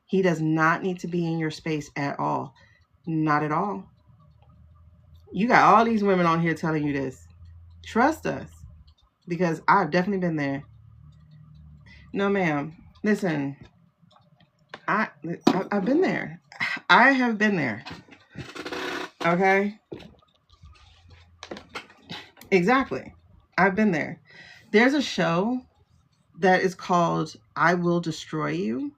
He does not need to be in your space at all. Not at all. You got all these women on here telling you this. Trust us, because I've definitely been there. No, ma'am. Listen, I've been there. I have been there. Okay? Exactly. I've been there. There's a show that is called I Will Destroy You.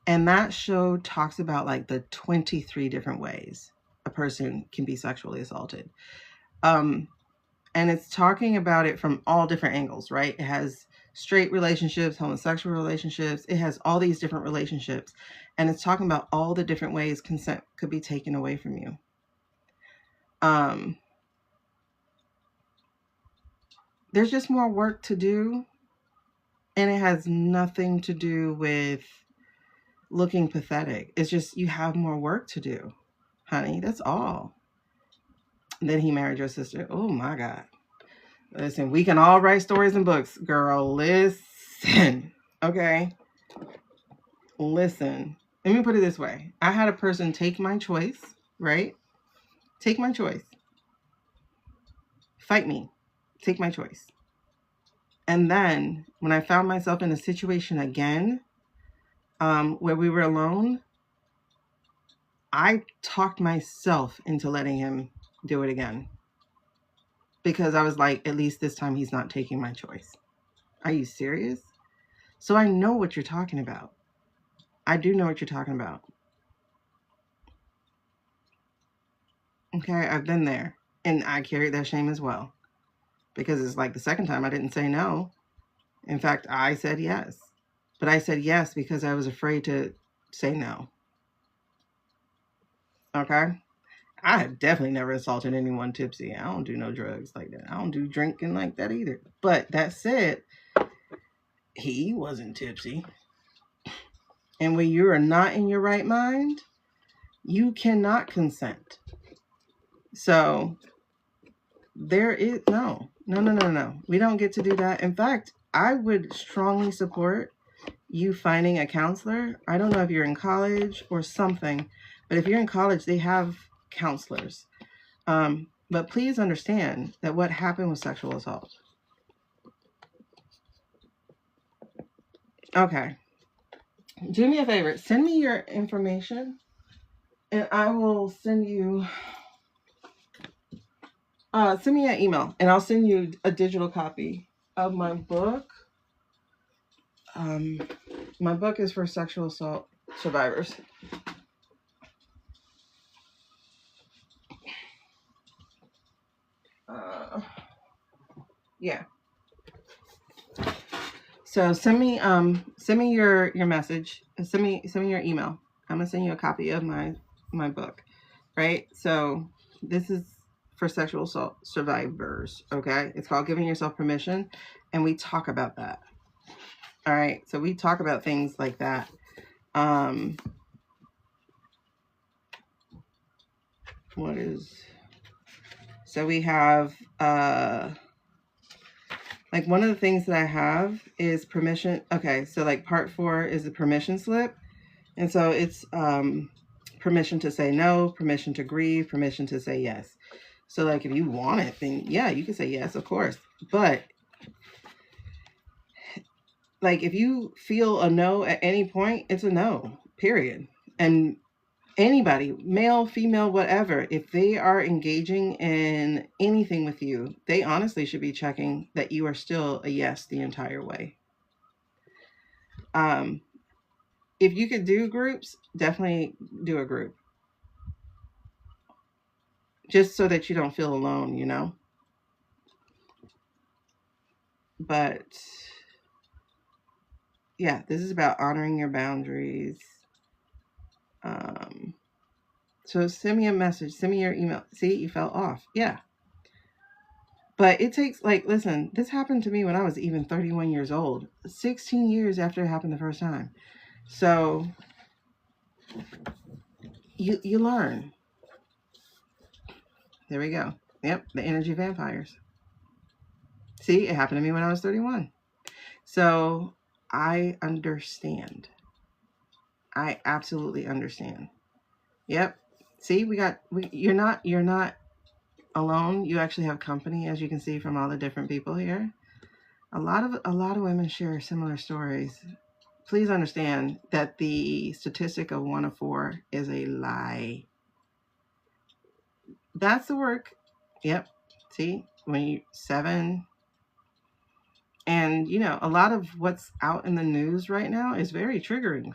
And that show talks about like the 23 different ways a person can be sexually assaulted. And it's talking about it from all different angles, right? It has straight relationships, homosexual relationships. It has all these different relationships. And it's talking about all the different ways consent could be taken away from you. There's just more work to do. And it has nothing to do with looking pathetic. It's just you have more work to do, honey. That's all. And then he married your sister. Oh my God. Listen, we can all write stories and books, girl. Listen. Okay. Listen. Let me put it this way. I had a person take my choice, right? Take my choice. Fight me. Take my choice. And then when I found myself in a situation again, where we were alone, I talked myself into letting him do it again. Because I was like, at least this time he's not taking my choice. Are you serious? So I know what you're talking about. I do know what you're talking about. Okay, I've been there. And I carried that shame as well. Because it's like the second time I didn't say no. In fact, I said yes. But I said yes because I was afraid to say no. Okay? I have definitely never assaulted anyone tipsy. I don't do no drugs like that. I don't do drinking like that either. But that said, he wasn't tipsy. And when you are not in your right mind, you cannot consent. So there is no. We don't get to do that. In fact, I would strongly support you finding a counselor. I don't know if you're in college or something, but if you're in college, they have counselors. But please understand that what happened was sexual assault. Okay. Do me a favor. Send me your information and I will send you, send me an email and I'll send you a digital copy of my book. My book is for sexual assault survivors. Yeah. So send me your message. Send me your email. I'm gonna send you a copy of my book. Right? So this is for sexual assault survivors. Okay? It's called Giving Yourself Permission, and we talk about that. All right. So we talk about things like that. What is? So we have like one of the things that I have is permission. Okay, so like part 4 is the permission slip. And so it's permission to say no, permission to grieve, permission to say yes. So like if you want it, then yeah, you can say yes, of course. But like if you feel a no at any point, it's a no, period. And anybody, male, female, whatever, if they are engaging in anything with you, they honestly should be checking that you are still a yes the entire way. If you could do groups, definitely do a group. Just so that you don't feel alone, you know? But yeah, this is about honoring your boundaries. So send me a message, send me your email. See, you fell off. Yeah. But it takes, like, listen, this happened to me when I was even 31 years old, 16 years after it happened the first time. So you learn. There we go. Yep, the energy vampires. See, it happened to me when I was 31. So I understand. I absolutely understand. Yep. See, you're not alone. You actually have company, as you can see from all the different people here. A lot of women share similar stories. Please understand that the statistic of 1 of 4 is a lie. That's the work. Yep. See, when you 7, and a lot of what's out in the news right now is very triggering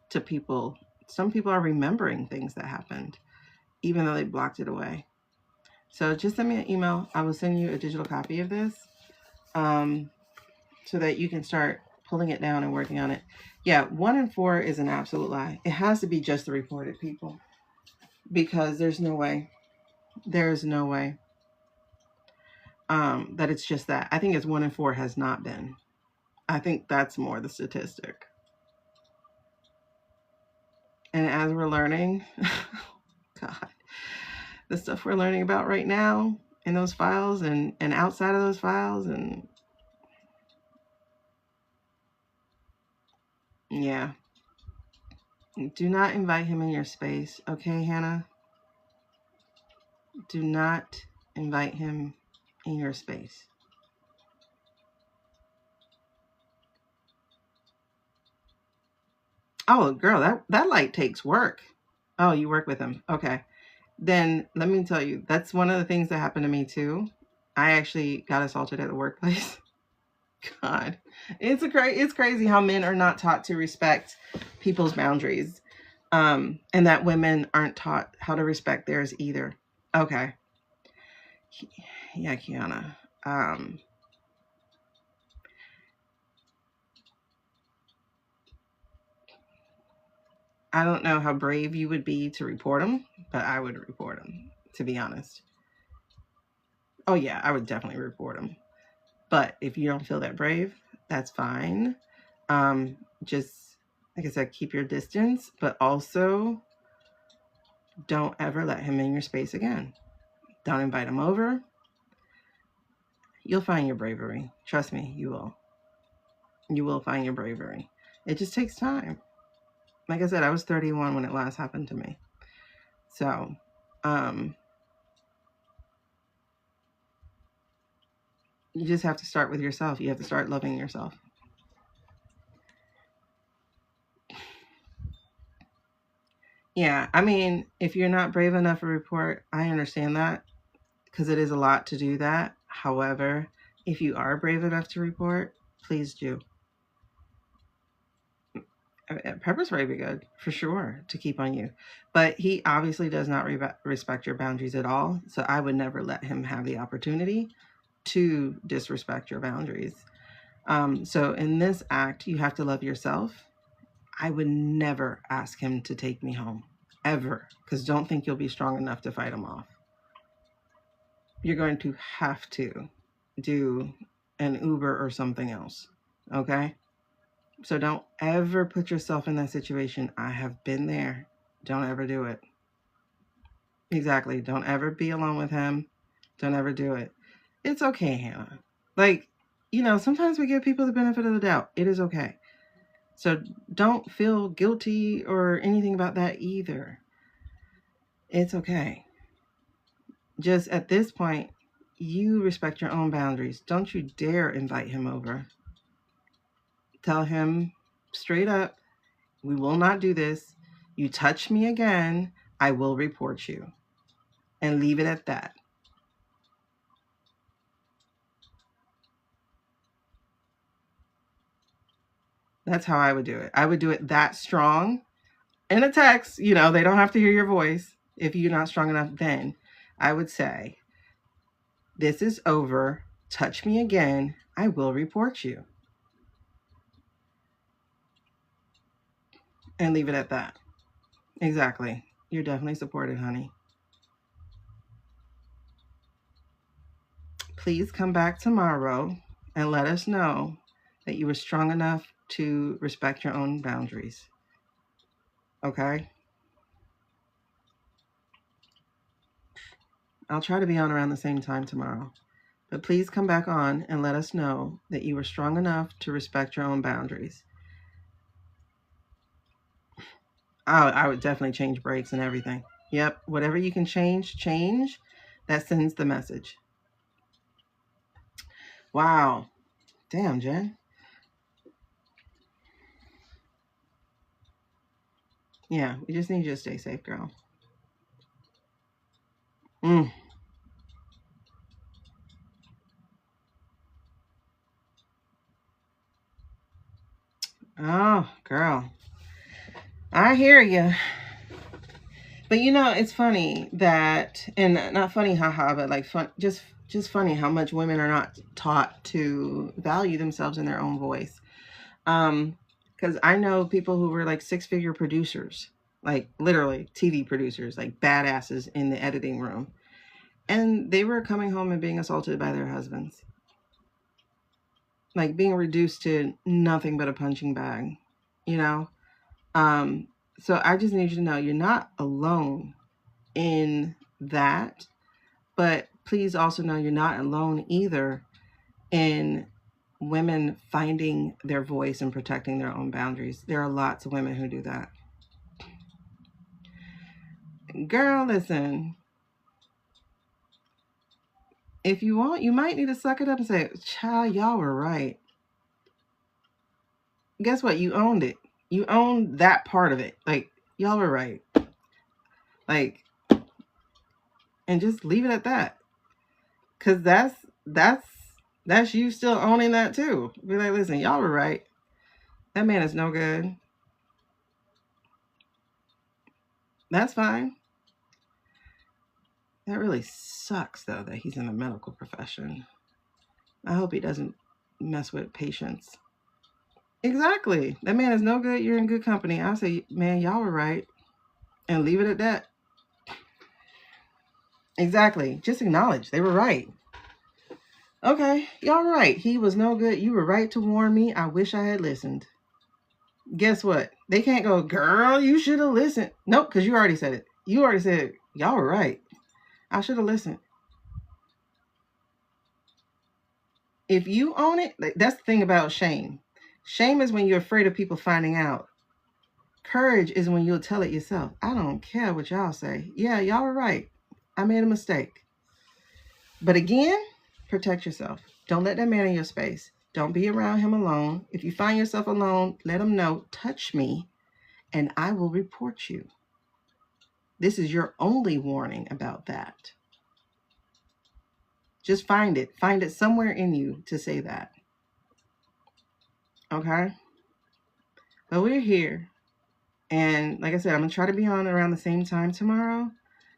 to people. Some people are remembering things that happened, even though they blocked it away. So just send me an email. I will send you a digital copy of this, so that you can start pulling it down and working on it. Yeah, 1 in 4 is an absolute lie. It has to be just the reported people, because there's no way. There's no way that it's just that. I think it's 1 in 4 has not been. I think that's more the statistic. And as we're learning, God, the stuff we're learning about right now in those files and outside of those files, and yeah. Do not invite him in your space, okay, Hannah? Do not invite him in your space. Oh, girl, that light takes work. Oh, you work with him. Okay. Then let me tell you, that's one of the things that happened to me too. I actually got assaulted at the workplace. God, it's crazy how men are not taught to respect people's boundaries, and that women aren't taught how to respect theirs either. Okay, yeah, Kiana. I don't know how brave you would be to report him, but I would report him, to be honest. Oh yeah, I would definitely report him. But if you don't feel that brave, that's fine. Just, like I said, keep your distance, but also don't ever let him in your space again. Don't invite him over. You'll find your bravery. Trust me, you will. You will find your bravery. It just takes time. Like I said, I was 31 when it last happened to me. So, you just have to start with yourself. You have to start loving yourself. Yeah, I mean, if you're not brave enough to report, I understand that, because it is a lot to do that. However, if you are brave enough to report, please do. Pepper spray would be good for sure to keep on you, but he obviously does not respect your boundaries at all. So I would never let him have the opportunity to disrespect your boundaries. So in this act, you have to love yourself. I would never ask him to take me home, ever, because don't think you'll be strong enough to fight him off. You're going to have to do an Uber or something else, okay? So don't ever put yourself in that situation. I have been there. Don't ever do it. Exactly. Don't ever be alone with him. Don't ever do it. It's okay, Hannah. Like, sometimes we give people the benefit of the doubt. It is okay. So don't feel guilty or anything about that either. It's okay. Just at this point, you respect your own boundaries. Don't you dare invite him over. Tell him straight up, we will not do this. You touch me again, I will report you. And leave it at that. That's how I would do it. I would do it that strong in a text. They don't have to hear your voice. If you're not strong enough, then I would say, this is over. Touch me again, I will report you. And leave it at that. Exactly. You're definitely supported, honey. please come back tomorrow and let us know that you were strong enough to respect your own boundaries. Okay? I'll try to be on around the same time tomorrow. But please come back on and let us know that you were strong enough to respect your own boundaries. I would definitely change brakes and everything. Yep, whatever you can change. That sends the message. Wow. Damn, Jen. Yeah, we just need you to stay safe, girl. Mm. Oh, girl. I hear you. But you know, it's funny that, and not funny, haha, but like fun, just funny how much women are not taught to value themselves in their own voice. Because I know people who were like 6-figure producers, like literally TV producers, like badasses in the editing room, and they were coming home and being assaulted by their husbands, like being reduced to nothing but a punching bag, you know. So I just need you to know you're not alone in that, but please also know you're not alone either in women finding their voice and protecting their own boundaries. There are lots of women who do that. Girl, listen, if you want, you might need to suck it up and say, child, y'all were right. Guess what? You owned it. You owned that part of it. Like, y'all were right. Like, and just leave it at that. Cause that's you still owning that too. Be like, listen, y'all were right. That man is no good. That's fine. That really sucks though that he's in the medical profession. I hope he doesn't mess with patients. Exactly. That man is no good. You're in good company. I'll say, man, y'all were right. And leave it at that. Exactly. Just acknowledge they were right. Okay, y'all were right. He was no good. You were right to warn me. I wish I had listened. Guess what? They can't go, girl, you should have listened. Nope, because you already said it. You already said, y'all were right. I should have listened. If you own it, that's the thing about shame. Shame is when you're afraid of people finding out. Courage is when you'll tell it yourself. I don't care what y'all say. Yeah, y'all were right. I made a mistake. But again, protect yourself. Don't let that man in your space. Don't be around him alone. If you find yourself alone, let him know, touch me, and I will report you. This is your only warning about that. Just find it. Find it somewhere in you to say that. Okay? But we're here. And like I said, I'm going to try to be on around the same time tomorrow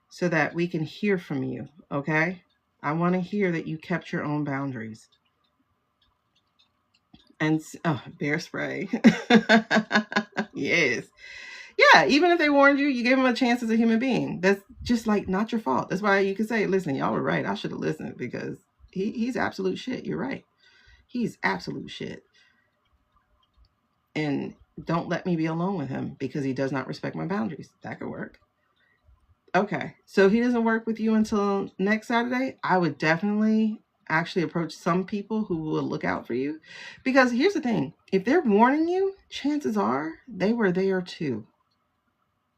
so that we can hear from you. Okay? I want to hear that you kept your own boundaries. And, bear spray. Yes. Yeah, even if they warned you, you gave them a chance as a human being. That's just like not your fault. That's why you can say, listen, y'all were right. I should have listened because he's absolute shit. You're right. He's absolute shit. And don't let me be alone with him because he does not respect my boundaries. That could work. Okay, so he doesn't work with you until next Saturday. I would definitely actually approach some people who will look out for you. Because here's the thing. If they're warning you, chances are they were there too.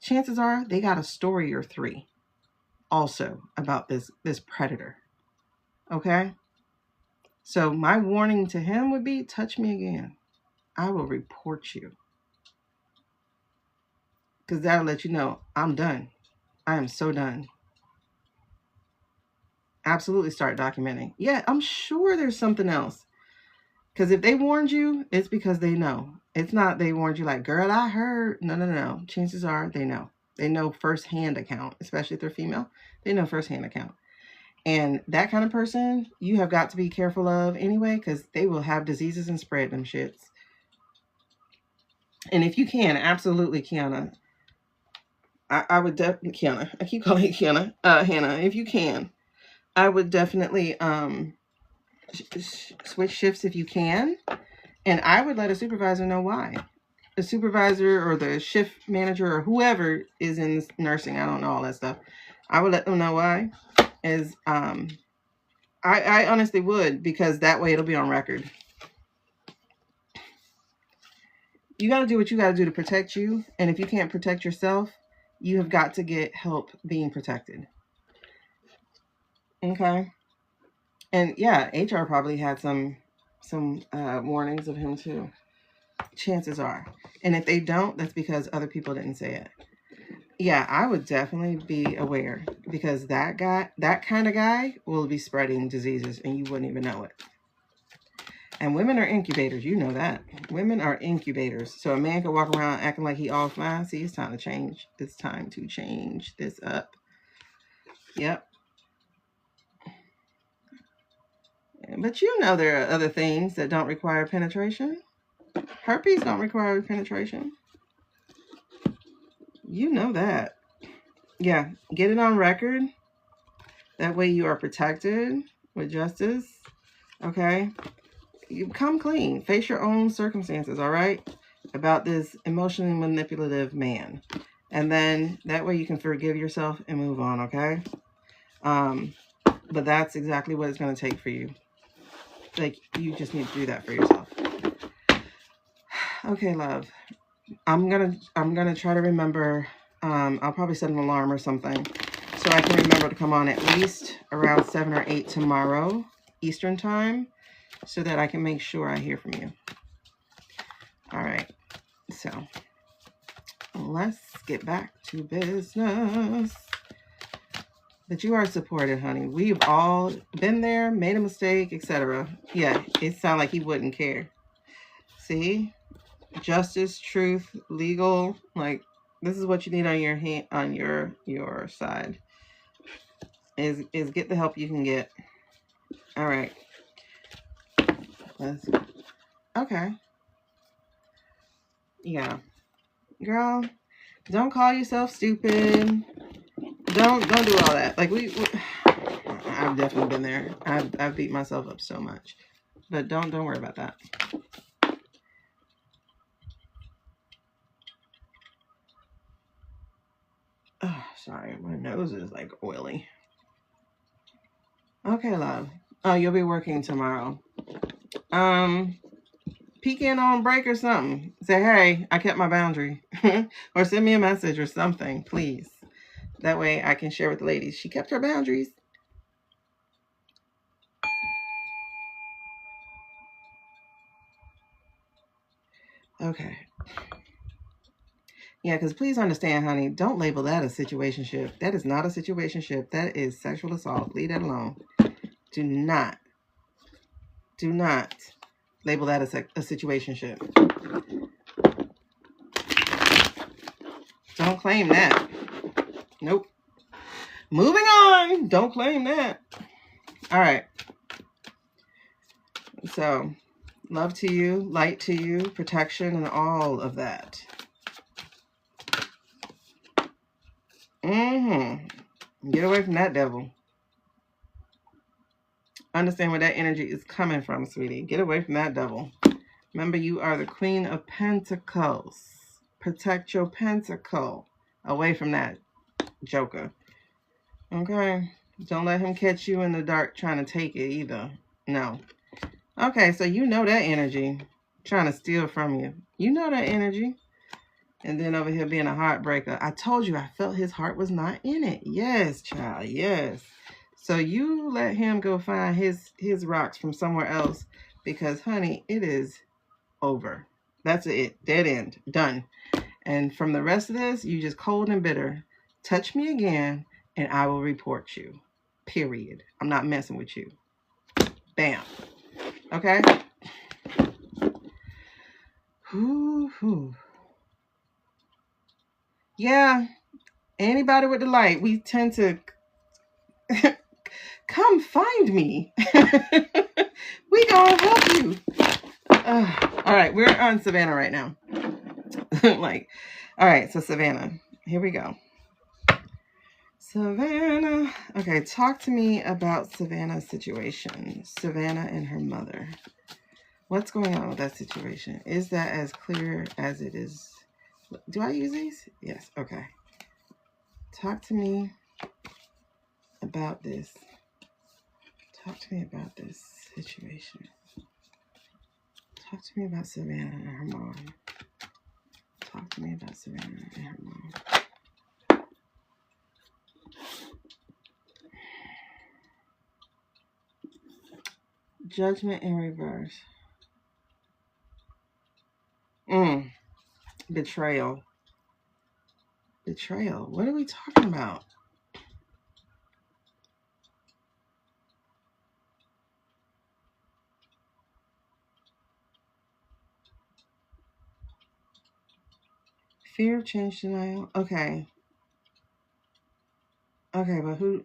Chances are they got a story or three also about this predator. Okay? So my warning to him would be, touch me again. I will report you. Because that'll let you know I'm done. I am so done. Absolutely start documenting. Yeah, I'm sure there's something else. Because if they warned you, it's because they know. It's not they warned you like, girl, I heard. No. Chances are they know. They know firsthand account, especially if they're female. They know firsthand account. And that kind of person, you have got to be careful of anyway, because they will have diseases and spread them shits. And if you can, absolutely, Kiana, I would definitely, Kiana, I keep calling it Kiana, Hannah, if you can, I would definitely switch shifts if you can. And I would let a supervisor know why. The supervisor or the shift manager or whoever is in nursing, I don't know all that stuff. I would let them know why. Is I honestly would, because that way it'll be on record. You got to do what you got to do to protect you. And if you can't protect yourself, you have got to get help being protected. Okay. And yeah, HR probably had some warnings of him too. Chances are. And if they don't, that's because other people didn't say it. Yeah, I would definitely be aware, because that kind of guy will be spreading diseases and you wouldn't even know it. And women are incubators. You know that. Women are incubators. So a man could walk around acting like he all fine. See, it's time to change. It's time to change this up. Yep. But you know there are other things that don't require penetration. Herpes don't require penetration. You know that. Yeah. Get it on record. That way you are protected with justice. Okay. You come clean. Face your own circumstances, all right? About this emotionally manipulative man. And then that way you can forgive yourself and move on, okay? But that's exactly what it's going to take for you. Like, you just need to do that for yourself. Okay, love. I'm gonna try to remember. I'll probably set an alarm or something so I can remember to come on at least around 7 or 8 tomorrow Eastern time, so that I can make sure I hear from you. All right. So let's get back to business. But you are supported, honey. We've all been there, made a mistake, etc. Yeah, it sounds like he wouldn't care. See? Justice, truth, legal, like, this is what you need on your hand, on your side. Is get the help you can get. All right. Okay. Yeah. Girl, don't call yourself stupid. Don't do all that. Like, I've definitely been there. I've beat myself up so much. But don't worry about that. Oh, sorry, my nose is like oily. Okay, love. Oh, you'll be working tomorrow. Peek in on break or something. Say, hey, I kept my boundary. Or send me a message or something, please. That way I can share with the ladies. She kept her boundaries. Okay. Yeah, because please understand, honey, don't label that a situationship. That is not a situationship. That is sexual assault. Leave that alone. Do not label that a situationship. Don't claim that. Nope. Moving on. Don't claim that. All right. So, love to you, light to you, protection, and all of that. Get away from that devil. Understand where that energy is coming from, sweetie. Get away from that devil. Remember, you are the Queen of Pentacles. Protect your pentacle away from that joker. Okay? Don't let him catch you in the dark trying to take it either. No. Okay, so you know that energy trying to steal from you. You know that energy. And then over here being a heartbreaker. I told you, I felt his heart was not in it. Yes, child. Yes. So you let him go find his rocks from somewhere else, because, honey, it is over. That's it. Dead end. Done. And from the rest of this, you just cold and bitter. Touch me again and I will report you. Period. I'm not messing with you. Bam. Okay? Whoo. Yeah. Anybody with the light, we tend to come find me. We gonna help you. All right, we're on Savannah right now. All right, so Savannah, here we go. Savannah. Okay, talk to me about Savannah's situation. Savannah and her mother. What's going on with that situation? Is that as clear as it is? Do I use these? Yes. Okay. Talk to me about this. Talk to me about this situation. Talk to me about Savannah and her mom. Talk to me about Savannah and her mom. Judgment in reverse. Betrayal. Betrayal. What are we talking about? Fear of change, denial. Okay. Okay, but who?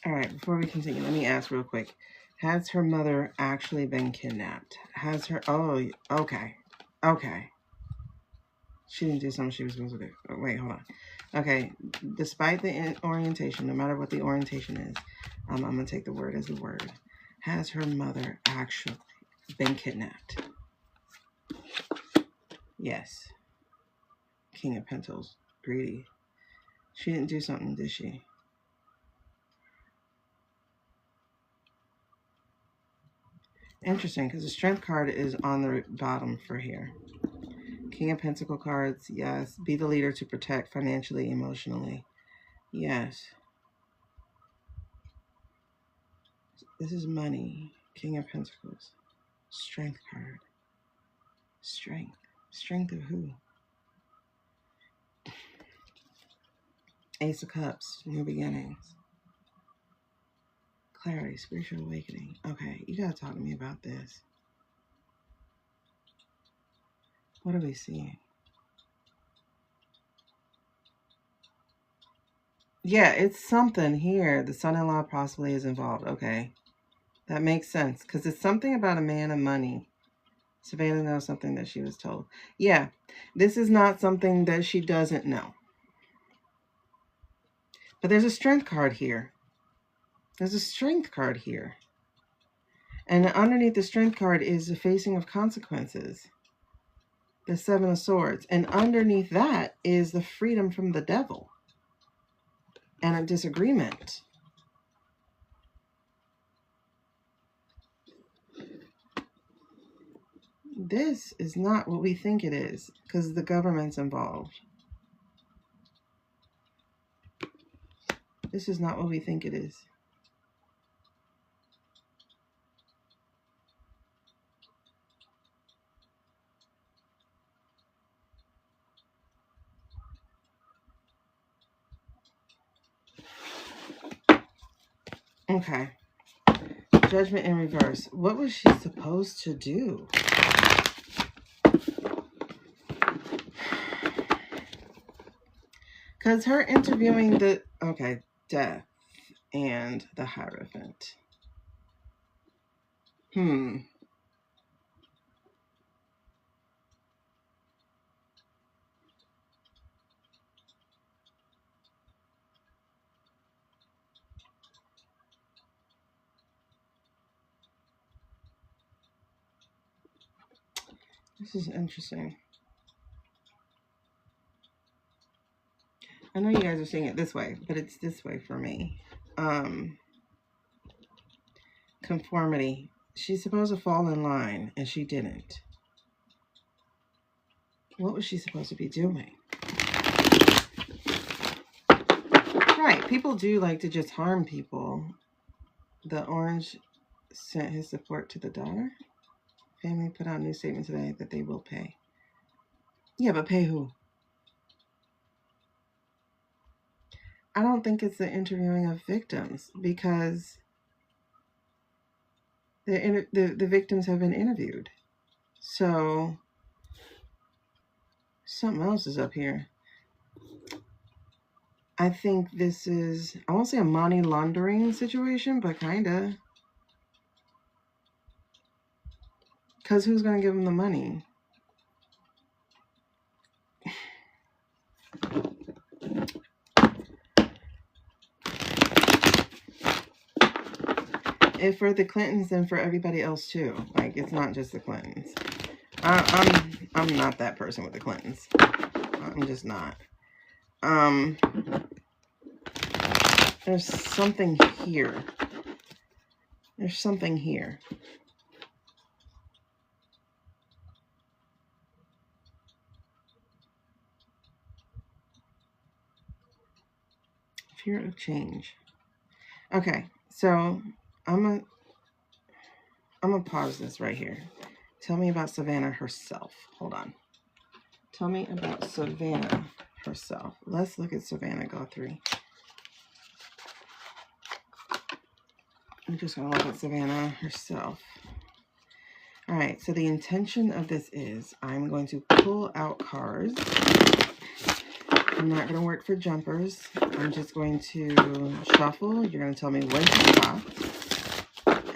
All right, before we continue, let me ask real quick. Has her mother actually been kidnapped? Has her... Oh, okay. Okay. She didn't do something she was supposed to do. Oh, wait, hold on. Okay, despite the orientation, no matter what the orientation is, I'm going to take the word as a word. Has her mother actually been kidnapped? Yes. King of Pentacles. Greedy. She didn't do something, did she? Interesting, because the strength card is on the bottom for here. King of Pentacle cards, yes. Be the leader to protect financially, emotionally. Yes. This is money. King of Pentacles. Strength card. Strength. Strength of who? Ace of Cups. New beginnings. Clarity. Spiritual awakening. Okay, you gotta talk to me about this. What are we seeing? Yeah, it's something here. The son-in-law possibly is involved. Okay. That makes sense. Because it's something about a man of money. Savannah knows something that she was told. Yeah. This is not something that she doesn't know. But there's a strength card here. There's a strength card here. And underneath the strength card is the facing of consequences. The Seven of Swords. And underneath that is the freedom from the devil. And a disagreement. This is not what we think it is, because the government's involved. This is not what we think it is. Okay. Judgment in reverse. What was she supposed to do? Because her interviewing the... Okay, death and the Hierophant. This is interesting. I know you guys are seeing it this way, but it's this way for me. Conformity. She's supposed to fall in line, and she didn't. What was she supposed to be doing? Right. People do like to just harm people. The orange sent his support to the daughter. Family put out a new statement today that they will pay. Yeah, but pay who? I don't think it's the interviewing of victims, because The victims have been interviewed. So something else is up here. I think this is, I won't say a money laundering situation, but kinda. Because who's going to give them the money? If for the Clintons, then for everybody else too. Like, it's not just the Clintons. I'm not that person with the Clintons. I'm just not. There's something here. There's something here. Fear of change. Okay, so I'm gonna pause this right here. Tell me about Savannah herself. Hold on. Tell me about Savannah herself. Let's look at Savannah Guthrie. I'm just gonna look at Savannah herself. All right, so the intention of this is I'm going to pull out cards. I'm not going to work for jumpers. I'm just going to shuffle. You're going to tell me when to stop.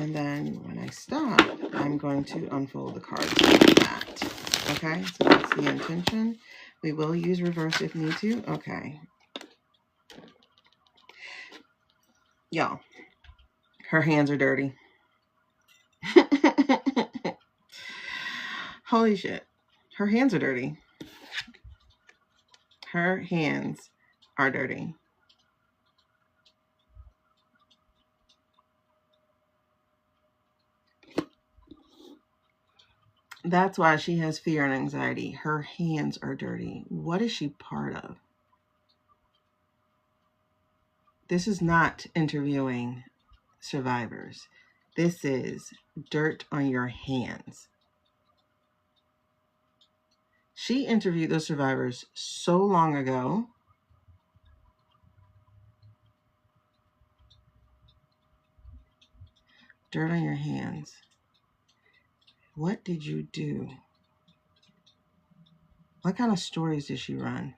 And then when I stop, I'm going to unfold the cards like that. Okay, so that's the intention. We will use reverse if need to. Okay. Y'all, her hands are dirty. Holy shit. Her hands are dirty. Her hands are dirty. That's why she has fear and anxiety. Her hands are dirty. What is she part of? This is not interviewing survivors. This is dirt on your hands. She interviewed those survivors so long ago. Dirt on your hands. What did you do? What kind of stories did she run?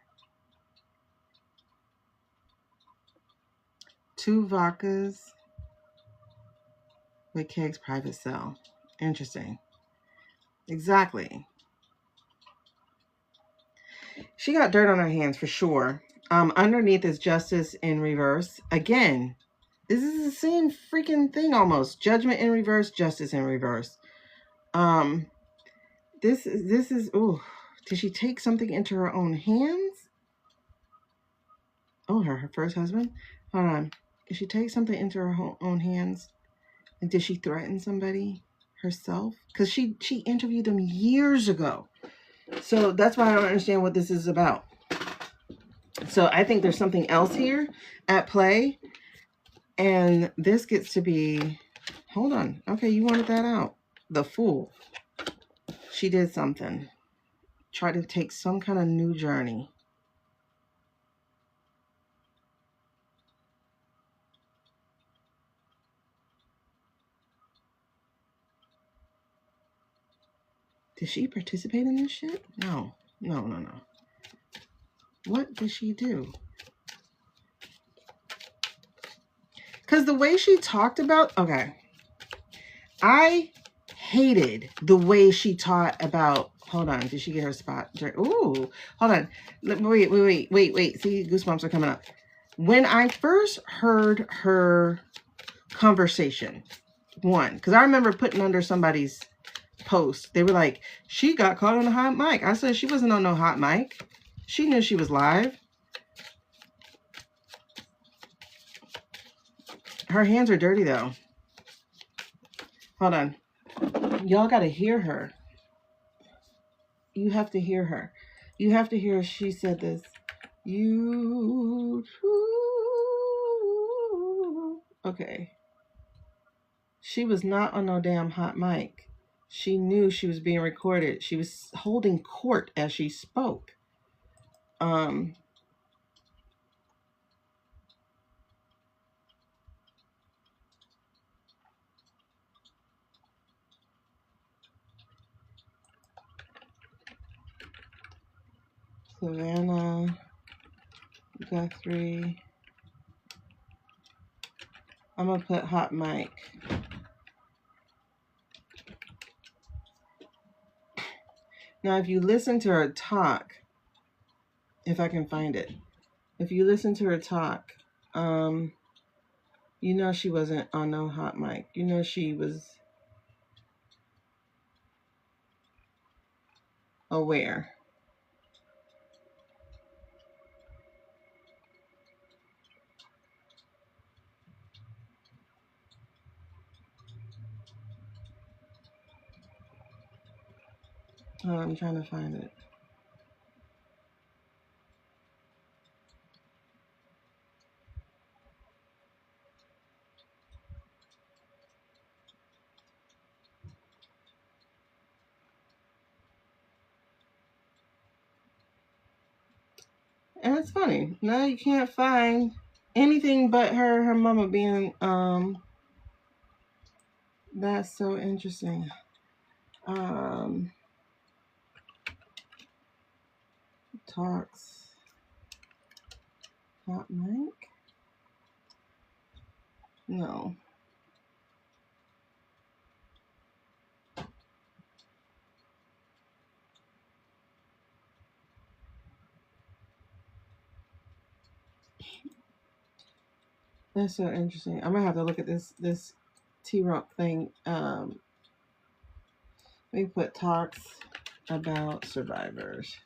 2 vodkas with Keg's private cell. Interesting. Exactly. She got dirt on her hands for sure. Underneath is justice in reverse. Again, this is the same freaking thing almost. Judgment in reverse, justice in reverse. This is, oh, did she take something into her own hands? Oh, her first husband? Hold on. Did she take something into her own hands? And did she threaten somebody herself? Because she interviewed them years ago. So that's why I don't understand what this is about. So I think there's something else here at play. And this gets to be, hold on. Okay, you wanted that out. The Fool. She did something. Try to take some kind of new journey. Did she participate in this shit? No. What did she do? Because the way she talked about, okay. I hated the way she taught about, hold on, did she get her spot? Ooh, hold on. Wait. See, goosebumps are coming up. When I first heard her conversation, because I remember putting under somebody's post, they were like, she got caught on a hot mic. I said she wasn't on no hot mic. She knew she was live. Her hands are dirty though. Hold on. Y'all got to hear her. You have to hear her. You have to hear she said this. Okay. She was not on no damn hot mic. She knew she was being recorded. She was holding court as she spoke. Savannah Guthrie. I'm gonna put hot mic. Now, if you listen to her talk, if I can find it, if you listen to her talk, you know she wasn't on no hot mic. You know she was aware. Oh, I'm trying to find it. And it's funny. Now you can't find anything but her mama being that's so interesting. Talks hot mic? No. That's so interesting. I'm gonna have to look at this T-Rump thing. Let me put talks about survivors.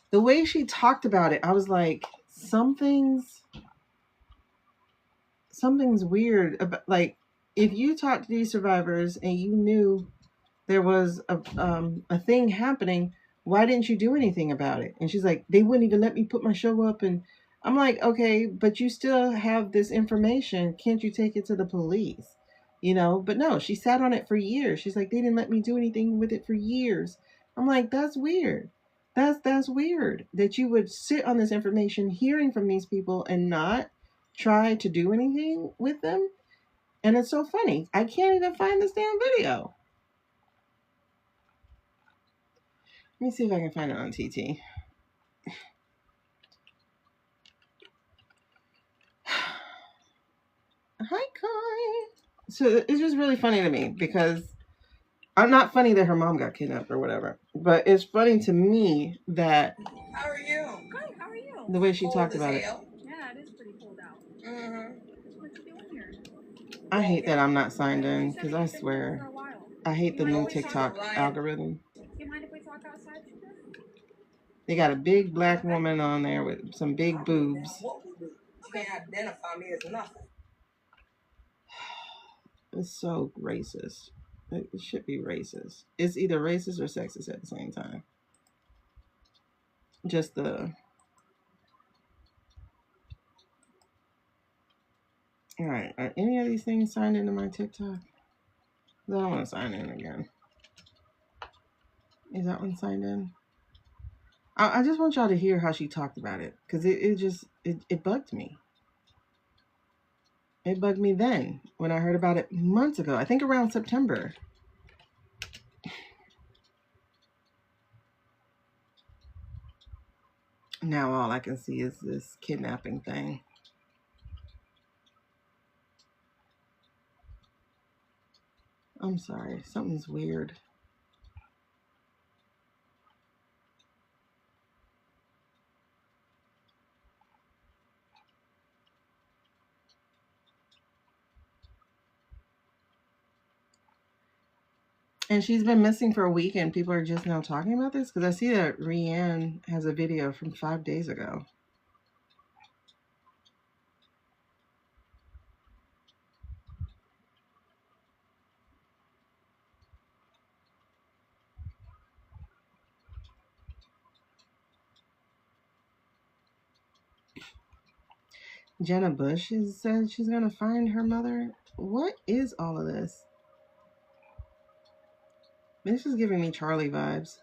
The way she talked about it, I was like, something's weird about, like, if you talk to these survivors and you knew there was a thing happening, why didn't you do anything about it? And she's like, they wouldn't even let me put my show up. And I'm like, okay, but you still have this information. Can't you take it to the police? You know, but no, she sat on it for years. She's like, they didn't let me do anything with it for years. I'm like, that's weird. That's weird that you would sit on this information, hearing from these people and not try to do anything with them. And it's so funny. I can't even find this damn video. Let me see if I can find it on TT. Hi, Kai. So it's just really funny to me because I'm not funny that her mom got kidnapped or whatever, but it's funny to me that. How are you? Good. How are you? The way she talked about it. Yeah, it is pretty cold out. Mm-hmm. What you doing here? I hate that I'm not signed in because I swear I hate the new TikTok algorithm. Do you mind if we talk outside? They got a big black woman on there with some big boobs. You can't identify me as nothing. It's so racist. It should be racist. It's either racist or sexist at the same time. Just the... Alright, are any of these things signed into my TikTok? I don't want to sign in again. Is that one signed in? I just want y'all to hear how she talked about it, because it bugged me. It bugged me then when I heard about it months ago. I think around September. Now all I can see is this kidnapping thing. I'm sorry, something's weird. And she's been missing for a week and people are just now talking about this? Because I see that Rianne has a video from 5 days ago. Jenna Bush has said she's going to find her mother. What is all of this? This is giving me Charlie vibes.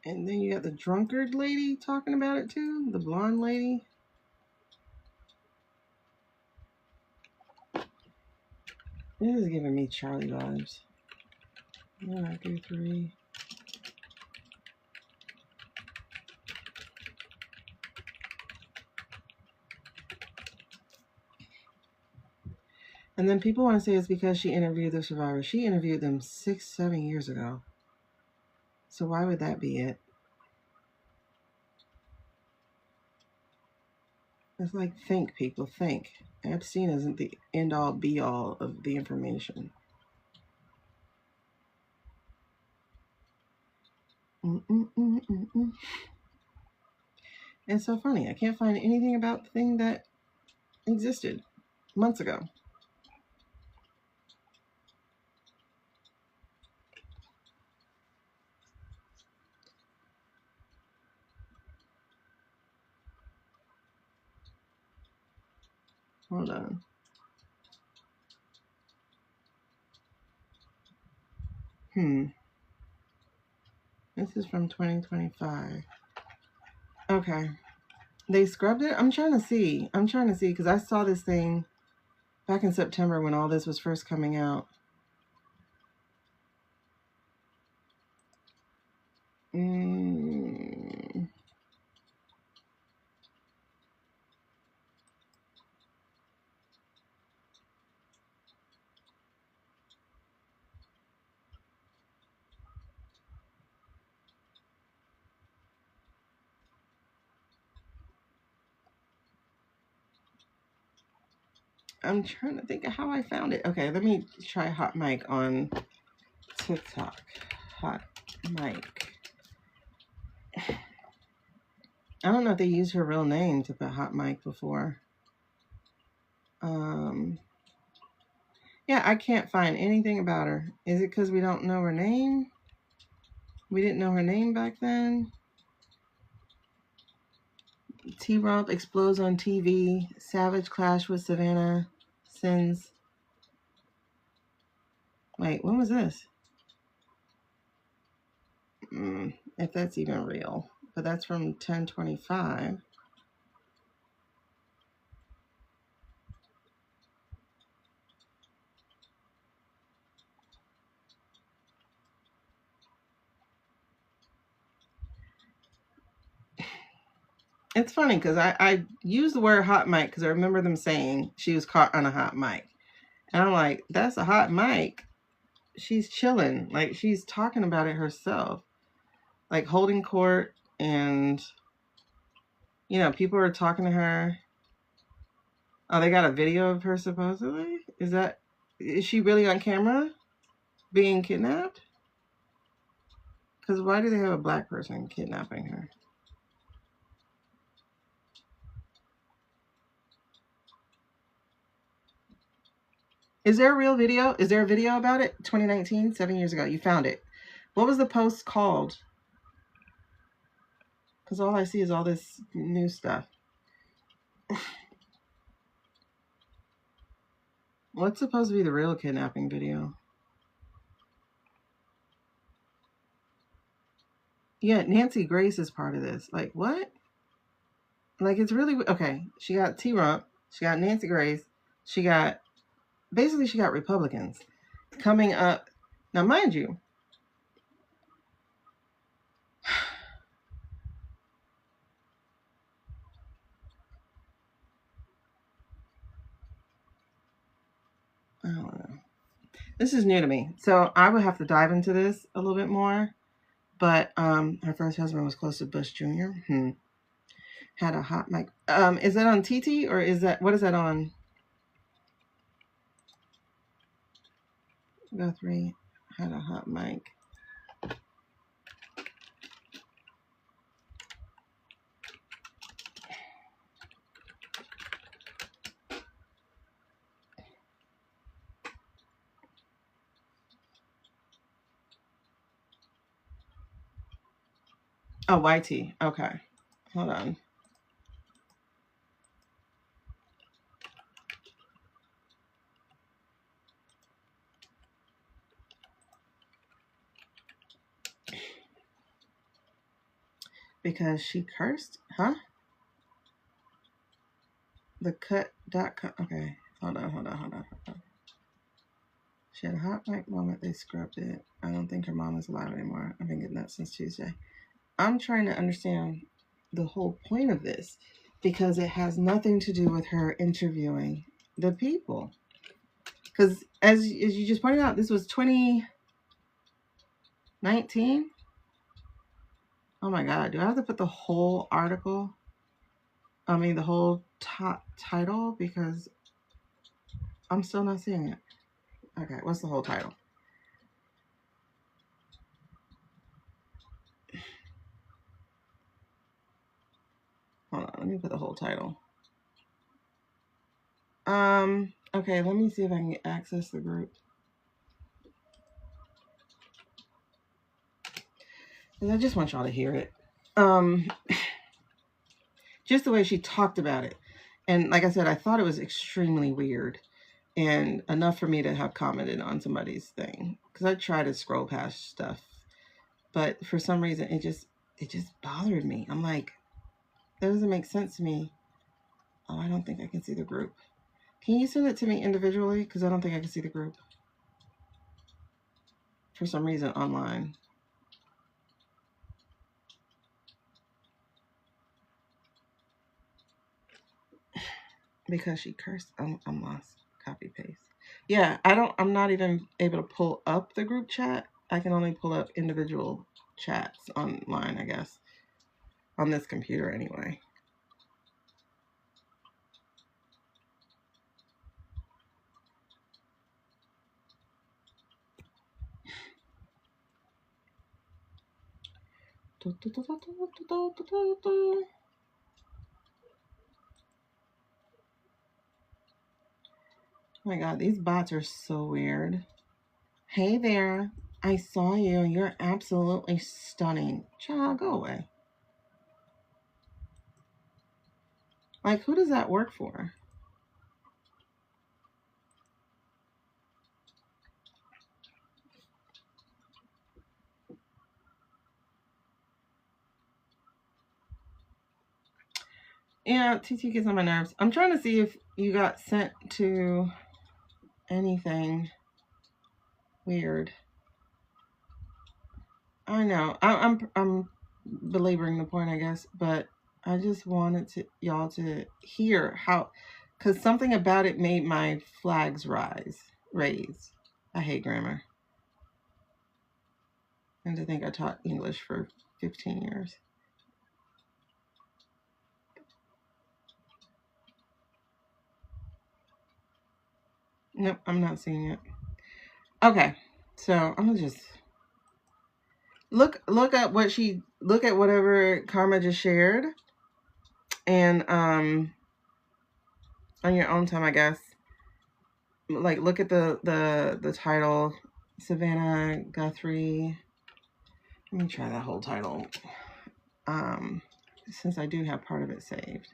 And then you got the drunkard lady talking about it too. The blonde lady. This is giving me Charlie vibes. 1, 2, 3. And then people want to say it's because she interviewed the survivors. She interviewed them 6, 7 years ago. So why would that be it? It's like, think, people, think. Epstein isn't the end-all, be-all of the information. It's so funny. I can't find anything about the thing that existed months ago. Hold on. This is from 2025. Okay. They scrubbed it? I'm trying to see because I saw this thing back in September when all this was first coming out. I'm trying to think of how I found it. Okay, let me try hot mic on TikTok. Hot mic. I don't know if they used her real name to put hot mic before. Yeah, I can't find anything about her. Is it because we don't know her name? We didn't know her name back then? T-Rump explodes on TV. Savage clash with Savannah Sins. Wait, when was this? If that's even real. But that's from 10/25. It's funny because I use the word hot mic because I remember them saying she was caught on a hot mic. And I'm like, that's a hot mic. She's chilling. Like, she's talking about it herself. Like, holding court and, you know, people are talking to her. Oh, they got a video of her supposedly? Is she really on camera being kidnapped? Because why do they have a black person kidnapping her? Is there a real video? Is there a video about it? 2019, 7 years ago. You found it. What was the post called? Because all I see is all this new stuff. What's supposed to be the real kidnapping video? Yeah, Nancy Grace is part of this. Like, what? Like, it's really... Okay, she got T-Rump. She got Nancy Grace. She got... Basically, she got Republicans coming up. Now, mind you, I don't know. This is new to me. So I would have to dive into this a little bit more. But her first husband was close to Bush Jr. Had a hot mic. Is that on TT or is that... What is that on? Guthrie had a hot mic. Oh, YT. Okay. Hold on. Because she cursed? Huh? The cut.com. Okay. Hold on. She had a hot mic moment. They scrubbed it. I don't think her mom is alive anymore. I've been getting that since Tuesday. I'm trying to understand the whole point of this because it has nothing to do with her interviewing the people. Because as you just pointed out, this was 2019. Oh my God, do I have to put the whole article? I mean, the whole top title, because I'm still not seeing it. Okay, what's the whole title? Hold on, let me put the whole title. Okay, let me see if I can access the group. And I just want y'all to hear it. Just the way she talked about it. And like I said, I thought it was extremely weird and enough for me to have commented on somebody's thing. Because I try to scroll past stuff. But for some reason, it just bothered me. I'm like, that doesn't make sense to me. Oh, I don't think I can see the group. Can you send it to me individually? Because I don't think I can see the group. For some reason, online. Because she cursed. I'm lost. Copy paste. Yeah, I'm not even able to pull up the group chat. I can only pull up individual chats online, I guess. On this computer anyway. Oh my God, these bots are so weird. Hey there, I saw you. You're absolutely stunning. Child, go away. Like, who does that work for? Yeah, TT gets on my nerves. I'm trying to see if you got sent to anything weird. I know. I'm belaboring the point, I guess, but I just wanted y'all to hear how, because something about it made my flags raise. I hate grammar. And to think I taught English for 15 years. Nope, I'm not seeing it. Okay, so I'm gonna just look at whatever Karma just shared, and on your own time, I guess. Like, look at the title, Savannah Guthrie. Let me try that whole title. Since I do have part of it saved.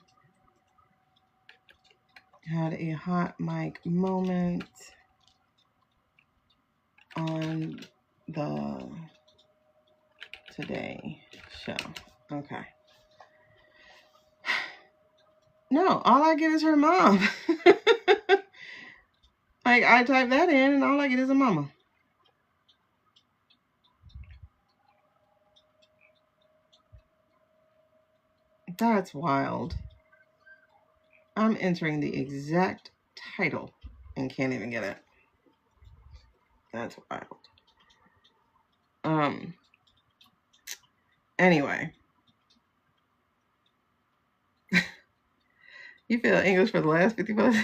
Had a hot mic moment on the Today show. Okay. No, all I get is her mom. Like, I type that in and all I get is a mama. That's wild. I'm entering the exact title and can't even get it. That's wild. Anyway. You feel English for the last 50 plus?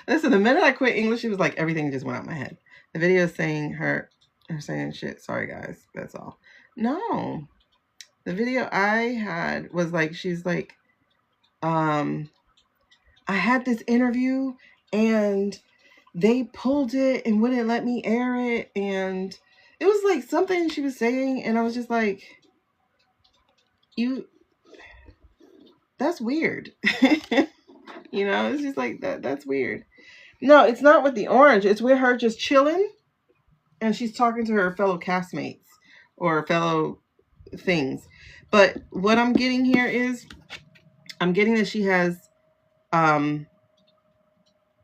Listen, the minute I quit English, it was like everything just went out my head. The video is saying her saying shit. Sorry, guys. That's all. No. The video I had was like, she's like, I had this interview and they pulled it and wouldn't let me air it. And it was like something she was saying. And I was just like, that's weird. You know, it's just like that's weird. No, it's not with the orange. It's with her just chilling and she's talking to her fellow castmates or fellow things. But what I'm getting here is I'm getting that she has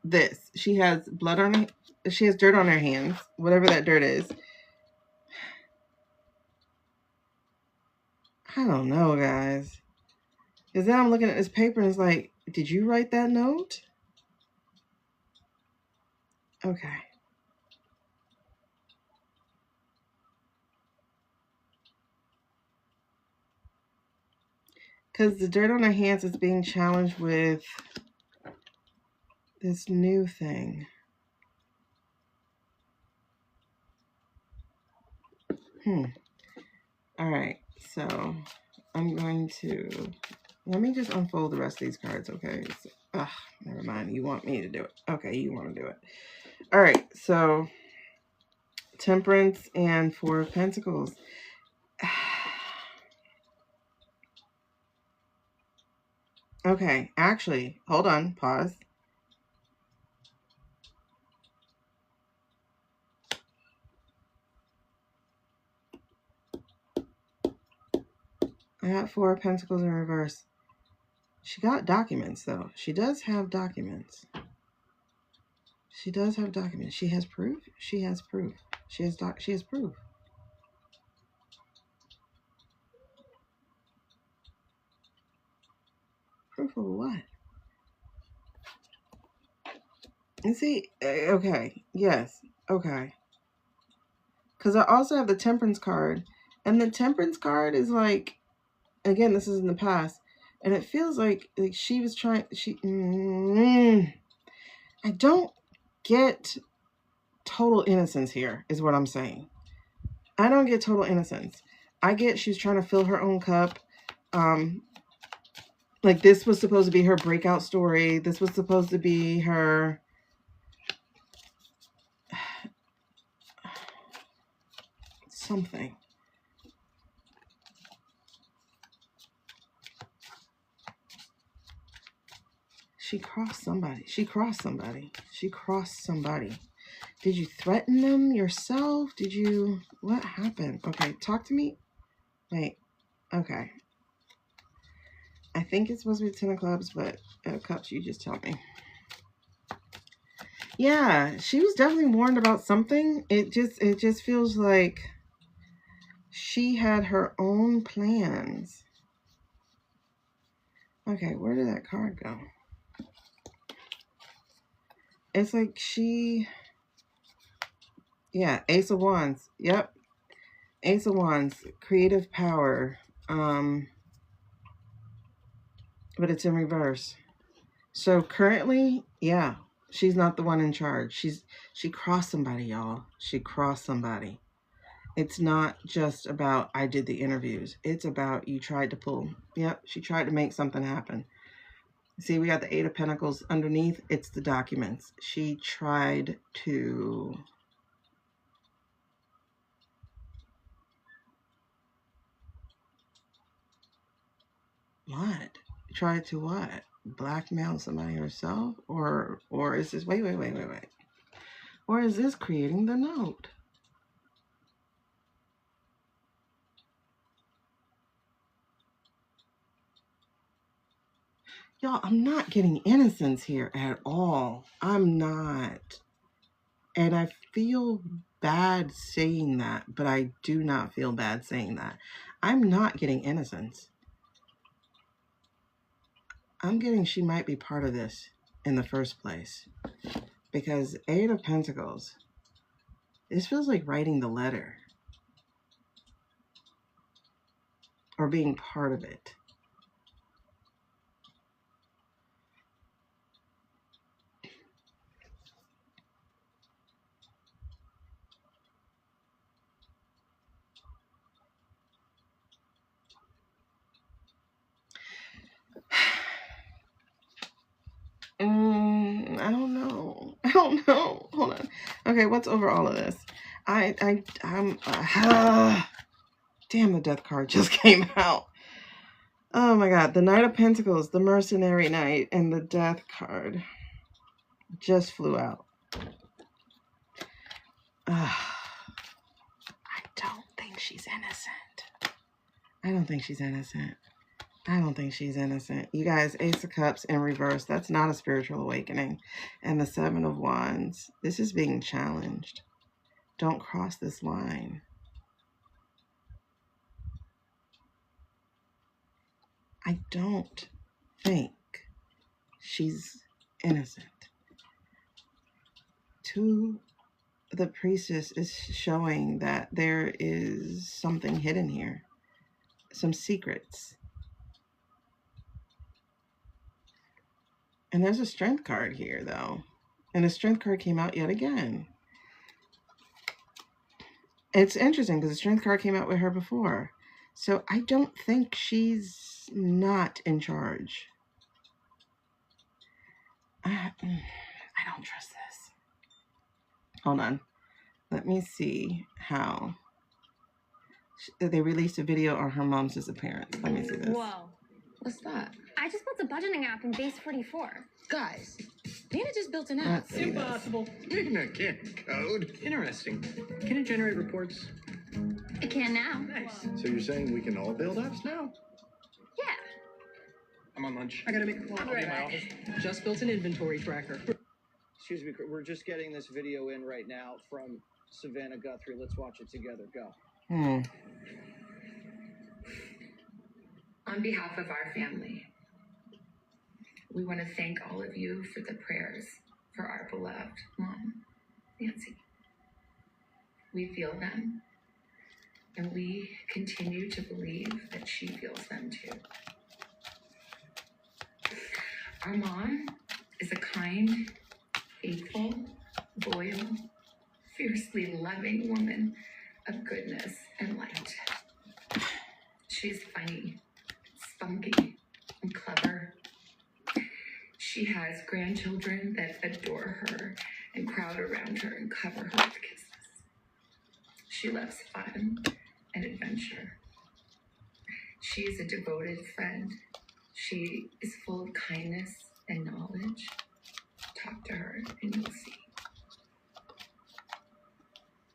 this. She has blood on she has dirt on her hands, whatever that dirt is. I don't know, guys. Because then I'm looking at this paper and it's like, did you write that note? Okay. Because the dirt on her hands is being challenged with this new thing. All right. So I'm going to, let me just unfold the rest of these cards, okay? So, never mind. You want me to do it. Okay, you want to do it. All right. So Temperance and Four of Pentacles. Okay, actually, hold on, pause. I got Four of Pentacles in reverse. She got documents, though. She does have documents. She does have documents. She has proof. She has proof. She has proof. Proof of what? And see, okay, yes, okay. Because I also have the Temperance card. And the Temperance card is like, again, this is in the past. And it feels like she was trying, I don't get total innocence here, is what I'm saying. I don't get total innocence. I get she's trying to fill her own cup. Like this was supposed to be her breakout story. This was supposed to be her something. She crossed somebody. She crossed somebody. She crossed somebody. Did you threaten them yourself? Did you... What happened? Okay, talk to me. Wait. Okay. I think it's supposed to be 10 of clubs, but cups, you just tell me. Yeah, she was definitely warned about something. It just feels like she had her own plans. Okay, where did that card go? It's like she... Yeah, Ace of Wands. Yep. Ace of Wands. Creative power. But it's in reverse. So currently, yeah, she's not the one in charge. She crossed somebody, y'all. She crossed somebody. It's not just about I did the interviews. It's about you tried to pull. Yep, she tried to make something happen. See, we got the Eight of Pentacles underneath. It's the documents. She tried to... What? Tried to what? Blackmail somebody herself? Or is this... Wait. Or is this creating the note? Y'all, I'm not getting innocence here at all. I'm not. And I feel bad saying that, but I do not feel bad saying that. I'm not getting innocence. I'm getting she might be part of this in the first place. Because Eight of Pentacles, this feels like writing the letter. Or being part of it. I don't know. Hold on. Okay, what's over all of this? I'm damn, the Death card just came out. Oh my God, the Knight of Pentacles, the Mercenary Knight, and the Death card just flew out. I don't think she's innocent. I don't think she's innocent. I don't think she's innocent. You guys, Ace of Cups in reverse. That's not a spiritual awakening. And the Seven of Wands. This is being challenged. Don't cross this line. I don't think she's innocent. The Priestess is showing that there is something hidden here. Some secrets. And there's a Strength card here, though. And the Strength card came out yet again. It's interesting because the Strength card came out with her before. So I don't think she's not in charge. I don't trust this. Hold on. Let me see how. They released a video on her mom's disappearance. Let me see this. Whoa. What's that? I just built a budgeting app in Base 44. Guys, Dana just built an app. Let's see this. Impossible. Dana can't code. Interesting. Can it generate reports? It can now. Nice. So you're saying we can all build apps now? Yeah. I'm on lunch. I gotta make a call. I'll be in my office. Just built an inventory tracker. Excuse me, we're just getting this video in right now from Savannah Guthrie. Let's watch it together. Go. On behalf of our family, we want to thank all of you for the prayers for our beloved mom, Nancy. We feel them, and we continue to believe that she feels them too. Our mom is a kind, faithful, loyal, fiercely loving woman of goodness and light. She's funny, spunky, and clever. She has grandchildren that adore her and crowd around her and cover her with kisses. She loves fun and adventure. She is a devoted friend. She is full of kindness and knowledge. Talk to her and you'll see.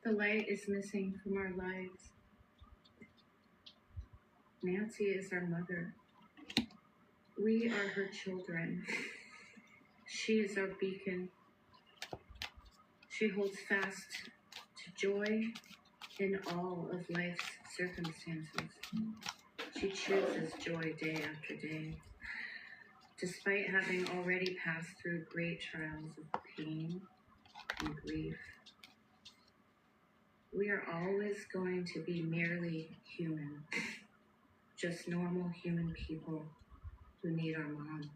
The light is missing from our lives. Nancy is our mother. We are her children. She is our beacon. She holds fast to joy in all of life's circumstances. She chooses joy day after day. Despite having already passed through great trials of pain and grief, we are always going to be merely human, just normal human people who need our mom.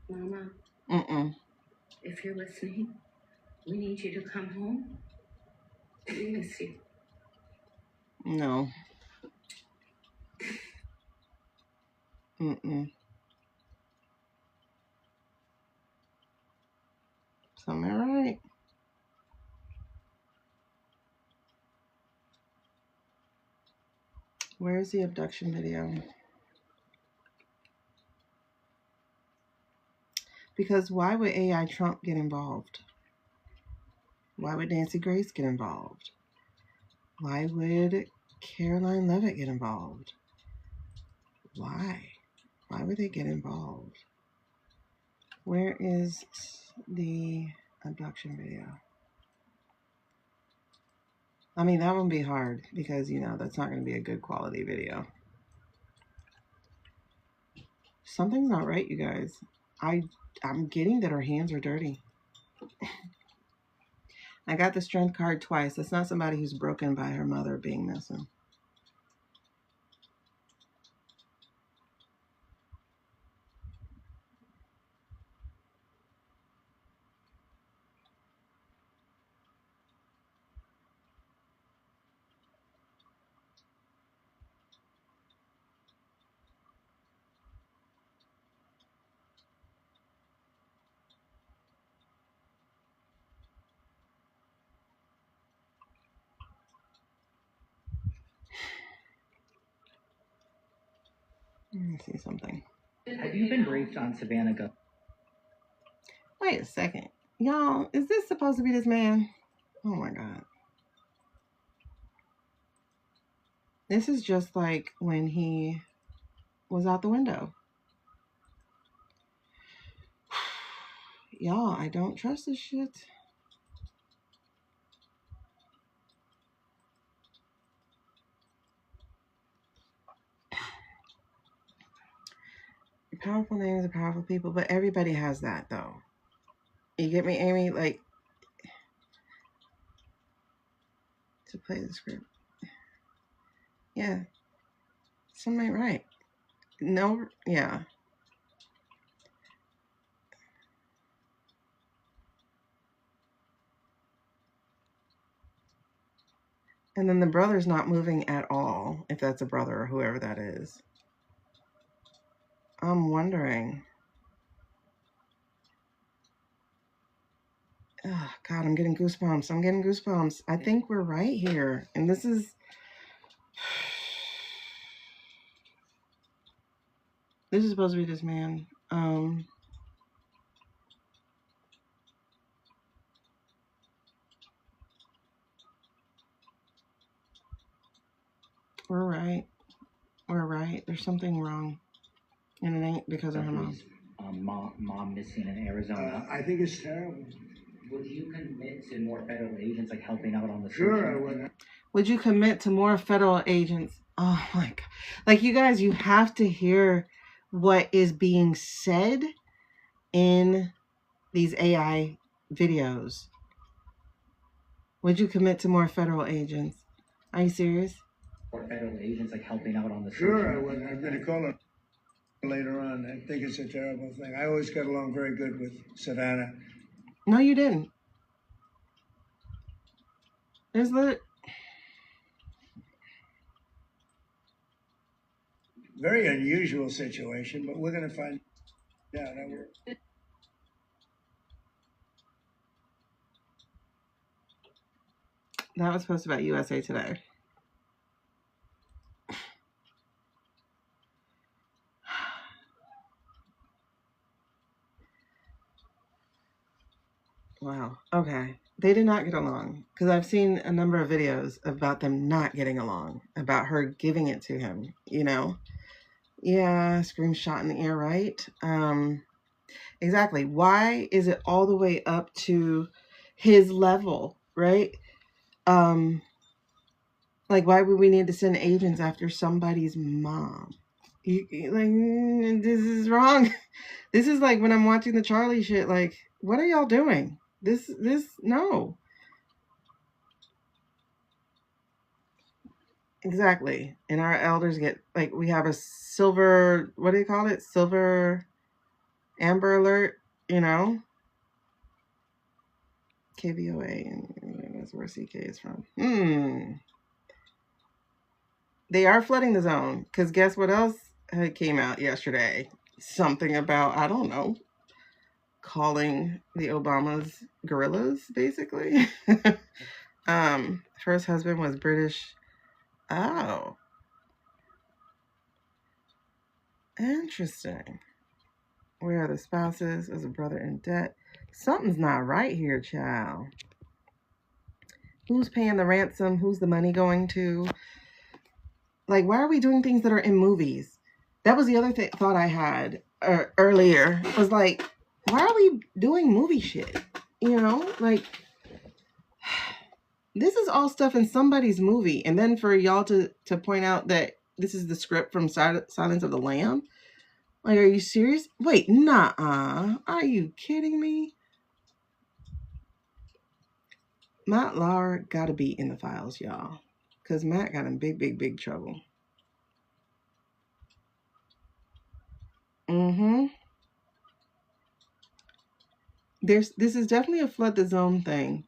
Mama, if you're listening, we need you to come home. We miss you. No. Something right. Where's the abduction video? Because why would AI Trump get involved? Why would Nancy Grace get involved? Why would Caroline Levitt get involved? Why? Why would they get involved? Where is the abduction video? I mean, that would be hard because, you know, that's not going to be a good quality video. Something's not right, you guys. I'm getting that her hands are dirty. I got the strength card twice. That's not somebody who's broken by her mother being missing. Let me see something. Have you been briefed on Savannah Guthrie? Wait a second. Y'all, is this supposed to be this man? Oh my God. This is just like when he was out the window. Y'all, I don't trust this shit. Powerful names are powerful people, but everybody has that though. You get me, Amy? Like, to play the script. Yeah. Something ain't right. No, yeah. And then the brother's not moving at all, if that's a brother or whoever that is. I'm wondering. Oh, God, I'm getting goosebumps. I'm getting goosebumps. I think we're right here. And this is... This is supposed to be this man. We're right. We're right. There's something wrong. And it ain't because of her mom. Mom missing in Arizona. I think it's terrible. Would you commit to more federal agents like helping out on the Sure, I would. Would you commit to more federal agents? Oh my God. Like, you guys, you have to hear what is being said in these AI videos. Would you commit to more federal agents? Are you serious? More federal agents like helping out on the Sure, I would. I'm going to call her later on. I think it's a terrible thing. I always got along very good with Savannah. No, you didn't. There's the... Very unusual situation, but we're going to find out. That was posted about USA Today. Wow. Okay. They did not get along. Because I've seen a number of videos about them not getting along. About her giving it to him, you know? Yeah, screenshot in the air, right? Exactly. Why is it all the way up to his level, right? Like, why would we need to send agents after somebody's mom? Like, this is wrong. This is like when I'm watching the Charlie shit, like, what are y'all doing? No. Exactly. And our elders get, like, we have a silver, what do you call it? Silver Amber Alert, you know? KVOA, and that's where CK is from. They are flooding the zone, because guess what else came out yesterday? Something about, I don't know, calling the Obamas gorillas, basically. First husband was British. Oh. Interesting. Where are the spouses? Was a brother in debt? Something's not right here, child. Who's paying the ransom? Who's the money going to? Like, why are we doing things that are in movies? That was the other thought I had earlier. Was like, why are we doing movie shit? You know, like, this is all stuff in somebody's movie. And then for y'all to point out that this is the script from Silence of the Lamb. Like, are you serious? Wait, nah. Are you kidding me? Matt Lauer gotta be in the files, y'all. Because Matt got in big trouble. This is definitely a flood the zone thing.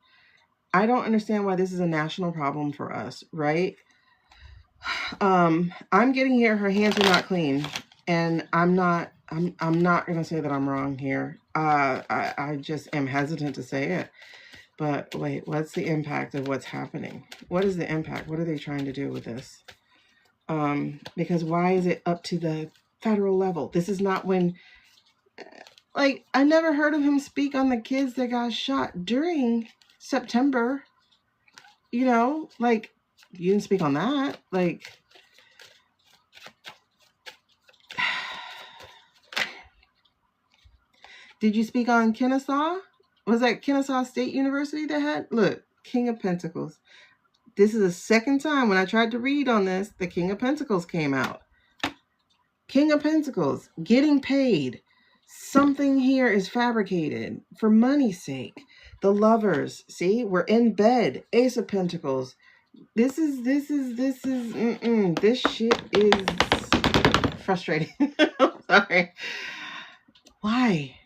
I don't understand why this is a national problem for us, right? I'm getting here, her hands are not clean. And I'm not gonna say that I'm wrong here. I just am hesitant to say it. But wait, what's the impact of what's happening? What is the impact? What are they trying to do with this? Because why is it up to the federal level? This is not when, like, I never heard of him speak on the kids that got shot during September. You know, like, you didn't speak on that. Like, Did you speak on Kennesaw? Was that Kennesaw State University that had? Look, King of Pentacles. This is the second time when I tried to read on this, the King of Pentacles came out. King of Pentacles, getting paid. Something here is fabricated for money's sake. The Lovers, see, we're in bed. Ace of Pentacles. This shit is frustrating. Sorry. Why?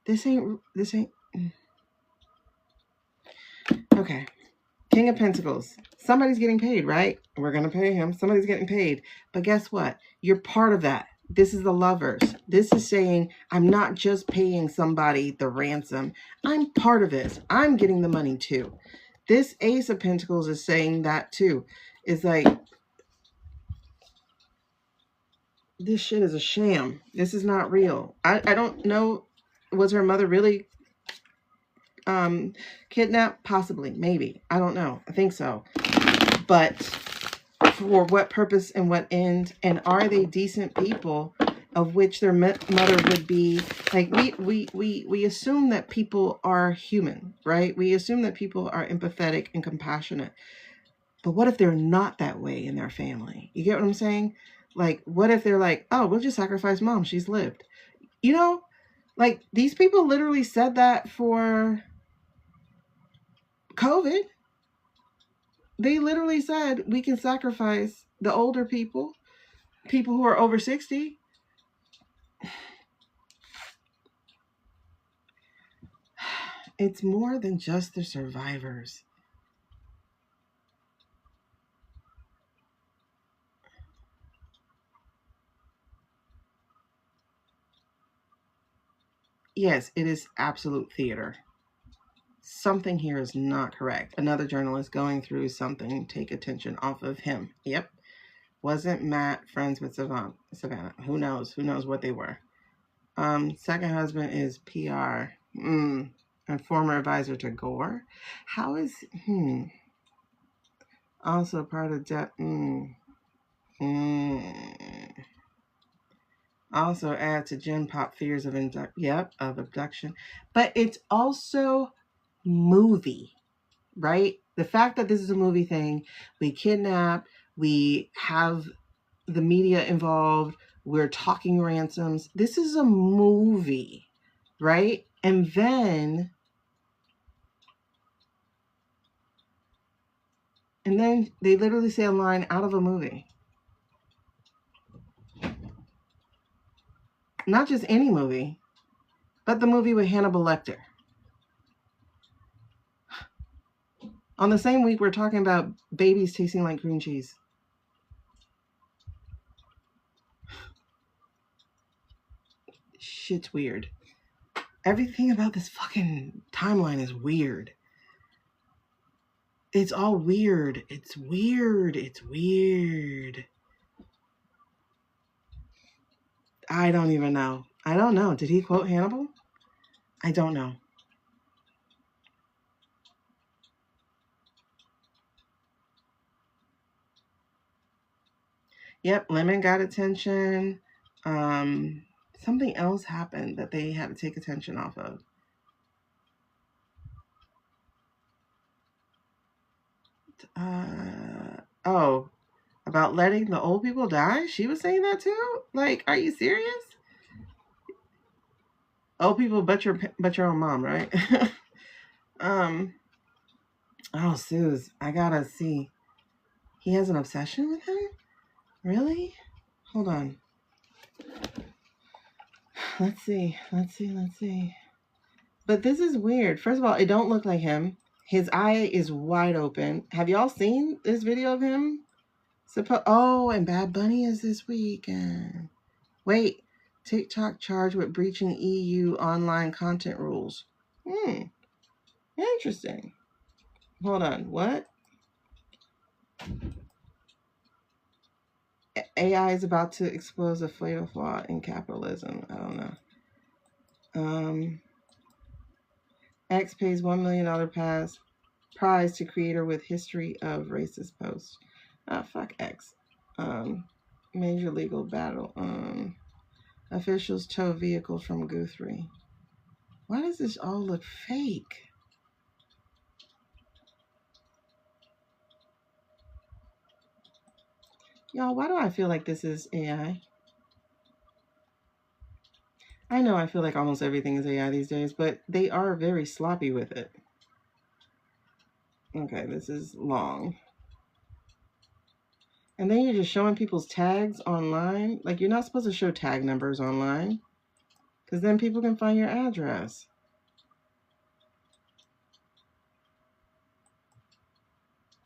This ain't, okay. King of Pentacles. Somebody's getting paid, right? We're going to pay him. Somebody's getting paid. But guess what? You're part of that. This is the Lovers. This is saying, I'm not just paying somebody the ransom. I'm part of this. I'm getting the money too. This Ace of Pentacles is saying that too. It's like, this shit is a sham. This is not real. I don't know. Was her mother really kidnapped? Possibly. Maybe. I don't know. I think so. But for what purpose and what end? And are they decent people, of which their mother would be? Like, we assume that people are human, right? We assume that people are empathetic and compassionate. But what if they're not that way in their family? You get what I'm saying? Like, what if they're like, oh, we'll just sacrifice mom. She's lived. You know, like, these people literally said that for COVID. They literally said we can sacrifice the older people, people who are over 60. It's more than just the survivors. Yes, it is absolute theater. Something here is not correct. Another journalist going through something, take attention off of him. Yep. Wasn't Matt friends with Savannah? Who knows? Who knows what they were? Second husband is PR. And former advisor to Gore. How is, also part of debt. Also add to Gen Pop fears of abduction. But it's also movie, right? The fact that this is a movie thing, we kidnap, we have the media involved, we're talking ransoms. This is a movie, right? And then they literally say a line out of a movie. Not just any movie, but the movie with Hannibal Lecter. On the same week, we're talking about babies tasting like cream cheese. Shit's weird. Everything about this fucking timeline is weird. It's all weird. It's weird. It's weird. I don't even know. I don't know. Did he quote Hannibal? I don't know. Yep, Lemon got attention. Something else happened that they had to take attention off of. About letting the old people die? She was saying that too? Like, are you serious? Old people, but your own mom, right? Oh, Suze, I gotta see. He has an obsession with him? Really? Hold on. Let's see. But this is weird. First of all, it don't look like him. His eye is wide open. Have y'all seen this video of him? And Bad Bunny is this weekend. Wait, TikTok charged with breaching EU online content rules. Interesting. Hold on, what? AI is about to expose a fatal flaw in capitalism. I don't know. X pays $1 million prize to creator with history of racist posts. Fuck X. Major legal battle. Officials tow vehicles from Guthrie. Why does this all look fake? Y'all, why do I feel like this is AI? I know I feel like almost everything is AI these days, but they are very sloppy with it. Okay, this is long. And then you're just showing people's tags online. Like, you're not supposed to show tag numbers online, because then people can find your address.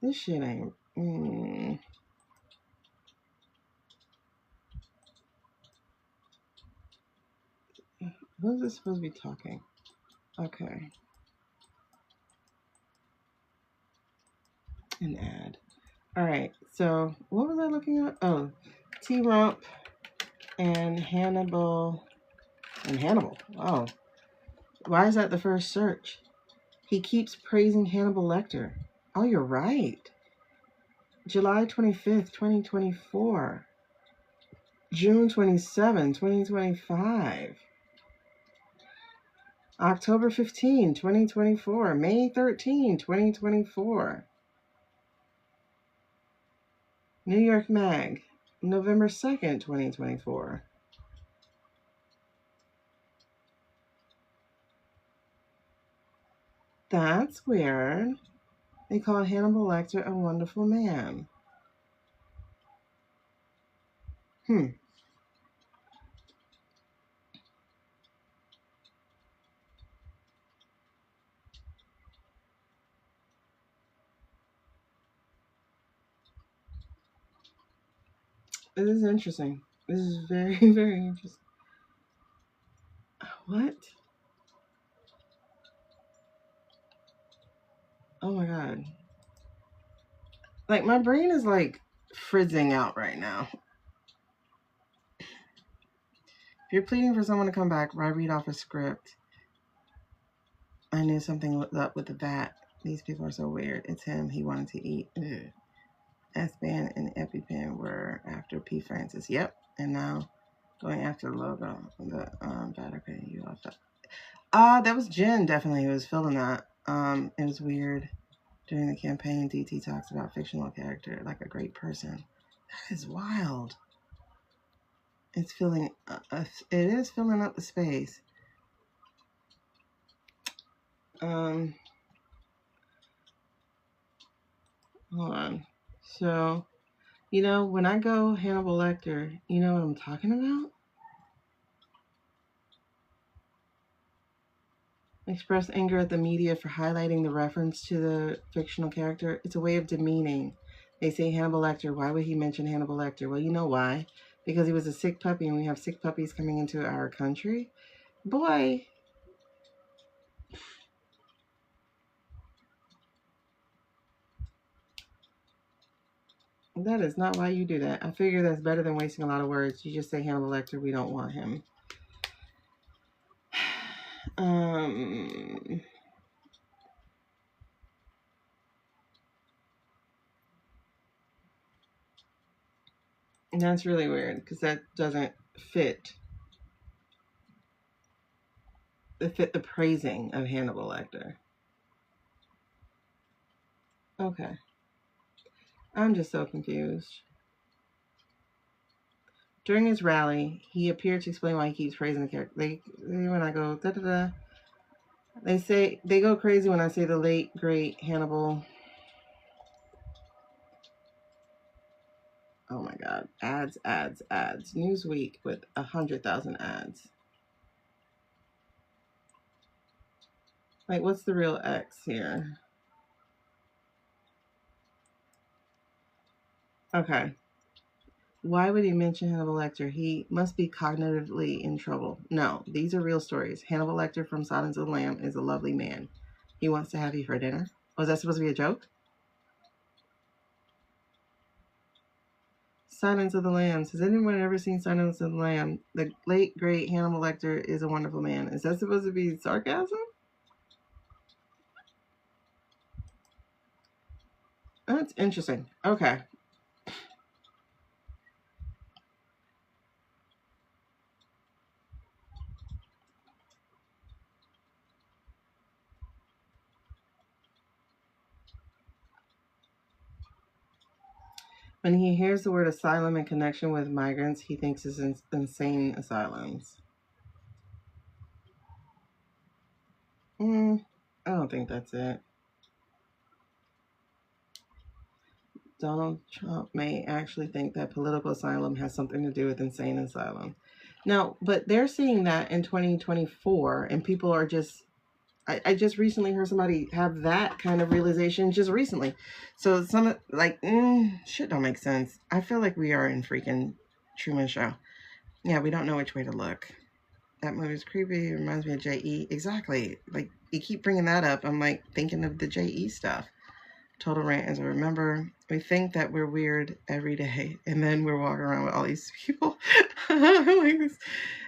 This shit ain't... Who's this supposed to be talking? Okay. An ad. All right. So what was I looking at? Oh, T-Rump and Hannibal. And Hannibal. Oh. Why is that the first search? He keeps praising Hannibal Lecter. Oh, you're right. July 25th, 2024. June 27, 2025. October 15, 2024. May 13, 2024. New York Mag, November 2nd, 2024. That's weird. They call Hannibal Lecter a wonderful man. It is interesting. This is very, very interesting. What? Oh my God. Like, my brain is like frizzing out right now. If you're pleading for someone to come back, why read off a script? I knew something was up with the bat. These people are so weird. It's him. He wanted to eat. Ugh. S-Band and EpiPen were after P. Francis. Yep. And now going after the logo. The Verticle. You off that. That was Jen, definitely, who was filming that. It was weird. During the campaign, DT talks about fictional character like a great person. That is wild. It's filling. It is filling up the space. Hold on. So, when I go Hannibal Lecter, you know what I'm talking about? Express anger at the media for highlighting the reference to the fictional character. It's a way of demeaning. They say Hannibal Lecter. Why would he mention Hannibal Lecter? Well, you know why. Because he was a sick puppy, and we have sick puppies coming into our country. Boy. That is not why you do that. I figure that's better than wasting a lot of words. You just say Hannibal Lecter, we don't want him. And that's really weird because that doesn't fit the praising of Hannibal Lecter. Okay. I'm just so confused. During his rally, he appeared to explain why he keeps praising the character. When I go da da da, they say they go crazy when I say the late great Hannibal. Oh my God! Ads. Newsweek with 100,000 ads. Like, what's the real X here? Okay. Why would he mention Hannibal Lecter? He must be cognitively in trouble. No, these are real stories. Hannibal Lecter from Silence of the Lamb is a lovely man. He wants to have you for dinner. Was that supposed to be a joke? Silence of the Lambs. Has anyone ever seen Silence of the Lamb? The late, great Hannibal Lecter is a wonderful man. Is that supposed to be sarcasm? That's interesting. Okay. When he hears the word asylum in connection with migrants, he thinks it's insane asylums. I don't think that's it. Donald Trump may actually think that political asylum has something to do with insane asylum. No, but they're seeing that in 2024, and people are just... I just recently heard somebody have that kind of realization just recently. So some, like, shit don't make sense. I feel like we are in freaking Truman Show. Yeah, we don't know which way to look. That movie's creepy. It reminds me of J.E. Exactly. Like, you keep bringing that up. I'm like thinking of the J.E. stuff. Total rant as I remember. We think that we're weird every day, and then we're walking around with all these people. Like this.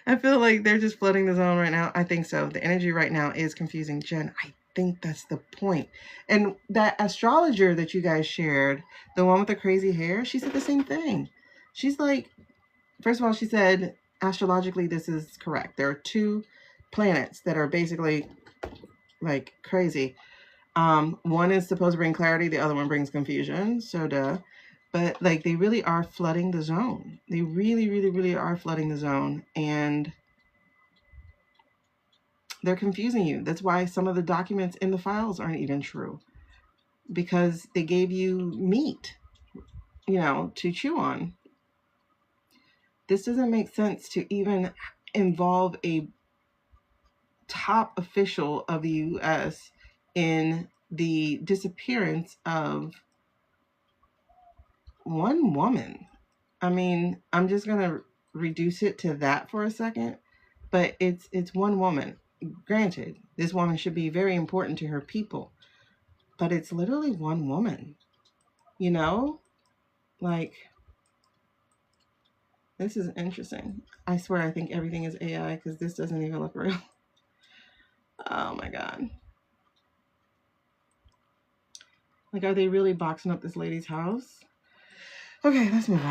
I feel like they're just flooding the zone right now. I think so. The energy right now is confusing. Jen, I think that's the point. And that astrologer that you guys shared, the one with the crazy hair, she said the same thing. She's like, first of all, she said, astrologically, this is correct. There are two planets that are basically like crazy. One is supposed to bring clarity, the other one brings confusion. So duh. But like, they really are flooding the zone. They really, really, really are flooding the zone. And they're confusing you. That's why some of the documents in the files aren't even true. Because they gave you meat, to chew on. This doesn't make sense to even involve a top official of the U.S. in the disappearance of one woman. I mean, I'm just going to reduce it to that for a second, but it's one woman. Granted, this woman should be very important to her people, but it's literally one woman, like, this is interesting. I swear, I think everything is AI because this doesn't even look real. Oh my God. Like, are they really boxing up this lady's house? Okay, let's move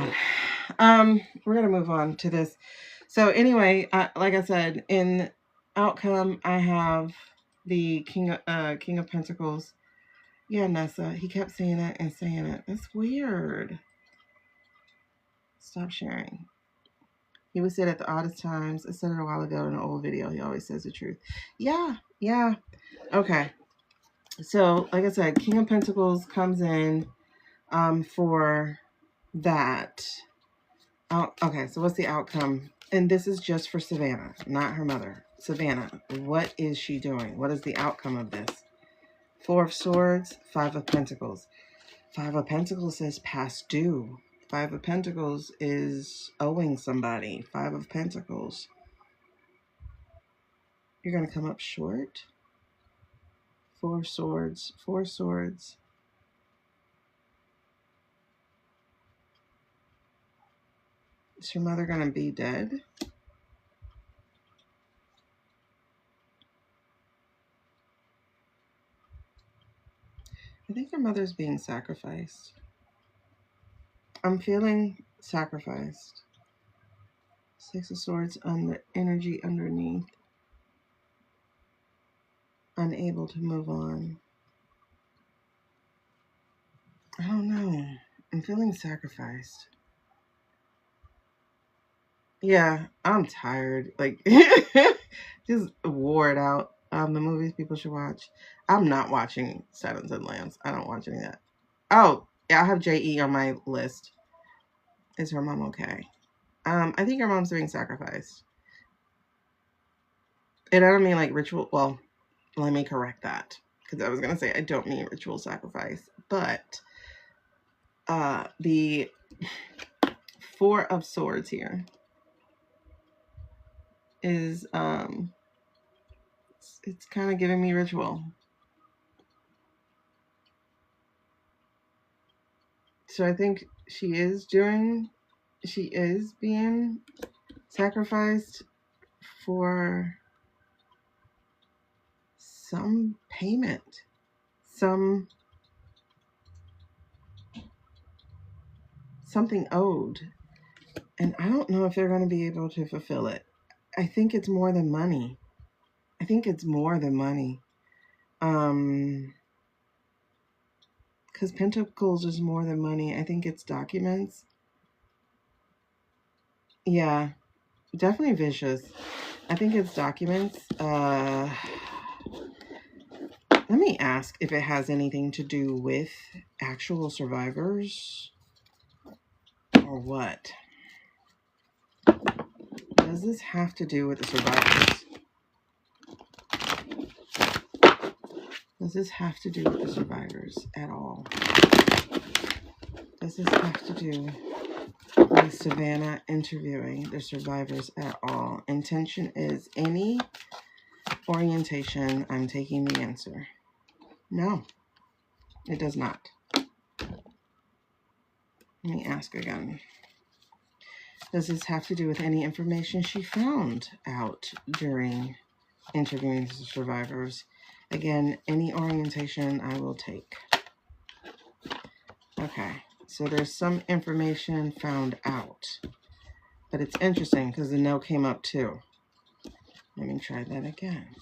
on. We're going to move on to this. So anyway, like I said, in outcome, I have the King of Pentacles. Yeah, Nessa, he kept saying it and saying it. That's weird. Stop sharing. He was said at the oddest times. I said it a while ago in an old video. He always says the truth. Yeah. Okay. So, like I said, King of Pentacles comes in for that. Okay, so what's the outcome? And this is just for Savannah, not her mother. Savannah, what is she doing? What is the outcome of this? Four of Swords, Five of Pentacles. Five of Pentacles says past due. Five of Pentacles is owing somebody. Five of Pentacles. You're going to come up short. Four of Swords. Four of Swords. Is your mother going to be dead? I think your mother's being sacrificed. I'm feeling sacrificed. Six of Swords on the energy underneath. Unable to move on. I don't know. I'm feeling sacrificed. Yeah, I'm tired. Like, just wore it out. The movies people should watch. I'm not watching Silence and Lambs. I don't watch any of that. Oh, yeah, I have J.E. on my list. Is her mom okay? I think her mom's being sacrificed. And I don't mean like ritual. Well, let me correct that. Because I was going to say I don't mean ritual sacrifice. But the Four of Swords here is it's kind of giving me ritual. So I think she is being sacrificed for some payment, something owed. And I don't know if they're going to be able to fulfill it. I think it's more than money. Because Pentacles is more than money. I think it's documents. Yeah, definitely vicious. I think it's documents. Let me ask if it has anything to do with actual survivors or what. Does this have to do with the survivors? Does this have to do with the survivors at all? Does this have to do with Savannah interviewing the survivors at all? Intention is any orientation. I'm taking the answer. No, it does not. Let me ask again. Does this have to do with any information she found out during interviewing the survivors? Again, any orientation I will take. Okay, so there's some information found out. But it's interesting because the no came up too. Let me try that again.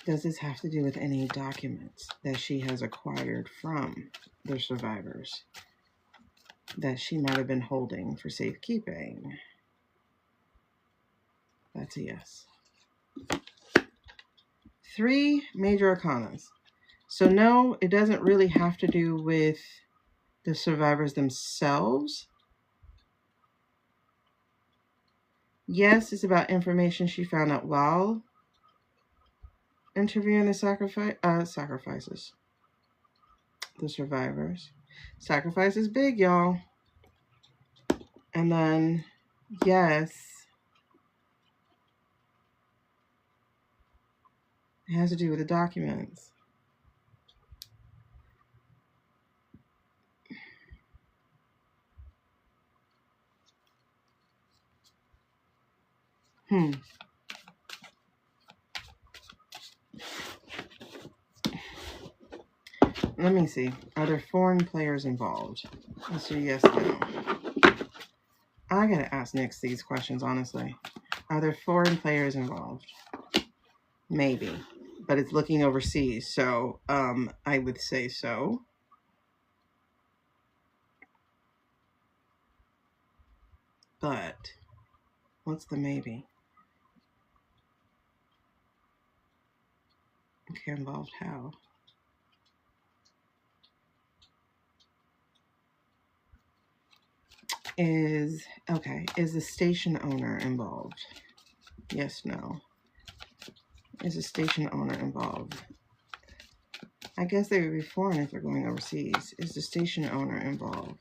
Does this have to do with any documents that she has acquired from the survivors that she might have been holding for safekeeping? That's a yes. 3 major arcanas. So no, it doesn't really have to do with the survivors themselves. Yes, it's about information she found out while interviewing the sacrifices. The survivors. Sacrifice is big, y'all. And then, yes, it has to do with the documents. Let me see. Are there foreign players involved? Let's do yes, no. I gotta ask Nyx these questions, honestly. Are there foreign players involved? Maybe. But it's looking overseas, so I would say so. But what's the maybe? Okay, involved how? Is the station owner involved? Yes, no. Is the station owner involved? I guess they would be foreign if they're going overseas. Is the station owner involved?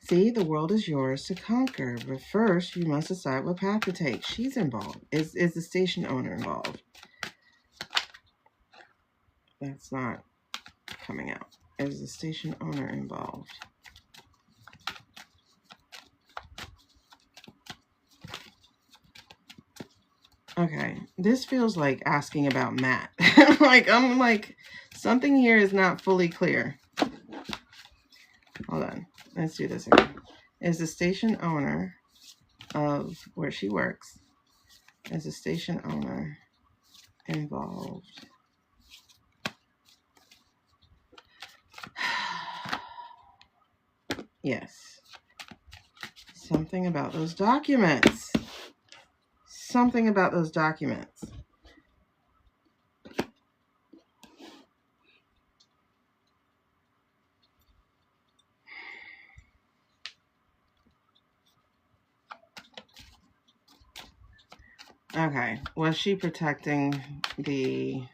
See, the world is yours to conquer, but first you must decide what path to take. She's involved. Is the station owner involved? That's not coming out. Is the station owner involved? Okay, this feels like asking about Matt. I'm like, something here is not fully clear. Hold on, let's do this again. Is the station owner of where she works, is the station owner involved? Yes. Something about those documents. Something about those documents. Okay, was she protecting the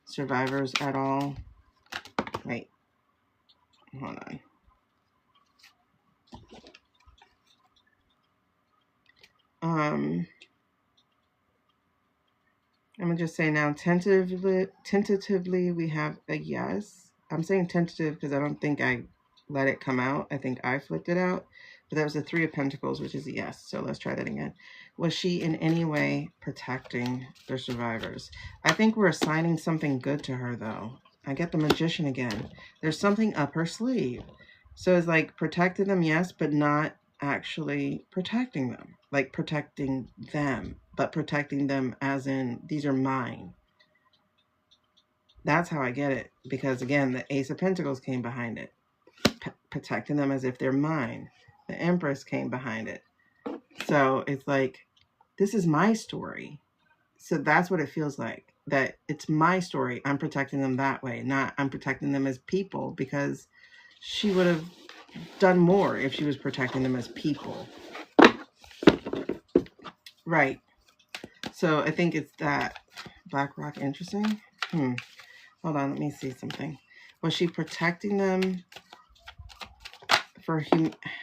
survivors at all? Wait, hold on. I'm gonna just say now, tentatively, we have a yes. I'm saying tentative because I don't think I let it come out. I think I flipped it out. But that was the 3 of Pentacles, which is a yes. So let's try that again. Was she in any way protecting the survivors? I think we're assigning something good to her, though. I get the Magician again. There's something up her sleeve. So it's like protecting them, yes, but not actually protecting them. Like protecting them, but protecting them as in, these are mine. That's how I get it. Because again, the Ace of Pentacles came behind it. Protecting them as if they're mine. The Empress came behind it. So it's like, this is my story. So that's what it feels like. That it's my story. I'm protecting them that way. Not I'm protecting them as people, because she would have done more if she was protecting them as people. Right. So I think it's that. Black Rock, interesting. Hold on, let me see something. Was she protecting them for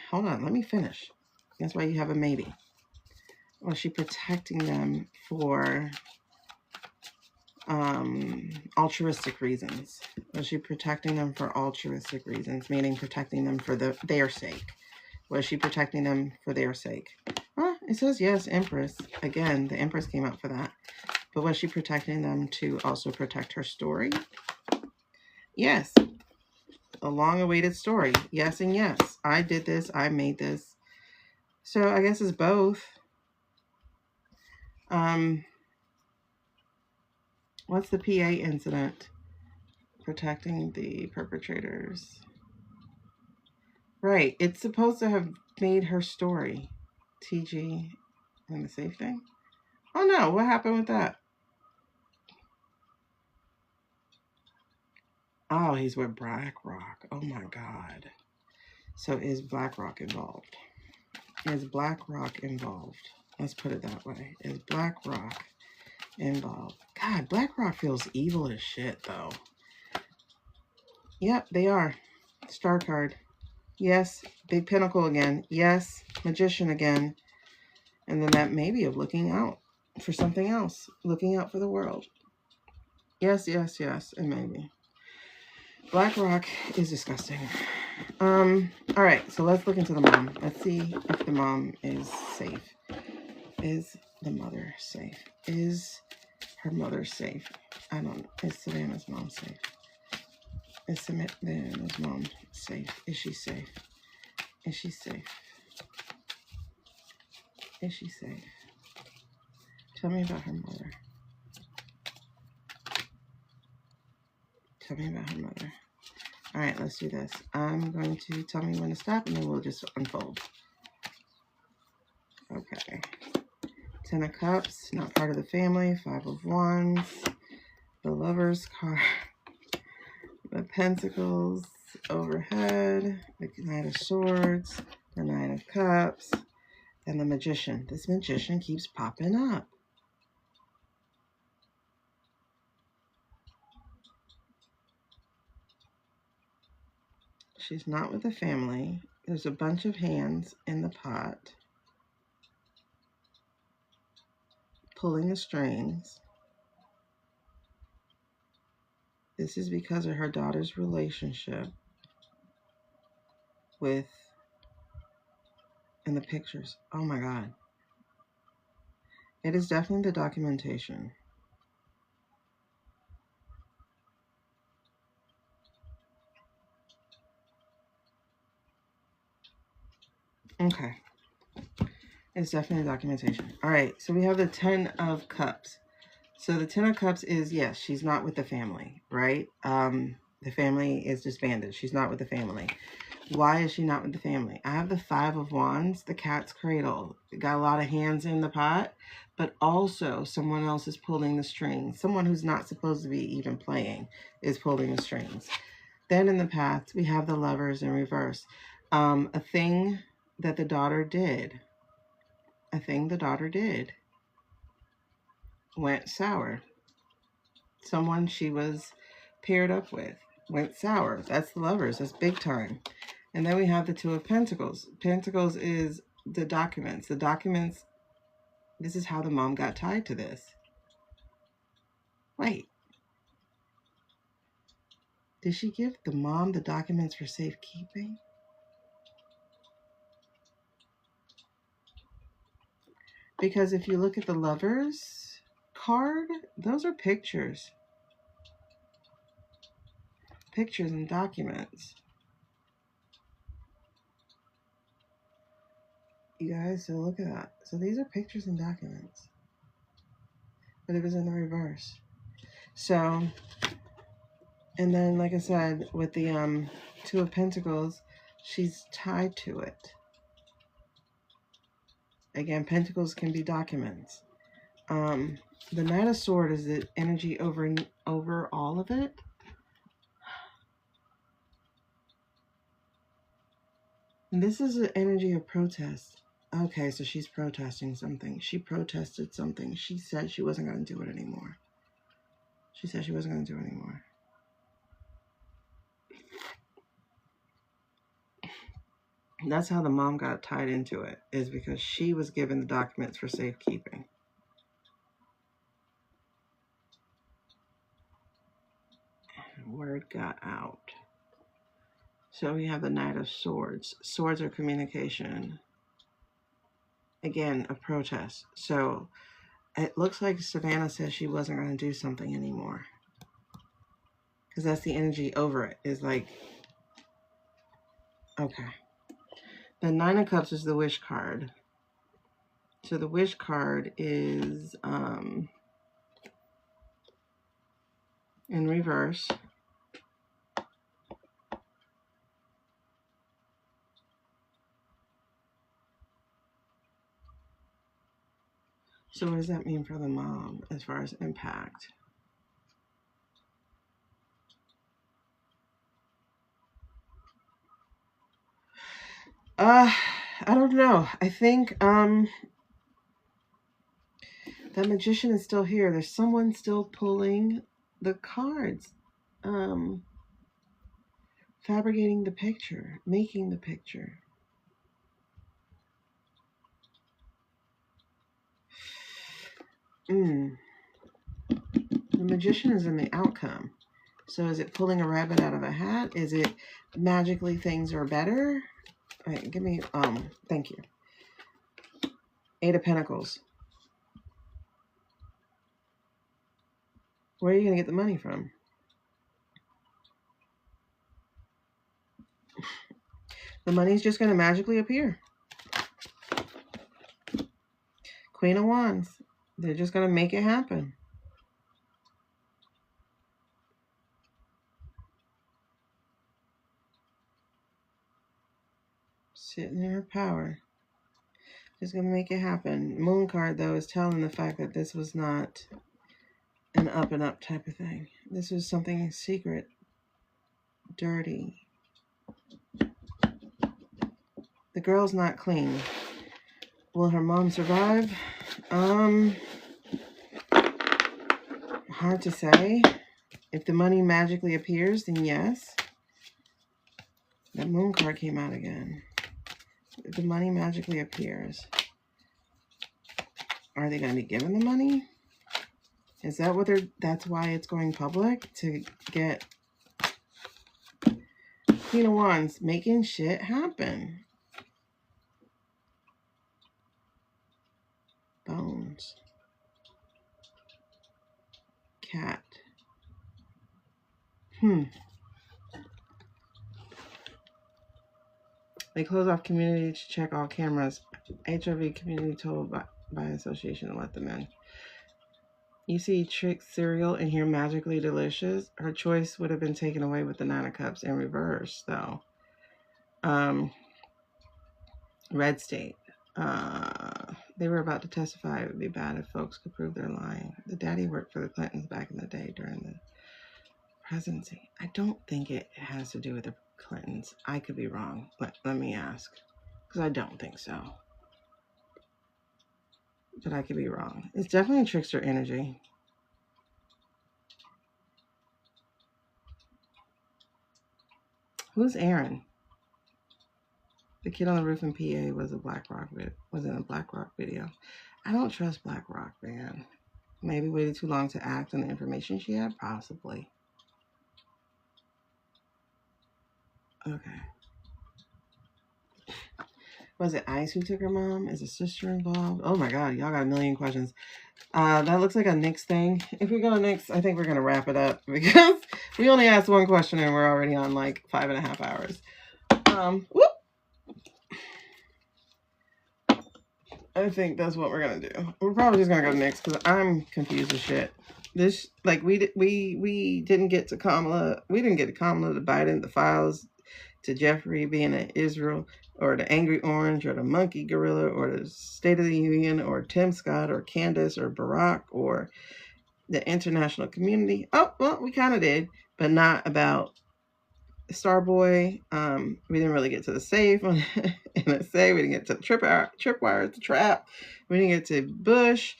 hold on, let me finish. That's why you have a maybe. Was she protecting them for altruistic reasons? Was she protecting them for altruistic reasons, meaning protecting them for their sake? Was she protecting them for their sake? It says yes, Empress. Again, the Empress came out for that. But was she protecting them to also protect her story? Yes. A long-awaited story. Yes and yes. I did this. I made this. So I guess it's both. What's the PA incident? Protecting the perpetrators. Right. It's supposed to have made her story. TG and the safe thing? Oh no. What happened with that? Oh, he's with BlackRock. Oh my God. So is BlackRock involved? Is BlackRock involved? Let's put it that way. Is BlackRock involved? God, BlackRock feels evil as shit, though. Yep, they are. Star card. Yes. Big Pinnacle again. Yes. Magician again. And then that maybe of looking out for something else. Looking out for the world. Yes, yes, yes. And maybe. BlackRock is disgusting. All right, so let's look into the mom. Let's see if the mom is safe. Is the mother safe? Is her mother safe? I don't know. Is Savannah's mom safe? Is Savannah's mom safe? Is she safe? Is she safe? Is she safe? Tell me about her mother. Tell me about her mother. All right, let's do this. I'm going to tell me when to stop, and then we'll just unfold. Okay. 10 of Cups, not part of the family. 5 of Wands. The Lover's card. The Pentacles overhead. The Knight of Swords. The Nine of Cups. And the Magician. This Magician keeps popping up. She's not with the family. There's a bunch of hands in the pot, pulling the strings. This is because of her daughter's relationship with, and the pictures. Oh my God. It is definitely the documentation. Okay. It's definitely documentation. All right. So we have the 10 of Cups. So the 10 of Cups is, yes, she's not with the family, right? The family is disbanded. She's not with the family. Why is she not with the family? I have the 5 of Wands, the cat's cradle. Got a lot of hands in the pot, but also someone else is pulling the strings. Someone who's not supposed to be even playing is pulling the strings. Then in the past, we have the Lovers in reverse. A thing that the daughter did. A thing the daughter did went sour. Someone she was paired up with went sour. That's the Lovers. That's big time. And then we have the 2 of Pentacles. Pentacles is the documents. The documents, this is how the mom got tied to this. Wait. Did she give the mom the documents for safekeeping? Because if you look at the Lovers card, those are pictures. Pictures and documents. You guys, so look at that. So these are pictures and documents. But it was in the reverse. So And then, like I said, with the Two of Pentacles, she's tied to it. Again, Pentacles can be documents. The Knight of Swords is the energy over all of it. And this is the energy of protest. Okay, so she's protesting something. She protested something. She said she wasn't going to do it anymore. She said she wasn't going to do it anymore. That's how the mom got tied into it, is because she was given the documents for safekeeping. And word got out. So we have the Knight of Swords. Swords are communication. Again, a protest. So it looks like Savannah says she wasn't going to do something anymore. Because that's the energy over it. Is like, okay. The Nine of Cups is the Wish card. So the Wish card is in reverse. So what does that mean for the mom as far as impact? I don't know. I think that Magician is still here. There's someone still pulling the cards. Fabricating the picture, making the picture. The Magician is in the outcome. So is it pulling a rabbit out of a hat? Is it magically things are better? All right, give me, thank you. Eight of Pentacles. Where are you going to get the money from? The money's just going to magically appear. Queen of Wands. They're just going to make it happen. Sitting in her power. Just going to make it happen. Moon card, though, is telling the fact that this was not an up and up type of thing. This was something secret. Dirty. The girl's not clean. Will her mom survive? Hard to say. If the money magically appears, then yes. That Moon card came out again. If the money magically appears, are they going to be given the money? Is that what that's why it's going public? To get Queen of Wands making shit happen. Bones. Cat. They close off community to check all cameras. HIV community told by association to let them in. You see Trick cereal and hear magically delicious. Her choice would have been taken away with the Nine of Cups in reverse, though. Red State. They were about to testify. It would be bad if folks could prove they're lying. The daddy worked for the Clintons back in the day during the presidency. I don't think it has to do with the Clintons. I could be wrong. Let me ask. Because I don't think so. But I could be wrong. It's definitely a trickster energy. Who's Aaron? The kid on the roof in PA was in a Black Rock video. I don't trust Black Rock, man. Maybe waited too long to act on the information she had? Possibly. Okay. Was it Ice who took her mom? Is a sister involved? Oh my God, y'all got a million questions. That looks like a Nyx thing. If we go to Nyx, I think we're going to wrap it up because we only asked one question and we're already on like 5.5 hours. Whoop. I think that's what we're going to do. We're probably just going to go to Nyx because I'm confused as shit. This, like, we didn't get to Kamala. We didn't get to Kamala to Biden, the files to Jeffrey being in Israel, or the Angry Orange, or the Monkey Gorilla, or the State of the Union, or Tim Scott, or Candace, or Barack, or the international community. Oh, well, we kind of did, but not about Starboy. We didn't really get to the safe on NSA. We didn't get to the tripwire, the trap. We didn't get to Bush.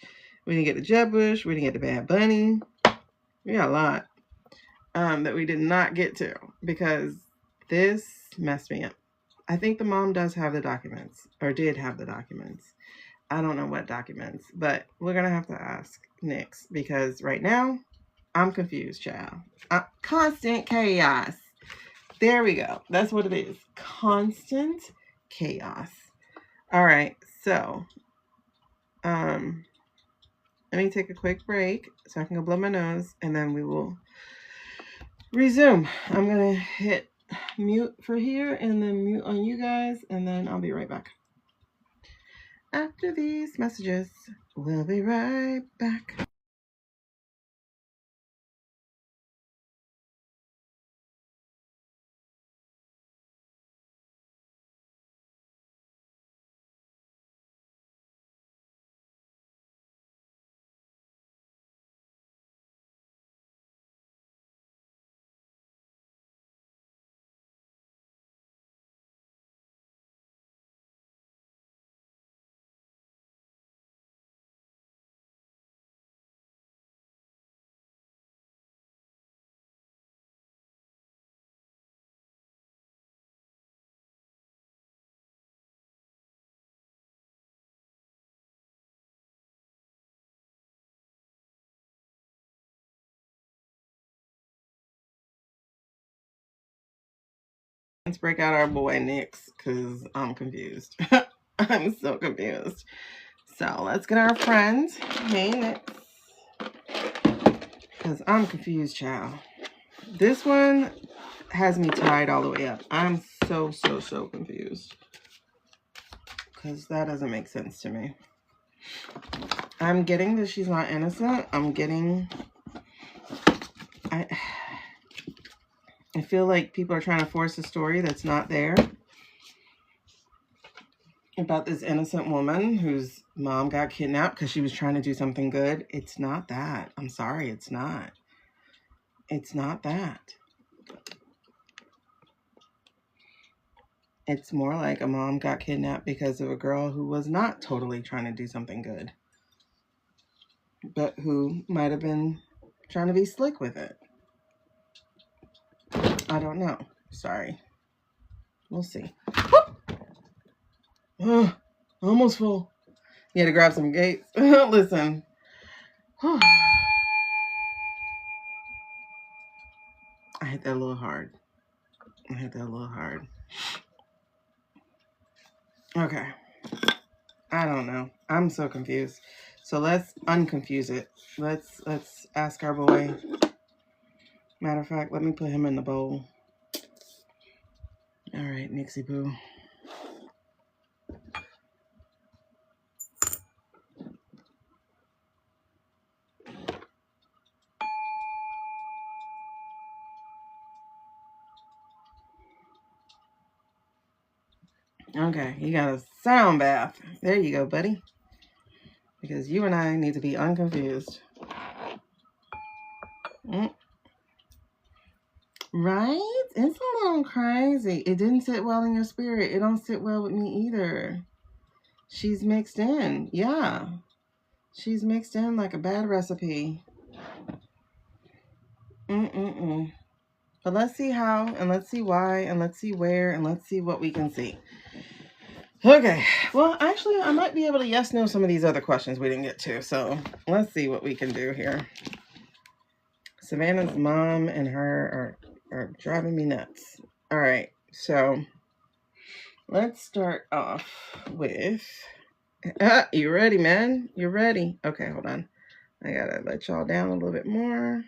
We didn't get to Jeb Bush. We didn't get to Bad Bunny. We got a lot that we did not get to because this messed me up. I think the mom does have the documents, or did have the documents. I don't know what documents, but we're going to have to ask Nix because right now I'm confused, child. Constant chaos. There we go. That's what it is. Constant chaos. All right. So, let me take a quick break so I can go blow my nose, and then we will resume. I'm going to hit mute for here and then mute on you guys, and then I'll be right back. After these messages, we'll be right back. Let's break out our boy Nix because I'm confused. I'm so confused. So let's get our friends. Hey, Nix. Because I'm confused, child. This one has me tied all the way up. I'm so confused. Because that doesn't make sense to me. I'm getting that she's not innocent. I'm getting... I feel like people are trying to force a story that's not there about this innocent woman whose mom got kidnapped because she was trying to do something good. It's not that. I'm sorry, it's not. It's not that. It's more like a mom got kidnapped because of a girl who was not totally trying to do something good, but who might have been trying to be slick with it. I don't know. Sorry. We'll see. Almost full. You had to grab some gates. Listen. I hit that a little hard. Okay. I don't know. I'm so confused. So let's unconfuse it. Let's ask our boy. Matter of fact, let me put him in the bowl. All right, Nixie Poo. Okay, you got a sound bath. There you go, buddy. Because you and I need to be unconfused. Right? It's a little crazy. It didn't sit well in your spirit. It don't sit well with me either. She's mixed in. Yeah. She's mixed in like a bad recipe. But let's see how, and let's see why, and let's see where, and let's see what we can see. Okay. Well, actually, I might be able to yes-no some of these other questions we didn't get to. So let's see what we can do here. Savannah's mom and her are driving me nuts. All right. So let's start off with... you ready, man? You ready? Okay, hold on. I gotta let y'all down a little bit more.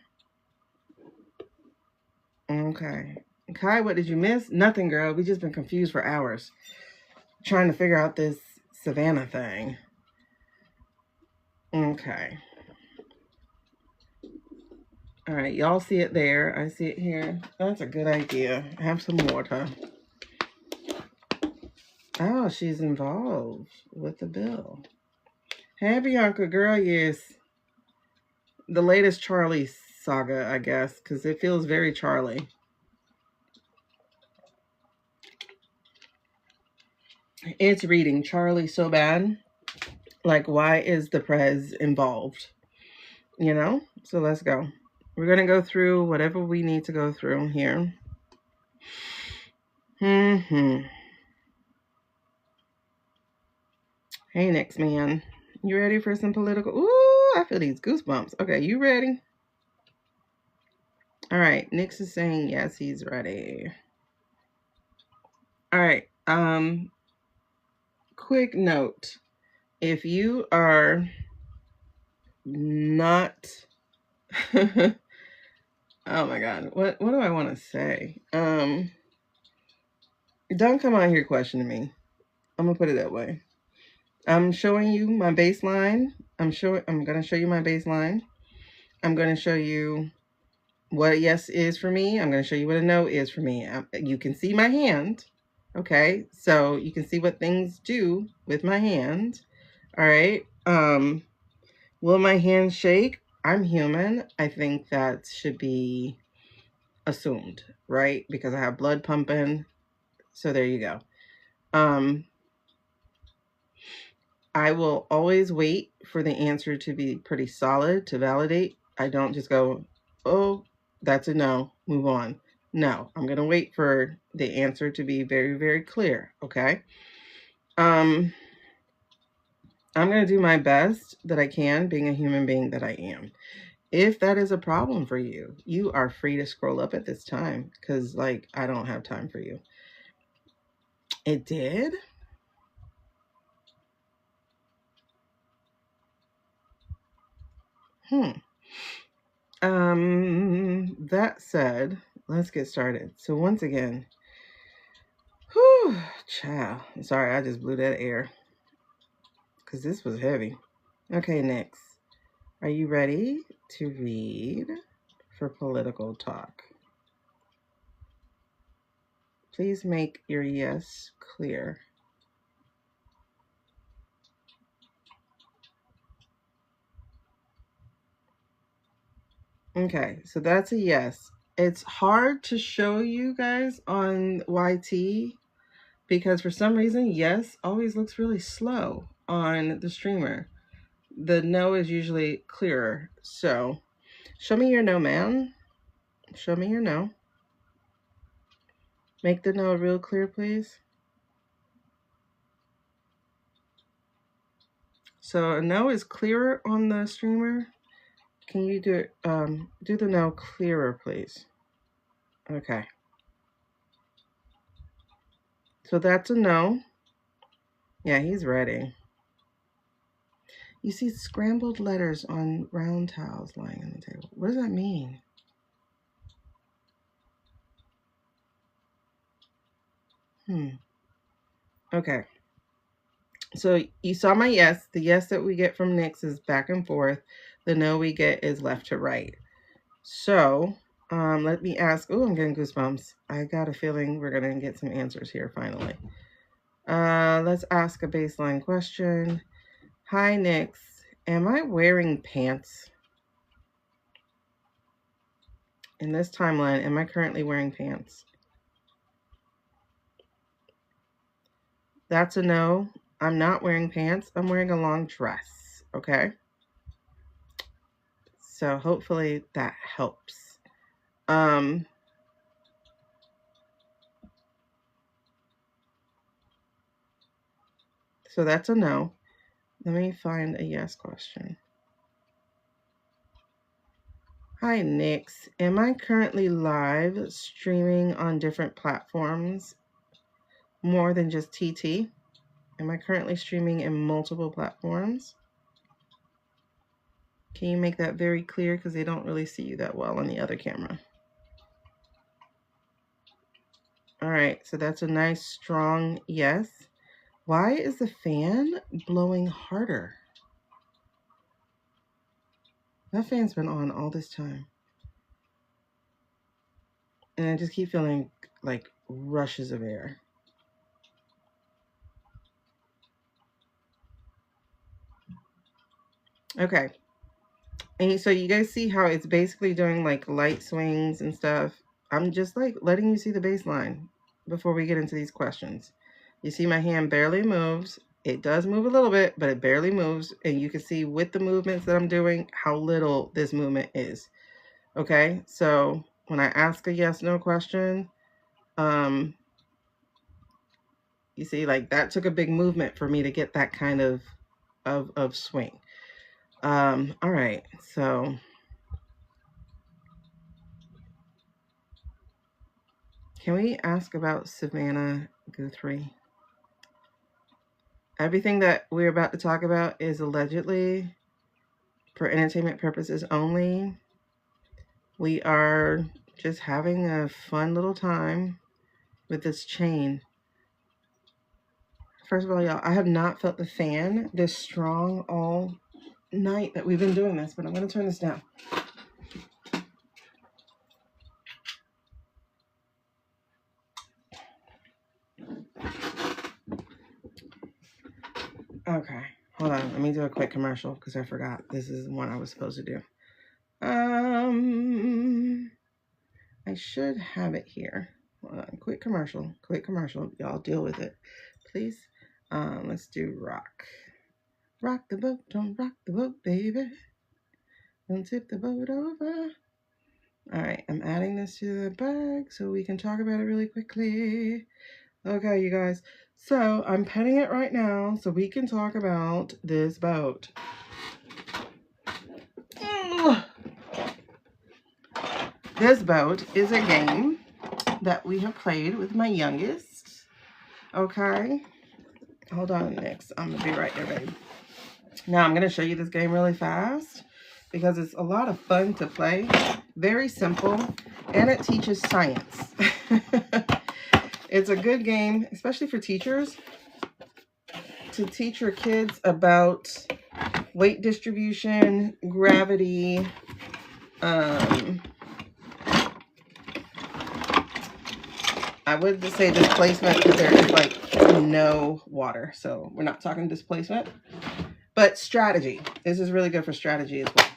Okay. Kai, what did you miss? Nothing, girl. We just been confused for hours trying to figure out this Savannah thing. Okay. All right, y'all see it there. I see it here. That's a good idea. Have some water. Oh, she's involved with the bill. Hey, Bianca, girl, yes. The latest Charlie saga, I guess, because it feels very Charlie. It's reading Charlie so bad. Like, why is the prez involved? You know? So let's go. We're going to go through whatever we need to go through here. Hey, next man. You ready for some political? Ooh, I feel these goosebumps. Okay, you ready? All right, Nix is saying yes, he's ready. All right, quick note. If you are not oh my god, what do I want to say? Don't come out here questioning me. I'm gonna put it that way. I'm showing you my baseline. I'm gonna show you my baseline. I'm gonna show you what a yes is for me. I'm gonna show you what a no is for me. You can see my hand. Okay, so you can see what things do with my hand. All right. Will my hand shake? I'm human. I think that should be assumed, right? Because I have blood pumping. So there you go. I will always wait for the answer to be pretty solid to validate. I don't just go, oh, that's a no, move on. No, I'm going to wait for the answer to be very, very clear, okay? I'm going to do my best that I can, being a human being that I am. If that is a problem for you, you are free to scroll up at this time because, like, I don't have time for you. It did? That said, let's get started. So once again, whew, child. Sorry, I just blew that air because this was heavy. Okay, next. Are you ready to read for political talk? Please make your yes clear. Okay, so that's a yes. It's hard to show you guys on YT because for some reason, yes always looks really slow on the streamer. The no is usually clearer. So show me your no, man. Show me your no. Make the no real clear, please. So a no is clearer on the streamer. Can you do the no clearer, please? Okay. So that's a no. Yeah, he's ready. You see scrambled letters on round towels lying on the table. What does that mean? Okay. So you saw my yes. The yes that we get from Nyx is back and forth. The no we get is left to right. So let me ask. Oh, I'm getting goosebumps. I got a feeling we're going to get some answers here finally. Let's ask a baseline question. Hi, Nyx. Am I wearing pants? In this timeline, am I currently wearing pants? That's a no. I'm not wearing pants. I'm wearing a long dress. Okay. So hopefully that helps. So that's a no. Let me find a yes question. Hi, Nyx. Am I currently live streaming on different platforms more than just TT? Am I currently streaming in multiple platforms? Can you make that very clear? Because they don't really see you that well on the other camera. All right, so that's a nice strong yes. Why is the fan blowing harder? That fan's been on all this time. And I just keep feeling like rushes of air. Okay. And so you guys see how it's basically doing like light swings and stuff. I'm just like letting you see the baseline before we get into these questions. You see my hand barely moves. It does move a little bit, but it barely moves. And you can see with the movements that I'm doing how little this movement is. Okay, so when I ask a yes/no question, you see, like that took a big movement for me to get that kind of swing. All right, so can we ask about Savannah Guthrie? Everything that we're about to talk about is allegedly for entertainment purposes only. We are just having a fun little time with this chain. First of all, y'all, I have not felt the fan this strong all night that we've been doing this, but I'm going to turn this down. Okay, hold on. Let me do a quick commercial because I forgot. This is one I was supposed to do. I should have it here. Hold on. Quick commercial. Y'all deal with it, please. Let's do rock. Rock the boat. Don't rock the boat, baby. Don't tip the boat over. All right, I'm adding this to the bag so we can talk about it really quickly. Okay, you guys. So I'm petting it right now so we can talk about this boat. This boat is a game that we have played with my youngest. Okay. Hold on, Nix. I'm going to be right there, babe. Now I'm going to show you this game really fast because it's a lot of fun to play. Very simple. And it teaches science. It's a good game, especially for teachers, to teach your kids about weight distribution, gravity, I would say displacement because there is like no water. So we're not talking displacement, but strategy. This is really good for strategy as well.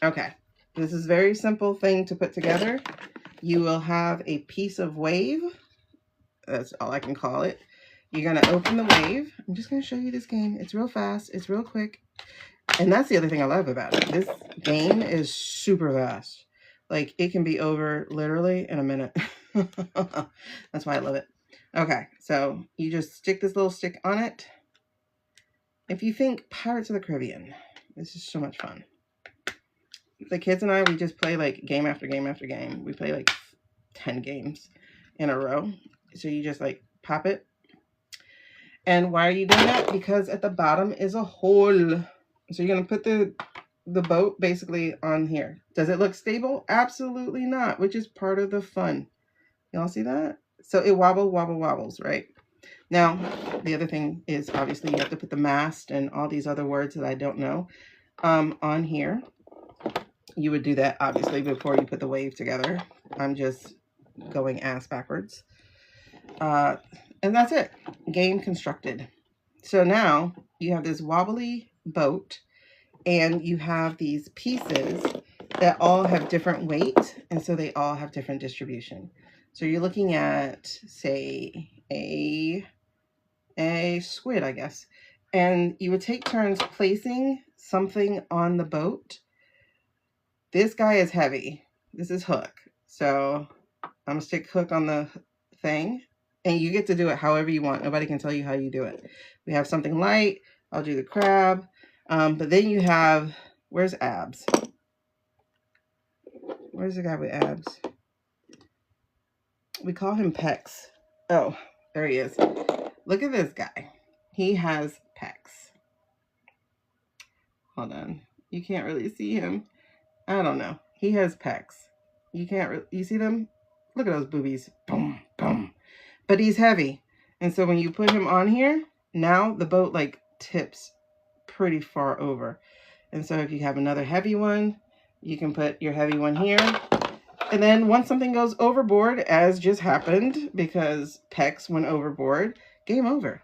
Okay. This is a very simple thing to put together. You will have a piece of wave. That's all I can call it. You're going to open the wave. I'm just going to show you this game. It's real fast. It's real quick. And that's the other thing I love about it. This game is super fast. Like, it can be over literally in a minute. That's why I love it. Okay, so you just stick this little stick on it. If you think Pirates of the Caribbean, this is so much fun. The kids and I, we just play like game after game after game. We play like 10 games in a row. So you just like pop it. And why are you doing that? Because at the bottom is a hole. So you're going to put the boat basically on here. Does it look stable? Absolutely not, which is part of the fun. Y'all see that? So it wobbles, right? Now, the other thing is obviously you have to put the mast and all these other words that I don't know on here. You would do that obviously before you put the wave together. I'm just going ass backwards. And that's it. Game constructed. So now you have this wobbly boat and you have these pieces that all have different weight. And so they all have different distribution. So you're looking at, say, a squid, I guess. And you would take turns placing something on the boat. This guy is heavy. This is Hook. So I'm going to stick Hook on the thing. And you get to do it however you want. Nobody can tell you how you do it. We have something light. I'll do the crab. But then you have, where's Abs? Where's the guy with abs? We call him Pecs. Oh, there he is. Look at this guy. He has pecs. Hold on. You can't really see him. I don't know. He has pecs. You can't, you see them? Look at those boobies. Boom, boom. But he's heavy. And so when you put him on here, now the boat like tips pretty far over. And so if you have another heavy one, you can put your heavy one here And then once something goes overboard, as just happened because Pex went overboard, game over.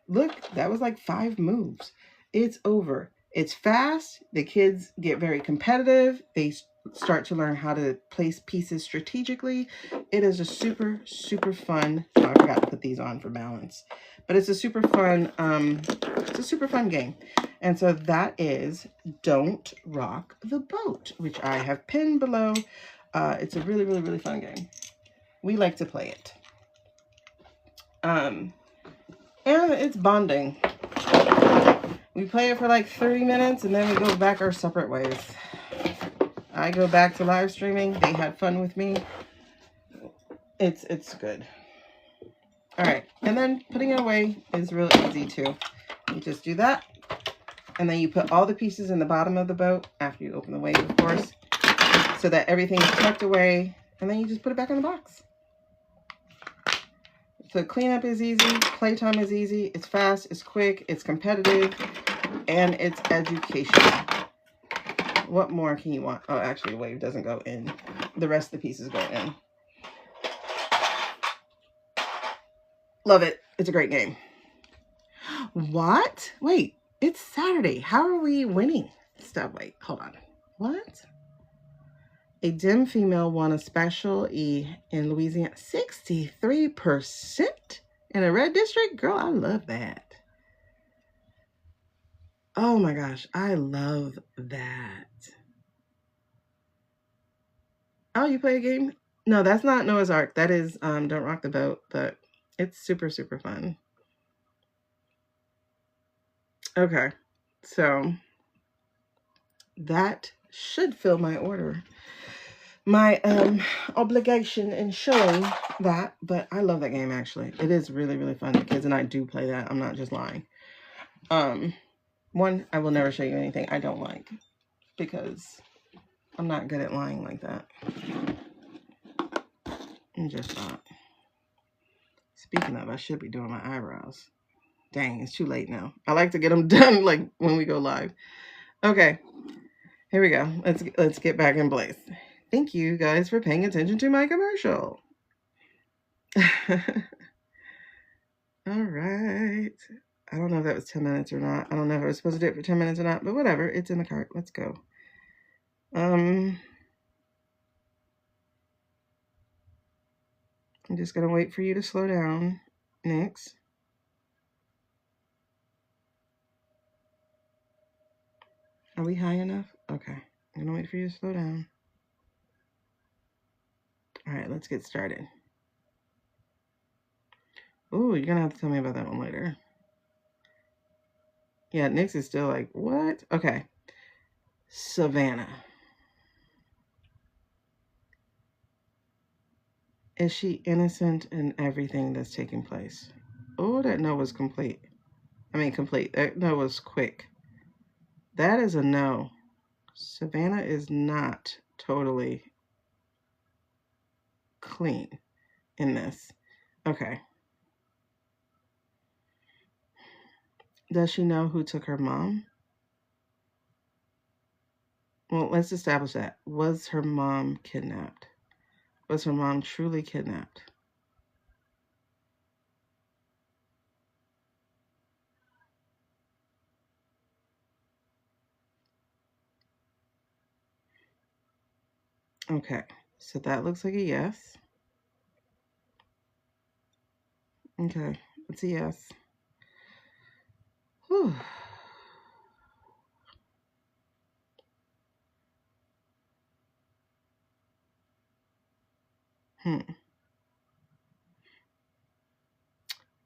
Look, that was like 5 moves. It's over. It's fast. The kids get very competitive. They start to learn how to place pieces strategically. It is a super, super fun. Oh, I forgot to put these on for balance. But it's a super fun, game. And so that is Don't Rock the Boat, which I have pinned below. It's a really, really, really fun game. We like to play it. And it's bonding. We play it for like 30 minutes and then we go back our separate ways. I go back to live streaming. They had fun with me. It's good. All right. And then putting it away is real easy too. You just do that. And then you put all the pieces in the bottom of the boat after you open the weight, of course, so that everything's tucked away. And then you just put it back in the box. So cleanup is easy, playtime is easy, it's fast, it's quick, it's competitive, and it's educational. What more can you want? Oh, actually, wave doesn't go in. The rest of the pieces go in. Love it. It's a great game. What? Wait, it's Saturday. How are we winning? Stop, wait, hold on. What? A dim female won a special E in Louisiana. 63% in a red district? Girl, I love that. Oh my gosh, I love that. Oh, you play a game? No, that's not Noah's Ark. That is Don't Rock the Boat, but it's super, super fun. Okay, so that should fill my order. My obligation in showing that, but I love that game actually. It is really, really fun. The kids and I do play that. I'm not just lying. One, I will never show you anything I don't like because I'm not good at lying like that. I'm just not. Speaking of, I should be doing my eyebrows. Dang, it's too late now. I like to get them done like when we go live. Okay, here we go. Let's get back in place. Thank you guys for paying attention to my commercial. All right. I don't know if that was 10 minutes or not. I don't know if I was supposed to do it for 10 minutes or not, but whatever. It's in the cart. Let's go. I'm just going to wait for you to slow down. Next. Are we high enough? Okay. I'm going to wait for you to slow down. All right, let's get started. Oh, you're going to have to tell me about that one later. Yeah, Nyx is still like, what? Okay. Savannah. Is she innocent in everything that's taking place? Oh, that no was complete. I mean, complete. That no was quick. That is a no. Savannah is not totally clean in this. Okay. Does she know who took her mom? Well, let's establish that. Was her mom kidnapped? Was her mom truly kidnapped? Okay, so that looks like a yes. Okay, it's a yes. Whew.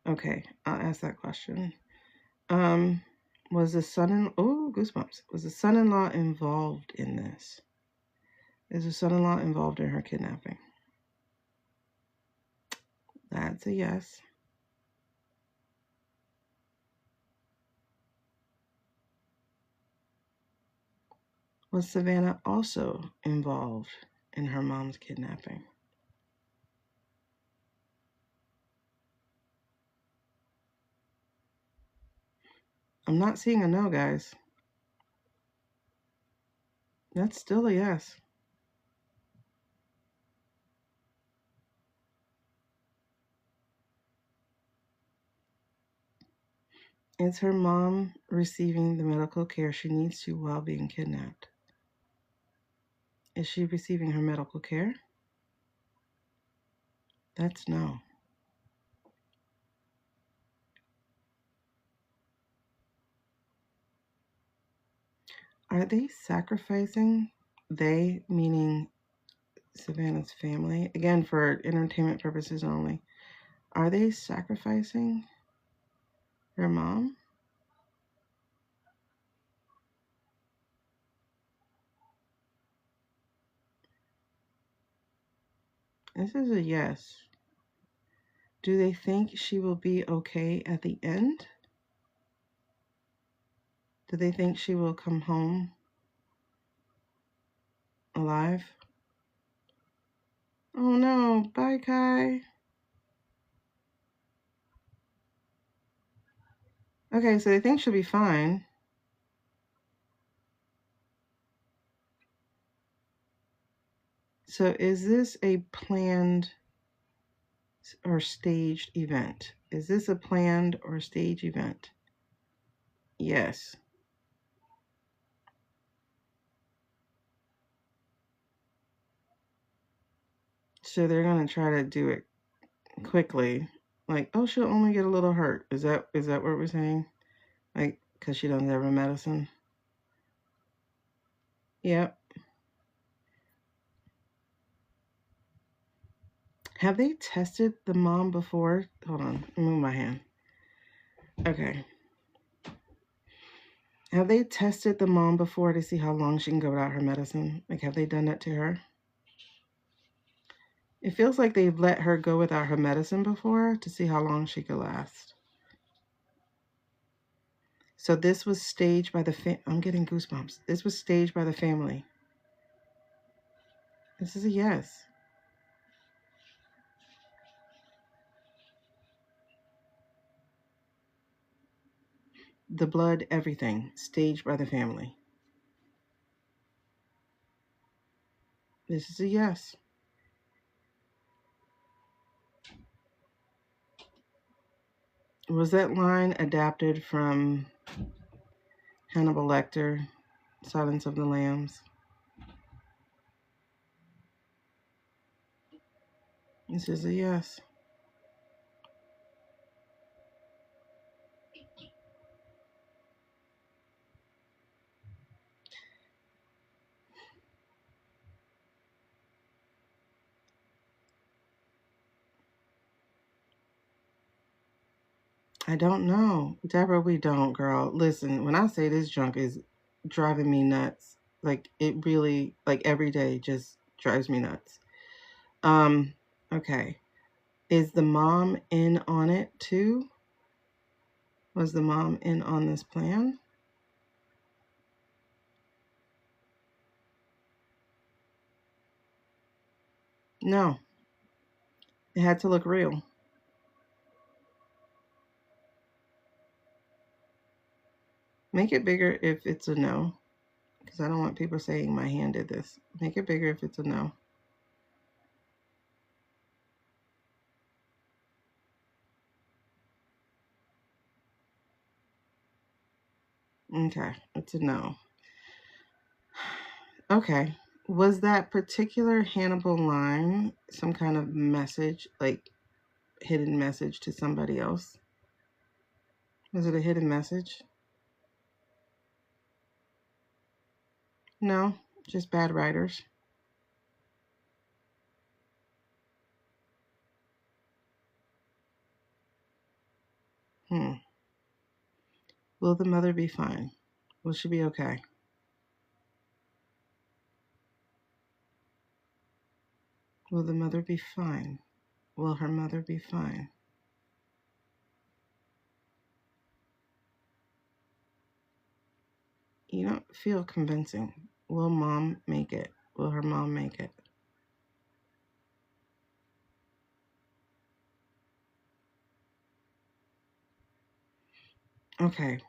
Okay, I'll ask that question. Was the goosebumps. Was the son-in-law involved in this? Is the son-in-law involved in her kidnapping? That's a yes. Was Savannah also involved in her mom's kidnapping? I'm not seeing a no, guys. That's still a yes. Is her mom receiving the medical care she needs to while being kidnapped? Is she receiving her medical care? That's no. Are they sacrificing? They, meaning Savannah's family, again for entertainment purposes only. Are they sacrificing her mom? This is a yes. Do they think she will be okay at the end? Do they think she will come home alive? Oh no, bye Kai. Okay, so they think she'll be fine. So is this a planned or staged event? Is this a planned or staged event? Yes. So they're gonna try to do it quickly. Like, oh, she'll only get a little hurt. Is that what we're saying? Like, because she doesn't have her medicine? Yep. Have they tested the mom before? Hold on, let me move my hand. Okay. Have they tested the mom before to see how long she can go without her medicine? Like, have they done that to her? It feels like they've let her go without her medicine before to see how long she could last. So this was staged by the I'm getting goosebumps. This was staged by the family. This is a yes. The blood, everything, staged by the family. This is a yes. Was that line adapted from Hannibal Lecter, Silence of the Lambs? This is a yes. I don't know. Deborah, we don't, girl. Listen, when I say this junk is driving me nuts, like it really, like every day just drives me nuts. Okay. Is the mom in on it too? Was the mom in on this plan? No. It had to look real. Make it bigger if it's a no, because I don't want people saying my hand did this. Make it bigger if it's a no. Okay, it's a no. Okay. Was that particular Hannibal line some kind of message, like hidden message to somebody else? Was it a hidden message? No, just bad writers. Will the mother be fine? Will she be okay? Will the mother be fine? Will her mother be fine? You don't feel convincing. Will mom make it? Will her mom make it? Okay.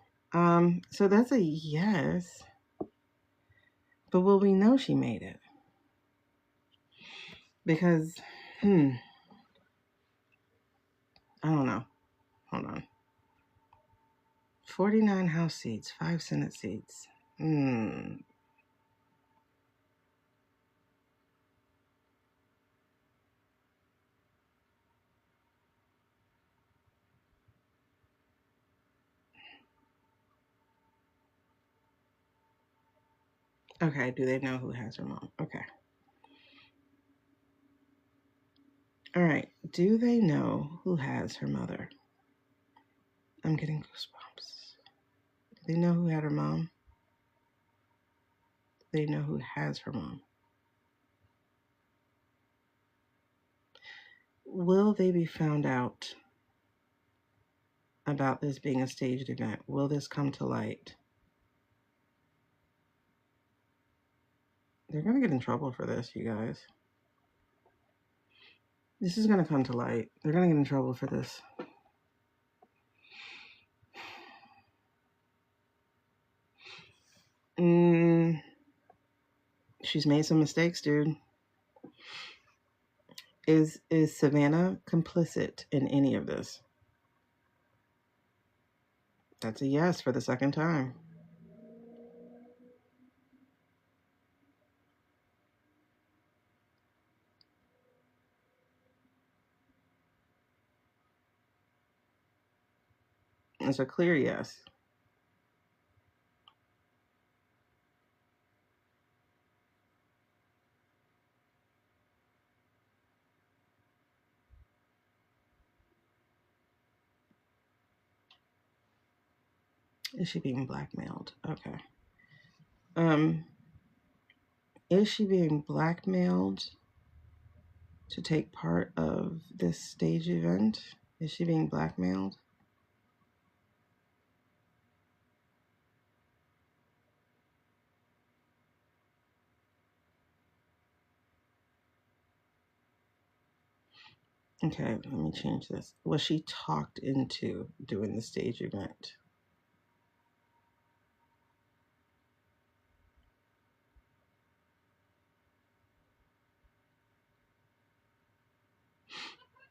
So that's a yes. But will we know she made it? Because, I don't know. Hold on. 49 House seats, 5 Senate seats. Okay, do they know who has her mom? Okay. All right, do they know who has her mother? I'm getting goosebumps. Do they know who had her mom? Do they know who has her mom? Will they be found out about this being a staged event? Will this come to light? They're going to get in trouble for this, you guys. This is going to come to light. They're going to get in trouble for this. She's made some mistakes, dude. Is Savannah complicit in any of this? That's a yes for the second time. It's a clear yes. Is she being blackmailed? Okay. Is she being blackmailed to take part of this stage event? Is she being blackmailed? Okay, let me change this. Was she talked into doing the stage event?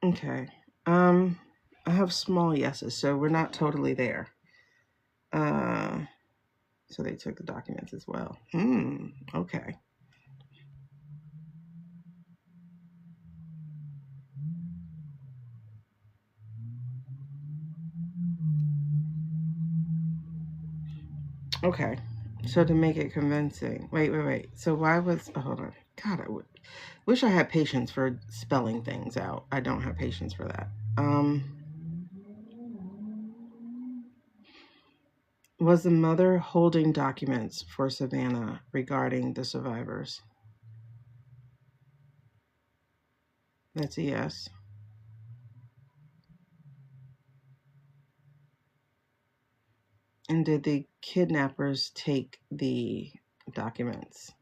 Okay. I have small yeses, so we're not totally there. So they took the documents as well. Okay. Okay. So to make it convincing. Wait. So why was... Oh, hold on. God, I wish I had patience for spelling things out. I don't have patience for that. Was the mother holding documents for Savannah regarding the survivors? That's a yes. And did the kidnappers take the documents?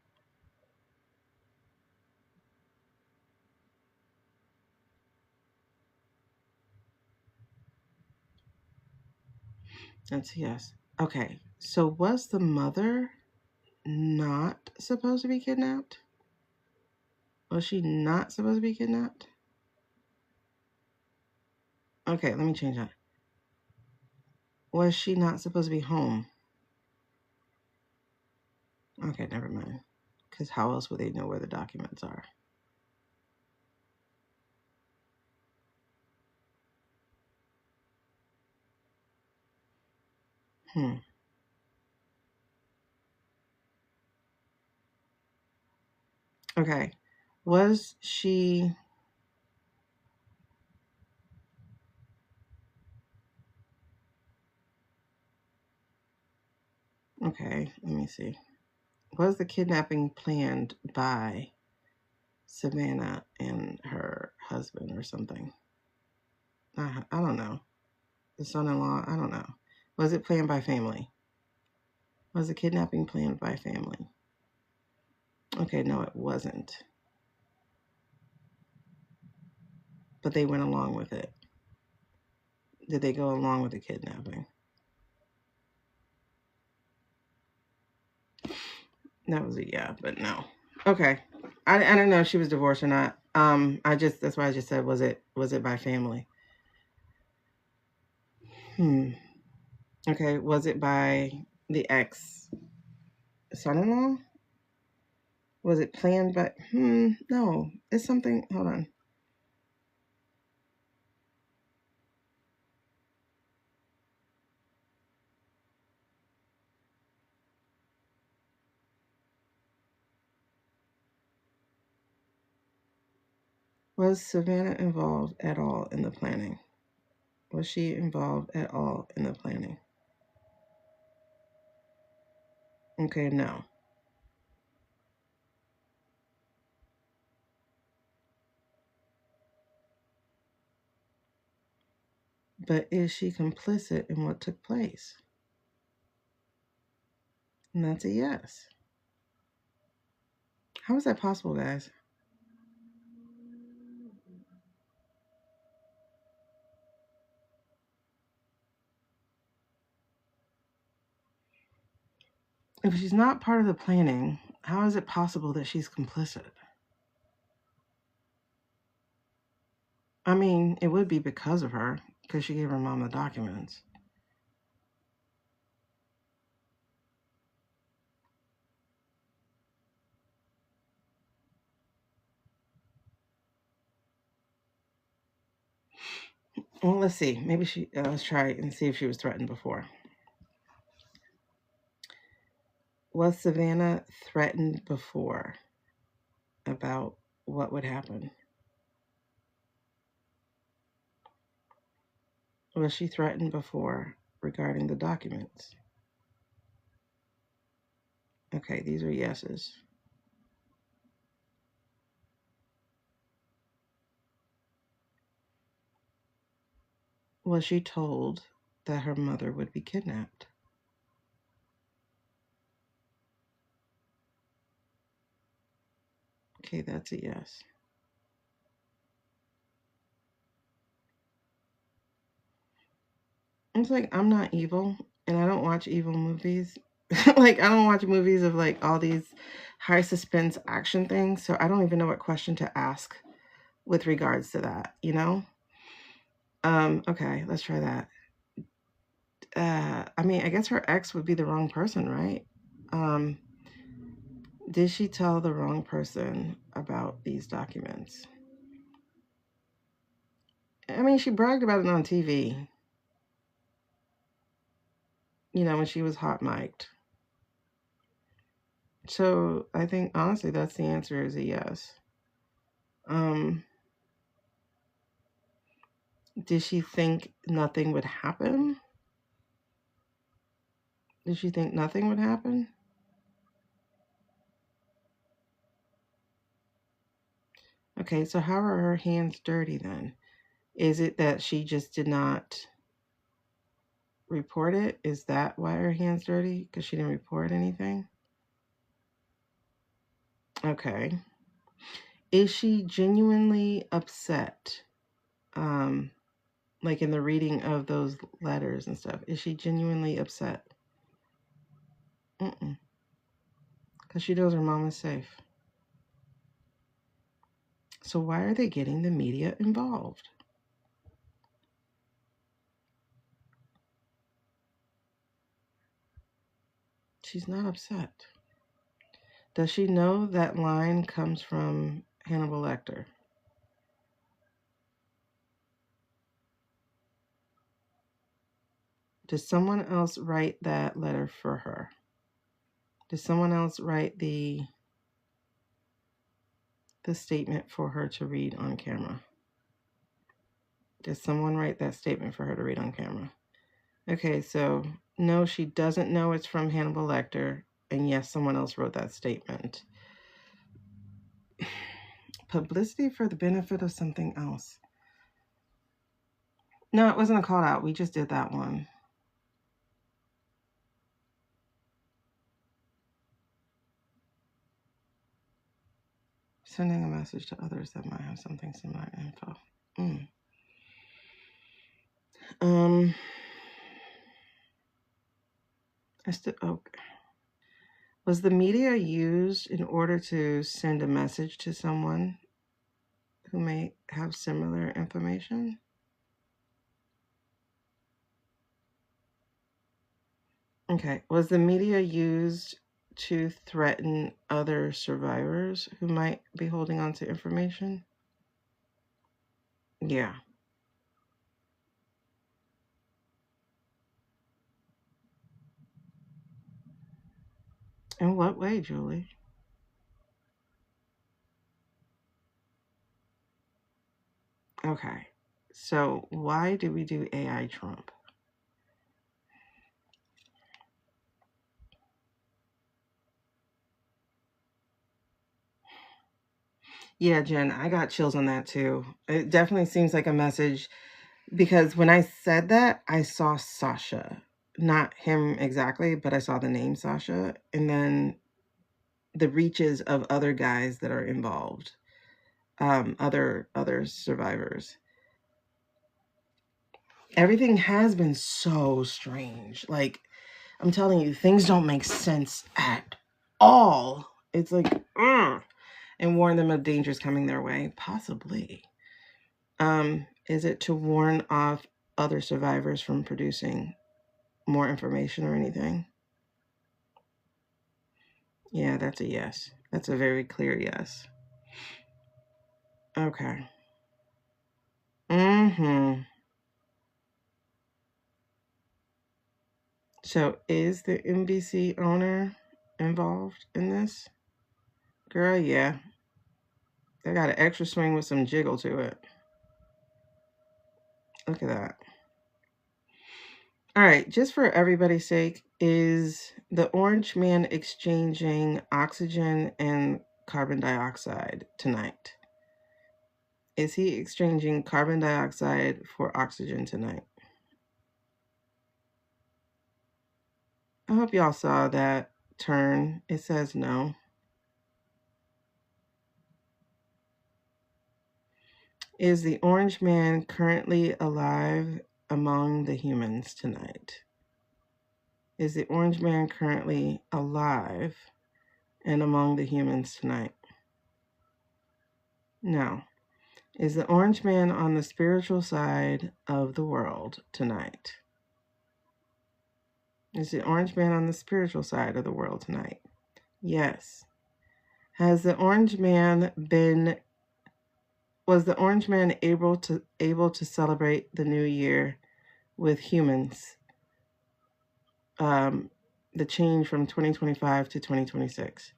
That's a yes. Okay, so was the mother not supposed to be kidnapped? Was she not supposed to be kidnapped? Okay, let me change that. Was she not supposed to be home? Okay, never mind. Because how else would they know where the documents are? Okay. Was she... Okay, let me see. Was the kidnapping planned by Savannah and her husband or something? I don't know. The son-in-law, I don't know. Was it planned by family? Was the kidnapping planned by family? Okay, no, it wasn't. But they went along with it. Did they go along with the kidnapping? That was a yeah, but no. Okay. I don't know if she was divorced or not. That's why I just said was it by family? Okay, was it by the ex son-in-law? Was it planned by no, it's something, hold on. Was Savannah involved at all in the planning? Was she involved at all in the planning? Okay, no. But is she complicit in what took place? And that's a yes. How is that possible, guys? If she's not part of the planning, how is it possible that she's complicit? I mean, it would be because of her, because she gave her mom the documents. Well, let's see. Maybe she, let's try and see if she was threatened before. Was Savannah threatened before about what would happen? Was she threatened before regarding the documents? Okay, these are yeses. Was she told that her mother would be kidnapped? Okay, that's a yes. It's like, I'm not evil, and I don't watch evil movies. Like, I don't watch movies of like all these high suspense action things, so I don't even know what question to ask with regards to that, you know? Okay, let's try that. I mean, I guess her ex would be the wrong person, right? Did she tell the wrong person about these documents? I mean, she bragged about it on TV, you know, when she was hot mic'd. So I think honestly that's the answer is a yes. Did she think nothing would happen? Did she think nothing would happen? Okay, so how are her hands dirty then? Is it that she just did not report it? Is that why her hands dirty? Because she didn't report anything? Okay. Is she genuinely upset? Like in the reading of those letters and stuff, is she genuinely upset? Because she knows her mom is safe. So why are they getting the media involved? She's not upset. Does she know that line comes from Hannibal Lecter? Does someone else write that letter for her? Does someone else write the statement for her to read on camera? Does someone write that statement for her to read on camera? Okay, so no, she doesn't know it's from Hannibal Lecter, and yes, someone else wrote that statement. Publicity for the benefit of something else. No, it wasn't a call out. We just did that one. Sending a message to others that might have something similar info. Okay. Was the media used in order to send a message to someone who may have similar information? Okay. Was the media used to threaten other survivors who might be holding on to information? Yeah. In what way, Julie? Okay. So why do we do AI Trump? Yeah, Jen, I got chills on that too. It definitely seems like a message because when I said that, I saw Sasha. Not him exactly, but I saw the name Sasha and then the reaches of other guys that are involved. Other survivors. Everything has been so strange. Like, I'm telling you, things don't make sense at all. It's like, and warn them of dangers coming their way. Possibly. Is it to warn off other survivors from producing more information or anything? Yeah, that's a yes. That's a very clear yes. Okay. Mm-hmm. So is the NBC owner involved in this? Girl, yeah. They got an extra swing with some jiggle to it. Look at that. All right, just for everybody's sake, is the orange man exchanging oxygen and carbon dioxide tonight? Is he exchanging carbon dioxide for oxygen tonight? I hope y'all saw that turn. It says no. Is the orange man currently alive among the humans tonight? Is the orange man currently alive and among the humans tonight? No. Is the orange man on the spiritual side of the world tonight? Is the orange man on the spiritual side of the world tonight? Yes. Was the orange man able to celebrate the new year with humans? The change from 2025 to 2026.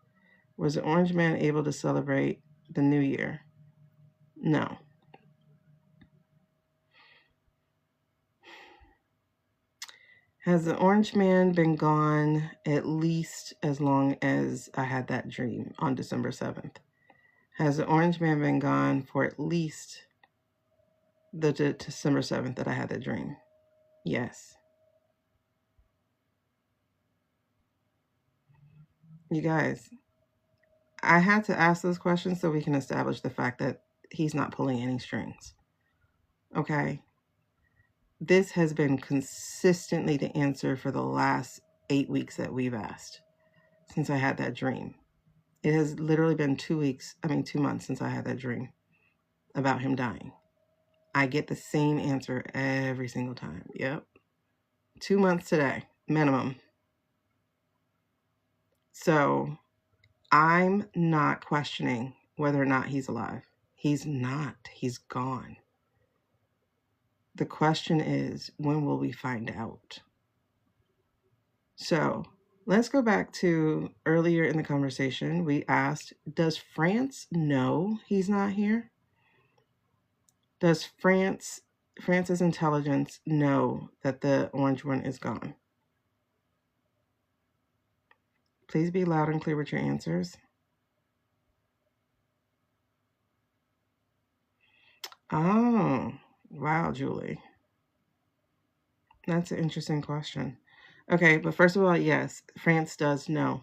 Was the orange man able to celebrate the new year? No. Has the orange man been gone at least as long as I had that dream on December 7th? Has the orange man been gone for at least the December 7th that I had that dream? Yes. You guys, I had to ask those questions so we can establish the fact that he's not pulling any strings. Okay? This has been consistently the answer for the last 8 weeks that we've asked since I had that dream. It has literally been 2 months since I had that dream about him dying. I get the same answer every single time. Yep. 2 months today, minimum. So I'm not questioning whether or not he's alive. He's not. He's gone. The question is, when will we find out? So let's go back to earlier in the conversation. We asked, does France know he's not here? Does France's intelligence know that the orange one is gone? Please be loud and clear with your answers. Oh, wow, Julie. That's an interesting question. Okay, but first of all, yes, France does know.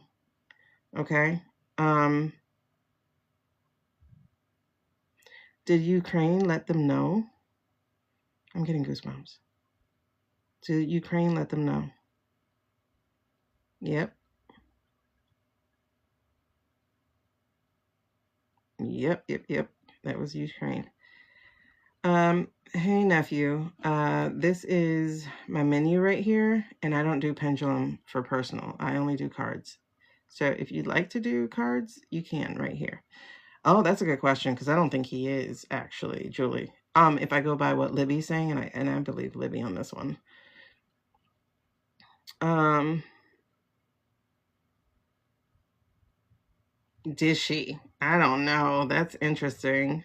Okay. Did Ukraine let them know? I'm getting goosebumps. Did Ukraine let them know? Yep. Yep. That was Ukraine. Hey nephew, this is my menu right here, and I don't do pendulum for personal. I only do cards. So if you'd like to do cards, you can right here. Oh, that's a good question because I don't think he is actually, Julie. If I go by what Libby's saying, and I believe Libby on this one. Did she? I don't know. That's interesting.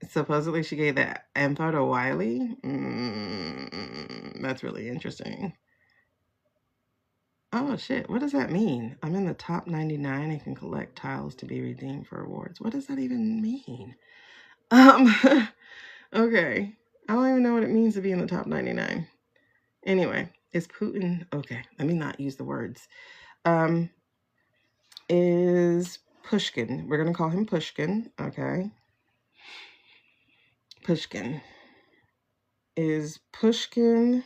Supposedly she gave that info to Wiley. That's really interesting. Oh shit, what does that mean? I'm in the top 99 and can collect tiles to be redeemed for awards. What does that even mean? Okay. I don't even know what it means to be in the top 99. Anyway, is Putin okay? Let me not use the words. Is Pushkin. We're gonna call him Pushkin, okay? Pushkin. Is Pushkin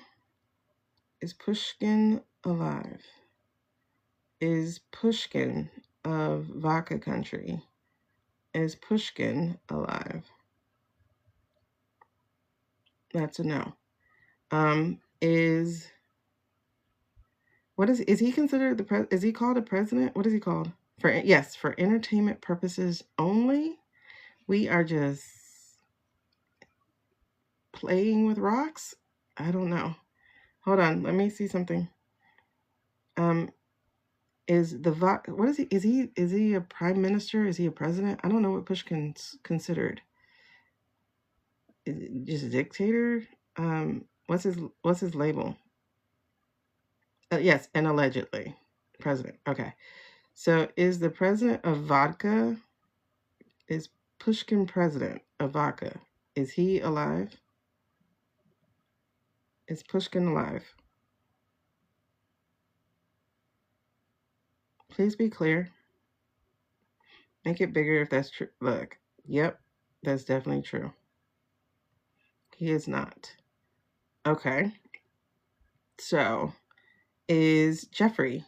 alive? Is Pushkin of Vodka Country? Is Pushkin alive? That's a no. Is he considered is he called a president? What is he called? For entertainment purposes only. We are just playing with rocks. I don't know. Hold on, let me see something. What is he? Is he a prime minister? Is he a president? I don't know what Pushkin's considered. Is it just a dictator? What's his label? Yes, and allegedly president. Okay. So is the president of vodka, is Pushkin president of vodka? Is he alive? Is Pushkin alive? Please be clear. Make it bigger if that's true. Look, yep, that's definitely true. He is not. Okay. So is Jeffrey.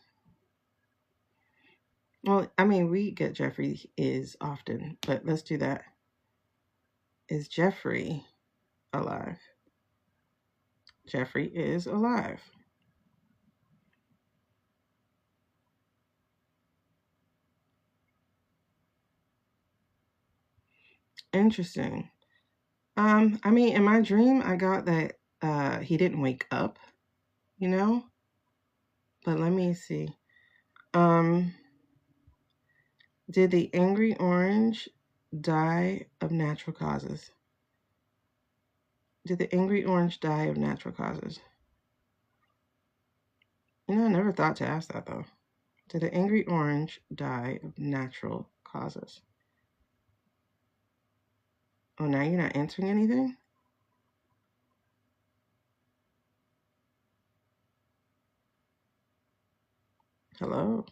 Well, I mean, we get Jeffrey is often, but let's do that. Is Jeffrey alive? Jeffrey is alive. Interesting. I mean, in my dream, I got that he didn't wake up, you know? But let me see. Did the angry orange die of natural causes? Did the angry orange die of natural causes? You know, I never thought to ask that though. Did the angry orange die of natural causes? Oh, now you're not answering anything? Hello?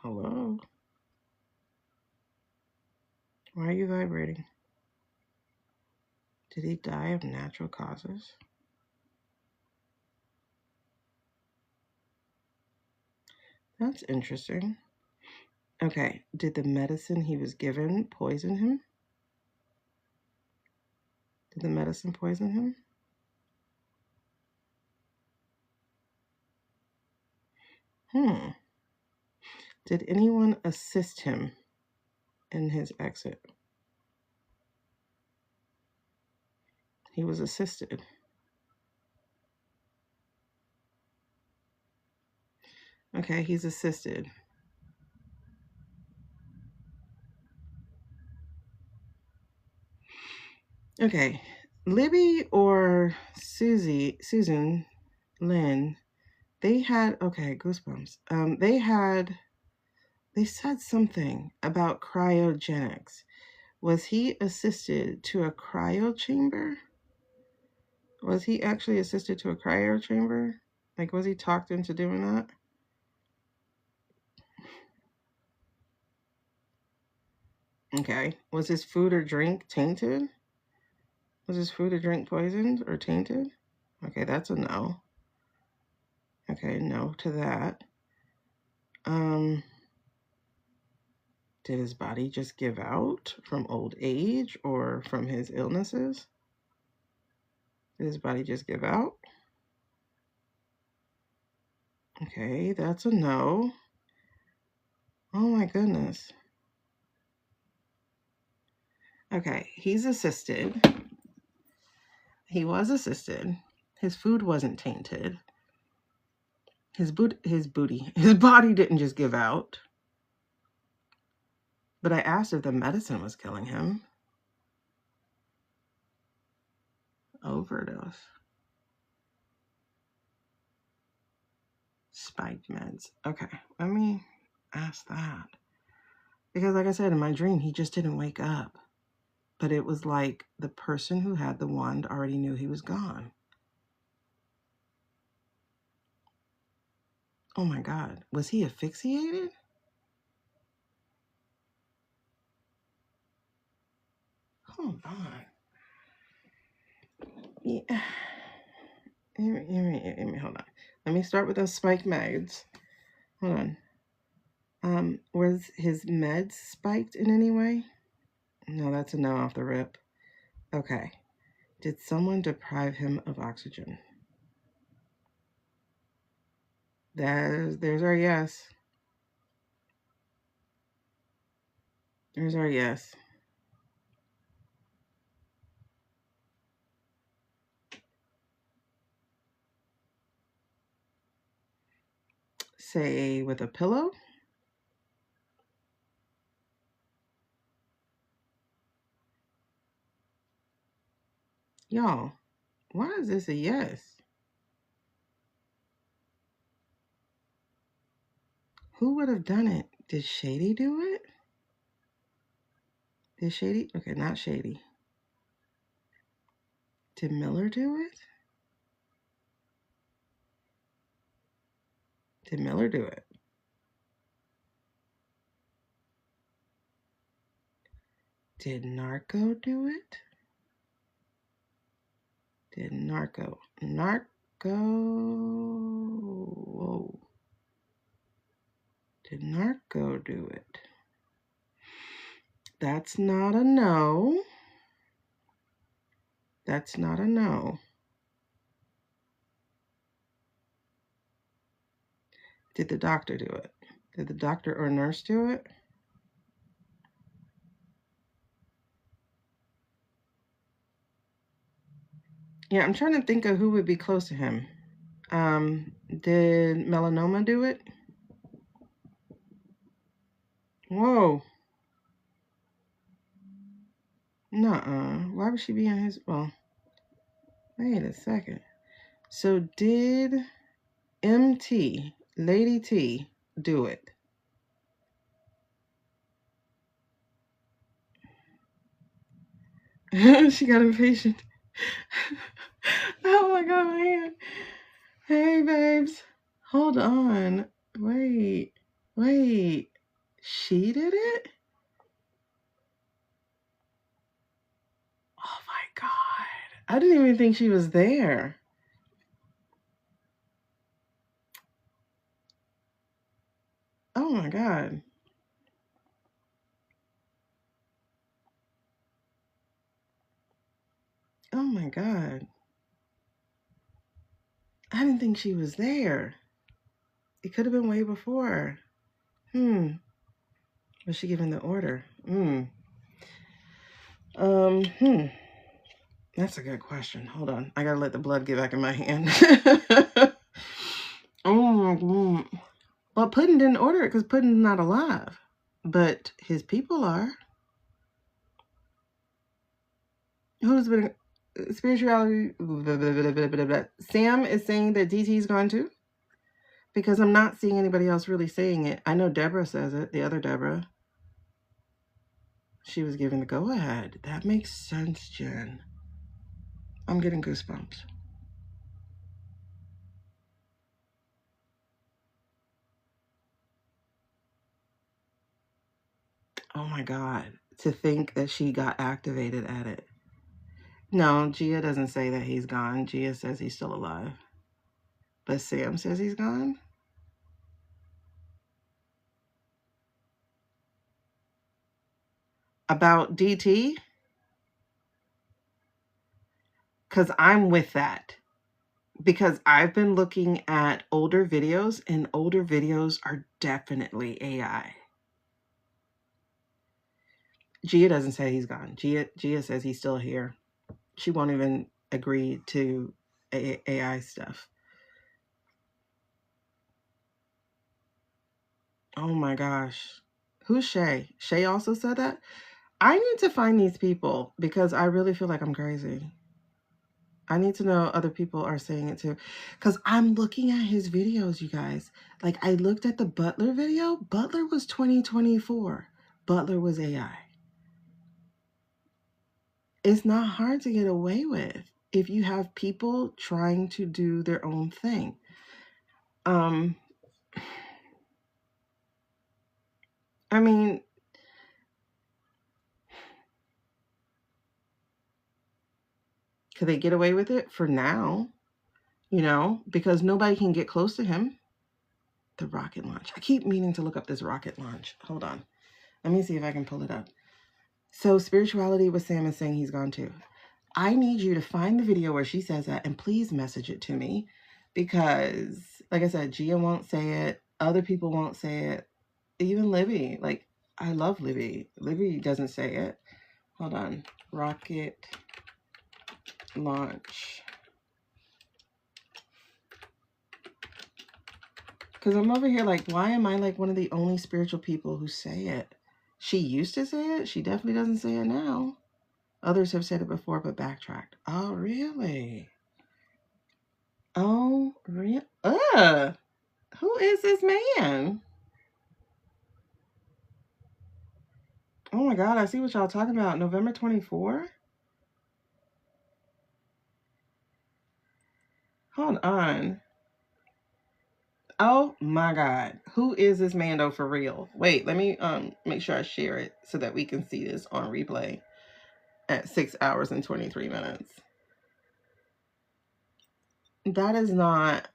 Hello? Why are you vibrating? Did he die of natural causes? That's interesting. Okay, did the medicine he was given poison him? Did the medicine poison him? Did anyone assist him in his exit? He was assisted. Okay, he's assisted. Okay, Libby or Susan Lynn, they had, okay, goosebumps. They said something about cryogenics. Was he assisted to a cryo chamber? Was he actually assisted to a cryo chamber? Like, was he talked into doing that? Okay. Was his food or drink tainted? Was his food or drink poisoned or tainted? Okay, that's a no. Okay, no to that. Did his body just give out from old age or from his illnesses? Did his body just give out? Okay, that's a no. Oh my goodness. Okay, he's assisted. He was assisted. His food wasn't tainted. His body didn't just give out. But I asked if the medicine was killing him. Overdose. Spiked meds. Okay, let me ask that. Because like I said, in my dream, he just didn't wake up. But it was like the person who had the wand already knew he was gone. Oh my God. Was he asphyxiated? Hold on. Yeah. Hold on. Let me start with those spiked meds. Hold on. Was his meds spiked in any way? No, that's a no off the rip. Okay. Did someone deprive him of oxygen? There's our yes. There's our yes. Say with a pillow? Y'all, why is this a yes? Who would have done it? Did Shady do it? Did Shady? Okay, not Shady. Did Miller do it? Did Miller do it? Did Narco do it? Did Narco? Whoa. Did Narco do it? That's not a no. That's not a no. Did the doctor do it? Did the doctor or nurse do it? Yeah, I'm trying to think of who would be close to him. Did Melanoma do it? Whoa. Nuh-uh. Why would she be on his... Well, wait a second. So did MT, Lady T, do it? She got impatient. Oh my God, man. Hey, babes. Hold on. Wait. She did it? Oh my God. I didn't even think she was there. Oh my God. Oh my God. I didn't think she was there. It could have been way before. Was she giving the order? That's a good question. Hold on. I gotta let the blood get back in my hand. Well, Puddin didn't order it because Puddin's not alive. But his people are. Who's been... Spirituality... Sam is saying that DT's gone too? Because I'm not seeing anybody else really saying it. I know Deborah says it. The other Deborah. She was given the go-ahead. That makes sense, Jen. I'm getting goosebumps. Oh my God. To think that she got activated at it. No, Gia doesn't say that he's gone. Gia says he's still alive. But Sam says he's gone? About DT? Because I'm with that. Because I've been looking at older videos, and older videos are definitely AI. Gia doesn't say he's gone. Gia says he's still here. She won't even agree to AI stuff. Oh my gosh. Who's Shay? Shay also said that? I need to find these people because I really feel like I'm crazy. I need to know other people are saying it too. Because I'm looking at his videos, you guys. Like, I looked at the Butler video. Butler was 2024. Butler was AI. It's not hard to get away with if you have people trying to do their own thing. I mean, could they get away with it for now? You know, because nobody can get close to him. The rocket launch. I keep meaning to look up this rocket launch. Hold on. Let me see if I can pull it up. So spirituality with Sam is saying he's gone too. I need you to find the video where she says that and please message it to me because, like I said, Gia won't say it. Other people won't say it. Even Libby. Like, I love Libby. Libby doesn't say it. Hold on. Rocket launch. Because I'm over here like, why am I like one of the only spiritual people who say it? She used to say it. She definitely doesn't say it now. Others have said it before, but backtracked. Oh, really? Oh, real? Who is this man? Oh my God, I see what y'all talking about. November 24? Hold on. Oh my God. Who is this man though for real? Wait, let me make sure I share it so that we can see this on replay at 6 hours and 23 minutes. That is not...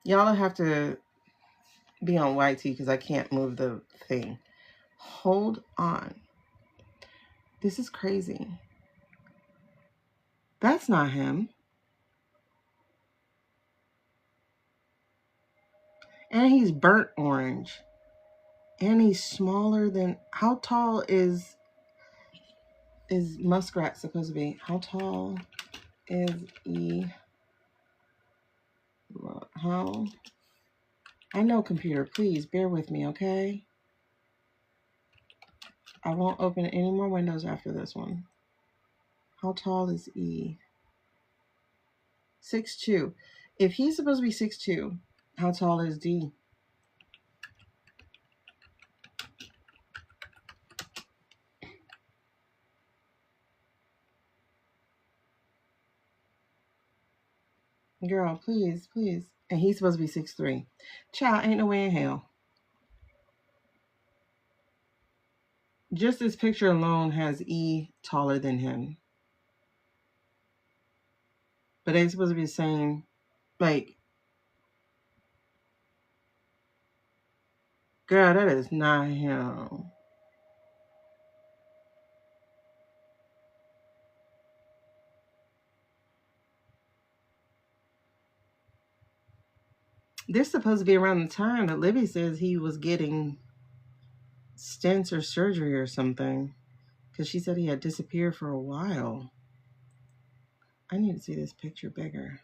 Y'all have to be on YT because I can't move the thing. Hold on. This is crazy. That's not him. And he's burnt orange. And he's smaller than... How tall is Muskrat supposed to be? How tall is E? How? I know, computer. Please bear with me, okay? I won't open any more windows after this one. How tall is E? 6'2". If he's supposed to be 6'2", how tall is D? Girl, please, please. And he's supposed to be 6'3". Child, ain't no way in hell. Just this picture alone has E taller than him. But they're supposed to be the same, like, girl, that is not him. They're supposed to be around the time that Libby says he was getting stents or surgery or something. Because she said he had disappeared for a while. I need to see this picture bigger.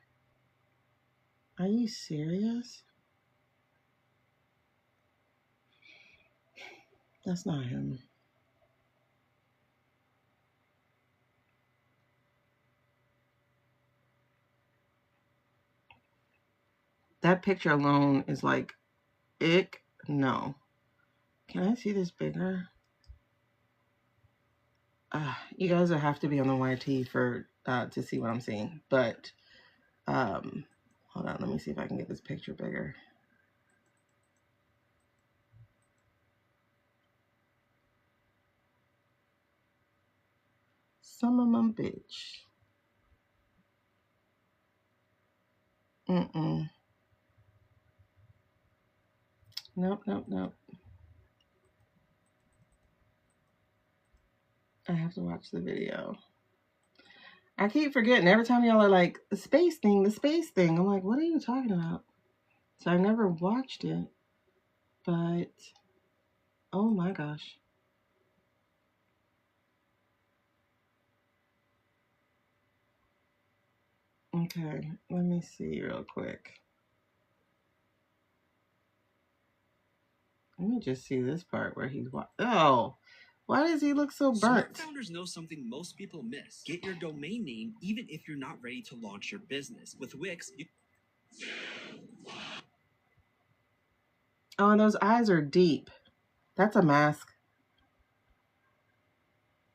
Are you serious? That's not him. That picture alone is like, ick, no. Can I see this bigger? You guys will have to be on the YT for to see what I'm seeing. But hold on, let me see if I can get this picture bigger. Some of them bitch. Nope, nope, nope. I have to watch the video. I keep forgetting every time y'all are like, the space thing, the space thing. I'm like, what are you talking about? So I never watched it, but oh my gosh. Okay, let me see real quick. Let me just see this part where he's oh, why does he look so burnt? Smart founders know something most people miss. Get your domain name even if you're not ready to launch your business. With Wix, Oh, and those eyes are deep. That's a mask.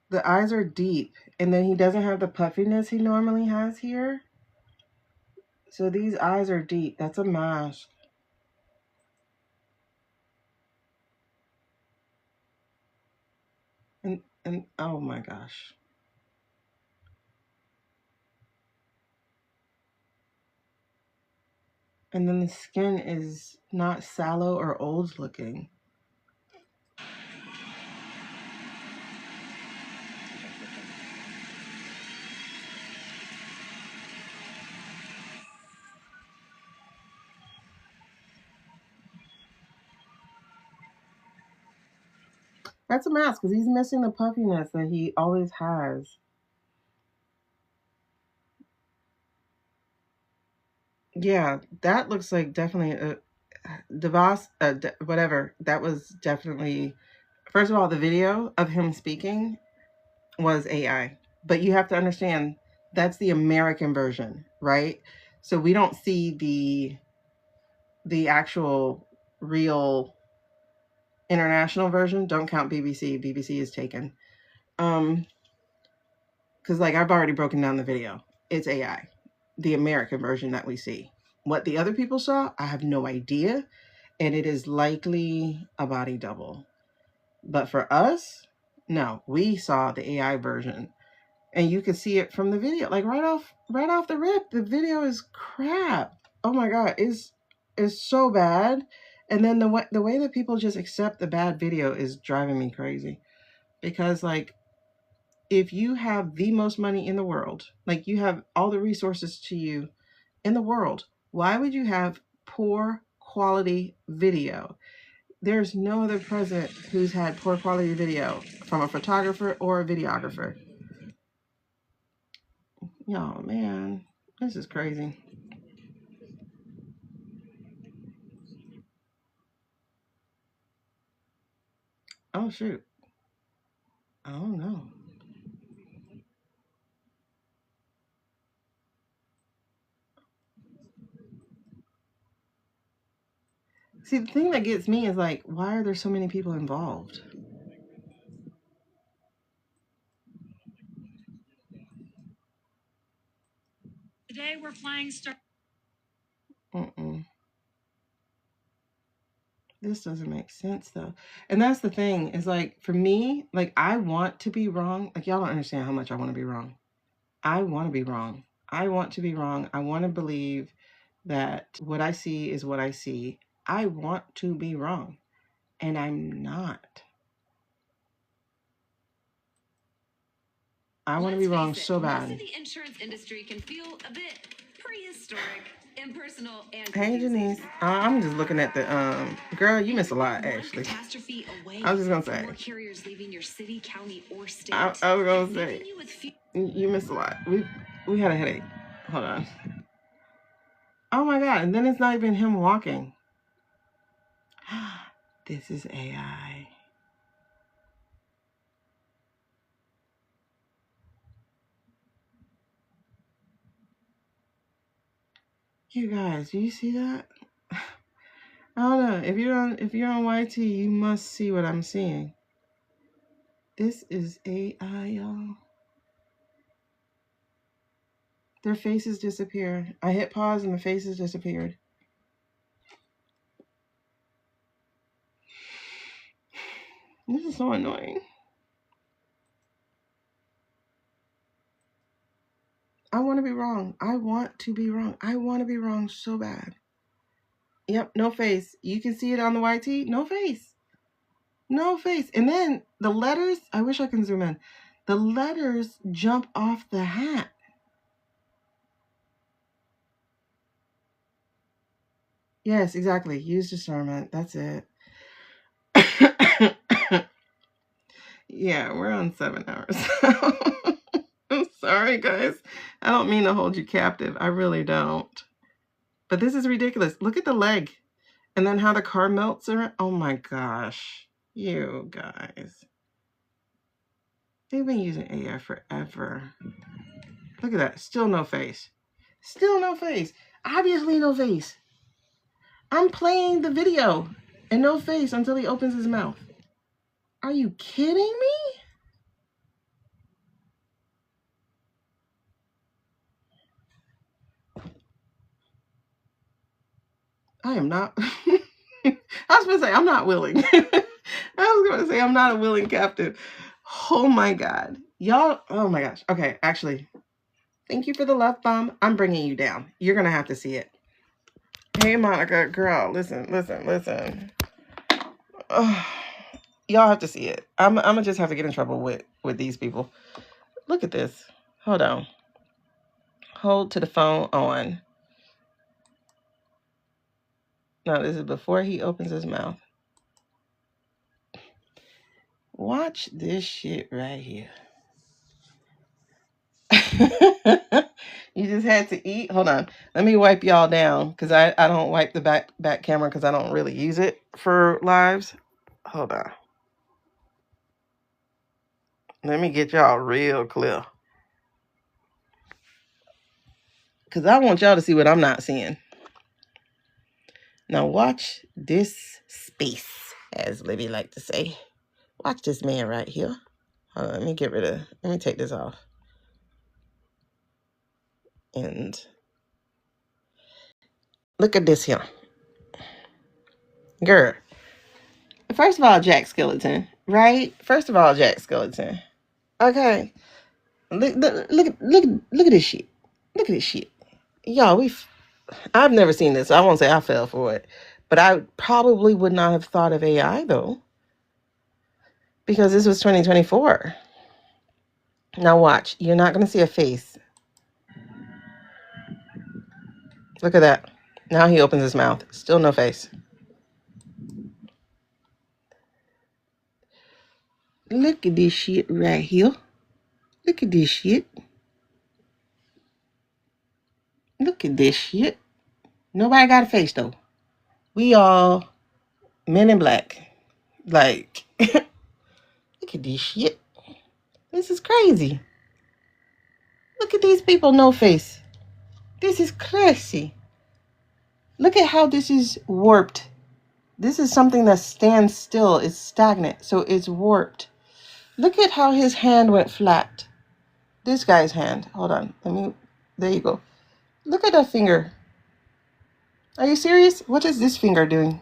The eyes are deep, and then he doesn't have the puffiness he normally has here. So these eyes are deep. That's a mask. And oh my gosh. And then the skin is not sallow or old looking. That's a mask because he's missing the puffiness that he always has. Yeah, that looks like definitely a DeVos, whatever. That was definitely, first of all, the video of him speaking was AI. But you have to understand that's the American version, right? So we don't see the actual real international version. Don't count BBC. BBC is taken. Because like I've already broken down the video. It's AI, the American version that we see. What the other people saw, I have no idea. And it is likely a body double. But for us, no, we saw the AI version. And you can see it from the video. Like right off the rip, the video is crap. Oh my God, it's so bad. And then the way that people just accept the bad video is driving me crazy. Because like, if you have the most money in the world, like you have all the resources to you in the world, why would you have poor quality video? There's no other president who's had poor quality video from a photographer or a videographer. Oh man, this is crazy. Oh shoot. Oh no. See, the thing that gets me is like, why are there so many people involved? Today we're flying Star. This doesn't make sense though. And that's the thing, is like, for me, like I want to be wrong. Like y'all don't understand how much I want to be wrong. I want to be wrong. I want to be wrong. I want to believe that what I see is what I see. I want to be wrong. And I'm not. I want to be wrong so bad. Most of the insurance industry can feel a bit prehistoric, impersonal, and Hey Janice, I'm just looking at the girl. You miss a lot, actually. I was just gonna say. Carriers leaving your city, county, or state. I was gonna say you miss a lot. We had a headache. Hold on. Oh my God! And then it's not even him walking. This is AI. You guys, do you see that? I don't know. If you're on YT, you must see what I'm seeing. This is AI, y'all. Their faces disappear. I hit pause and the faces disappeared. This is so annoying. I want to be wrong. I want to be wrong. I want to be wrong so bad. Yep, no face. You can see it on the YT. No face. No face. And then the letters, I wish I can zoom in. The letters jump off the hat. Yes, exactly. Use discernment. That's it. Yeah, we're on 7 hours. I'm sorry, guys. I don't mean to hold you captive. I really don't. But this is ridiculous. Look at the leg. And then how the car melts around. Oh my gosh. You guys. They've been using AI forever. Look at that. Still no face. Still no face. Obviously no face. I'm playing the video and no face until he opens his mouth. Are you kidding me? I am not. I was going to say, I'm not willing. I was going to say, I'm not a willing captive. Oh my God. Y'all, oh my gosh. Okay, actually, thank you for the love bomb. I'm bringing you down. You're going to have to see it. Hey, Monica, girl, listen. Oh, y'all have to see it. I'm going to just have to get in trouble with these people. Look at this. Hold on. Hold to the phone on. No, this is before he opens his mouth. Watch this shit right here. You just had to eat. Hold on. Let me wipe y'all down because I don't wipe the back camera because I don't really use it for lives. Hold on. Let me get y'all real clear. Because I want y'all to see what I'm not seeing. Now watch this space, as Libby like to say. Watch this man right here. Hold on, let me take this off. And look at this here. Girl. First of all, Jack Skeleton, right? Okay. Look at this shit. Look at this shit. Y'all, I've never seen this. So I won't say I fell for it. But I probably would not have thought of AI though. Because this was 2024. Now watch. You're not going to see a face. Look at that. Now he opens his mouth. Still no face. Look at this shit right here. Look at this shit. Look at this shit. Nobody got a face though. We all men in black. Like, look at this shit. This is crazy. Look at these people, no face. This is crazy. Look at how this is warped. This is something that stands still. It's stagnant, so it's warped. Look at how his hand went flat. This guy's hand. Hold on. There you go. Look at that finger. Are you serious? What is this finger doing?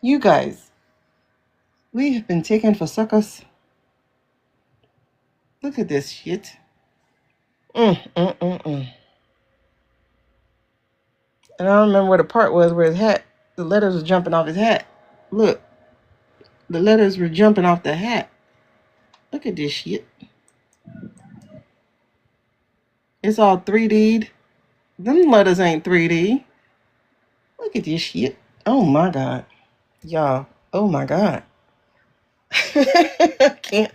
You guys, we have been taken for suckers. Look at this shit. And I don't remember where the part was where his hat, the letters were jumping off his hat. Look, the letters were jumping off the hat. Look at this shit. It's all 3D'd. Them letters ain't 3D. Look at this shit. Oh my God. Y'all. Oh my God. I can't.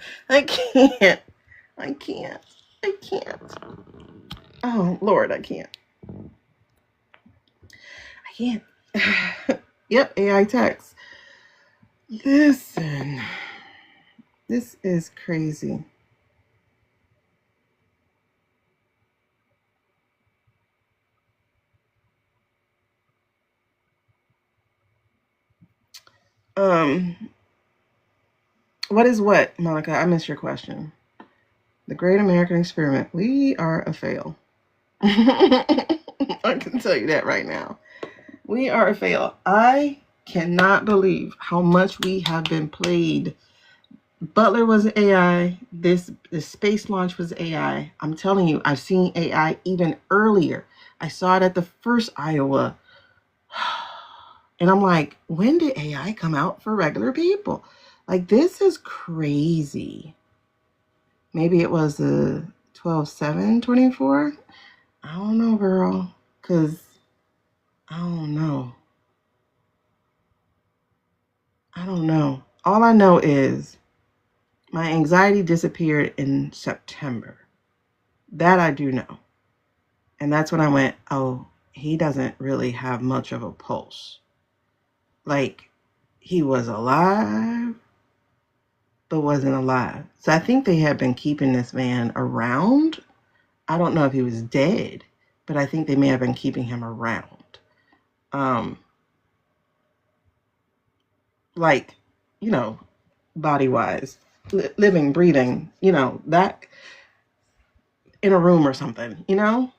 Oh Lord, I can't. Yep, AI text. Listen. This is crazy. What is what, Monica? I missed your question. The Great American Experiment. We are a fail. I can tell you that right now. We are a fail. I cannot believe how much we have been played. Butler was AI. This space launch was AI. I'm telling you, I've seen AI even earlier. I saw it at the first Iowa. And I'm like, when did AI come out for regular people? Like, this is crazy. Maybe it was the 12/7/24. I don't know, girl. Because I don't know. I don't know. All I know is my anxiety disappeared in September. That I do know. And that's when I went, oh, he doesn't really have much of a pulse. Like, he was alive, but wasn't alive. So I think they had been keeping this man around. I don't know if he was dead, but I think they may have been keeping him around. Like, you know, body-wise, living, breathing, you know, that in a room or something, you know?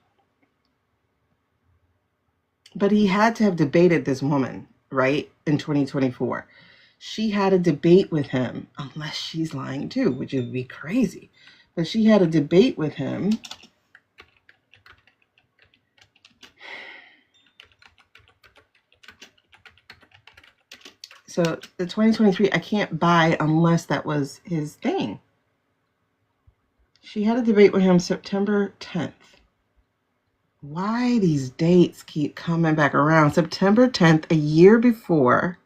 But he had to have debated this woman, right, in 2024. She had a debate with him, unless she's lying too, which would be crazy. But she had a debate with him. So the 2023, I can't buy unless that was his thing. She had a debate with him September 10th. Why these dates keep coming back around? September 10th, a year before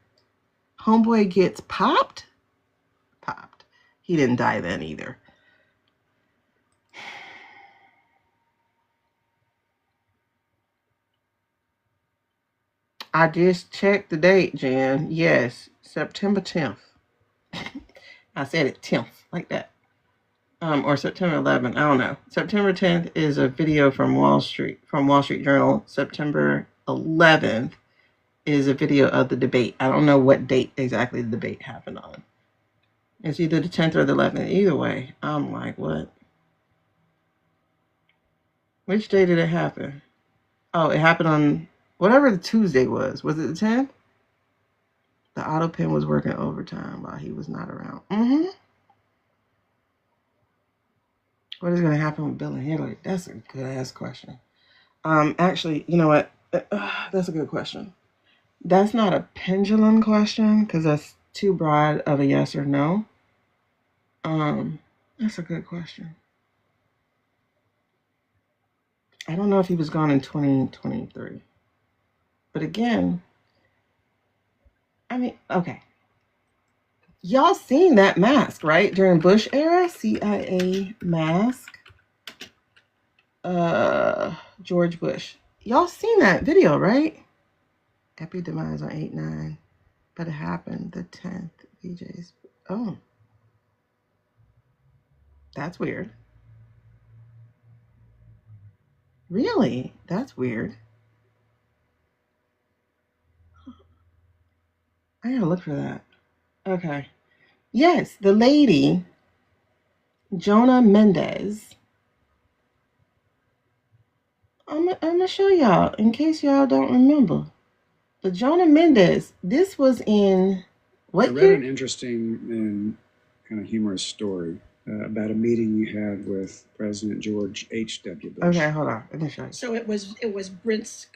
homeboy gets popped. He didn't die then either. I just checked the date, Jen. Yes, September 10th. I said it 10th, like that. Or September 11th. I don't know. September 10th is a video from Wall Street Journal. September 11th is a video of the debate. I don't know what date exactly the debate happened on. It's either the 10th or the 11th. Either way, I'm like, what? Which day did it happen? Oh, it happened on whatever the Tuesday was. Was it the 10th? The auto pen was working overtime while he was not around. What is going to happen with Bill and Hillary? That's a good ass question. Actually, you know what? That's a good question. That's not a pendulum question because that's too broad of a yes or no. That's a good question. I don't know if he was gone in 2023. But again, I mean, okay. Y'all seen that mask, right? During Bush era, CIA mask. George Bush. Y'all seen that video, right? Epi demise on 8/9. But it happened the 10th. VJ's. Oh. That's weird. Really? That's weird. I gotta look for that. Okay. Yes, the lady, Jonah Mendez. I'm gonna show y'all in case y'all don't remember. The Jonah Mendez, this was in what year? I read an interesting and kind of humorous story about a meeting you had with President George H.W. Bush. Okay, hold on. Let me show you. So it was Brent's.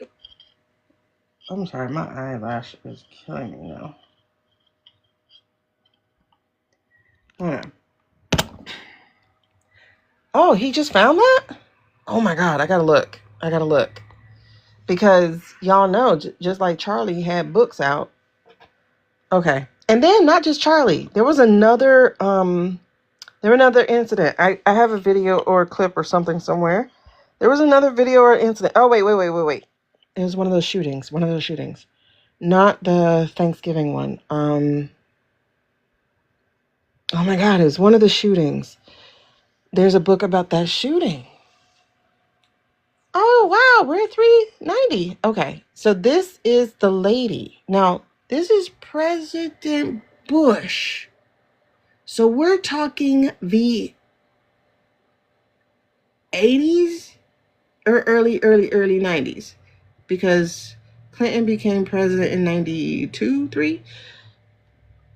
I'm sorry, my eyelash is killing me now. Hold on. Oh, he just found that? Oh my God, I gotta look. Because y'all know, just like Charlie had books out. Okay. And then not just Charlie. There was another incident. I have a video or a clip or something somewhere. There was another video or incident. Oh, wait. It was one of those shootings. Not the Thanksgiving one. Oh my God, it was one of the shootings. There's a book about that shooting. Oh, wow, we're at 390. Okay, so this is the lady. Now, this is President Bush. So we're talking the 80s or early 90s. Because Clinton became president in 92, 3.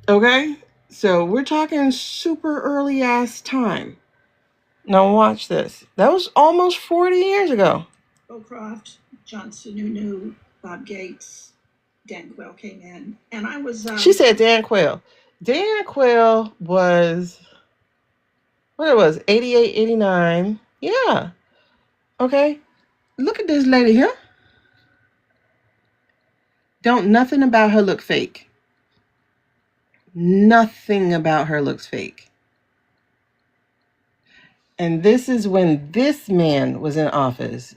Okay, so we're talking super early ass time. Now watch this. That was almost 40 years ago. Bowcroft, John Sununu, Bob Gates, Dan Quayle came in, and I was. She said Dan Quayle. Dan Quayle was what it was, 88, 89. Yeah. Okay. Look at this lady here. Don't nothing about her look fake. Nothing about her looks fake. And this is when this man was in office.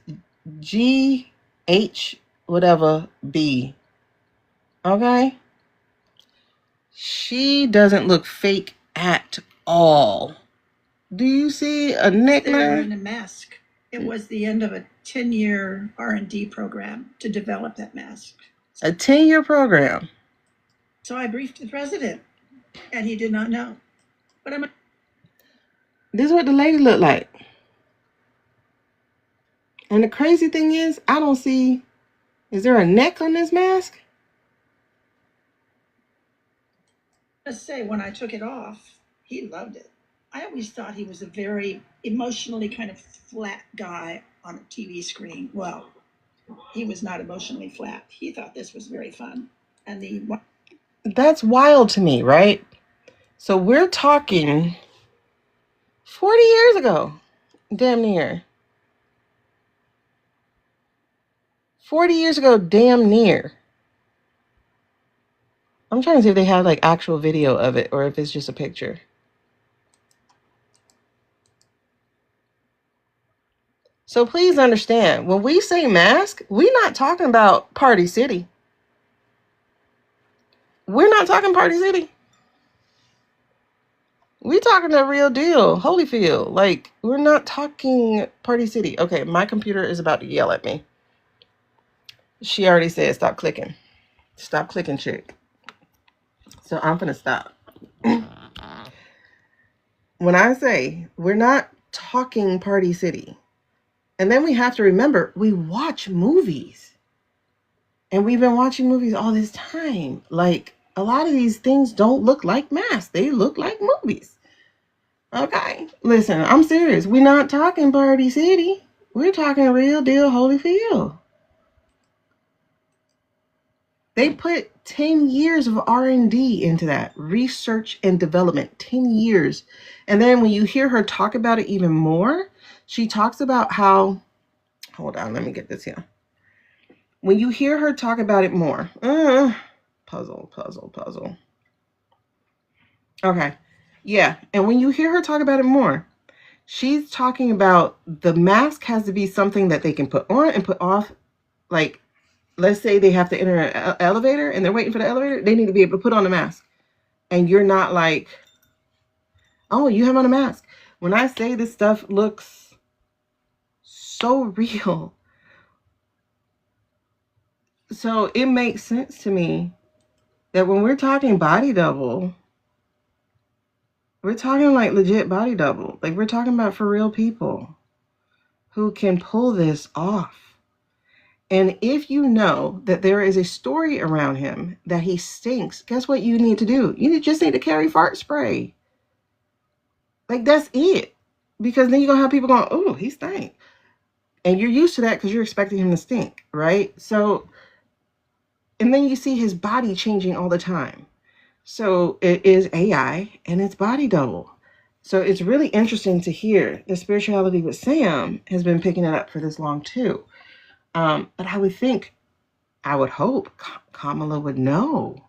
GH whatever B. Okay? She doesn't look fake at all. Do you see a neckline? They were in a mask. It was the end of a 10-year R&D program to develop that mask. A 10-year program. So I briefed the president, and he did not know. But This is what the lady looked like. And the crazy thing is, I don't see, is there a neck on this mask? I must say, when I took it off, he loved it. I always thought he was a very emotionally kind of flat guy on a TV screen. Well, he was not emotionally flat. He thought this was very fun. And that's wild to me, right? So we're talking 40 years ago, damn near. 40 years ago, damn near. I'm trying to see if they have like actual video of it or if it's just a picture. So please understand, when we say mask, we're not talking about Party City. We're not talking Party City. We're talking the real deal, Holyfield. Like, we're not talking Party City. Okay, my computer is about to yell at me. She already said stop clicking. Stop clicking, chick. So I'm gonna stop. When I say we're not talking Party City, and then we have to remember we watch movies. And we've been watching movies all this time. Like, a lot of these things don't look like masks. They look like movies. Okay, listen, I'm serious. We're not talking Party City. We're talking real deal Holyfield. They put 10 years of R&D into that, research and development, 10 years. And then when you hear her talk about it even more, she talks about how, hold on, let me get this here. When you hear her talk about it more, puzzle. Okay, yeah, and when you hear her talk about it more, she's talking about the mask has to be something that they can put on and put off. Like, let's say they have to enter an elevator and they're waiting for the elevator. They need to be able to put on a mask. And you're not like, oh, you have on a mask. When I say this stuff looks so real. So it makes sense to me that when we're talking body double, we're talking like legit body double. Like, we're talking about for real people who can pull this off. And if you know that there is a story around him that he stinks, guess what you need to do? You just need to carry fart spray. Like, that's it. Because then you're going to have people going, oh, he stank. And you're used to that because you're expecting him to stink, right? So, and then you see his body changing all the time. So it is AI and it's body double. So it's really interesting to hear the spirituality with Sam has been picking it up for this long too. But I would hope Kamala would know.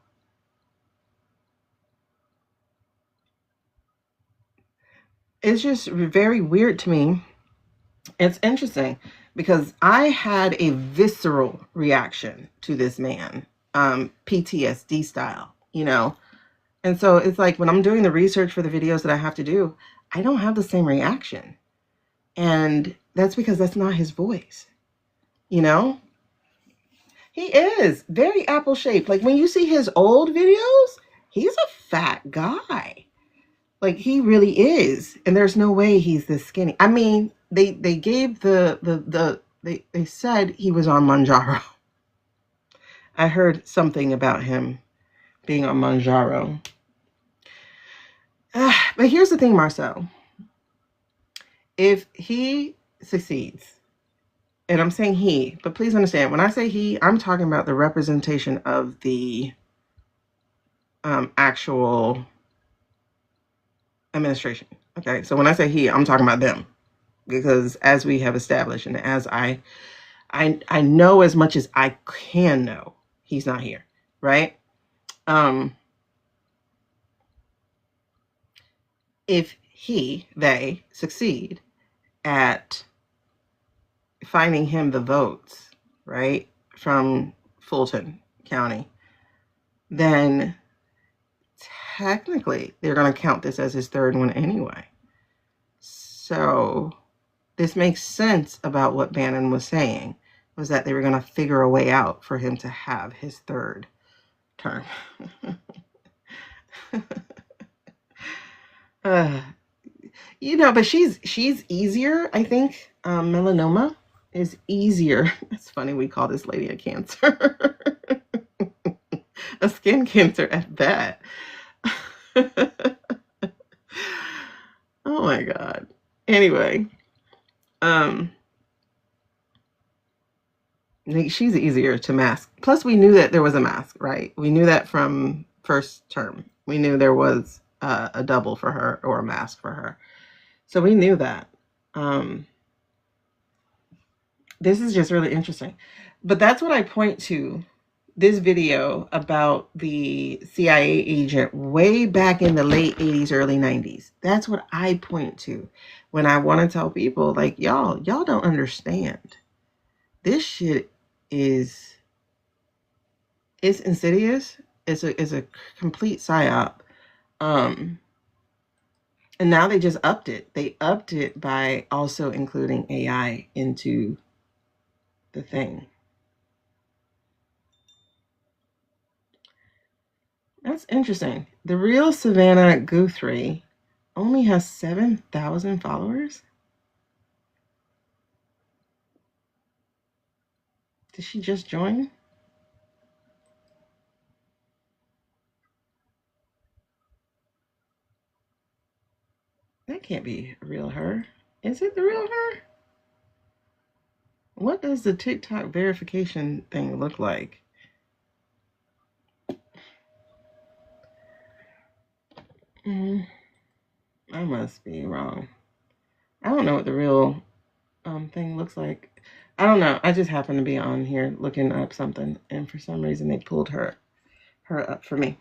It's just very weird to me. It's interesting because I had a visceral reaction to this man, PTSD style, you know? And so it's like when I'm doing the research for the videos that I have to do, I don't have the same reaction. And that's because that's not his voice, you know? He is very apple shaped. Like when you see his old videos, he's a fat guy. Like he really is. And there's no way he's this skinny. I mean, they gave they said he was on Manjaro. I heard something about him being on Manjaro. But here's the thing, Marcel. If he succeeds, and I'm saying he, but please understand, when I say he, I'm talking about the representation of the actual administration, Okay, so when I say he, I'm talking about them, because as we have established, and as I know as much as I can know, he's not here, right? If they succeed at finding him the votes, right, from Fulton County, then technically they're going to count this as his third one anyway. So this makes sense about what Bannon was saying, was that they were going to figure a way out for him to have his third term. But she's easier, I think. Melanoma is easier. It's funny we call this lady a cancer. A skin cancer at that. Oh my God. Anyway, she's easier to mask. Plus, we knew that there was a mask, right? We knew that from first term. We knew there was a double for her or a mask for her. So we knew that. This is just really interesting. But that's what I point to, this video about the CIA agent way back in the late 80s, early 90s. That's what I point to when I want to tell people, like, y'all don't understand. This shit is insidious. It's a complete psyop. And now they just upped it. They upped it by also including AI into the thing. That's interesting. The real Savannah Guthrie only has 7,000 followers. Did she just join? That can't be real her. Is it the real her? What does the TikTok verification thing look like? I must be wrong. I don't know what the real thing looks like. I don't know. I just happened to be on here looking up something, and for some reason they pulled her up for me.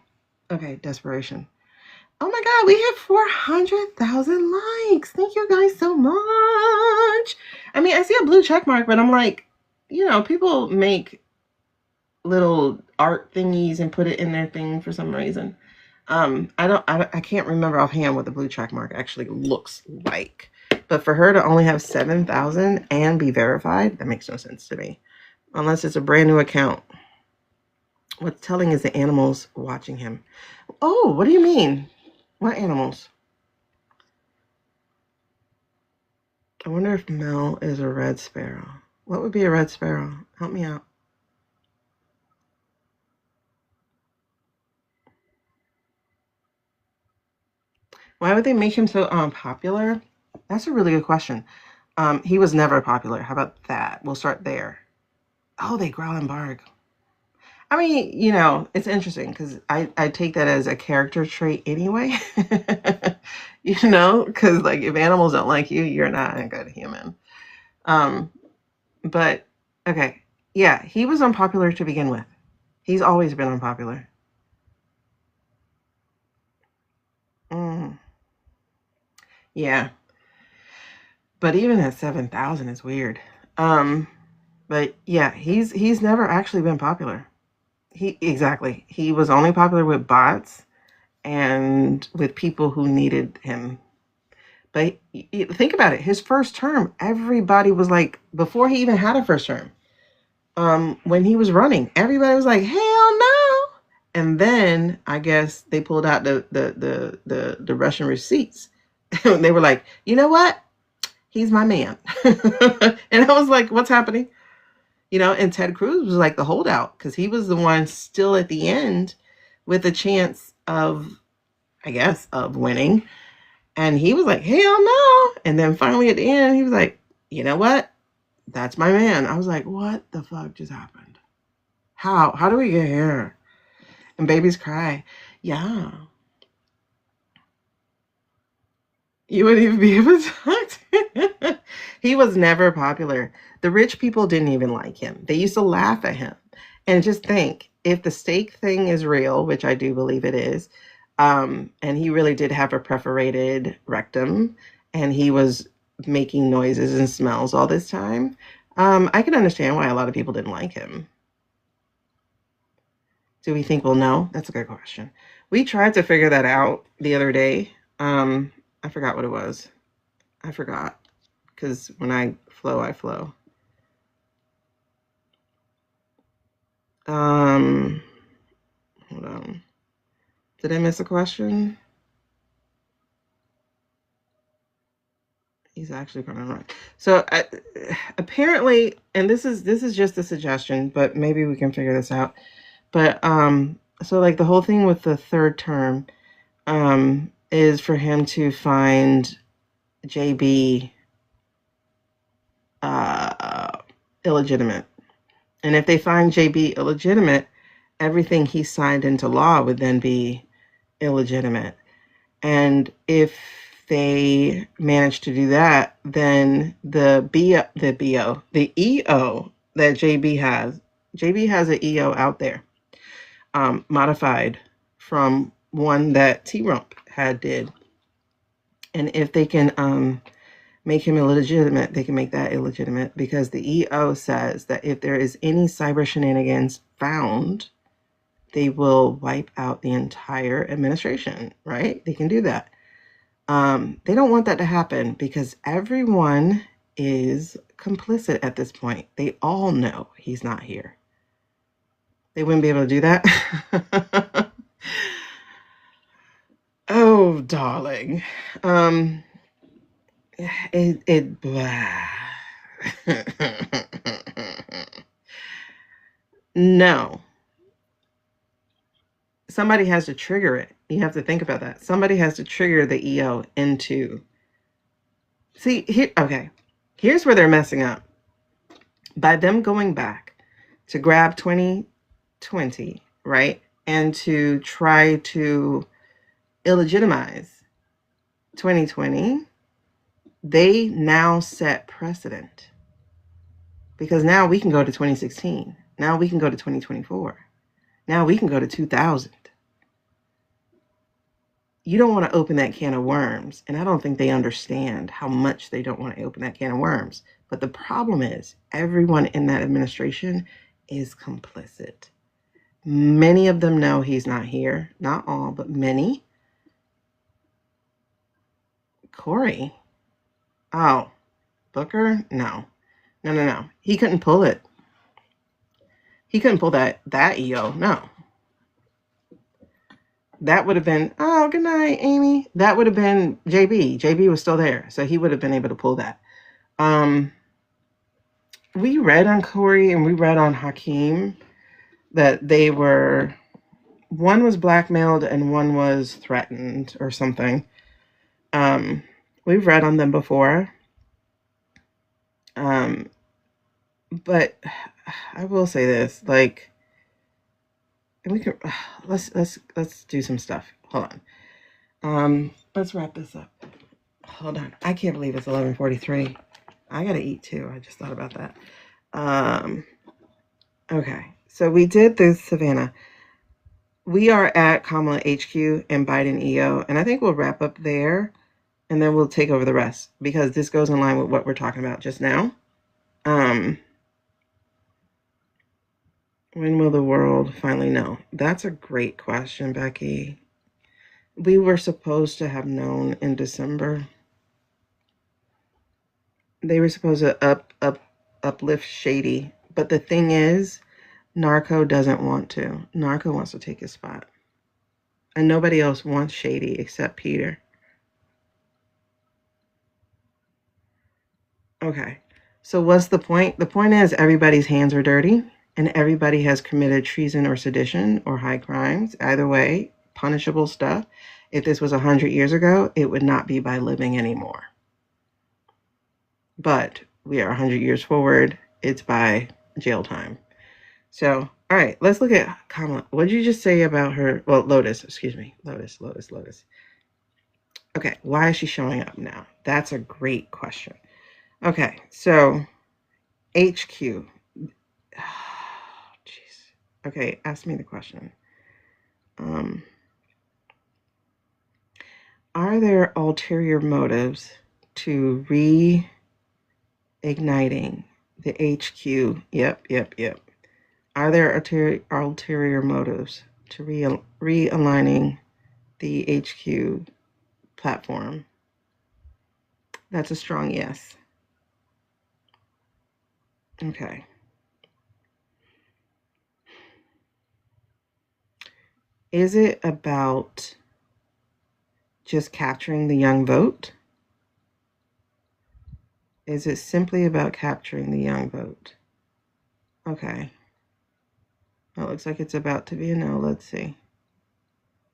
Okay, desperation. Oh my God, we have 400,000 likes. Thank you guys so much. I mean, I see a blue check mark, but I'm like, people make little art thingies and put it in their thing for some reason. I can't remember offhand what the blue check mark actually looks like. But for her to only have 7,000 and be verified, that makes no sense to me. Unless it's a brand new account. What's telling is the animals watching him. Oh, what do you mean? What animals? I wonder if Mel is a red sparrow. What would be a red sparrow? Help me out. Why would they make him so popular? That's a really good question. He was never popular. How about that? We'll start there. Oh, they growl and bark. I mean, it's interesting because I take that as a character trait anyway. Because like if animals don't like you, you're not a good human. But okay, yeah, he was unpopular to begin with. He's always been unpopular. Yeah, but even at 7,000 is weird. But yeah, he's never actually been popular. He was only popular with bots and with people who needed him. But think about it. His first term, everybody was like, before he even had a first term, when he was running, everybody was like, hell no. And then I guess they pulled out the Russian receipts. They were like, you know what? He's my man. And I was like, what's happening? And Ted Cruz was like the holdout because he was the one still at the end with a chance of, I guess, of winning. And he was like, hell no. And then finally at the end, he was like, you know what? That's my man. I was like, what the fuck just happened? How do we get here? And babies cry. Yeah. You wouldn't even be able to talk to him. He was never popular. The rich people didn't even like him. They used to laugh at him. And just think, if the steak thing is real, which I do believe it is, and he really did have a perforated rectum, and he was making noises and smells all this time, I can understand why a lot of people didn't like him. Do we think we'll know? That's a good question. We tried to figure that out the other day. I forgot what it was. I forgot. Because when I flow, I flow. Hold on. Did I miss a question? He's actually going to run. So apparently, and this is just a suggestion, but maybe we can figure this out. But so like the whole thing with the third term is for him to find JB illegitimate. And if they find JB illegitimate, everything he signed into law would then be illegitimate. And if they manage to do that, then the EO that JB has an EO out there, modified from one that T-Rump had did. And if they can make him illegitimate, they can make that illegitimate, because the EO says that if there is any cyber shenanigans found, they will wipe out the entire administration, right? They can do that. They don't want that to happen because everyone is complicit at this point. They all know he's not here. They wouldn't be able to do that. Oh, darling. No. Somebody has to trigger it. You have to think about that. Somebody has to trigger the EO into. See, here, okay. Here's where they're messing up. By them going back to grab 2020, right? And to try to illegitimize 2020, they now set precedent. Because now we can go to 2016. Now we can go to 2024. Now we can go to 2000. You don't want to open that can of worms. And I don't think they understand how much they don't want to open that can of worms. But the problem is everyone in that administration is complicit. Many of them know he's not here. Not all, but many. Corey. Oh, Booker? No. No. He couldn't pull it. He couldn't pull that EO. No. That would have been, oh, good night, Amy. That would have been JB. JB was still there, so he would have been able to pull that. We read on Corey and we read on Hakeem that they were, one was blackmailed and one was threatened or something. We've read on them before. But I will say this, like, and we can, let's do some stuff. Hold on. Let's wrap this up. Hold on. I can't believe it's 11:43. I gotta eat too. I just thought about that. Okay. So we did the Savannah. We are at Kamala HQ and Biden EO, and I think we'll wrap up there, and then we'll take over the rest because this goes in line with what we're talking about just now. When will the world finally know? That's a great question, Becky. We were supposed to have known in December. They were supposed to uplift Shady. But the thing is, Narco doesn't want to. Narco wants to take his spot. And nobody else wants Shady except Peter. Okay. So what's the point? The point is everybody's hands are dirty. And everybody has committed treason or sedition or high crimes. Either way, punishable stuff. If this was 100 years ago, it would not be by living anymore. But we are 100 years forward. It's by jail time. So, all right, let's look at Kamala. What did you just say about her? Well, Lotus, excuse me. Lotus. Okay, why is she showing up now? That's a great question. Okay, so HQ. Jeez. Okay, ask me the question. Are there ulterior motives to reigniting the HQ? Yep. Are there ulterior motives to realigning the HQ platform? That's a strong yes. Okay. Is it about just capturing the young vote? Is it simply about capturing the young vote? Okay. Well, it looks like it's about to be a no. Let's see.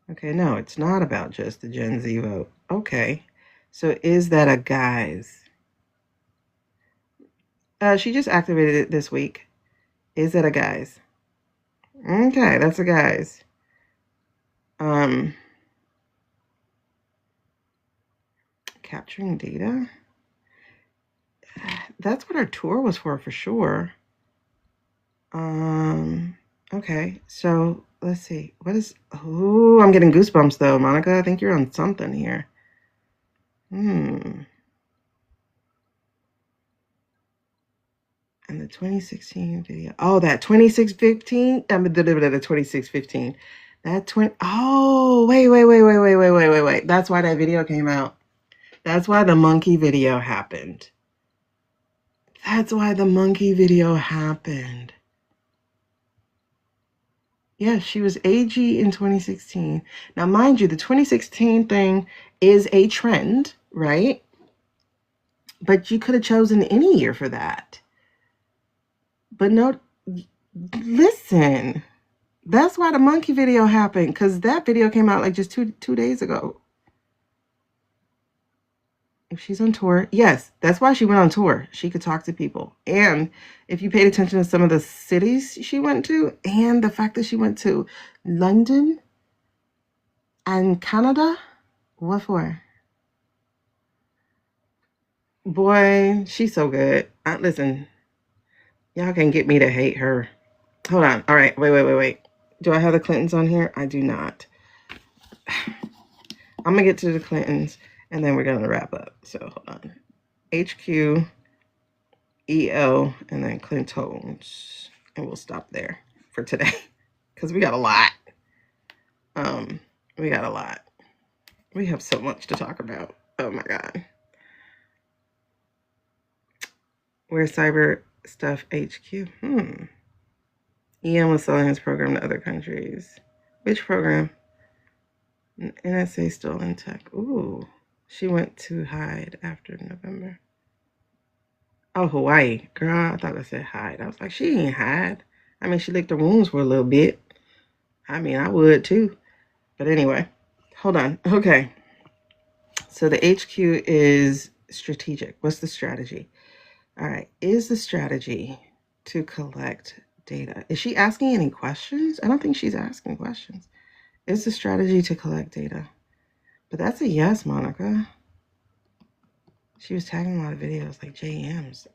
Okay, no, it's not about just the Gen Z vote. Okay. So is that a guise? She just activated it this week. Is that a guise? Okay, that's a guise. Capturing data? That's what our tour was for sure. Okay, so let's see. What is, oh, I'm getting goosebumps though, Monica. I think you're on something here. And the 2016 video. Oh, that 2615. The 2615. That 20. Oh, wait. That's why that video came out. That's why the monkey video happened. Yeah, she was AG in 2016. Now, mind you, the 2016 thing is a trend, right? But you could have chosen any year for that. But no, listen, that's why the monkey video happened, because that video came out like just two days ago. If she's on tour, yes, that's why she went on tour. She could talk to people. And if you paid attention to some of the cities she went to, and the fact that she went to London and Canada, what for? Boy, she's so good. Listen, y'all can get me to hate her. Hold on. All right. Wait. Do I have the Clintons on here? I do not. I'm going to get to the Clintons, and then we're going to wrap up. So, hold on. HQ, EO, and then Clintons. And we'll stop there for today, because we got a lot. We got a lot. We have so much to talk about. Oh, my God. Where's Cyber Stuff HQ? EM was selling his program to other countries. Which program? NSA still in tech. Ooh. She went to hide after November. Oh, Hawaii. Girl, I thought I said hide. I was like, she ain't hide. I mean, she licked her wounds for a little bit. I mean, I would too. But anyway, hold on. Okay. So the HQ is strategic. What's the strategy? All right. Is the strategy to collect data? Is she asking any questions? I don't think she's asking questions. Is the strategy to collect data? But that's a yes, Monica. She was tagging a lot of videos like JMs.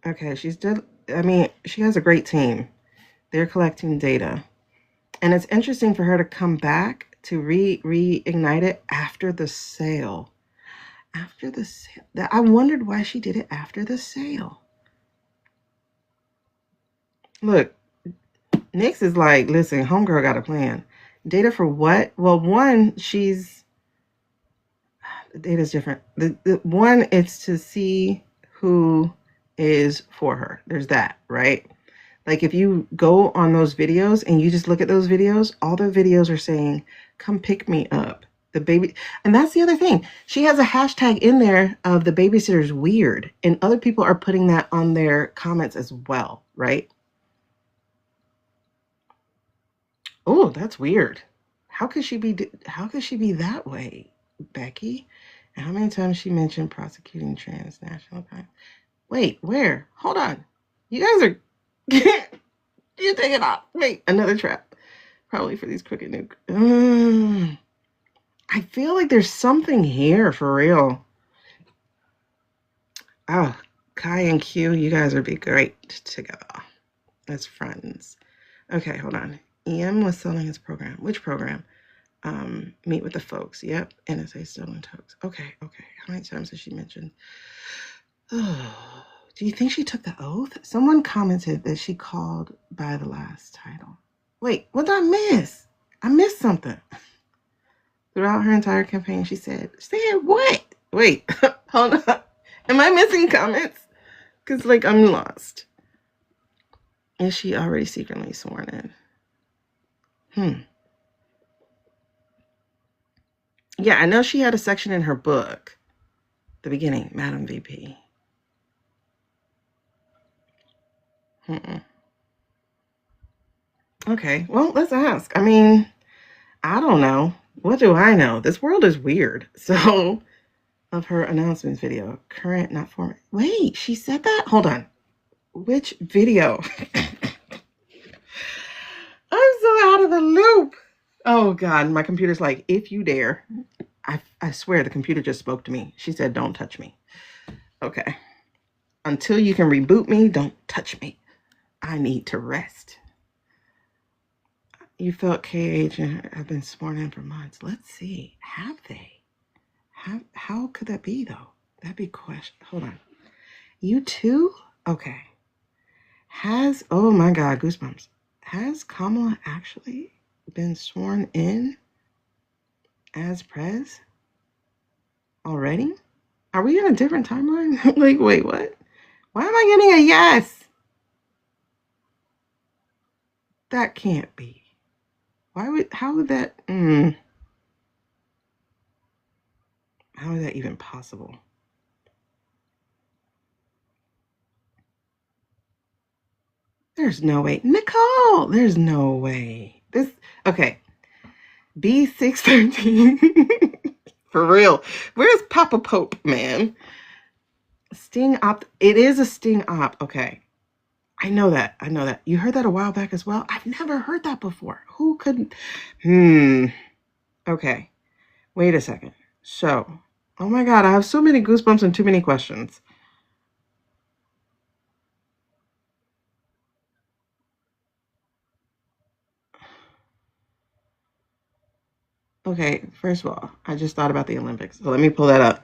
Okay, she has a great team. They're collecting data. And it's interesting for her to come back to reignite it after the sale. After the sale. I wondered why she did it after the sale. Look, Nyx is like, listen, homegirl got a plan. Data for what? Well, one, the data's different. The one, it's to see who is for her. There's that, right? Like if you go on those videos and you just look at those videos, all the videos are saying, come pick me up. The baby. And that's the other thing. She has a hashtag in there of the babysitter's weird. And other people are putting that on their comments as well, right? Oh, that's weird. How could she be that way, Becky? And how many times she mentioned prosecuting transnational crime? Wait, where? Hold on. You guys are you take it off. Wait, another trap. Probably for these crooked new. I feel like there's something here for real. Oh, Kai and Q, you guys would be great together as friends. Okay, hold on. EM was selling his program. Which program? Meet with the folks. Yep. NSA still in talks. Okay. How many times has she mentioned? Oh, do you think she took the oath? Someone commented that she called by the last title. Wait, what did I miss? I missed something. Throughout her entire campaign, she said what? Wait, hold on. Am I missing comments? Because, I'm lost. Is she already secretly sworn in? Yeah, I know she had a section in her book. The beginning, Madam VP. Okay, well, let's ask. I mean, I don't know. What do I know? This world is weird. So, of her announcements video, current, not former. Wait, she said that? Hold on. Which video? I'm so out of the loop. Oh, God, my computer's like, if you dare. I swear the computer just spoke to me. She said, don't touch me. Okay. Until you can reboot me, don't touch me. I need to rest. You felt KH have been sworn in for months. Let's see. Have they? How could that be, though? That'd be question. Hold on. You too? Okay. Oh my God, goosebumps. Has Kamala actually been sworn in as Prez already? Are we in a different timeline? Wait, what? Why am I getting a yes? That can't be. How would that, how is that even possible? There's no way. Nicole, there's no way. Okay. B613. For real. Where's Papa Pope, man? Sting op. It is a sting op. Okay. I know that. You heard that a while back as well? I've never heard that before. Who could? Okay. Wait a second. So, oh my God, I have so many goosebumps and too many questions. Okay, first of all, I just thought about the Olympics. So let me pull that up.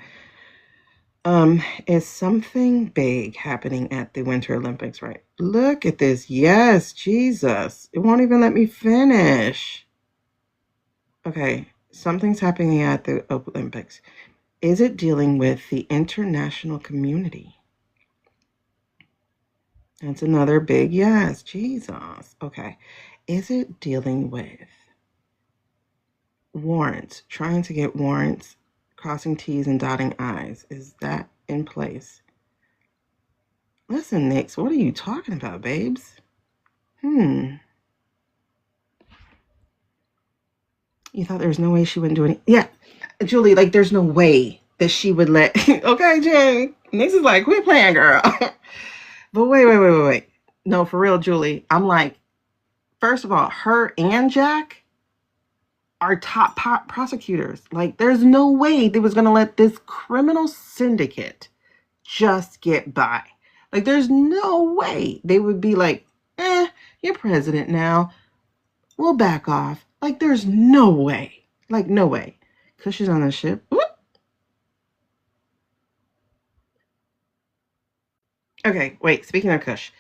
Is something big happening at the Winter Olympics, right? Look at this. Yes, Jesus. It won't even let me finish. Okay, something's happening at the Olympics. Is it dealing with the international community? That's another big yes. Jesus. Okay. Is it dealing with warrants? Trying to get warrants, crossing T's and dotting I's. Is that in place? Listen, Nix, what are you talking about, babes? You thought there was no way she wouldn't do anything? Yeah, Julie, there's no way that she would let... Okay, Jay. Nix is like, quit playing, girl. But wait. No, for real, Julie. I'm like, first of all, her and Jack are top prosecutors. There's no way they was going to let this criminal syndicate just get by. There's no way they would be like, you're president now. We'll back off. There's no way. No way. Kush is on the ship. Whoop. Okay, wait. Speaking of Kush,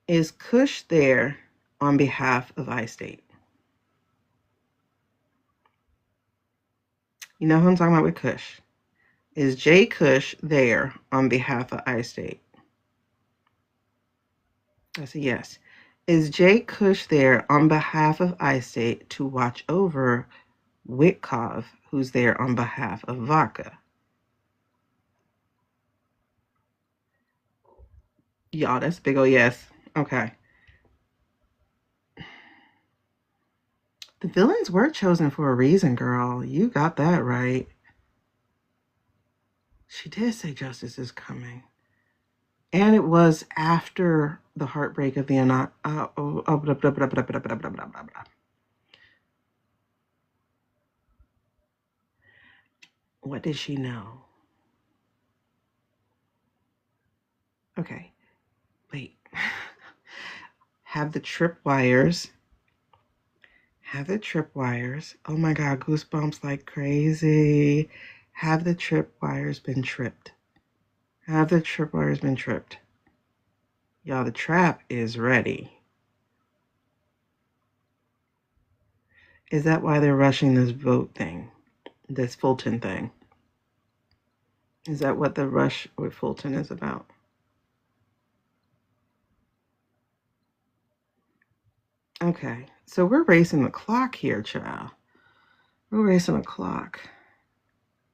is Kush there on behalf of iState? You know who I'm talking about with Kush. Is Jay Kush there on behalf of iState? I say yes. Is Jay Kush there on behalf of iState to watch over Witkov, who's there on behalf of Vodka? Y'all, that's a big ol' yes. Okay. The villains were chosen for a reason, girl. You got that right. She did say justice is coming. And it was after the heartbreak of the what did she know? Okay, wait. Have the tripwires. Oh my God, goosebumps like crazy. Have the tripwires been tripped? Have the tripwires been tripped? Y'all, the trap is ready. Is that why they're rushing this vote thing? This Fulton thing? Is that what the rush with Fulton is about? Okay, so we're racing the clock here, child. We're racing the clock.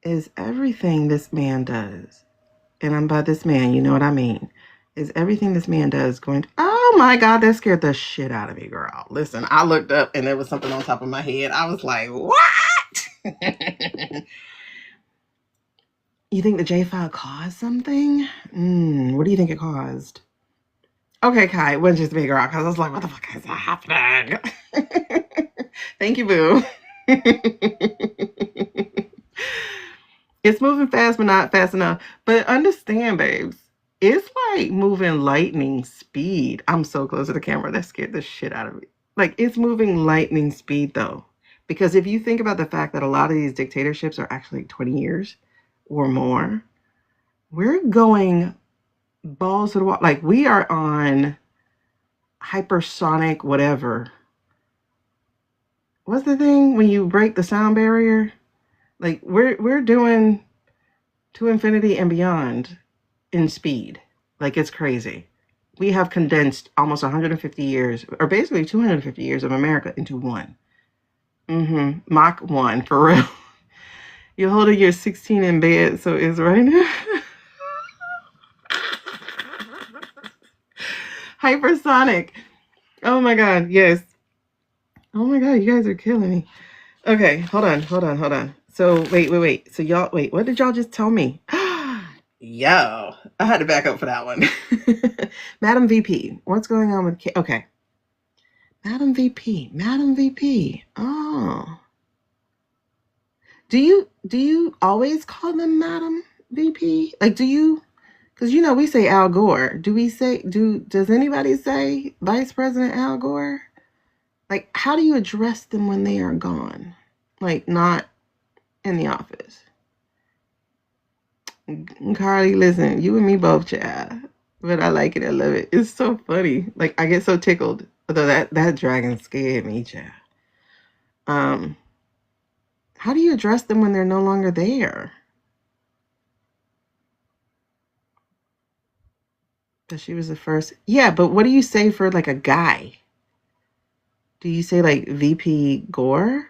Is everything this man does, and I'm by this man, you know what I mean, is everything this man does going to, oh my God, that scared the shit out of me, girl. Listen, I looked up and there was something on top of my head. I was like, what? You think the J-File caused something? What do you think it caused? Okay, Kai, it wasn't just me, girl, because I was like, what the fuck is happening? Thank you, boo. It's moving fast, but not fast enough. But understand, babes, it's like moving lightning speed. I'm so close to the camera. That scared the shit out of me. Like, it's moving lightning speed, though. Because if you think about the fact that a lot of these dictatorships are actually 20 years or more, we're going balls to the wall. Like, we are on hypersonic whatever. What's the thing when you break the sound barrier? Like, we're doing to infinity and beyond in speed. Like, it's crazy. We have condensed almost 150 years, or basically 250 years of America into one. Mach 1, for real. You're holding your 16 in bed, so it's right now. Hypersonic. Oh my God, yes. Oh my God, you guys are killing me. Okay, hold on. So, wait. So, y'all, wait, what did y'all just tell me? Yo, I had to back up for that one. Madam VP, what's going on with okay. Madam VP. Oh. Do you always call them Madam VP? Like, do you, because you know we say Al Gore. Does anybody say Vice President Al Gore? Like, how do you address them when they are gone? Like, not in the office. Carly, listen, you and me both, child. But I like it. I love it. It's so funny. Like, I get so tickled. Although that dragon scared me, child. How do you address them when they're no longer there? That she was the first. Yeah, but what do you say for like a guy? Do you say like VP Gore?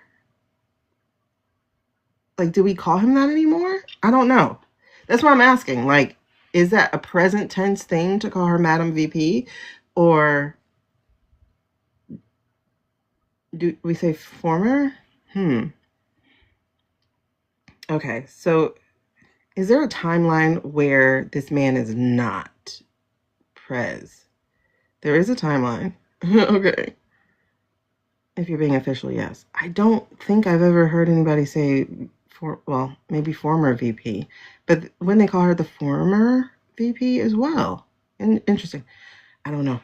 Like, do we call him that anymore? I don't know. That's what I'm asking. Like, is that a present tense thing to call her Madam VP? Or do we say former? Okay, so is there a timeline where this man is not Prez? There is a timeline. Okay. If you're being official, yes. I don't think I've ever heard anybody say, maybe former VP. But when they call her the former VP as well. Interesting. I don't know.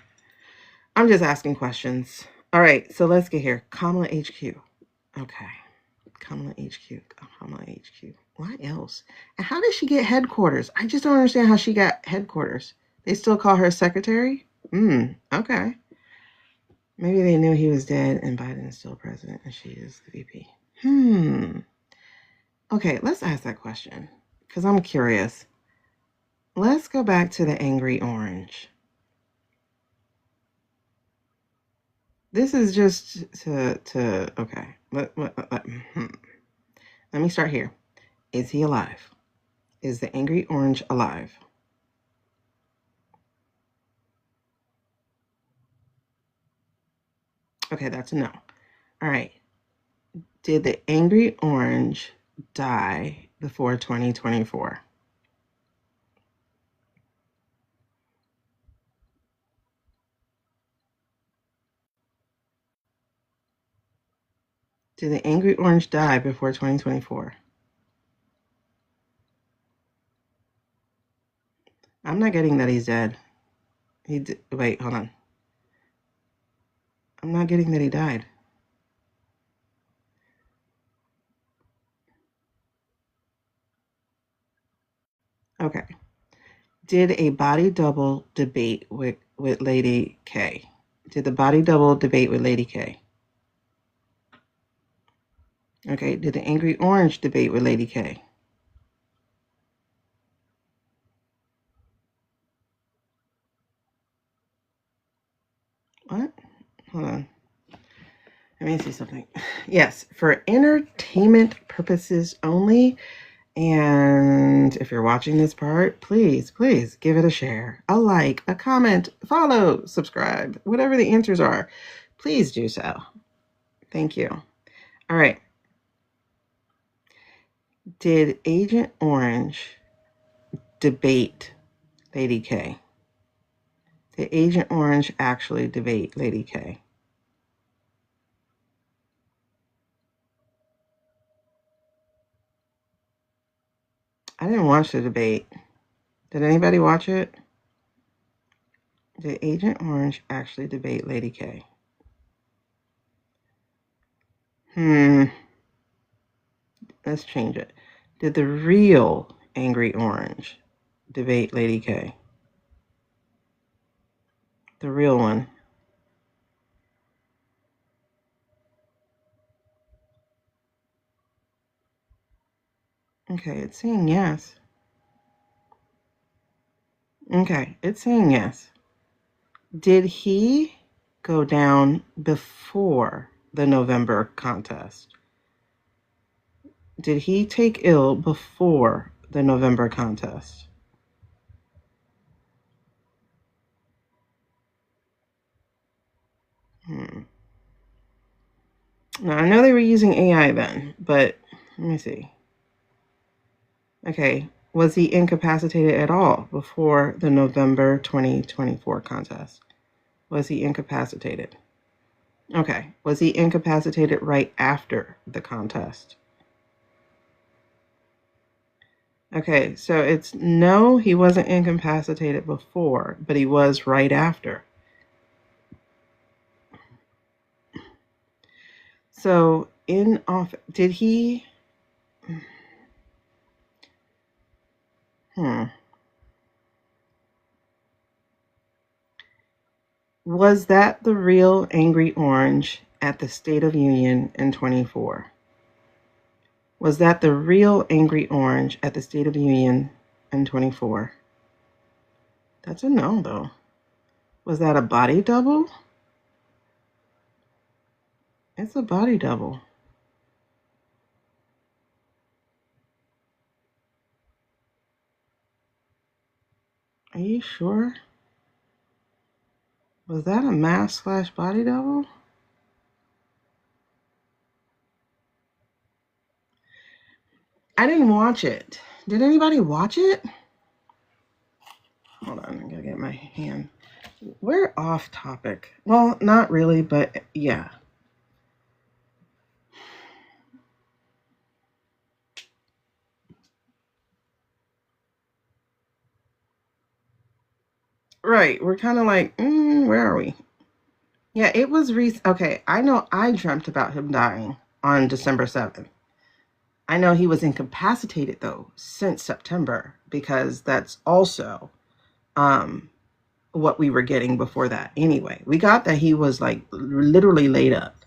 I'm just asking questions. All right, so let's get here. Kamala HQ. Okay. Kamala HQ. Why else? And how did she get headquarters? I just don't understand how she got headquarters. They still call her secretary? Okay. Maybe they knew he was dead and Biden is still president and she is the VP. Okay, let's ask that question because I'm curious. Let's go back to the angry orange. This is just okay. Let me start here. Is he alive? Is the angry orange alive? Okay, that's a no. All right. Did the angry orange die before 2024? Did the angry orange die before 2024? I'm not getting that he's dead. Wait, hold on. I'm not getting that he died. Okay. Did a body double debate with Lady K? Did the body double debate with Lady K? Okay. Did the angry orange debate with Lady K? What? Hold on. Let me see something. Yes, for entertainment purposes only. And if you're watching this part, please give it a share, a like, a comment, follow, subscribe, whatever the answers are. Please do so. Thank you. All right. Did Agent Orange debate Lady K? Did Agent Orange actually debate Lady K? I didn't watch the debate. Did anybody watch it? Did Agent Orange actually debate Lady K? Let's change it. Did the real Angry Orange debate Lady K? The real one. Okay, it's saying yes. Okay, it's saying yes. Did he go down before the November contest? Did he take ill before the November contest? Now, I know they were using AI then, but let me see. Okay, was he incapacitated at all before the November 2024 contest? Was he incapacitated? Okay, was he incapacitated right after the contest? Okay, so it's no, he wasn't incapacitated before, but he was right after. So in office, did he? Was that the real Angry Orange at the State of Union in 24? Was that the real Angry Orange at the State of Union in 24? That's a no, though. Was that a body double? It's a body double. Are you sure? Was that a mask/body double? I didn't watch it. Did anybody watch it? Hold on, I gotta get my hand. We're off topic. Well, not really, but yeah. Right, we're kind of like, where are we? Yeah, it was okay, I know I dreamt about him dying on December 7th. I know he was incapacitated, though, since September, because that's also what we were getting before that. Anyway, we got that he was like literally laid up,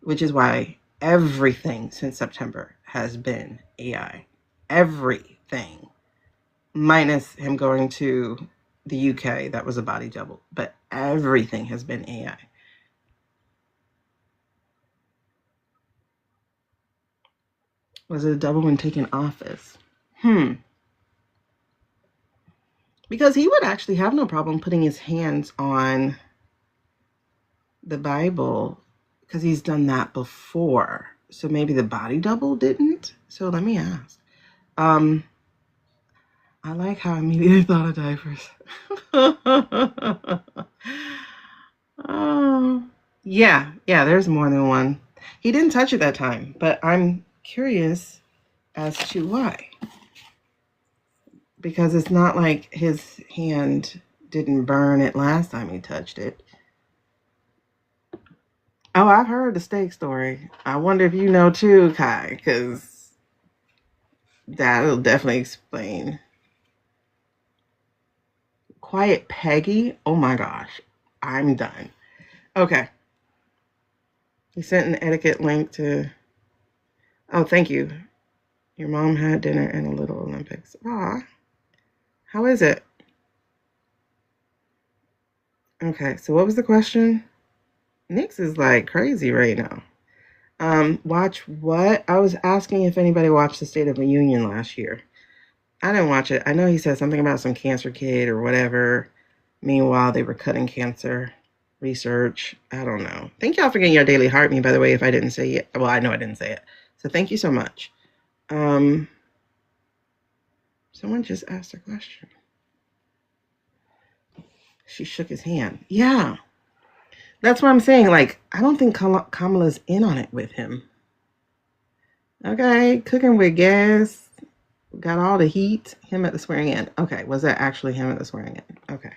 which is why everything since September has been AI. Everything. Minus him going to the UK, that was a body double. But everything has been AI. Was it a double when taking office? Because he would actually have no problem putting his hands on the Bible because he's done that before. So maybe the body double didn't? So let me ask. I like how I immediately thought of diapers. Yeah, there's more than one. He didn't touch it that time, but I'm curious as to why. Because it's not like his hand didn't burn it last time he touched it. Oh, I've heard the steak story. I wonder if you know too, Kai, because that'll definitely explain. Quiet Peggy? Oh my gosh. I'm done. Okay. He sent an etiquette link to... Oh, thank you. Your mom had dinner and a little Olympics. Aw. How is it? Okay, so what was the question? Nix is like crazy right now. Watch what? I was asking if anybody watched the State of the Union last year. I didn't watch it. I know he said something about some cancer kid or whatever. Meanwhile, they were cutting cancer research. I don't know. Thank y'all for getting your daily heart me, by the way, if I didn't say it. Well, I know I didn't say it. So thank you so much. Someone just asked a question. She shook his hand. Yeah. That's what I'm saying. Like, I don't think Kamala's in on it with him. Okay, cooking with gas. Got all the heat. Him at the swearing in. Okay, was that actually him at the swearing in? Okay.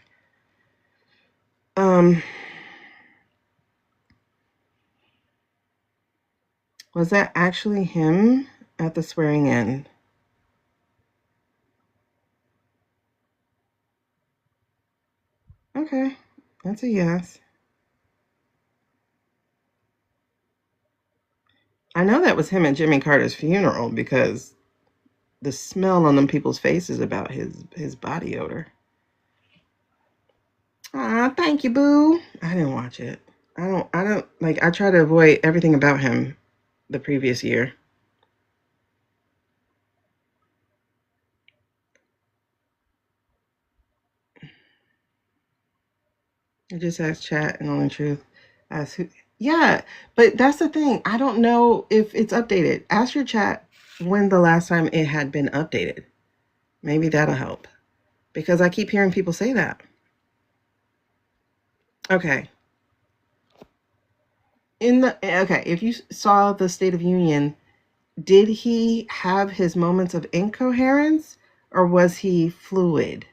Was that actually him at the swearing in? Okay, that's a yes. I know that was him at Jimmy Carter's funeral because the smell on them people's faces about his body odor. Ah, thank you, boo. I didn't watch it. I don't like. I try to avoid everything about him the previous year. I just asked chat and only truth. Ask who. Yeah, but that's the thing. I don't know if it's updated. Ask your chat when the last time it had been updated. Maybe that'll help. Because I keep hearing people say that. Okay. If you saw the State of Union, did he have his moments of incoherence or was he fluid?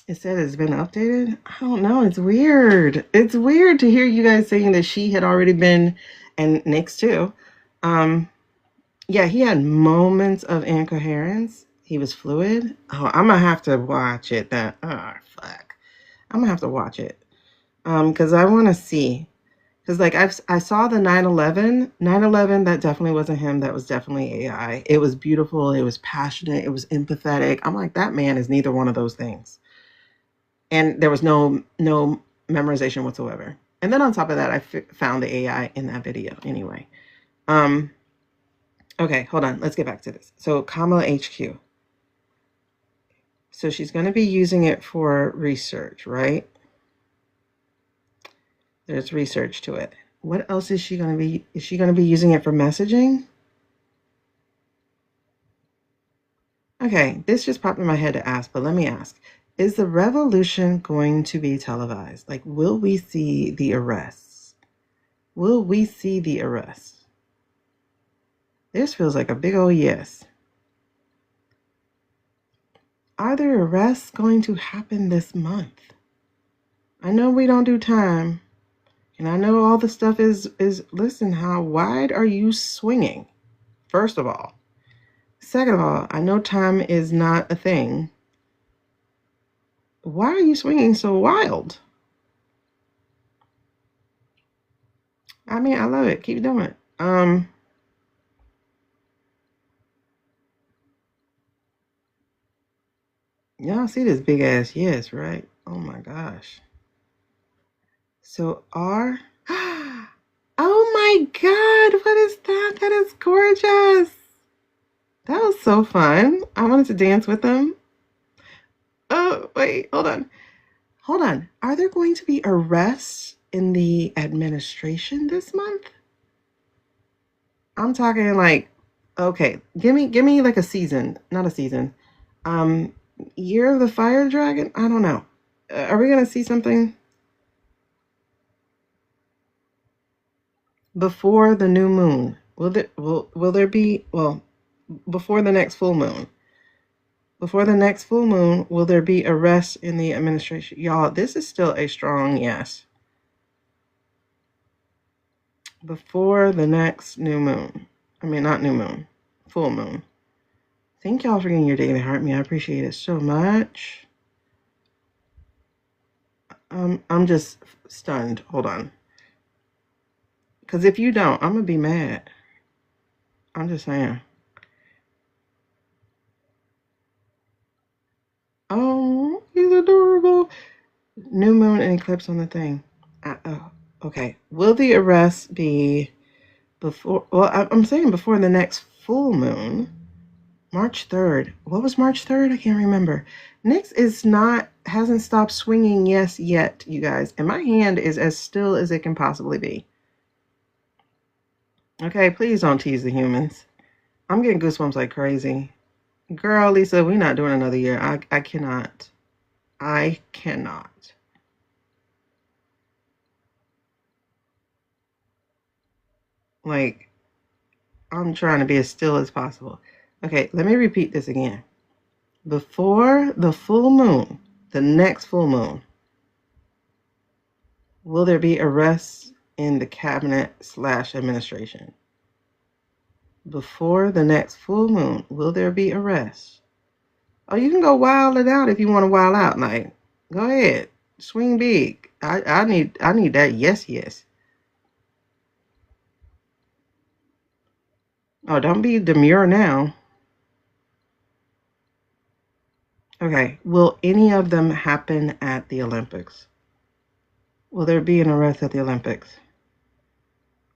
It said it's been updated. I don't know. It's weird. It's weird to hear you guys saying that she had already been, and Nick's too. Yeah, he had moments of incoherence. He was fluid. Oh, I'm gonna have to watch it. Fuck. I'm gonna have to watch it. Because I want to see. Because like I saw the 9/11. 9/11. That definitely wasn't him. That was definitely AI. It was beautiful. It was passionate. It was empathetic. I'm like, that man is neither one of those things. And there was no memorization whatsoever. And then on top of that, I found the AI in that video anyway. Okay, hold on. Let's get back to this. So Kamala HQ. So she's going to be using it for research, right? There's research to it. What else is she going to be? Is she going to be using it for messaging? Okay, this just popped in my head to ask, but let me ask. Is the revolution going to be televised? Like, will we see the arrests? Will we see the arrests? This feels like a big old yes. Are there arrests going to happen this month? I know we don't do time. And I know all the stuff is listen, how wide are you swinging? First of all. Second of all, I know time is not a thing. Why are you swinging so wild? I mean, I love it. Keep doing it. Y'all see this big ass yes, right? Oh my gosh. So R. Oh my God, what is that? That is gorgeous. That was so fun. I wanted to dance with them. Oh, wait, hold on. Hold on. Are there going to be arrests in the administration this month? I'm talking like, okay, give me like a season, not a season. Year of the Fire Dragon? I don't know. Are we going to see something before the new moon? Will there be, well, before the next full moon? Before the next full moon, will there be arrests in the administration? Y'all, this is still a strong yes. Before the next new moon. I mean, not new moon, full moon. Thank y'all for getting your daily heart me. I appreciate it so much. I'm just stunned. Hold on. Because if you don't, I'm going to be mad. I'm just saying. Oh, he's adorable. New moon and eclipse on the thing. Okay. Will the arrest be before? Well, I'm saying before the next full moon, March 3rd. What was March 3rd? I can't remember. Nyx hasn't stopped swinging yes yet, you guys. And my hand is as still as it can possibly be. Okay, please don't tease the humans. I'm getting goosebumps like crazy. Girl, Lisa, we're not doing another year. I cannot. I cannot. Like, I'm trying to be as still as possible. Okay, let me repeat this again. Before the full moon, the next full moon, will there be arrests in the cabinet/administration? Before the next full moon, will there be arrests? Oh, you can go wild it out if you want to wild out. Like, go ahead, swing big. I need that. Yes. Oh, don't be demure now. Okay, will any of them happen at the Olympics? Will there be an arrest at the Olympics?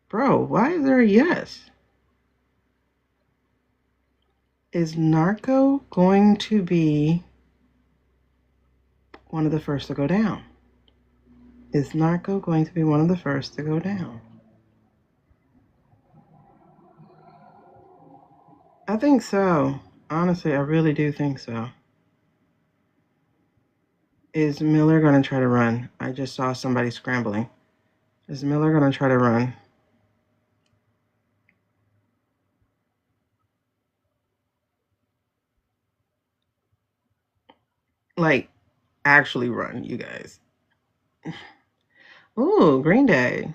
Bro, why is there a yes? Is Narco going to be one of the first to go down? Is Narco going to be one of the first to go down? I think so. Honestly, I really do think so. Is Miller going to try to run? I just saw somebody scrambling. Is Miller going to try to run? Like, actually run, you guys. Ooh, Green Day.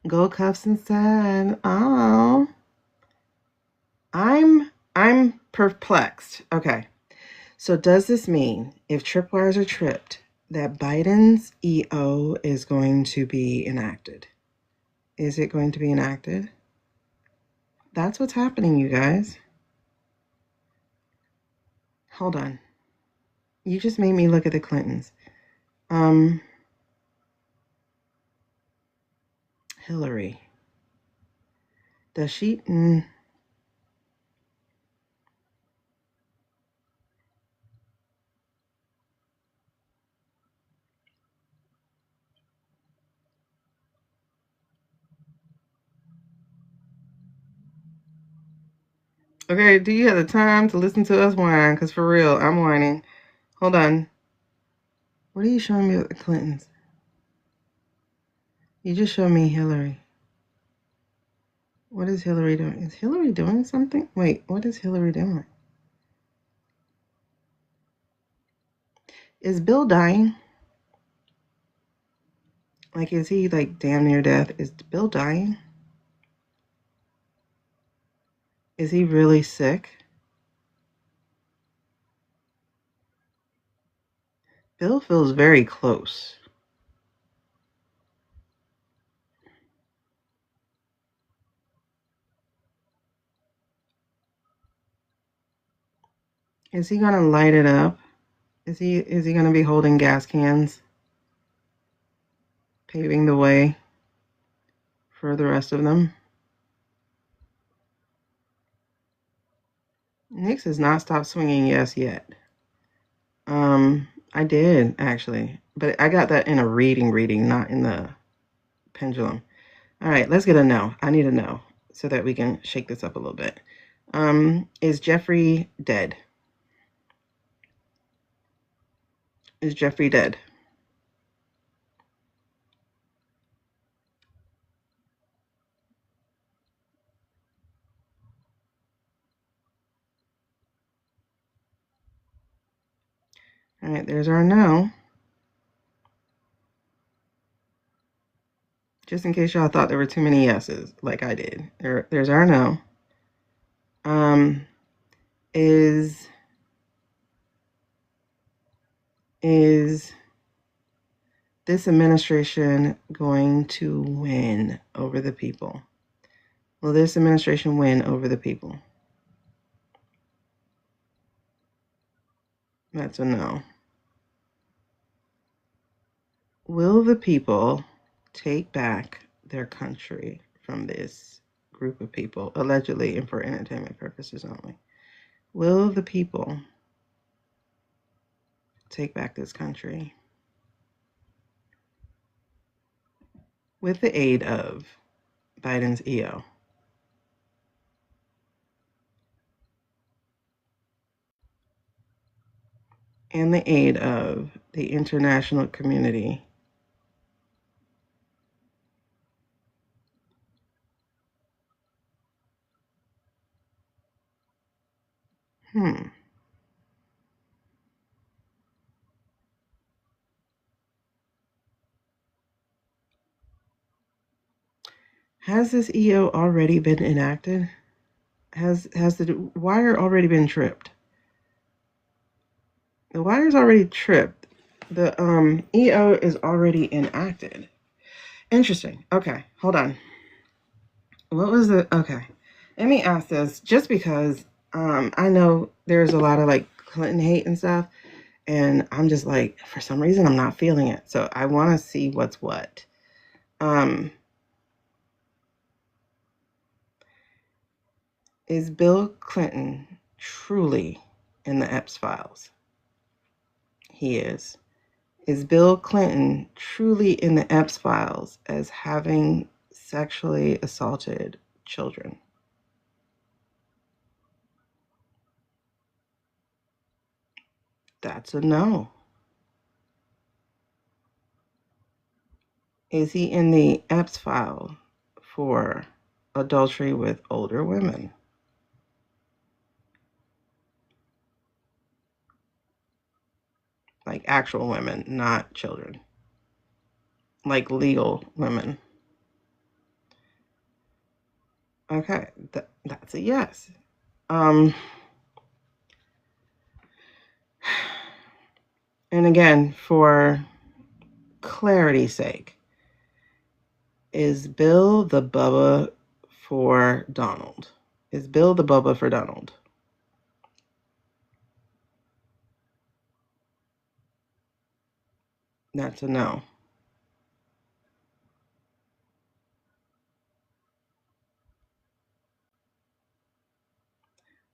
Gold cuffs inside. Oh. I'm perplexed. Okay. So does this mean if tripwires are tripped that Biden's EO is going to be enacted? Is it going to be enacted? That's what's happening, you guys. Hold on. You just made me look at the Clintons. Hillary. Does she? Okay, do you have the time to listen to us whine? Because for real, I'm whining. Hold on. What are you showing me with the Clintons? You just showed me Hillary. What is Hillary doing? Is Hillary doing something? Wait, what is Hillary doing? Is Bill dying? Like, is he like damn near death? Is Bill dying? Is he really sick? Bill feels very close. Is he gonna light it up? Is he gonna be holding gas cans? Paving the way for the rest of them? Nyx has not stopped swinging yes yet. I did actually, but I got that in a reading, not in the pendulum. All right, let's get a no. I need a no so that we can shake this up a little bit. Is Jeffrey dead? Is Jeffrey dead? All right, there's our no. Just in case y'all thought there were too many yeses, like I did. There's our no. Is this administration going to win over the people? Will this administration win over the people? That's a no. Will the people take back their country from this group of people, allegedly and for entertainment purposes only? Will the people take back this country with the aid of Biden's EO? And the aid of the international community? Has this EO already been enacted? Has the wire already been tripped? The wire's already tripped. The EO is already enacted. Interesting. Okay, hold on. What was the okay? Let me ask this, just because I know there's a lot of like Clinton hate and stuff, and I'm just like, for some reason I'm not feeling it. So I want to see what's what. Is Bill Clinton truly in the Epps files? He is. Is Bill Clinton truly in the Epps files as having sexually assaulted children? That's a no. Is he in the Epps file for adultery with older women? Like actual women, not children. Like legal women. Okay, that's a yes. And again, for clarity's sake, is Bill the Bubba for Donald? Is Bill the Bubba for Donald? That's a no.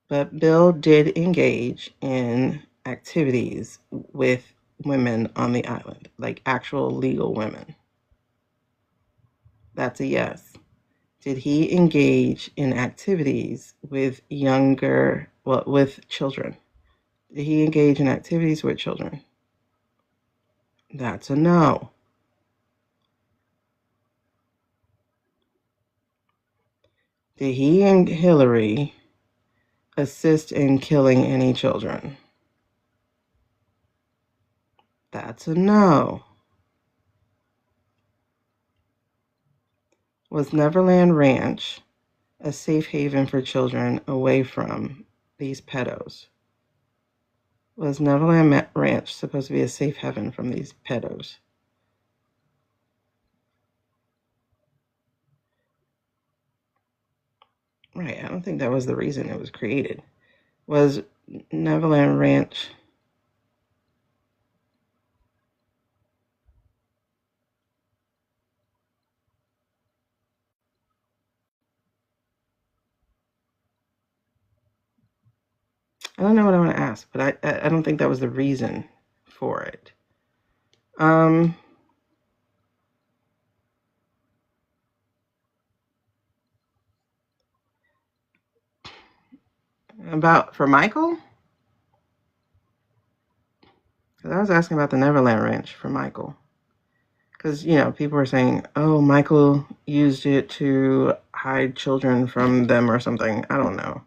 But Bill did engage in activities with women on the island, like actual legal women. That's a yes. Did he engage in activities with with children? Did he engage in activities with children? That's a no. Did he and Hillary assist in killing any children? That's a no. Was Neverland Ranch a safe haven for children away from these pedos? Was Neverland Ranch supposed to be a safe haven from these pedos? Right, I don't think that was the reason it was created. Was Neverland Ranch I don't know what I want to ask, but I don't think that was the reason for it. For Michael? Because I was asking about the Neverland Ranch for Michael. Because, you know, people were saying, oh, Michael used it to hide children from them or something. I don't know.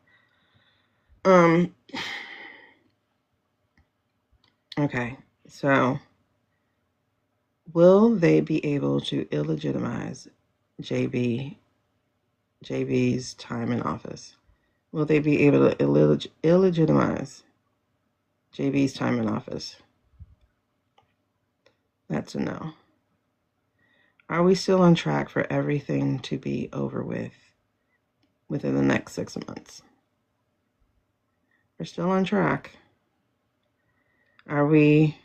Okay, so will they be able to illegitimize JB's time in office? Will they be able to illegitimize JB's time in office? That's a no. Are we still on track for everything to be over with within the next 6 months? We're still on track. Are we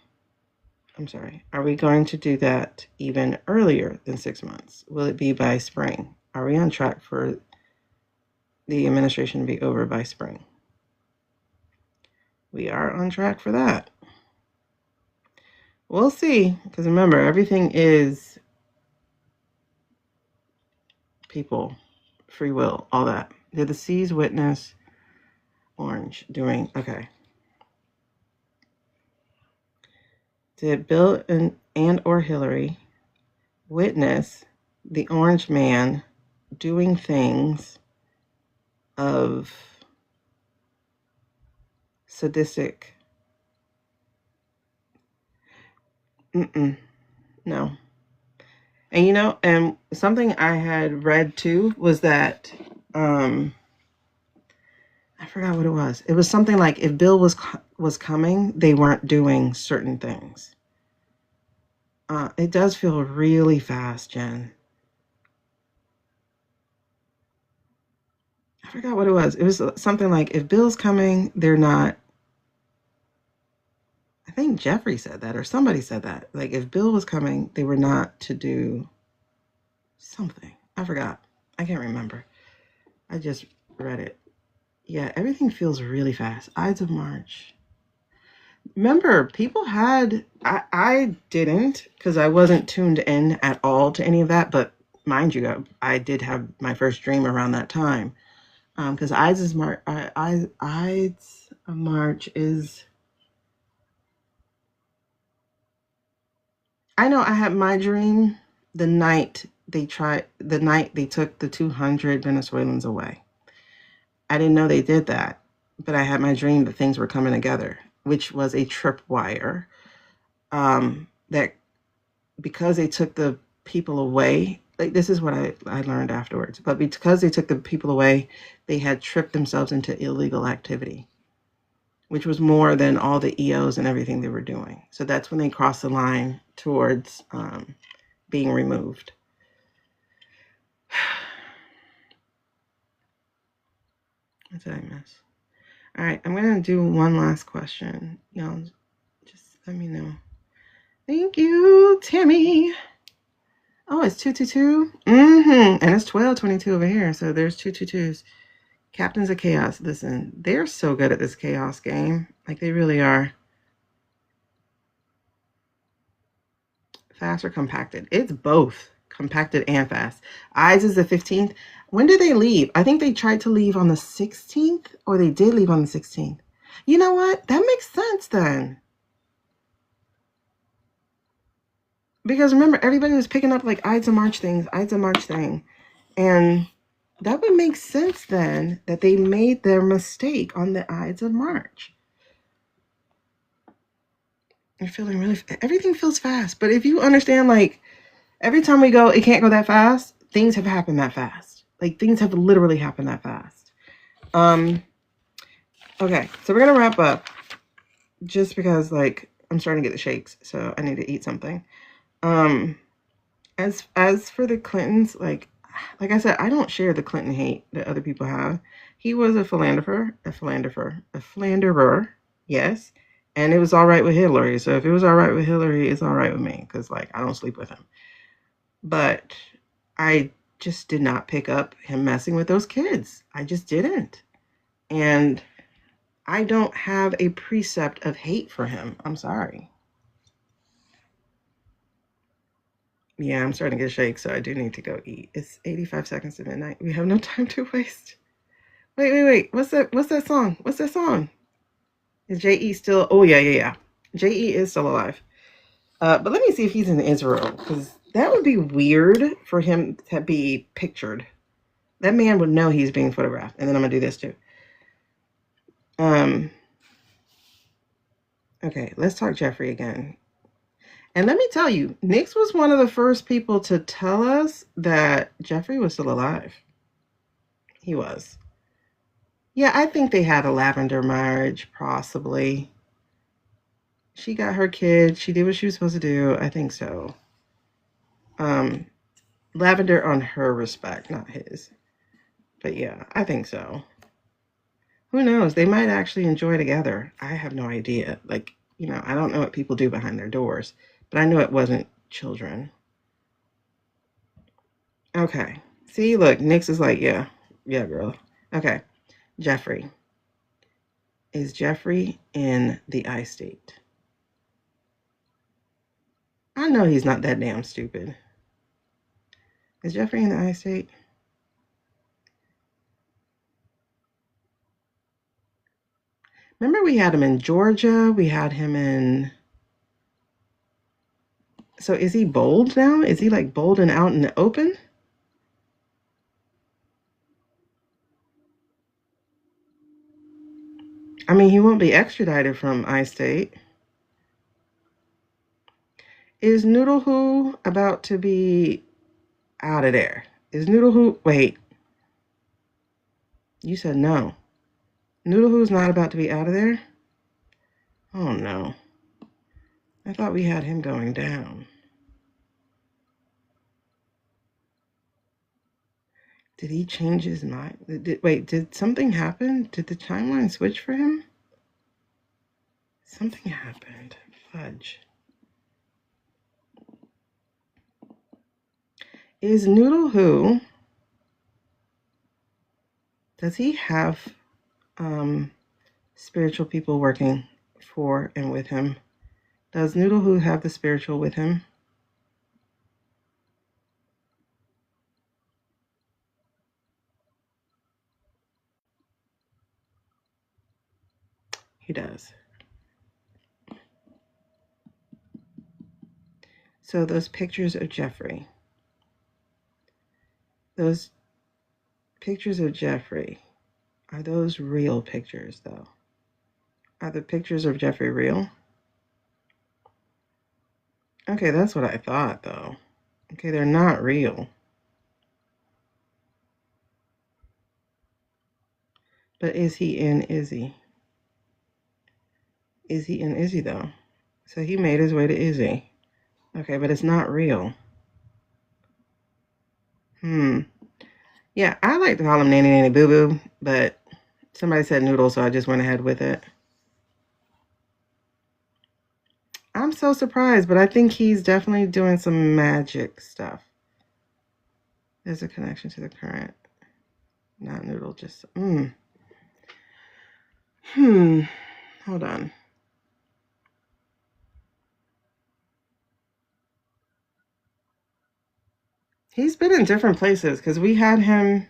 going to do that even earlier than 6 months? Will it be by spring? Are we on track for the administration to be over by spring? We are on track for that. We'll see, because remember, everything is people, free will, all that. Did the C's witness Orange doing, okay. Did Bill and or Hillary witness the orange man doing things of sadistic? No. And you know, and something I had read too was that, I forgot what it was. It was something like if Bill was coming, they weren't doing certain things. It does feel really fast, Jen. I forgot what it was. It was something like if Bill's coming, they're not. I think Jeffrey said that, or somebody said that. Like if Bill was coming, they were not to do something. I forgot. I can't remember. I just read it. Yeah, everything feels really fast. Ides of March. Remember, people had, I didn't, because I wasn't tuned in at all to any of that, but mind you, I did have my first dream around that time. Because Ides of March is, I know I had my dream the night they took the 200 Venezuelans away. I didn't know they did that, but I had my dream that things were coming together, which was a tripwire. That because they took the people away, like this is what I learned afterwards, but because they took the people away, they had tripped themselves into illegal activity, which was more than all the EOs and everything they were doing. So that's when they crossed the line towards being removed. What did I miss? All right, I'm going to do one last question. Y'all just let me know. Thank you, Tammy. Oh, it's 222. And it's 1222 over here. So there's 222s. Captains of Chaos. Listen, they're so good at this chaos game. Like they really are. Fast or compacted? It's both compacted and fast. Eyes is the 15th. When did they leave? I think they tried to leave on the 16th, or they did leave on the 16th. You know what? That makes sense then. Because remember, everybody was picking up like Ides of March thing. And that would make sense then that they made their mistake on the Ides of March. I'm feeling really, everything feels fast. But if you understand, like, every time we go, it can't go that fast, things have happened that fast. Like, things have literally happened that fast. Okay, so we're going to wrap up just because, like, I'm starting to get the shakes, so I need to eat something. As for the Clintons, like I said, I don't share the Clinton hate that other people have. He was a philanderer, yes. And it was all right with Hillary. So if it was all right with Hillary, it's all right with me. Because, like, I don't sleep with him. But I just did not pick up him messing with those kids. I just didn't. And I don't have a precept of hate for him. I'm sorry. Yeah, I'm starting to get a shake, so I do need to go eat. It's 85 seconds to midnight. We have no time to waste. Wait. What's that song? Is J.E. still? Oh, yeah. J.E. is still alive. But let me see if he's in Israel, because that would be weird for him to be pictured. That man would know he's being photographed. And then I'm going to do this too. Okay, let's talk Jeffrey again. And let me tell you, Nix was one of the first people to tell us that Jeffrey was still alive. He was. Yeah, I think they had a lavender marriage, possibly. She got her kid. She did what she was supposed to do. I think so. Lavender on her respect, not his. But yeah, I think so. Who knows? They might actually enjoy together. I have no idea. Like, you know, I don't know what people do behind their doors. But I knew it wasn't children. Okay. See, look, Nix is like, yeah, girl. Okay. Jeffrey. Is Jeffrey in the I state? I know he's not that damn stupid. Is Jeffrey in the I state? Remember we had him in Georgia. We had him in... So is he bold now? Is he like bold and out in the open? I mean, he won't be extradited from I-State. Is Noodle Who about to be out of there? Is Noodle Who... Wait. You said no. Noodle Who's not about to be out of there? Oh, no. I thought we had him going down. Did he change his mind? Wait, did something happen? Did the timeline switch for him? Something happened. Fudge. Is Noodle Who... Does he have spiritual people working for and with him? Does Noodle Who have the spiritual with him? He does. So those pictures of Jeffrey. Those pictures of Jeffrey. Are those real pictures, though? Are the pictures of Jeffrey real? Okay, that's what I thought, though. Okay, they're not real. But is he in Izzy? Is he in Izzy, though? So he made his way to Izzy. Okay, but it's not real. Yeah, I like to call him Nanny Nanny Boo Boo, but somebody said Noodle, so I just went ahead with it. I'm so surprised, but I think he's definitely doing some magic stuff. There's a connection to the current. Not Noodle, just... Hold on. He's been in different places, because we had him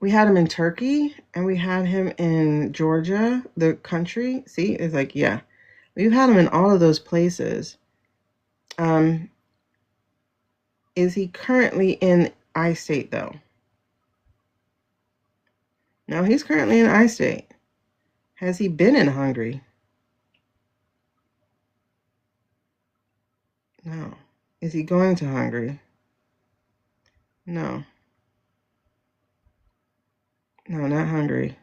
in Turkey, and we had him in Georgia, the country. See, it's like, yeah. We've had him in all of those places. Is he currently in I-State, though? No, he's currently in I-State. Has he been in Hungary? No. Is he going to Hungary? No. No, not Hungary.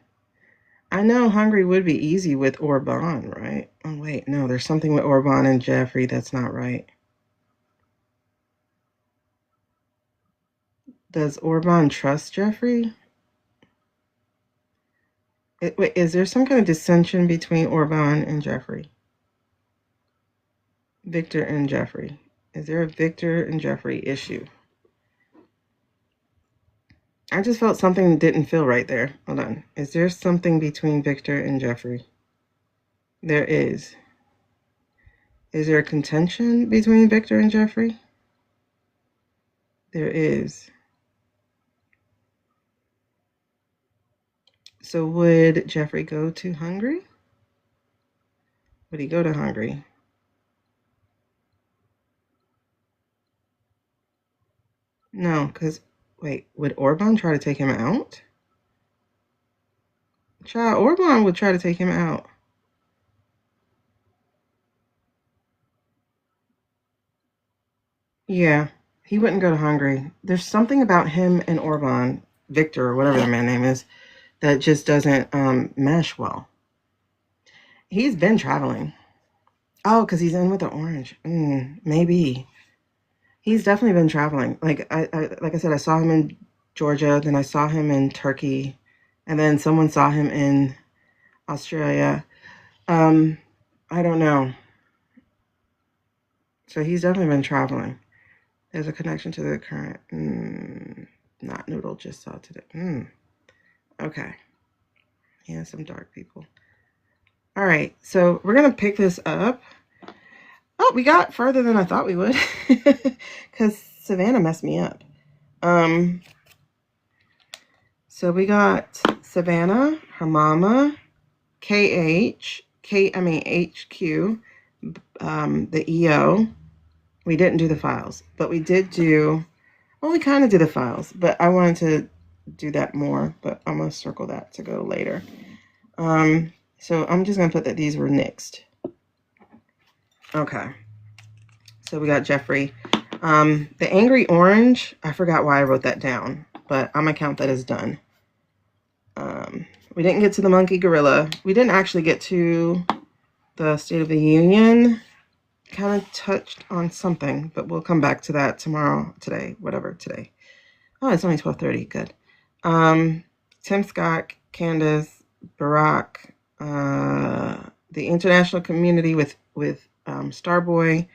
I know Hungary would be easy with Orban, right? Oh, wait, no, there's something with Orban and Jeffrey that's not right. Does Orban trust Jeffrey? Wait, is there some kind of dissension between Orban and Jeffrey? Victor and Jeffrey. Is there a Victor and Jeffrey issue? I just felt something didn't feel right there. Hold on. Is there something between Victor and Jeffrey? There is. Is there a contention between Victor and Jeffrey? There is. So would Jeffrey go to Hungary? Would he go to Hungary? No, because, wait, would Orban try to take him out? Child, Orban would try to take him out. Yeah, he wouldn't go to Hungary. There's something about him and Orban, Victor, or whatever the man's name is, that just doesn't mesh well. He's been traveling. Oh, because he's in with the orange. Maybe. He's definitely been traveling. Like I said, I saw him in Georgia, then I saw him in Turkey, and then someone saw him in Australia. I don't know. So he's definitely been traveling. There's a connection to the current. Not Noodle just saw today. Okay. Yeah, some dark people. All right, so we're going to pick this up. Oh, we got further than I thought we would because Savannah messed me up. So we got Savannah, her mama, HQ, the EO. We didn't do the files, but we did do, well, we kind of did the files, but I wanted to do that more, but I'm going to circle that to go later. So I'm just going to put that these were nixed. Okay. So we got Jeffrey. The angry orange, I forgot why I wrote that down, but I'm going to count that as done. We didn't get to the monkey gorilla. We didn't actually get to the State of the Union. Kind of touched on something, but we'll come back to that tomorrow, today, whatever, today. Oh, it's only 12:30. Good. Tim Scott, Candace, Barack, the international community with Starboy,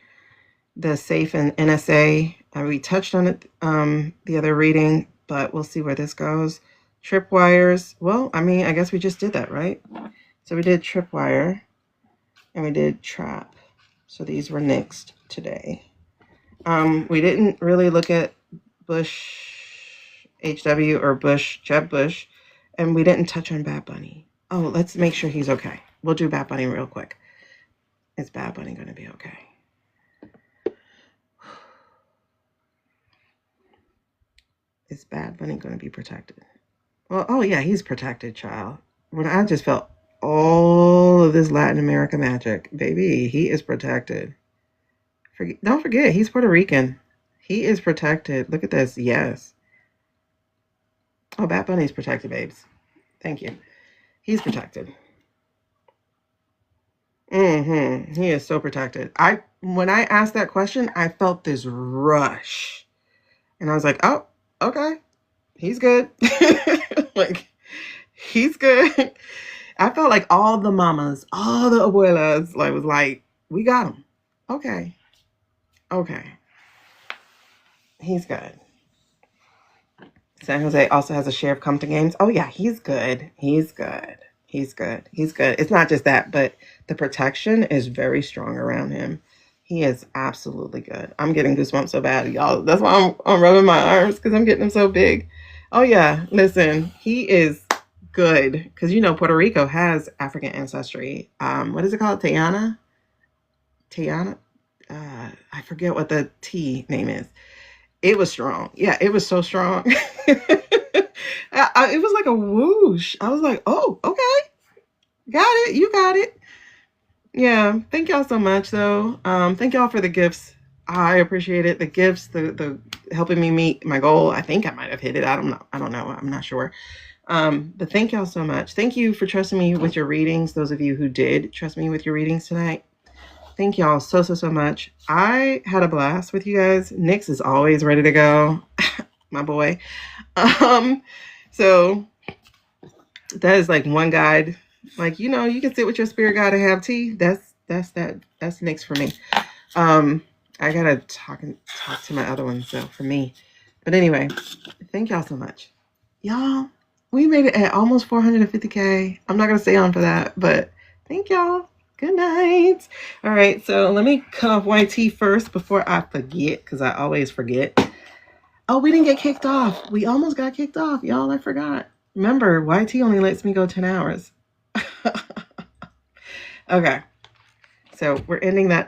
the SAFE and NSA. We touched on it the other reading, but we'll see where this goes. Tripwires. Well, I mean, I guess we just did that, right? So we did tripwire and we did trap. So these were nixed today. We didn't really look at Bush HW or Jeb Bush, and we didn't touch on Bad Bunny. Oh, let's make sure he's okay. We'll do Bad Bunny real quick. Is Bad Bunny going to be okay? Is Bad Bunny going to be protected? Well, oh yeah, he's protected, child. When I just felt all of this Latin America magic, baby, he is protected. Don't forget, he's Puerto Rican. He is protected. Look at this. Yes. Oh, Bad Bunny's protected, babes. Thank you. He's protected. He is so protected. When I asked that question, I felt this rush. And I was like, oh, okay. He's good. Like, he's good. I felt like all the mamas, all the abuelas, like, was like, we got him. Okay. Okay. He's good. San Jose also has a share of Compton games. Oh, yeah, he's good. He's good. He's good. He's good. It's not just that, but the protection is very strong around him. He is absolutely good. I'm getting goosebumps so bad, y'all. That's why I'm rubbing my arms, because I'm getting them so big. Oh, yeah. Listen, he is good, because, you know, Puerto Rico has African ancestry. What is it called? Tayana? I forget what the T name is. It was strong. Yeah, it was so strong. It was like a whoosh. I was like, oh, okay. Got it. You got it. Yeah. Thank y'all so much, though. Thank y'all for the gifts. I appreciate it. The gifts, the helping me meet my goal. I think I might have hit it. I don't know. I'm not sure. But thank y'all so much. Thank you for trusting me with your readings. Those of you who did trust me with your readings tonight. Thank y'all so much. I had a blast with you guys. Nix is always ready to go. My boy. So that is like one guide. Like, you know, you can sit with your spirit guide and have tea. That's Nix for me. I gotta talk to my other ones though for me. But anyway, thank y'all so much. Y'all, we made it at almost 450K. I'm not gonna stay on for that, but thank y'all. Good night. All right, so let me cut off YT first before I forget, because I always forget. Oh, we didn't get kicked off. We almost got kicked off, y'all. I forgot. Remember, YT only lets me go 10 hours. Okay. So we're ending that